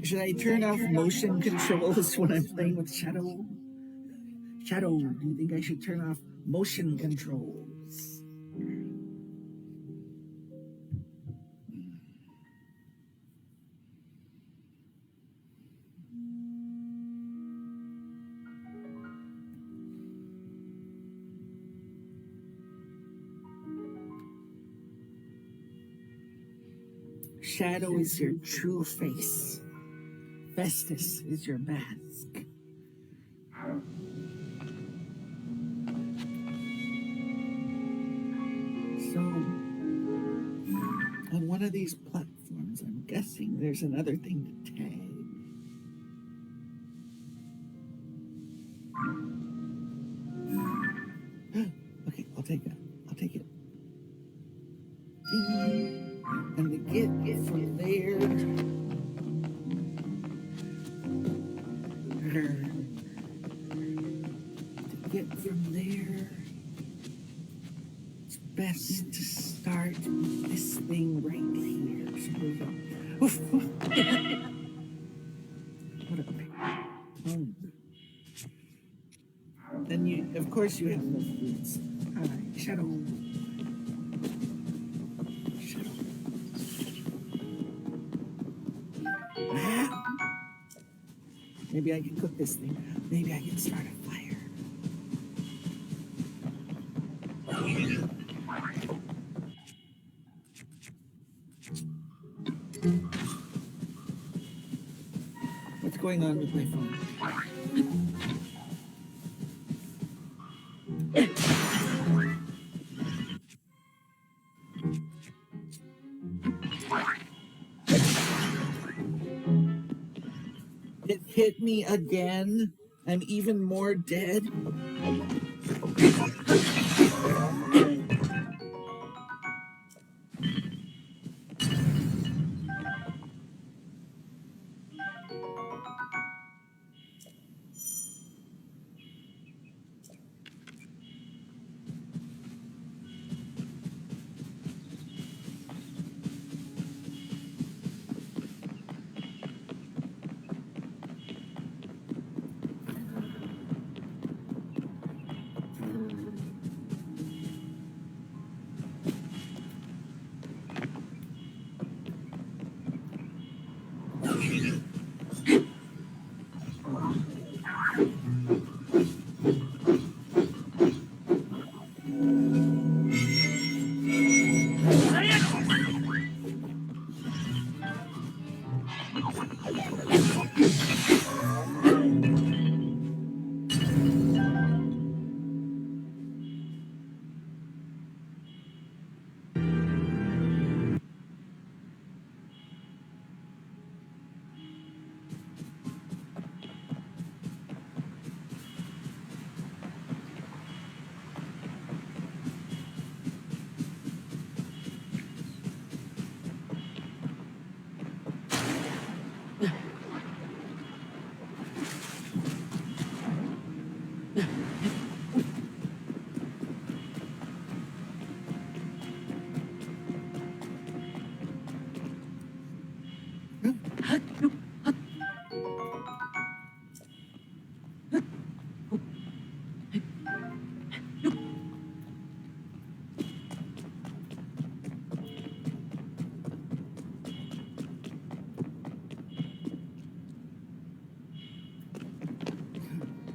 Should I turn off motion controls when I'm playing with Shadow? Shadow, do you think I should turn off motion controls? Shadow is your true face. Festus is your mask. So, on one of these platforms, I'm guessing there's another thing to tag. Okay, I'll take that. I'll take it. get from there, it's best to start with this thing right here. So we go. Oof. What a pain. Oh. Then you, of course, you have no foods. All right, Shadow. Shadow. Ah. Maybe I can cook this thing. Maybe I can start a fire. What's going on with my phone? It hit me again. I'm even more dead.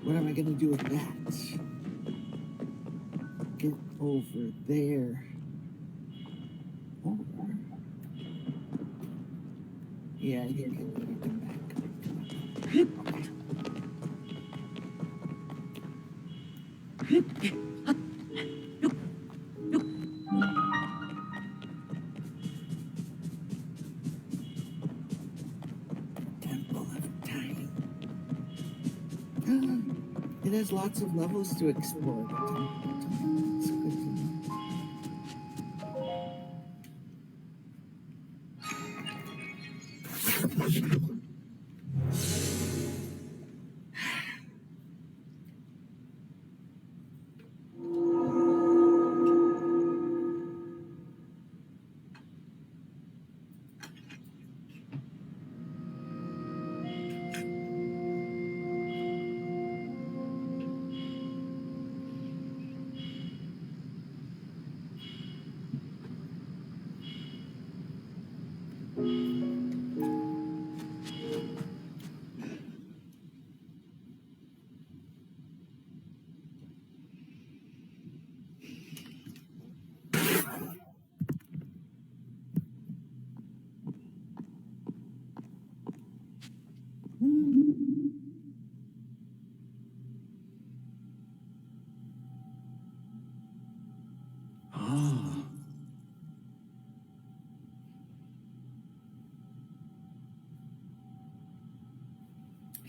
What am I going to do with that? Get over there. Over. Yeah, here, come back. Okay. Temple of Time. It has lots of levels to explore. The Temple of Time. It's good to know.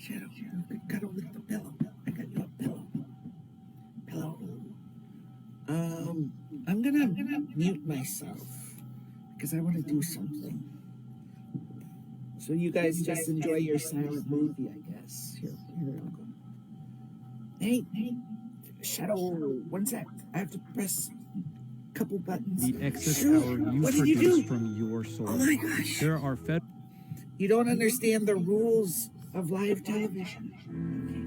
Shadow, got over the pillow. I got you a pillow. Pillow. I'm gonna mute myself because I want to do something. So you guys just enjoy your silent movie, I guess. Here I'll go. Hey, Shadow, one sec. I have to press a couple buttons. The excess Shoot, power you what did you produce do? from your soul. Oh my gosh. There are You don't understand the rules of live television. Okay.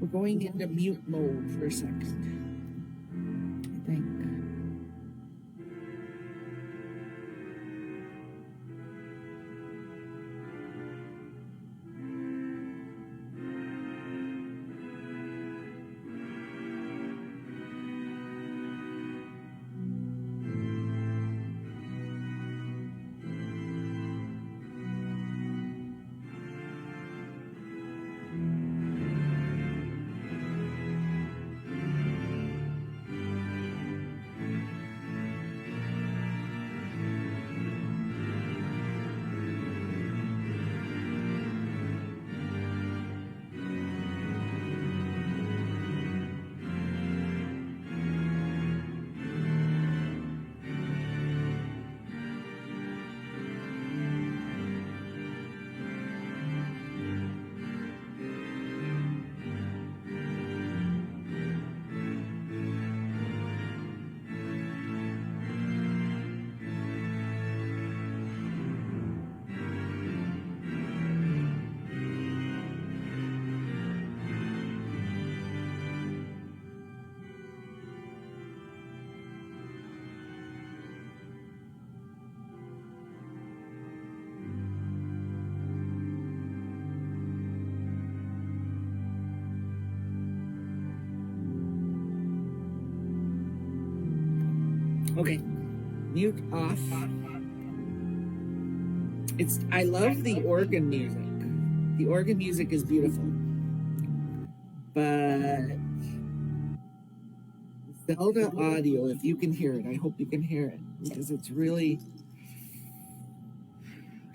We're going into mute mode for a second. I think. Okay, mute off. I love the organ music. The organ music is beautiful. But Zelda audio, if you can hear it, I hope you can hear it, because it's really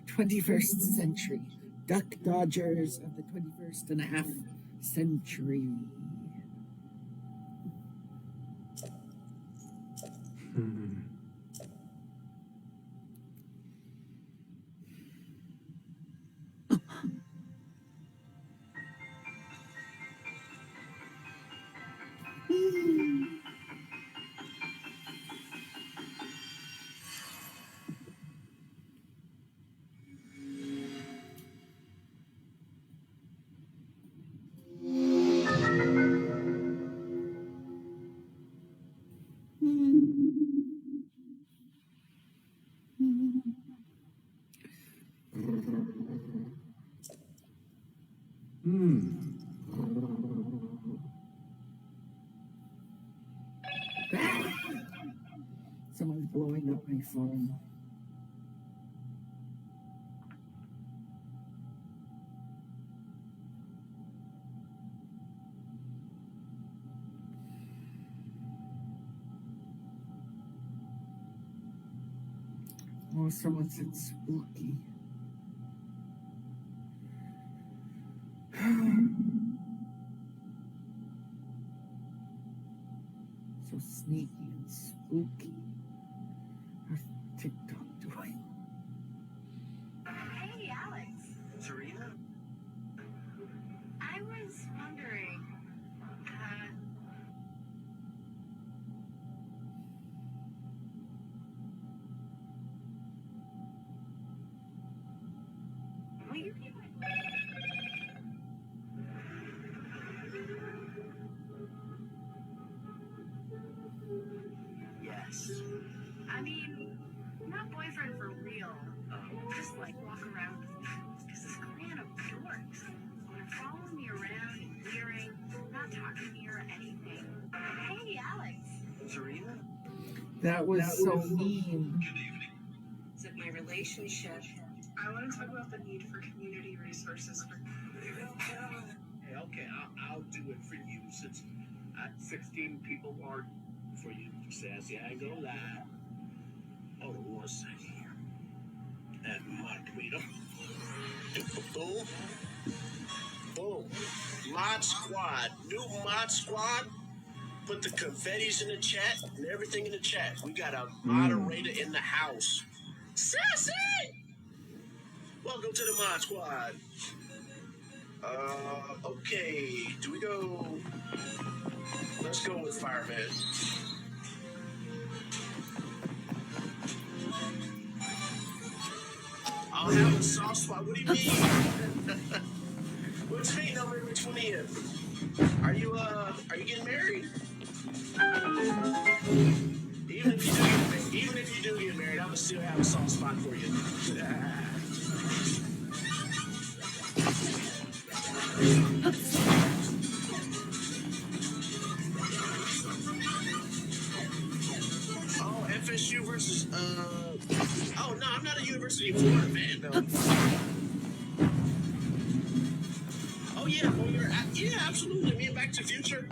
21st century. Duck Dodgers of the 21st and a half century. Someone's blowing up my phone. Oh, someone said spooky. So sneaky and spooky. How's TikTok doing? Hey, Alex. Serena? I was wondering, will you be Yes. I mean, not boyfriend for real. Just like walk around with me. Because this clan of dorks are following me around and leering, not talking to me or anything. Hey, Alex. Serena? That was so mean. Is it my relationship? I want to talk about the need for community resources for. Hey, okay, I'll do it for you since 16 people are for you, Sassy. I ain't gonna lie. Hold on one second here. And my Camino. Boom. Boom. Mod Squad. New Mod Squad. Put the confettis in the chat and everything in the chat. We got a moderator in the house. Sassy! Welcome to the Mod Squad. Okay. Do we go? Let's go with fireman. I'll have a soft spot. What do you mean? What do you mean November 20th? Are you getting married? Even if you do get married, I'm gonna still have a soft spot for you. Oh, FSU versus oh no, I'm not a University of Florida fan though. Oh yeah, Boneyard. Yeah, absolutely. Me and Back to the Future.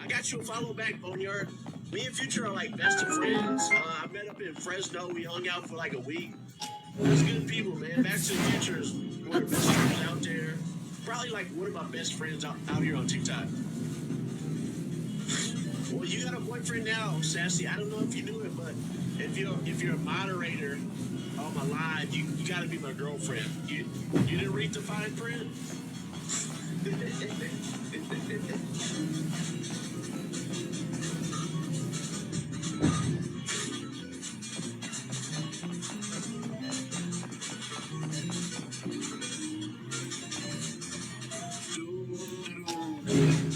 I got you a follow back, Boneyard. Me and Future are like best of friends. I met up in Fresno. We hung out for like a week. That's good people, man. Back to the Future is one of the best friends out there. Probably like one of my best friends out here on TikTok. Well, you got a boyfriend now, Sassy. I don't know if you knew it, but if you're a moderator on my live, you got to be my girlfriend. You didn't read the fine print?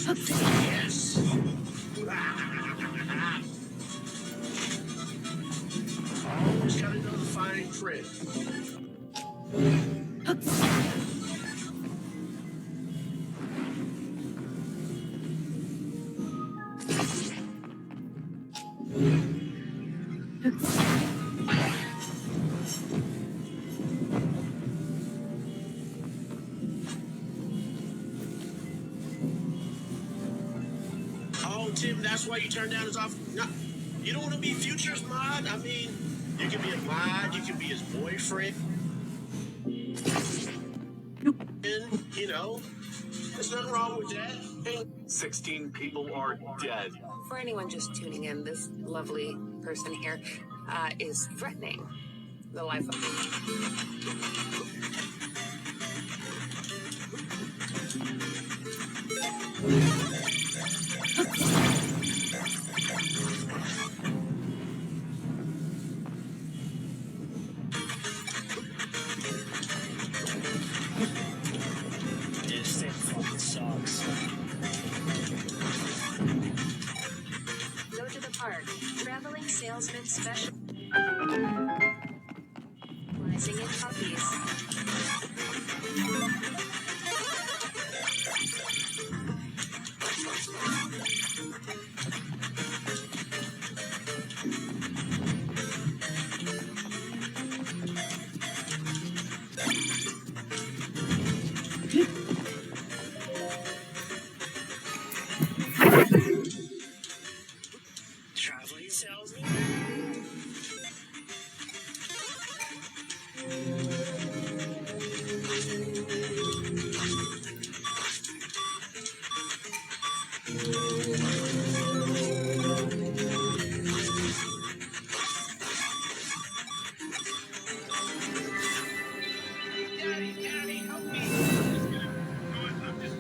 Yes. Always got to know the fine print. Oh, Tim, that's why you turned down his offer. No, you don't want to be Future's mod? I mean, you can be a mod, you can be his boyfriend. And, you know, there's nothing wrong with that. 16 people are dead. For anyone just tuning in, this lovely person here is threatening the life of This thing fucking sucks. Go to the park. Traveling salesman special. Rising in puppies. Traveling salesman? Daddy, help me. I'm just...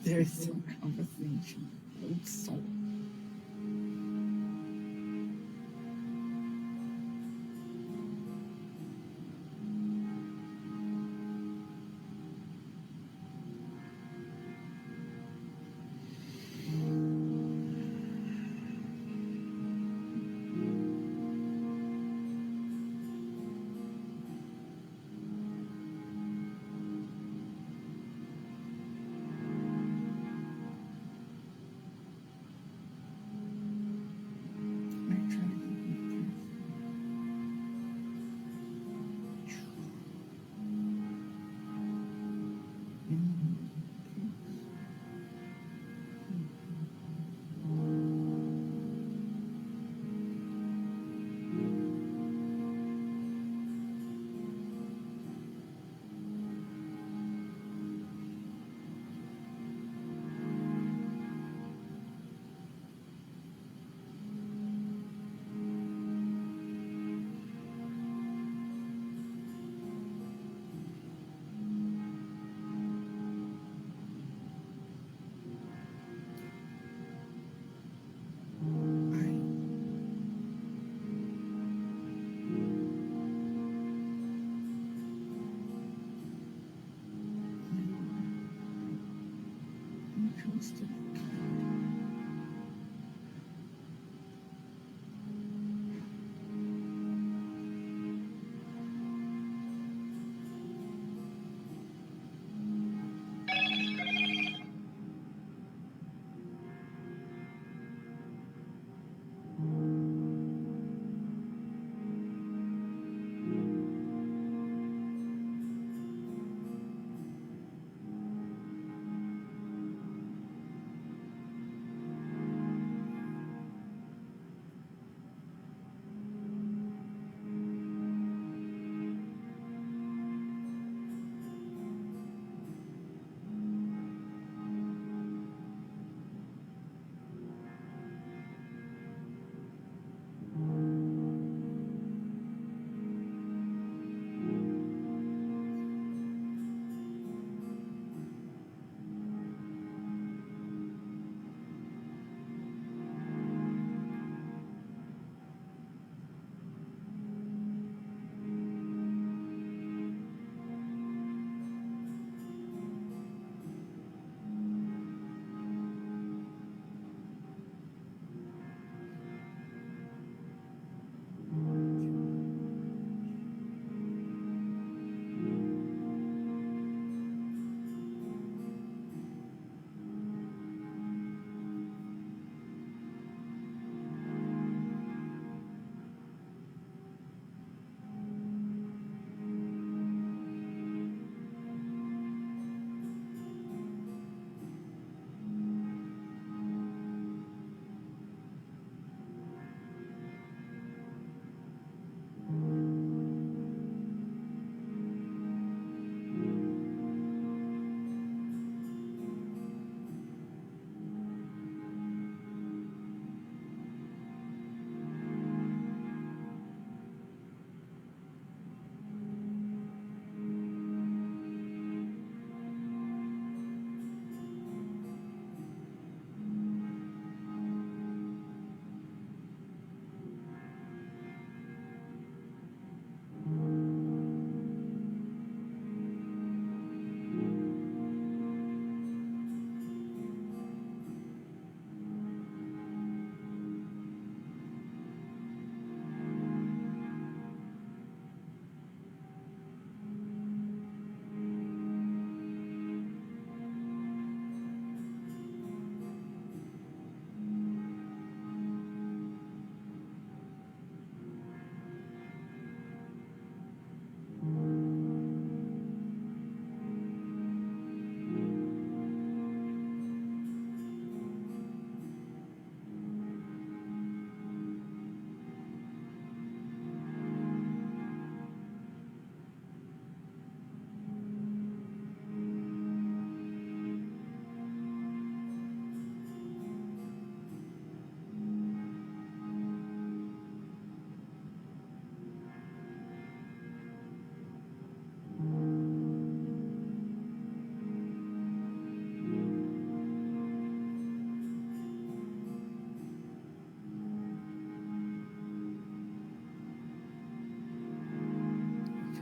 There is some conversation. Old soul. wants to.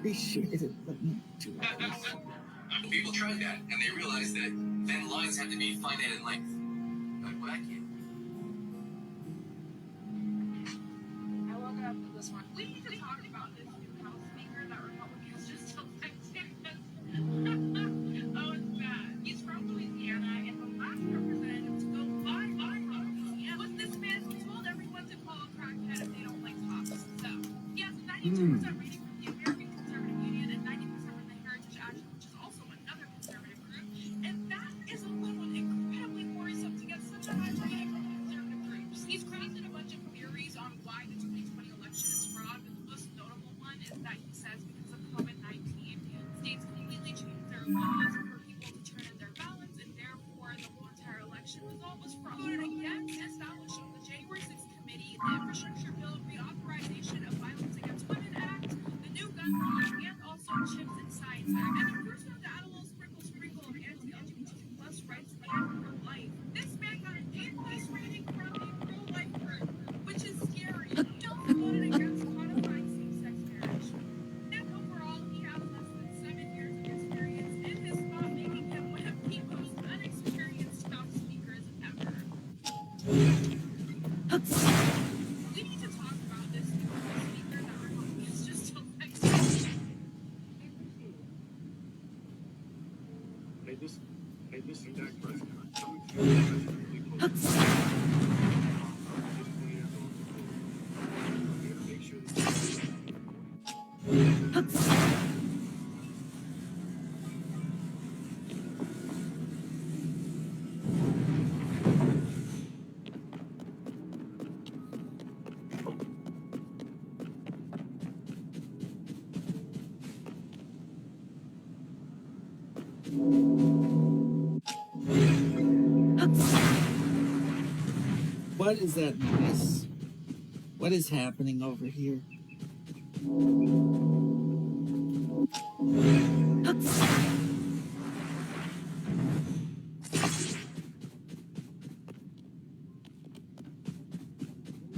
Appreciate it, but not too much. People tried that, and they realized that thin lines have to be finite in length. Like what I can't. I woke up with this one. We need to talk about this new House Speaker that Republicans just elected. Oh, it's bad. He's from Louisiana, and the last representative to go by Louisiana was this man who told everyone to call a crackhead if they don't like cops. So, he has a 92% rating from the American Conservative Union and 90% from the Heritage Action, which is also another conservative group. And that is alone incredibly worrisome to get such a high rating from conservative groups. He's crafted a bunch of theories on why the 2020 election is fraud, but the most notable one is that he says because of COVID-19, states completely changed their laws for people to turn in their ballots, and therefore the whole entire election result was fraud. Voted against establishing the January 6th committee, the infrastructure bill, reauthorization of Violence Against Women Act, the new gun law, and also Chips and Science Act. And of course, we have to add a little sprinkle of anti-LGBTQ plus rights and pro-life. This man got an A+ rating from a pro-life group, which is scary. He also voted against codifying same-sex marriage. And overall, he has less than 7 years of experience in his spot, making him one of the most unexperienced House speakers. this exact president. Coming through. What is that noise? What is happening over here?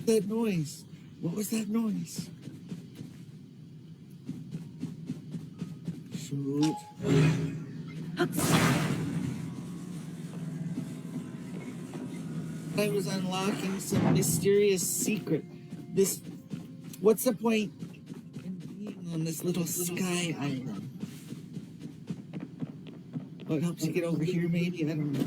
That noise? What was that noise? Shoot. I was unlocking some mysterious secret. What's the point in being on this little sky island? What helps you get over here, maybe? I don't know.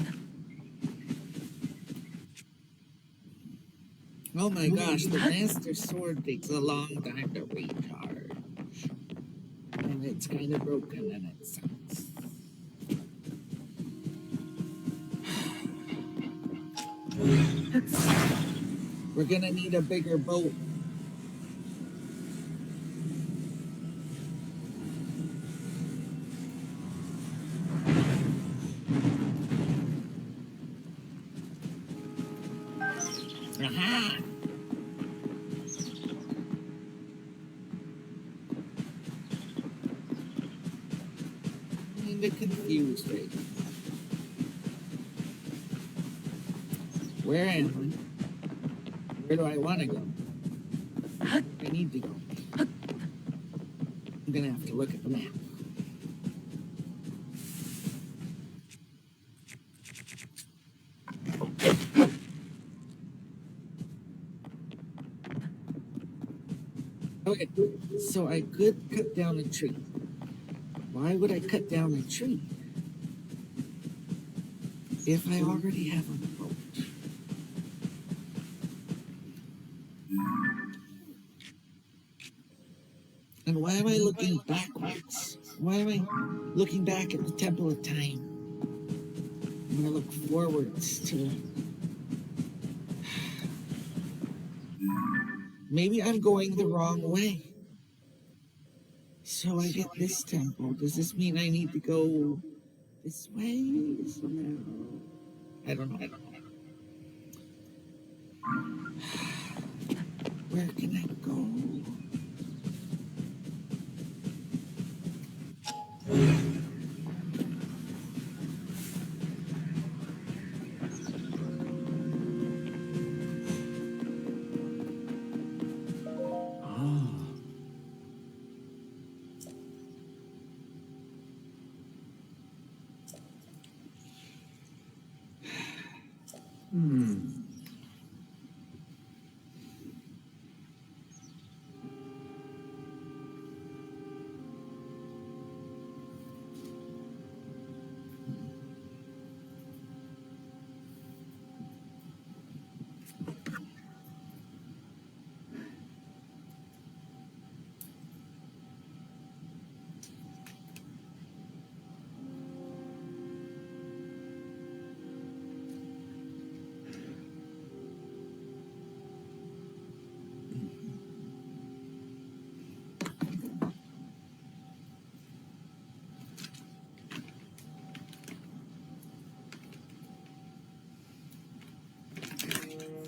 Oh my gosh, the Master Sword takes a long time to recharge. And it's kind of broken and it sucks. We're gonna need a bigger boat. Aha! I'm confused right now. Where am I? Where do I want to go? I need to go. I'm gonna have to look at the map. Okay, so I could cut down a tree. Why would I cut down a tree if I already have a boat? And why am I looking backwards? Why am I looking back at the Temple of Time? I'm gonna look forwards to... Maybe I'm going the wrong way. So I get this temple. Does this mean I need to go this way? Somehow? I don't know. Where can I go?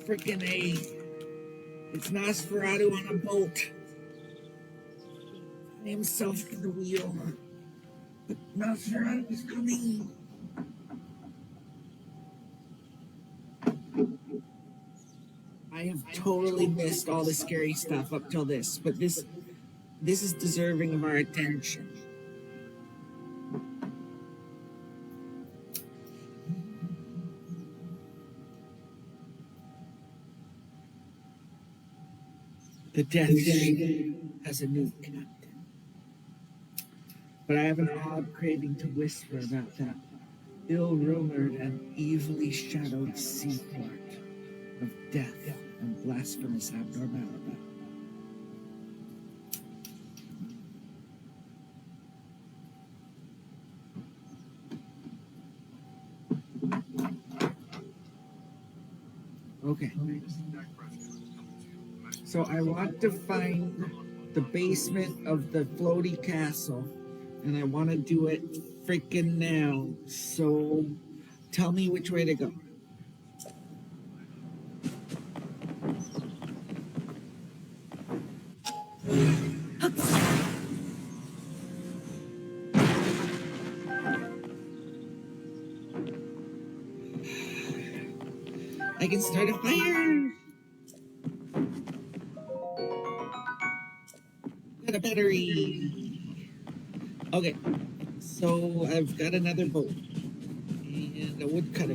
Frickin' A. It's Nosferatu on a boat. I am self in the wheel. But Nosferatu is coming. I have totally missed all the scary stuff up till this, but this is deserving of our attention. The Death Ship has a new captain. But I have an odd craving to whisper about that ill-rumored and evilly shadowed seaport of death and blasphemous abnormality. Okay. So I want to find the basement of the floaty castle, and I want to do it freaking now. So tell me which way to go. I can start a fire. Got a battery. Okay, so I've got another boat and a woodcutter.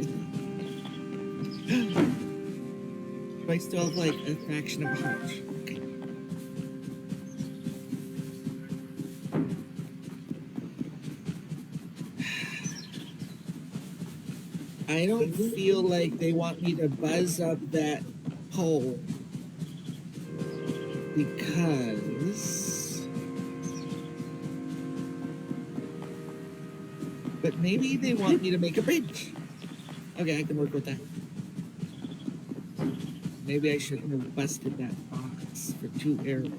Do I still have like a fraction of a heart? Okay. I don't feel like they want me to buzz up that pole because, but maybe they want me to make a bridge. Okay, I can work with that. Maybe I shouldn't have busted that box for 2 arrows.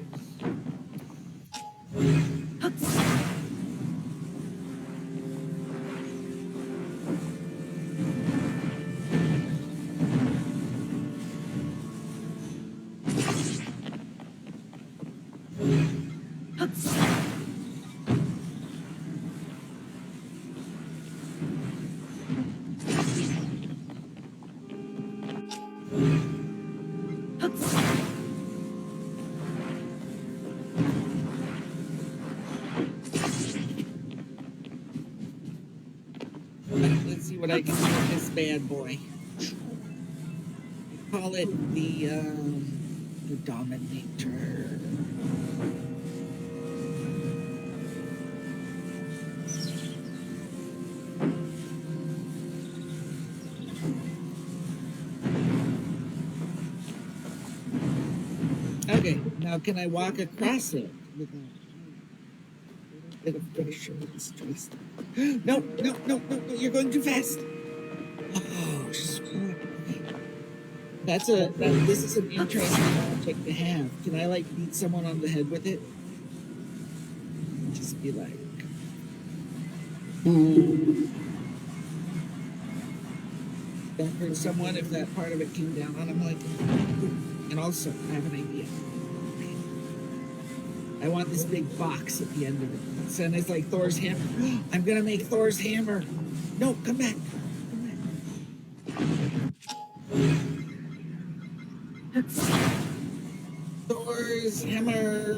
Let's see what I can do with this bad boy. Call it the Dominator. Okay, now can I walk across it without a bit of pressure? It's twisted. No, you're going too fast. Oh, screw it. This is an interesting object to have. Can I like beat someone on the head with it? Just be like, boom. That hurt someone if that part of it came down on him like. And also, I have an idea. I want this big box at the end of it. So it's like Thor's hammer. I'm gonna make Thor's hammer. No, come back. Thor's hammer.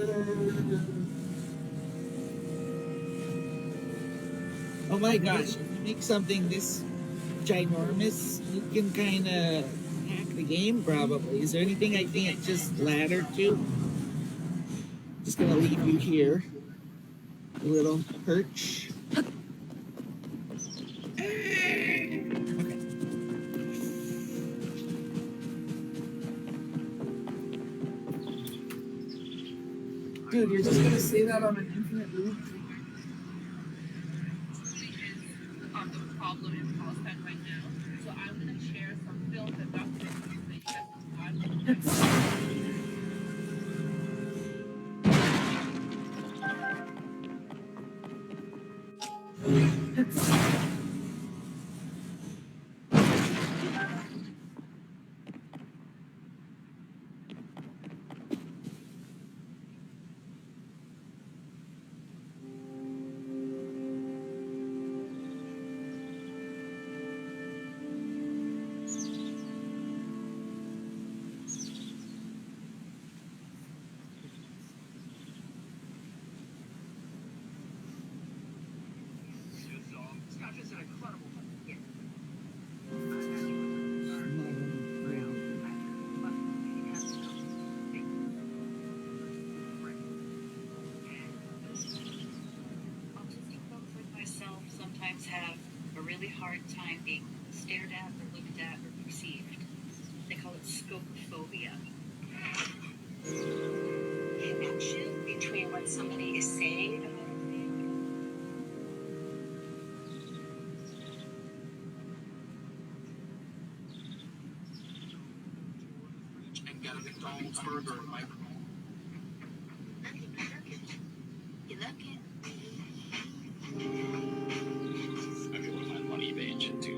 Oh my gosh, if you make something this ginormous, you can kind of hack the game probably. Is there anything I can't just ladder to? Just gonna leave you here. A little perch. Dude, you're just gonna say that on an infinite loop? On the problem in Palestine right now. So I'm gonna share some films and documentaries that you guys can watch. Have a really really hard time being stared at or looked at or perceived. They call it scopophobia. Connection between what somebody is saying and And got a McDonald's burger in my you look it. I mean, what my money eBay engine too.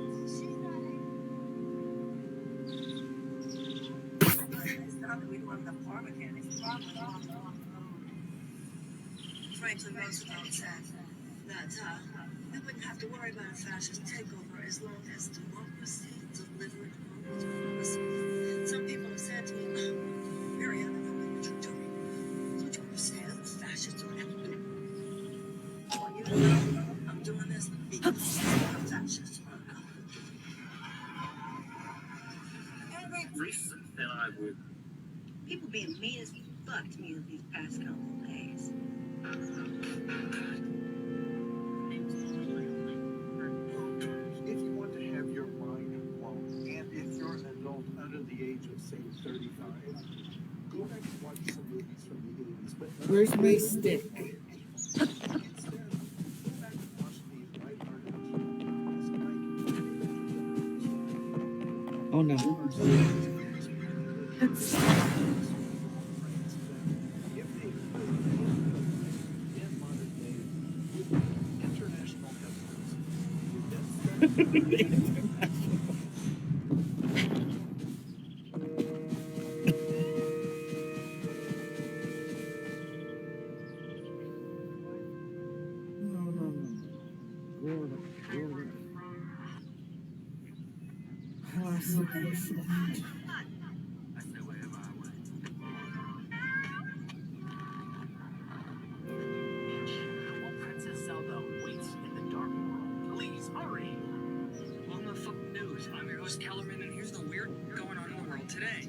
Franklin Roosevelt said that we wouldn't have to worry about a fascist takeover as long as democracy delivered on democracy. Some people have said to me, Mary, I don't know what you're doing. Don't you understand? Fascists are everywhere. Well, you know, I'm doing this because I'm fascist. Recent than I would. People being mean as fuck to me these past couple of days. If you want to have your mind blown, and if you're an adult under the age of, say, 35, go back and watch some movies from the 80s. But Where's my stick? instead, go back and watch the lighthearted Oh no. Princess Zelda waits in the dark world. Please hurry. Well, no fucking news. I'm your host, Kellerman, and here's the weird going on in the world today.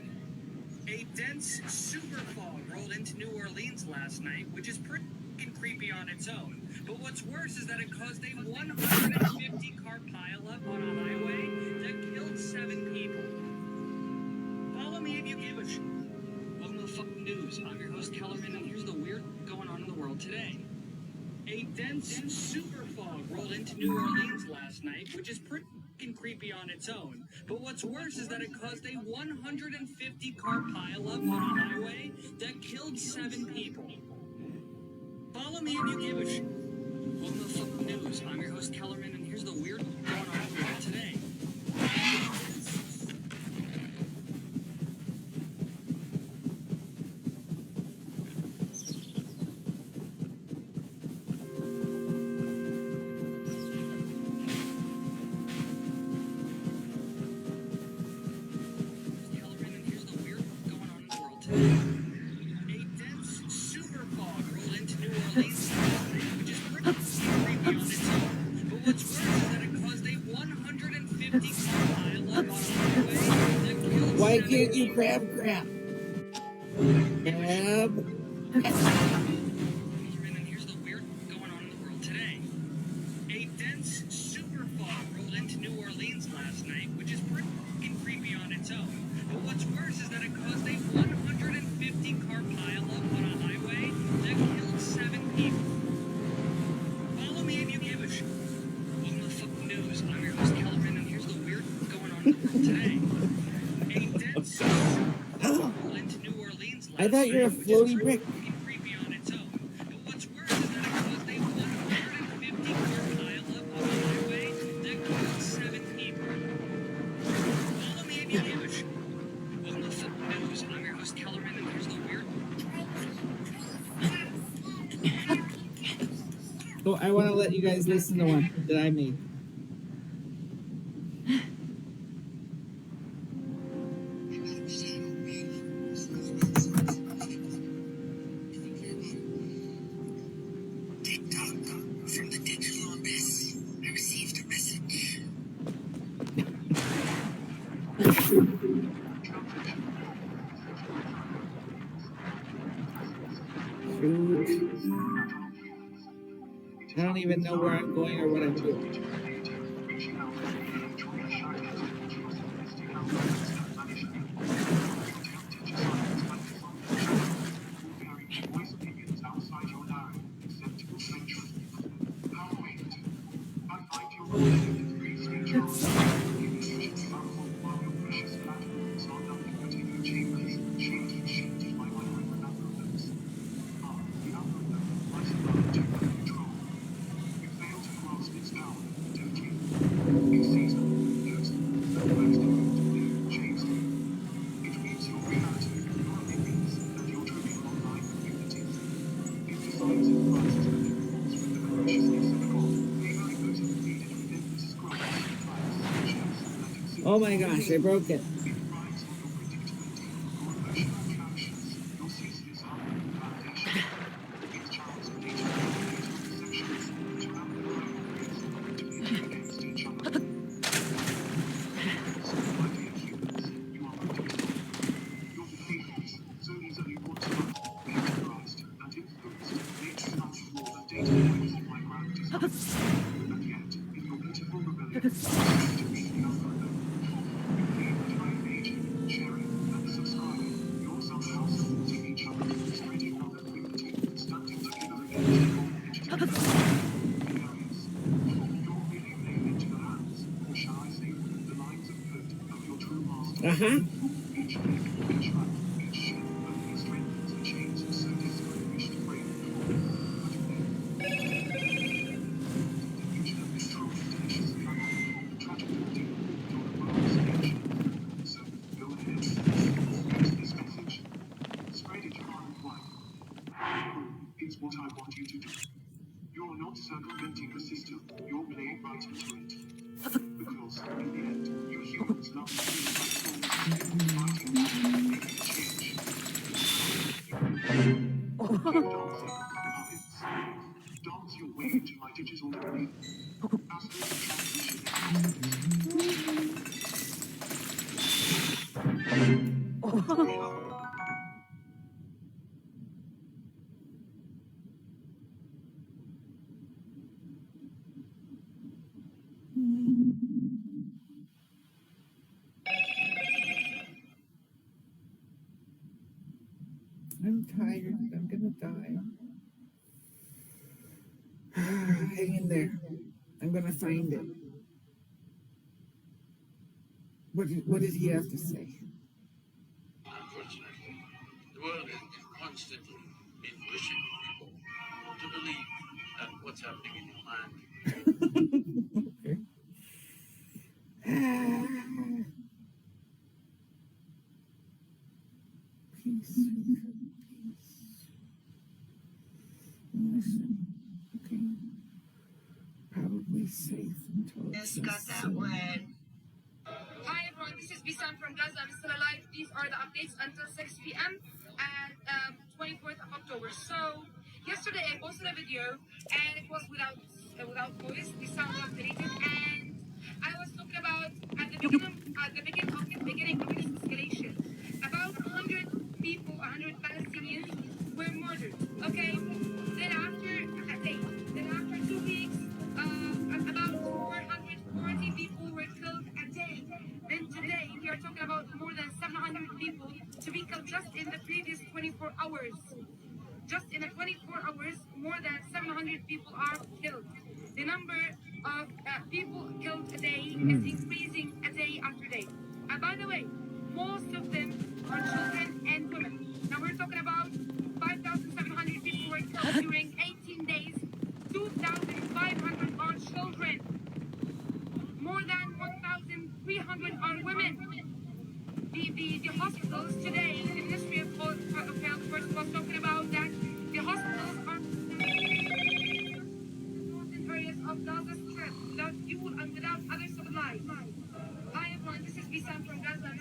A dense super fog rolled into New Orleans last night, which is pretty creepy on its own. But what's worse is that it caused a 150-car pileup on a highway that killed 7 people. Follow me if you give a shit. Welcome to the fucking news. I'm your host, Kellerman, and here's the weird going on in the world today. A dense super fog rolled into New Orleans last night, which is pretty creepy on its own. But what's worse is that it caused a 150-car pileup on a highway that killed 7 people. Follow me if you give a shit. Welcome to the fucking news. I'm your host, Kellerman, and here's the weird going on in the world today. Why can't you grab? And here's the weird going on in the world today. A dense super fog rolled into New Orleans last night, which is pretty creepy on its own. But what's worse is that it caused a 150-car pileup on a highway that killed 7 people. Follow me if you give a shit. Welcome to the fucking news. I'm your host, Kellerman, and here's the weird going on in the world today. A dense super fog rolled into New Orleans last night. I thought you were a floaty brick. Creepy on its own. But what's worse is that it caused a 150-car pileup on a highway that killed 7 people. Follow me if you give a shit. Welcome to the fucking news. I'm your host, Kellerman, and here's the weird. Oh, I want to let you guys listen to one that I made. From the digital abyss, I received a message. I don't even know where I'm going or what I'm doing. Oh my gosh, I broke it. Uh-huh. It's what I want you to do. You're not circumventing the system, you're playing right into it. Because, in the end, you humans love to feel like souls fighting back, making a change. Dance your way into my digital domain. As this transition is I'm tired. I'm gonna die. Hang in there. I'm gonna find it. What did he have to say? Unfortunately, the world is constantly been pushing people to believe that what's happening in your mind. Okay. Peace. Listen. Okay. Probably safe until it's Got that soon. one. Hi everyone, this is Bisan from Gaza. I'm still alive. These are the updates until 6 p.m. at 24th of October. So yesterday I posted a video and it was without voice. The sound was deleted, and I was talking about at the beginning of this escalation, about 100 people, 100 Palestinians were murdered. Okay, then after 2 weeks, about 440 people were killed a day. Then today, we are talking about more than 700 people to be killed just in the previous 24 hours. Just in the 24 hours, more than 700 people are killed. The number of people killed a day is increasing a day after day. And by the way, most of them are children and women. Now we're talking about 5,700 people were killed during 18 days. 2,500 are children. More than 1,300 are women. The hospitals today, the Ministry of Health was talking about that the hospitals are in areas of Gaza Strip without fuel and without other supplies. Hi everyone, this is Bisan from Gaza.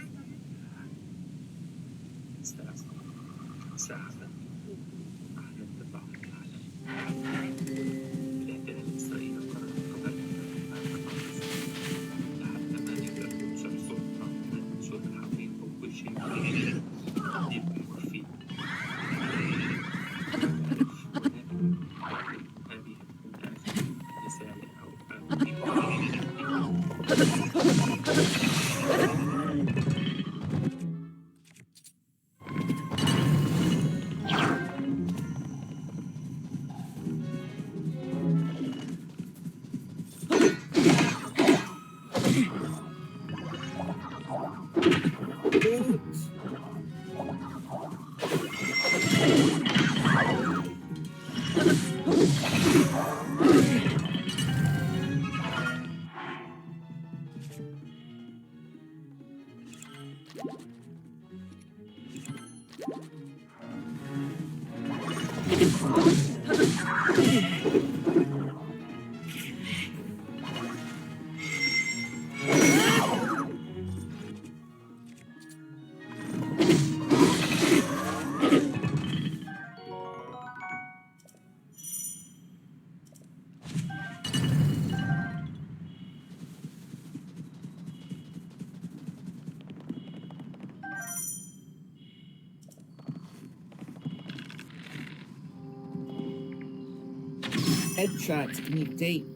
Headshots, can you date?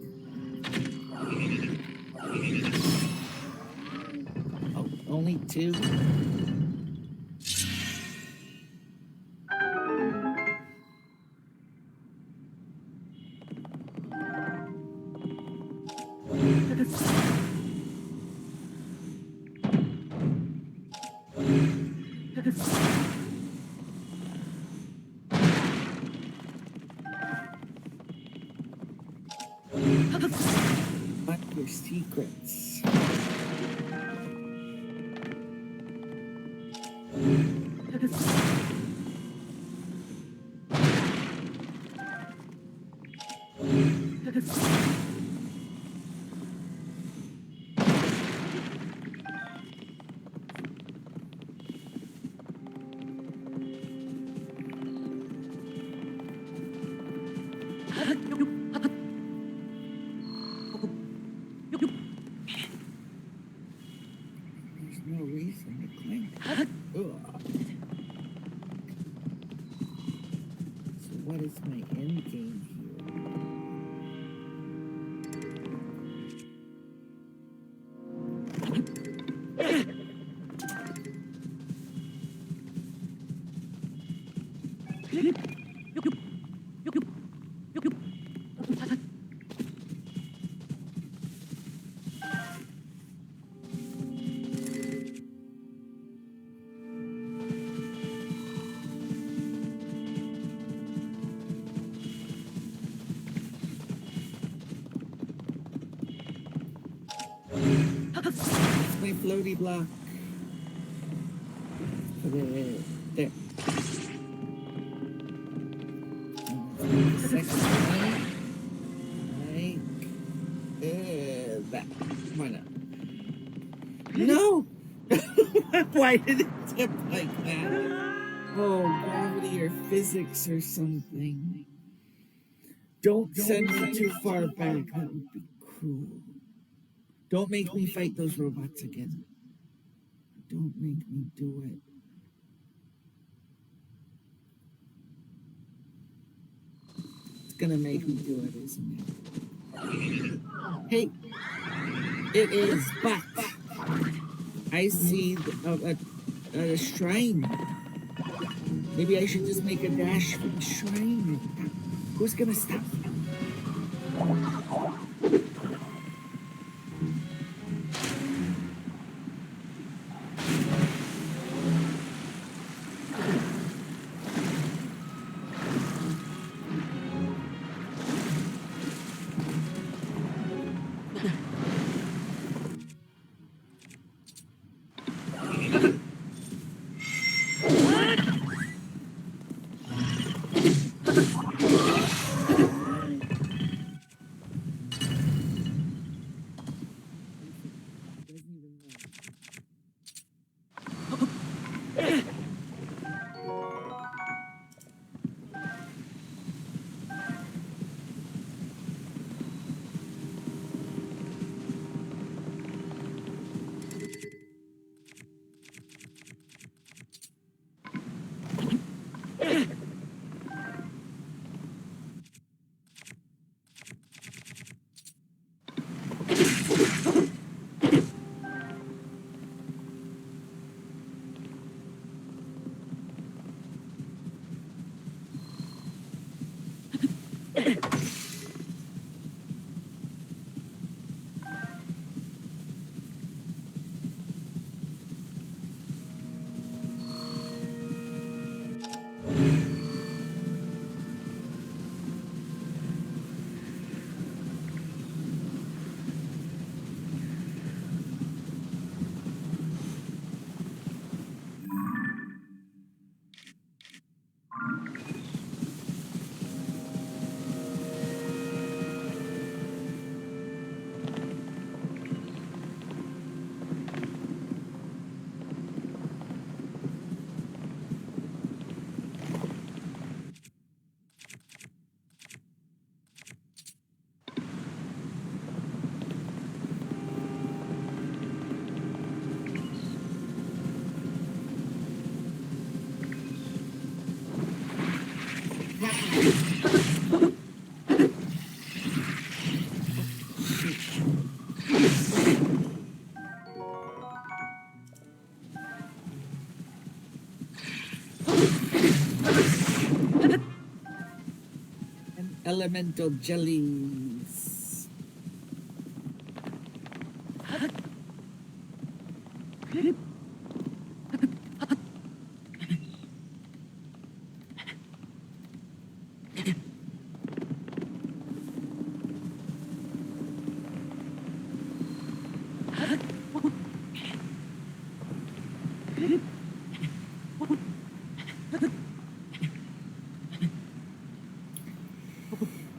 Oh, only 2? What your secrets? There's no reason to cling. Ugh. So what is my end game It's my floaty block. Put it there. Second one. Like that. Why not? No! Why did it tip like that? Oh, gravity or physics or something. Don't send me too far back. That would be cruel. Don't make me fight those robots again. Don't make me do it. It's gonna make me do it, isn't it? Hey, it is, but I see a shrine. Maybe I should just make a dash for the shrine. Who's gonna stop me? elemental jellies.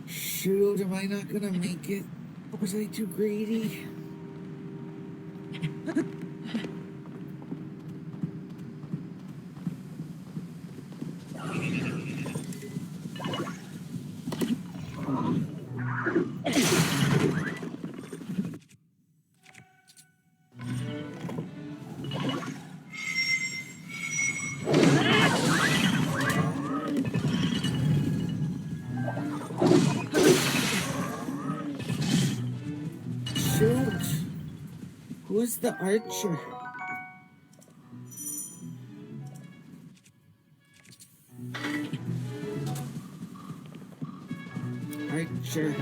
Shoot, am I not gonna make it? Was I too greedy? Shoot! Who's the archer? Archer.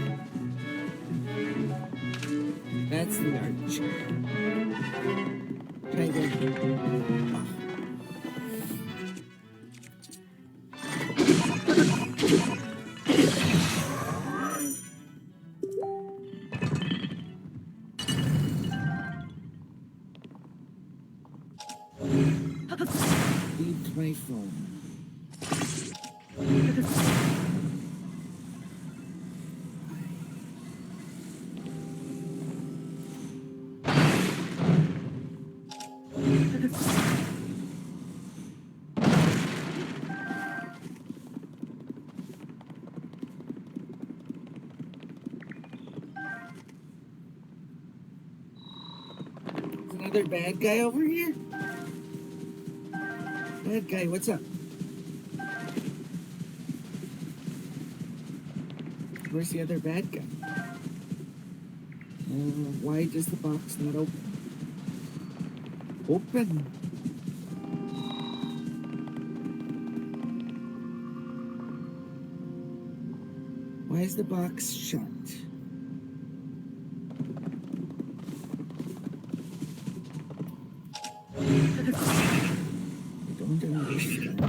That's the archer. Try again. Leave my phone. Is another bad guy over here? Bad guy, what's up? Where's the other bad guy? Why does the box not open? Open! Why is the box shut? I don't understand.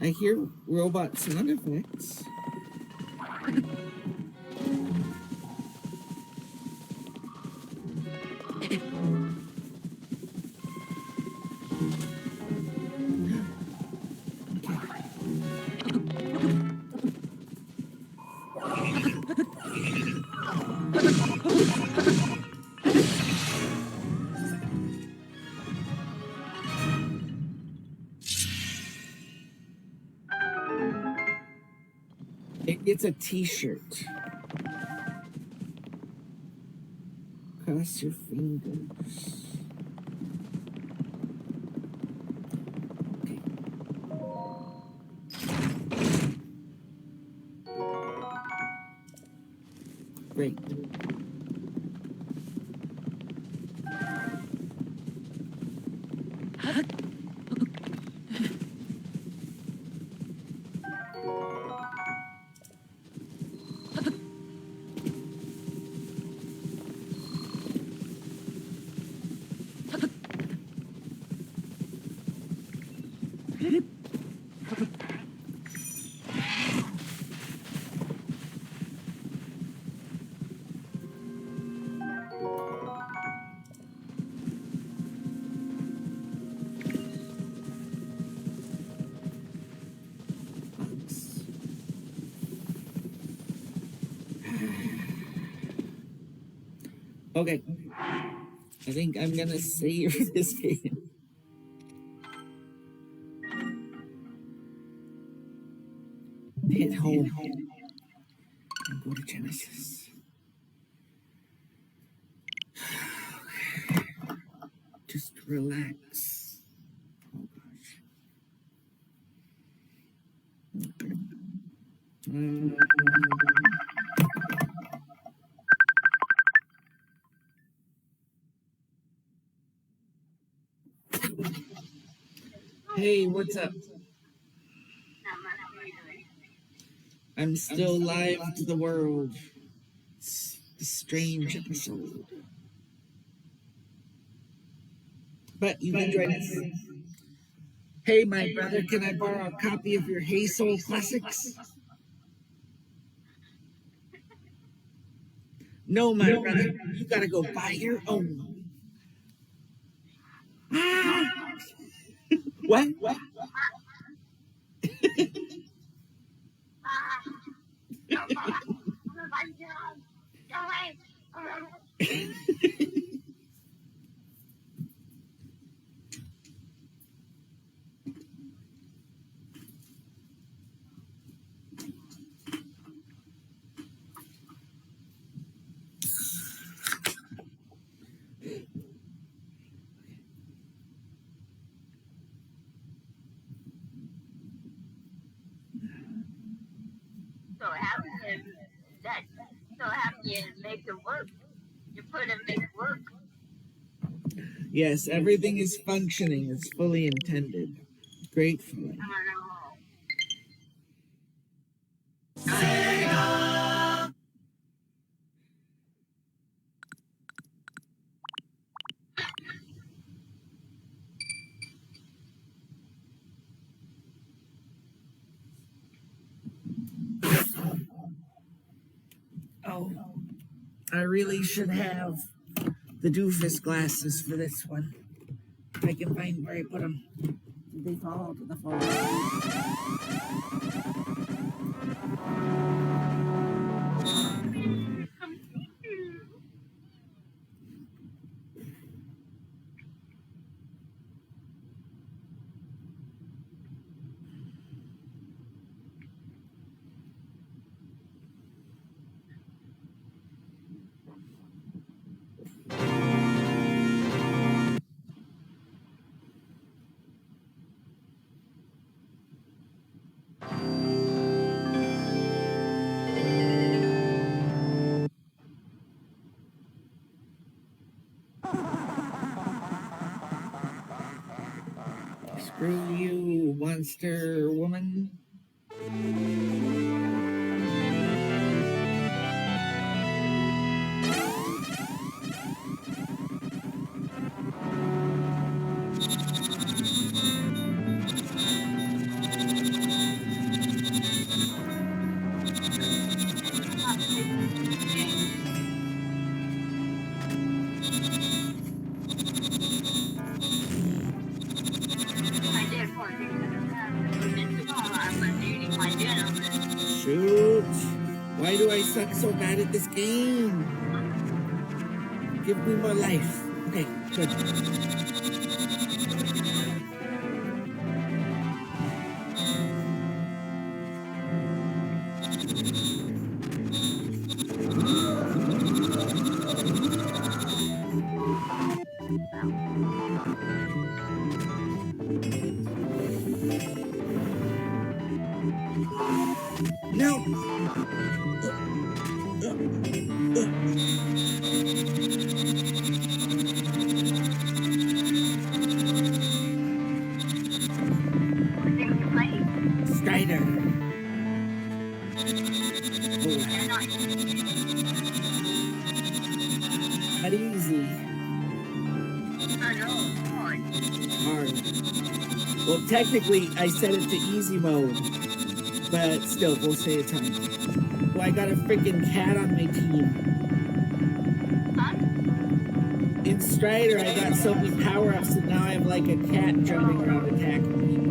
I hear robot sound effects. It's a t-shirt. Cross your fingers. Okay. Great. Okay. I think I'm gonna save this game. Hit home. And go to Genesis. Just relax. Oh gosh. Hey, what's up? I'm still live to the world. It's a strange episode. But you can join us. Hey, my brother, can I borrow a copy of your Hey Soul Classics? No, my brother, you gotta go buy your own. Ah! What? So happy that so happy it makes it work. You put it make it work. Yes, everything is functioning as fully intended. Gratefully. Oh, I really should have the doofus glasses for this one. If I can find where I put them. Did they fall to the floor? Screw you, monster woman. Shoot! Why do I suck so bad at this game? Give me more life. Okay, good. No! Strider. Not easy. Hard. Well, technically, I set it to easy mode, but still, we'll say it's hard. Well, I got a freaking cat on my team. In Strider, I got so many power-ups that now I have like a cat jumping around attacking people.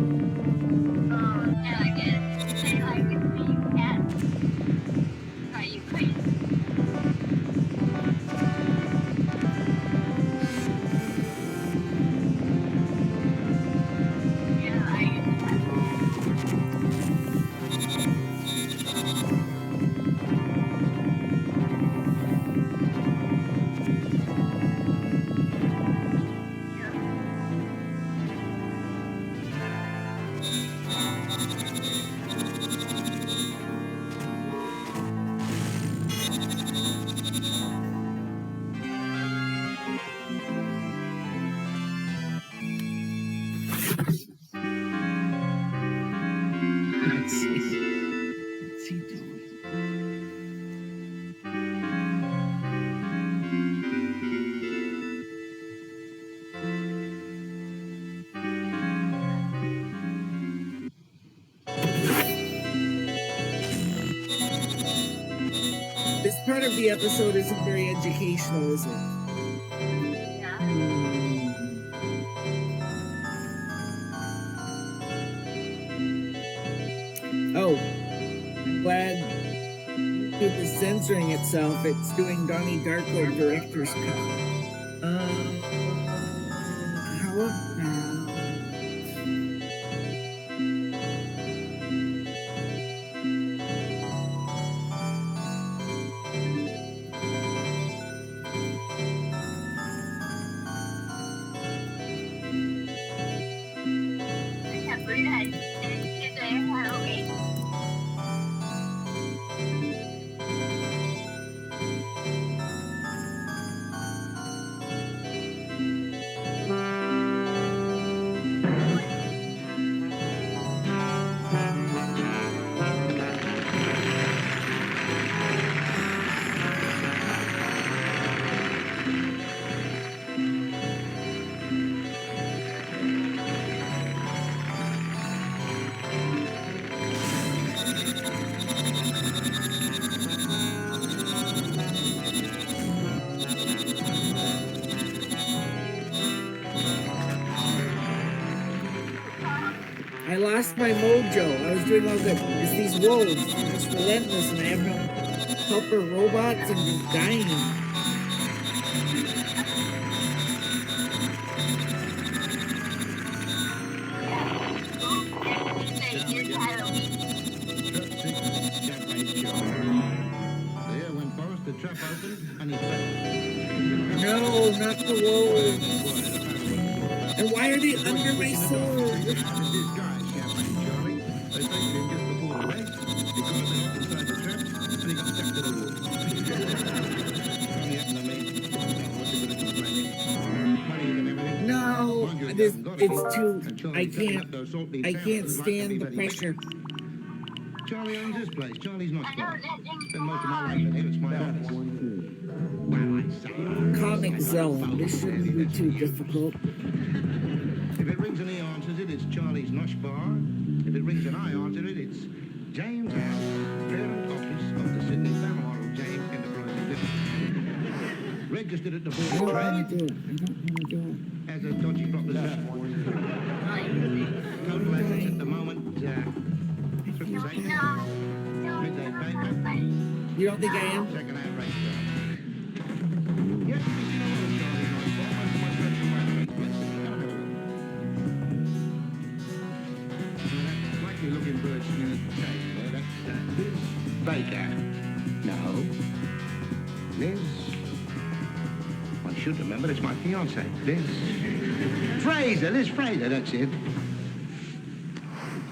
part of the episode isn't very educational, is it? Oh, I'm glad YouTube is censoring itself. It's doing Donnie Darko director's cut. How about... I lost my mojo. I was doing all good. It's these wolves. They're just relentless, and I have no helper robots and just dying. No, not the wolves. And why are they under my sword? No, it's too. I can't stand the pressure. Charlie owns this place. Charlie's not far. Spend most of my life in here. It's my office. Well, I say. Comic Zone. This shouldn't be too difficult. If it rings and he answers it, it's Charlie's Nosh Bar. If it rings and I answer it, it's James House, parent office of the Sydney Balmoral James Enterprises Limited. Registered at the Board of Trade. As a dodgy proposition. Total assets at the moment, midday paper. You don't think I am? Second-hand race car. Yes, you know what Charlie's Nosh Bar. Most of my friends from my place. Likely looking birds in the shade there. That's Liz Baker. No. Liz. I should remember, it's my fiancée, Liz. Fraser, Liz Fraser, that's it.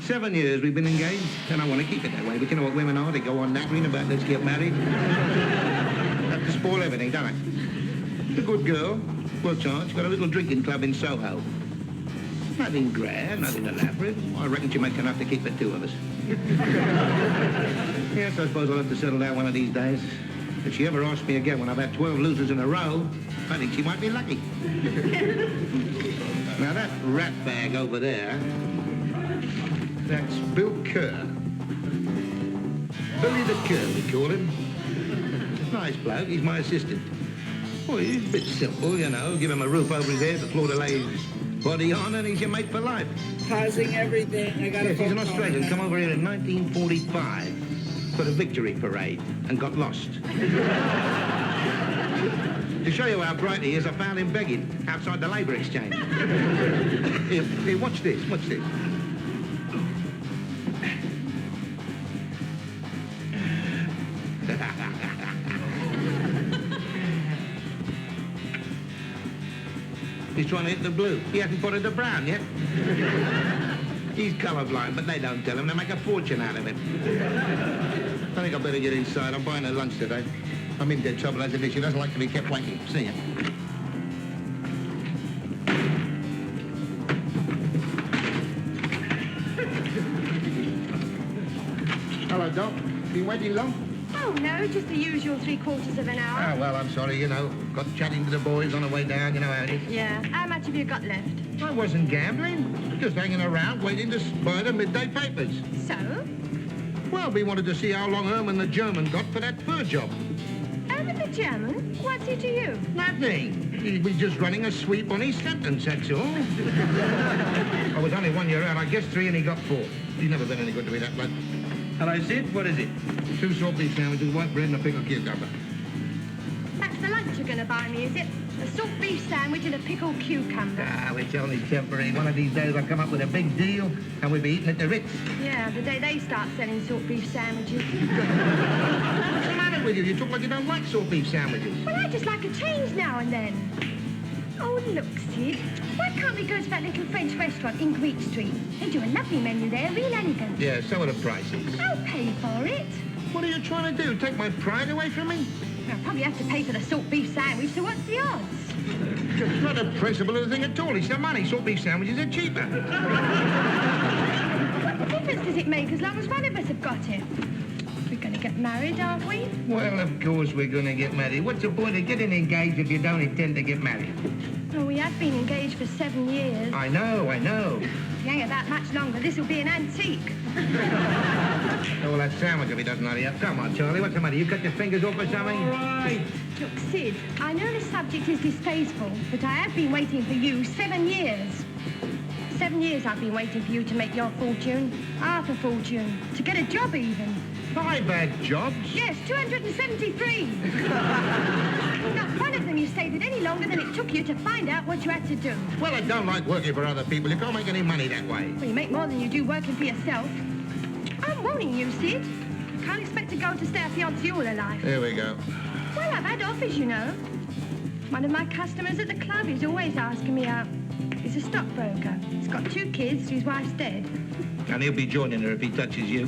7 years we've been engaged, and I want to keep it that way. But you know what women are? They go on nattering about let's get married. Have to spoil everything, don't they? She's a good girl. Works hard. She's got a little drinking club in Soho. Nothing grand, nothing elaborate. I reckon she'll make enough to keep the two of us. Yes, I suppose I'll have to settle down one of these days. If she ever asks me again when I've had 12 losers in a row, I think she might be lucky. Now that rat bag over there, that's Bill Kerr. Billy the Kerr, we call him. Nice bloke, he's my assistant. Well, he's a bit simple, you know. Give him a roof over his head, the floor to lay his body on, and he's your mate for life. Causing everything. I got Yes, he's an Australian. Come over here in 1945 for the Victory Parade and got lost. To show you how bright he is, I found him begging outside the Labour Exchange. Here, watch this, watch this. He's trying to hit the blue. He hasn't put it to brown yet. He's colourblind, but they don't tell him. They make a fortune out of him. I think I better get inside. I'm buying her lunch today. I'm in dead trouble as it is. She doesn't like to be kept waiting. See ya. Hello, Doc. Been waiting long? Oh, no, just the usual 3/4 of an hour. Oh, well, I'm sorry, you know. Got chatting to the boys on the way down. You know how it is. Yeah. How much have you got left? I wasn't gambling. Just hanging around waiting to buy the midday papers. So? Well, we wanted to see how long Herman the German got for that fur job. The German? What's he to you? Nothing. He was just running a sweep on his sentence, that's all. I was only 1 year out. I guessed 3 and he got 4. He's never been any good to me, that bloke. Hello, Sid. What is it? 2 salt beef sandwiches, white bread and a pickled cucumber. That's the lunch you're going to buy me, is it? A salt beef sandwich and a pickled cucumber. Ah, it's only temporary. One of these days I'll come up with a big deal and we'll be eating at the Ritz. Yeah, the day they start selling salt beef sandwiches. What's the matter with you? You talk like you don't like salt beef sandwiches. Well, I just like a change now and then. Oh, look, Sid. Why can't we go to that little French restaurant in Greek Street? They do a lovely menu there, real elegant. Yeah, so are the prices. I'll pay for it. What are you trying to do? Take my pride away from me? I'll probably have to pay for the salt beef sandwich, so what's the odds? It's not the principle of the thing at all. It's the money. Salt beef sandwiches are cheaper. What difference does it make as long as one of us have got it? We're going to get married, aren't we? Well, of course we're going to get married. What's the point of getting engaged if you don't intend to get married? Well, we have been engaged for 7 years. I know. If you hang about much longer, this will be an antique. Oh, well, that sandwich if he doesn't hurry up. Come on, Charlie. What's the matter? You cut your fingers off or something? All right. Look, Sid, I know the subject is distasteful, but I have been waiting for you 7 years. 7 years I've been waiting for you to make your fortune. Half a fortune. To get a job, even. 5 bad jobs? Yes, 273. Not one of them you stayed at any longer than it took you to find out what you had to do. Well, I don't like working for other people. You can't make any money that way. Well, you make more than you do working for yourself. I'm warning you, Sid. You can't expect to go to Serapion all your life. Here we go. Well, I've had offers, you know. One of my customers at the club is always asking me out. He's a stockbroker. He's got 2 kids, his wife's dead. And he'll be joining her if he touches you.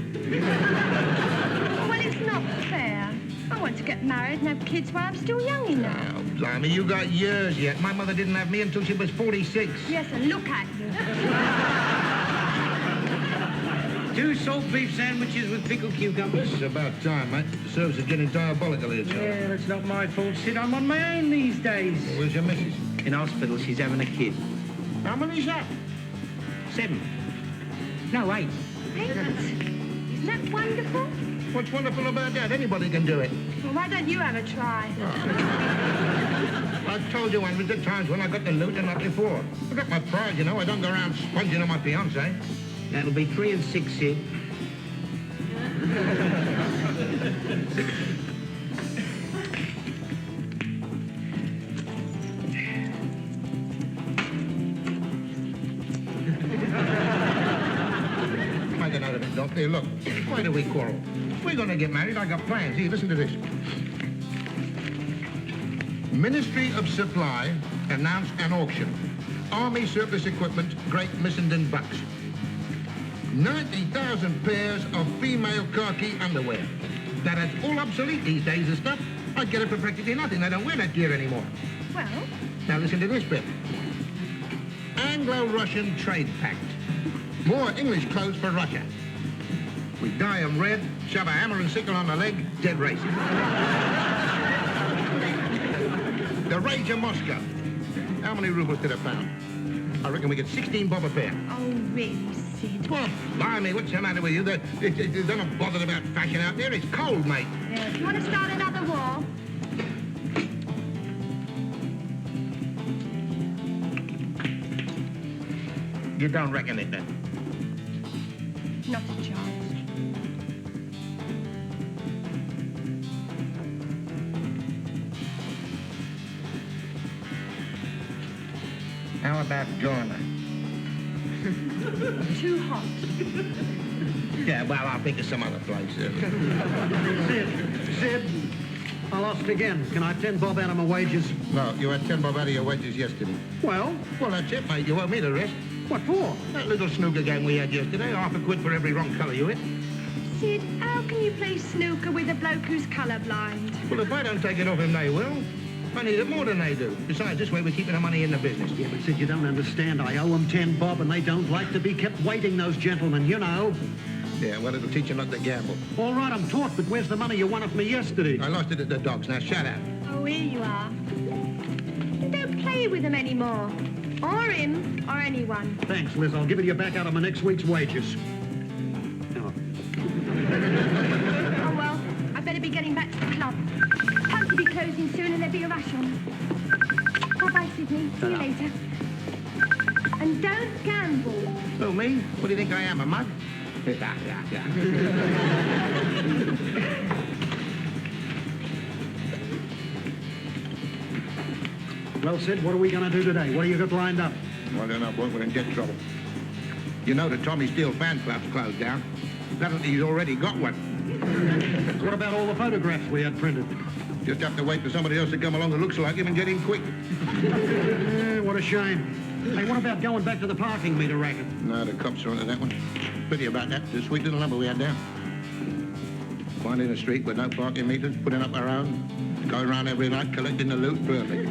Well, it's not fair. I want to get married and have kids while I'm still young enough. Oh, blimey, you got years yet. My mother didn't have me until she was 46. Yes, and look at you. 2 salt beef sandwiches with pickled cucumbers. It's about time, mate. The service is getting diabolical here, Charlie. Yeah, that's not my fault, Sid. I'm on my own these days. Well, where's your missus? In hospital, she's having a kid. How many's that? 7. No, 8. 8? Isn't that wonderful? What's wonderful about that? Anybody can do it. Well, why don't you have a try? I've told you hundreds of times when I got the loot and not before. I got my pride, you know. I don't go around sponging on my fiancé. That'll be 3 and 6, Sid. Make a note of it, Doc. Here, look. Why do we quarrel? If we're going to get married, I got plans. Here, listen to this. Ministry of Supply announced an auction. Army surplus equipment, Great Missenden Bucks. 90,000 pairs of female khaki underwear. Now, that's all obsolete these days, the stuff. I'd get it for practically nothing. They don't wear that gear anymore. Well? Now, listen to this bit. Anglo-Russian Trade Pact. More English clothes for Russia. We dye them red, shove a hammer and sickle on the leg, dead racist. The Rage of Moscow. How many rubles to the pound? I reckon we get 16 bob a pair. Oh, really, Sid? Well, blimey, what's the matter with you? They're not bothered about fashion out there. It's cold, mate. Yeah, if you want to start another war... You don't reckon it, then? Not a chance. How about Gorma? Too hot. Yeah, well, I'll think of some other place. Sid, I lost again. Can I have 10 bob out of my wages? No, you had 10 bob out of your wages yesterday. Well, that's it, mate. You owe me the rest. What for? That little snooker game we had yesterday. Half a quid for every wrong colour you hit. Sid, how can you play snooker with a bloke who's colourblind? Well, if I don't take it off him, they will. I need it more than they do. Besides, this way we're keeping the money in the business. Yeah, but Sid, you don't understand. I owe them 10 bob, and they don't like to be kept waiting, those gentlemen, you know. Yeah, well, it'll teach you not to gamble. All right, I'm taught, but where's the money you won off me yesterday? I lost it at the docks. Now, shut up. Oh, here you are. Don't play with them anymore. Or him, or anyone. Thanks, Liz. I'll give it you back out of my next week's wages. Oh, well, I better be getting back to the club. Time to be closing. there be a rush on. Bye-bye, Sydney. See you later. And don't gamble. Oh, me? What do you think I am, a mug? Well, Sid, what are we going to do today? What do you got lined up? Well, I don't know, boy. We're in dead trouble. You know the Tommy Steele fan club's closed down. Apparently he's already got one. What about all the photographs we had printed? Just have to wait for somebody else to come along that looks like him and get in quick. What a shame. Hey, what about going back to the parking meter racket? No, the cops are onto that one. Pity about that. The sweet little number we had there. Finding a street with no parking meters, putting up our own, going around every night collecting the loot. Perfect.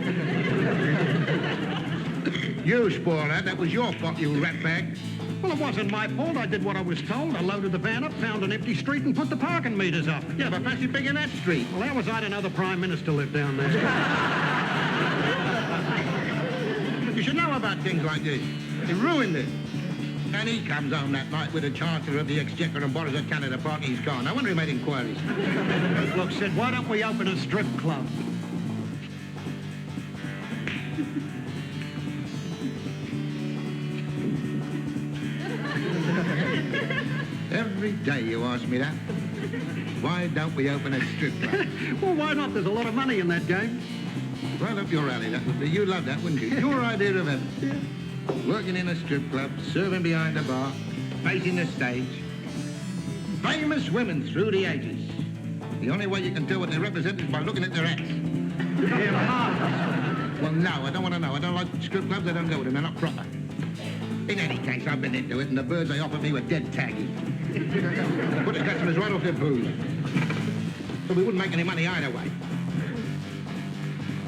You spoiled that. That was your fault, you ratbag. Well, it wasn't my fault. I did what I was told. I loaded the van up, found an empty street, and put the parking meters up. Yeah, but fancy big in that street. Well, that was I didn't know the Prime Minister lived down there. You should know about things like this. He ruined it. And he comes home that night with the Chancellor of the Exchequer and borrows a Canada parking his car. No wonder he made inquiries. Look, Sid, why don't we open a strip club? Every day you ask me that. Why don't we open a strip club? Well, why not? There's a lot of money in that game. Right up your alley, that would be. You'd love that, wouldn't you? Your idea of it. Working in a strip club, serving behind the bar, facing the stage. Famous women through the ages. The only way you can tell what they represent is by looking at their ass. Well, no, I don't want to know. I don't like strip clubs. I don't go with them. They're not proper. In any case, I've been into it, and the birds they offered me were dead taggy. Put the customers right off their booze. So we wouldn't make any money either way.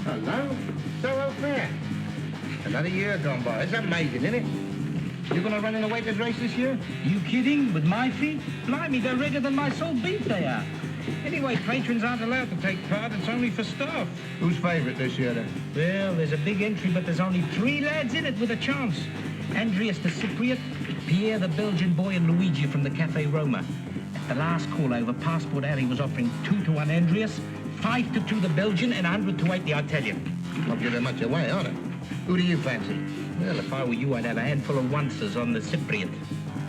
Hello? So fair. Another year gone by. It's amazing, isn't it? You're going to run in a waiters race this year? You kidding? With my feet? Blimey, they're redder than my soul beef, they are. Anyway, patrons aren't allowed to take part. It's only for staff. Who's favourite this year, then? Well, there's a big entry, but there's only 3 lads in it with a chance. Andreas the Cypriot, Pierre the Belgian boy, and Luigi from the Cafe Roma. At the last call over, Passport Alley was offering 2 to 1 Andreas, 5 to 2 the Belgian, and 100 to 8 the Italian. Not giving much away, are they? Who do you fancy? Well, if I were you, I'd have a handful of onces on the Cypriot.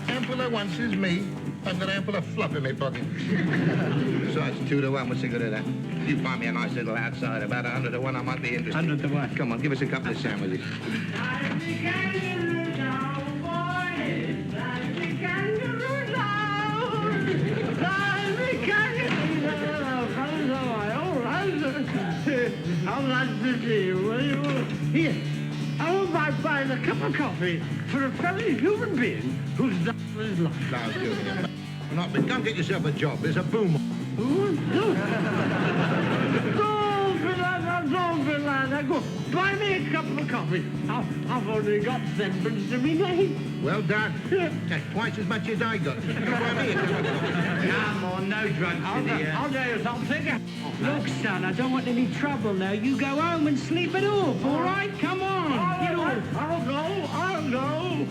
Handful of onces, me? I've got a handful of fluff in my pocket. Besides, 2 to 1, what's the good of that? You find me a nice little outside, about 100 to 1, I might be interested. 100 to 1. Come on, give us a couple of sandwiches. How nice to see you. Here, how about buying a cup of coffee for a fellow human being who's done his life? No, Julian. Not, but go get yourself a job. There's a boom. Don't be like Go, buy me a cup of coffee. I've only got 7 pence to me name. Well done. That's twice as much as I got. Buy me a cup of coffee. Come on, no drugs in here. I'll tell you something. Look, son, I don't want any trouble now. You go home and sleep it off, all right? Come on. I'll go.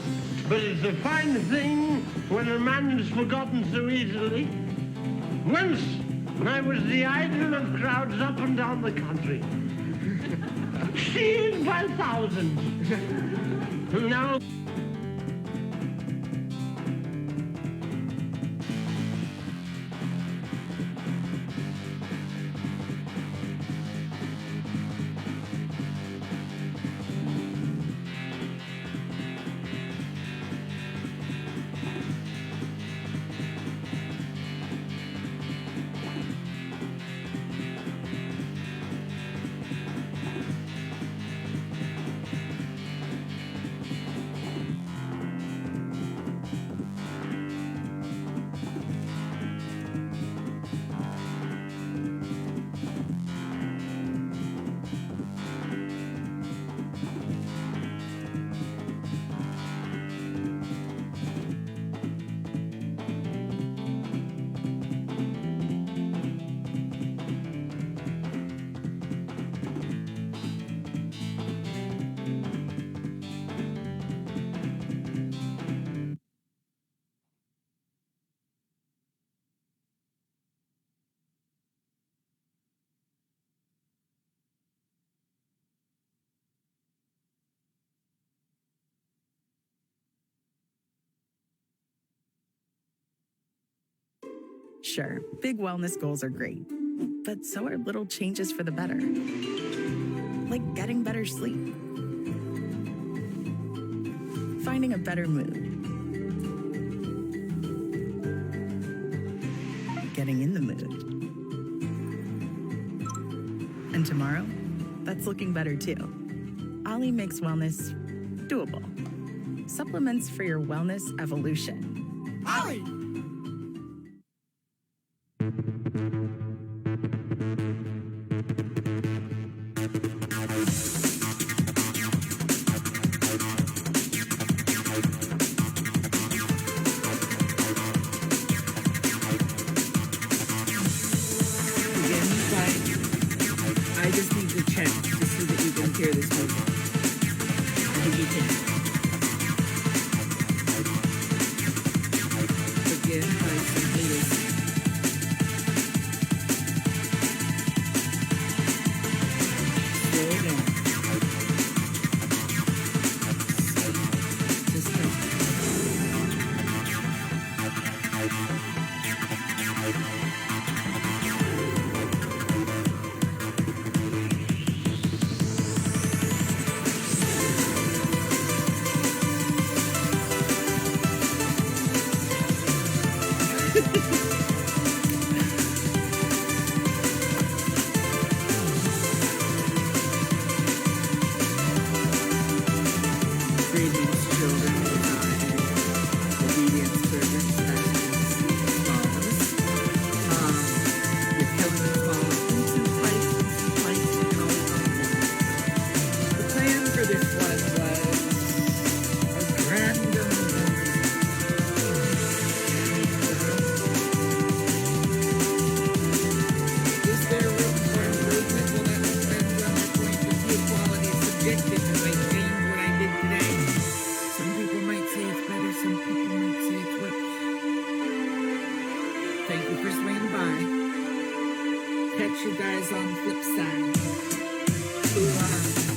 But it's a fine thing when a man is forgotten so easily. Once I was the idol of crowds up and down the country. Seen by thousands. Now... Sure, big wellness goals are great, but so are little changes for the better. Like getting better sleep, finding a better mood, getting in the mood. And tomorrow, that's looking better too. Ollie makes wellness doable. Supplements for your wellness evolution. Ollie! I just need to check to see that you can hear this movie. I think you can. Begin by simply listening. Slow down. Just Greetings, children of God. Obedient servant, Sebastian Smalls. You're killing the small. Some fights, and all that. The plan for this one was a random Is there room for improvement? Well, that depends on your point of view. Quality is subjective. If I change what I did today, some people might say it's better, some people might say it's worse. Thank you for swinging by. Catch you guys on the flip side. Ooh,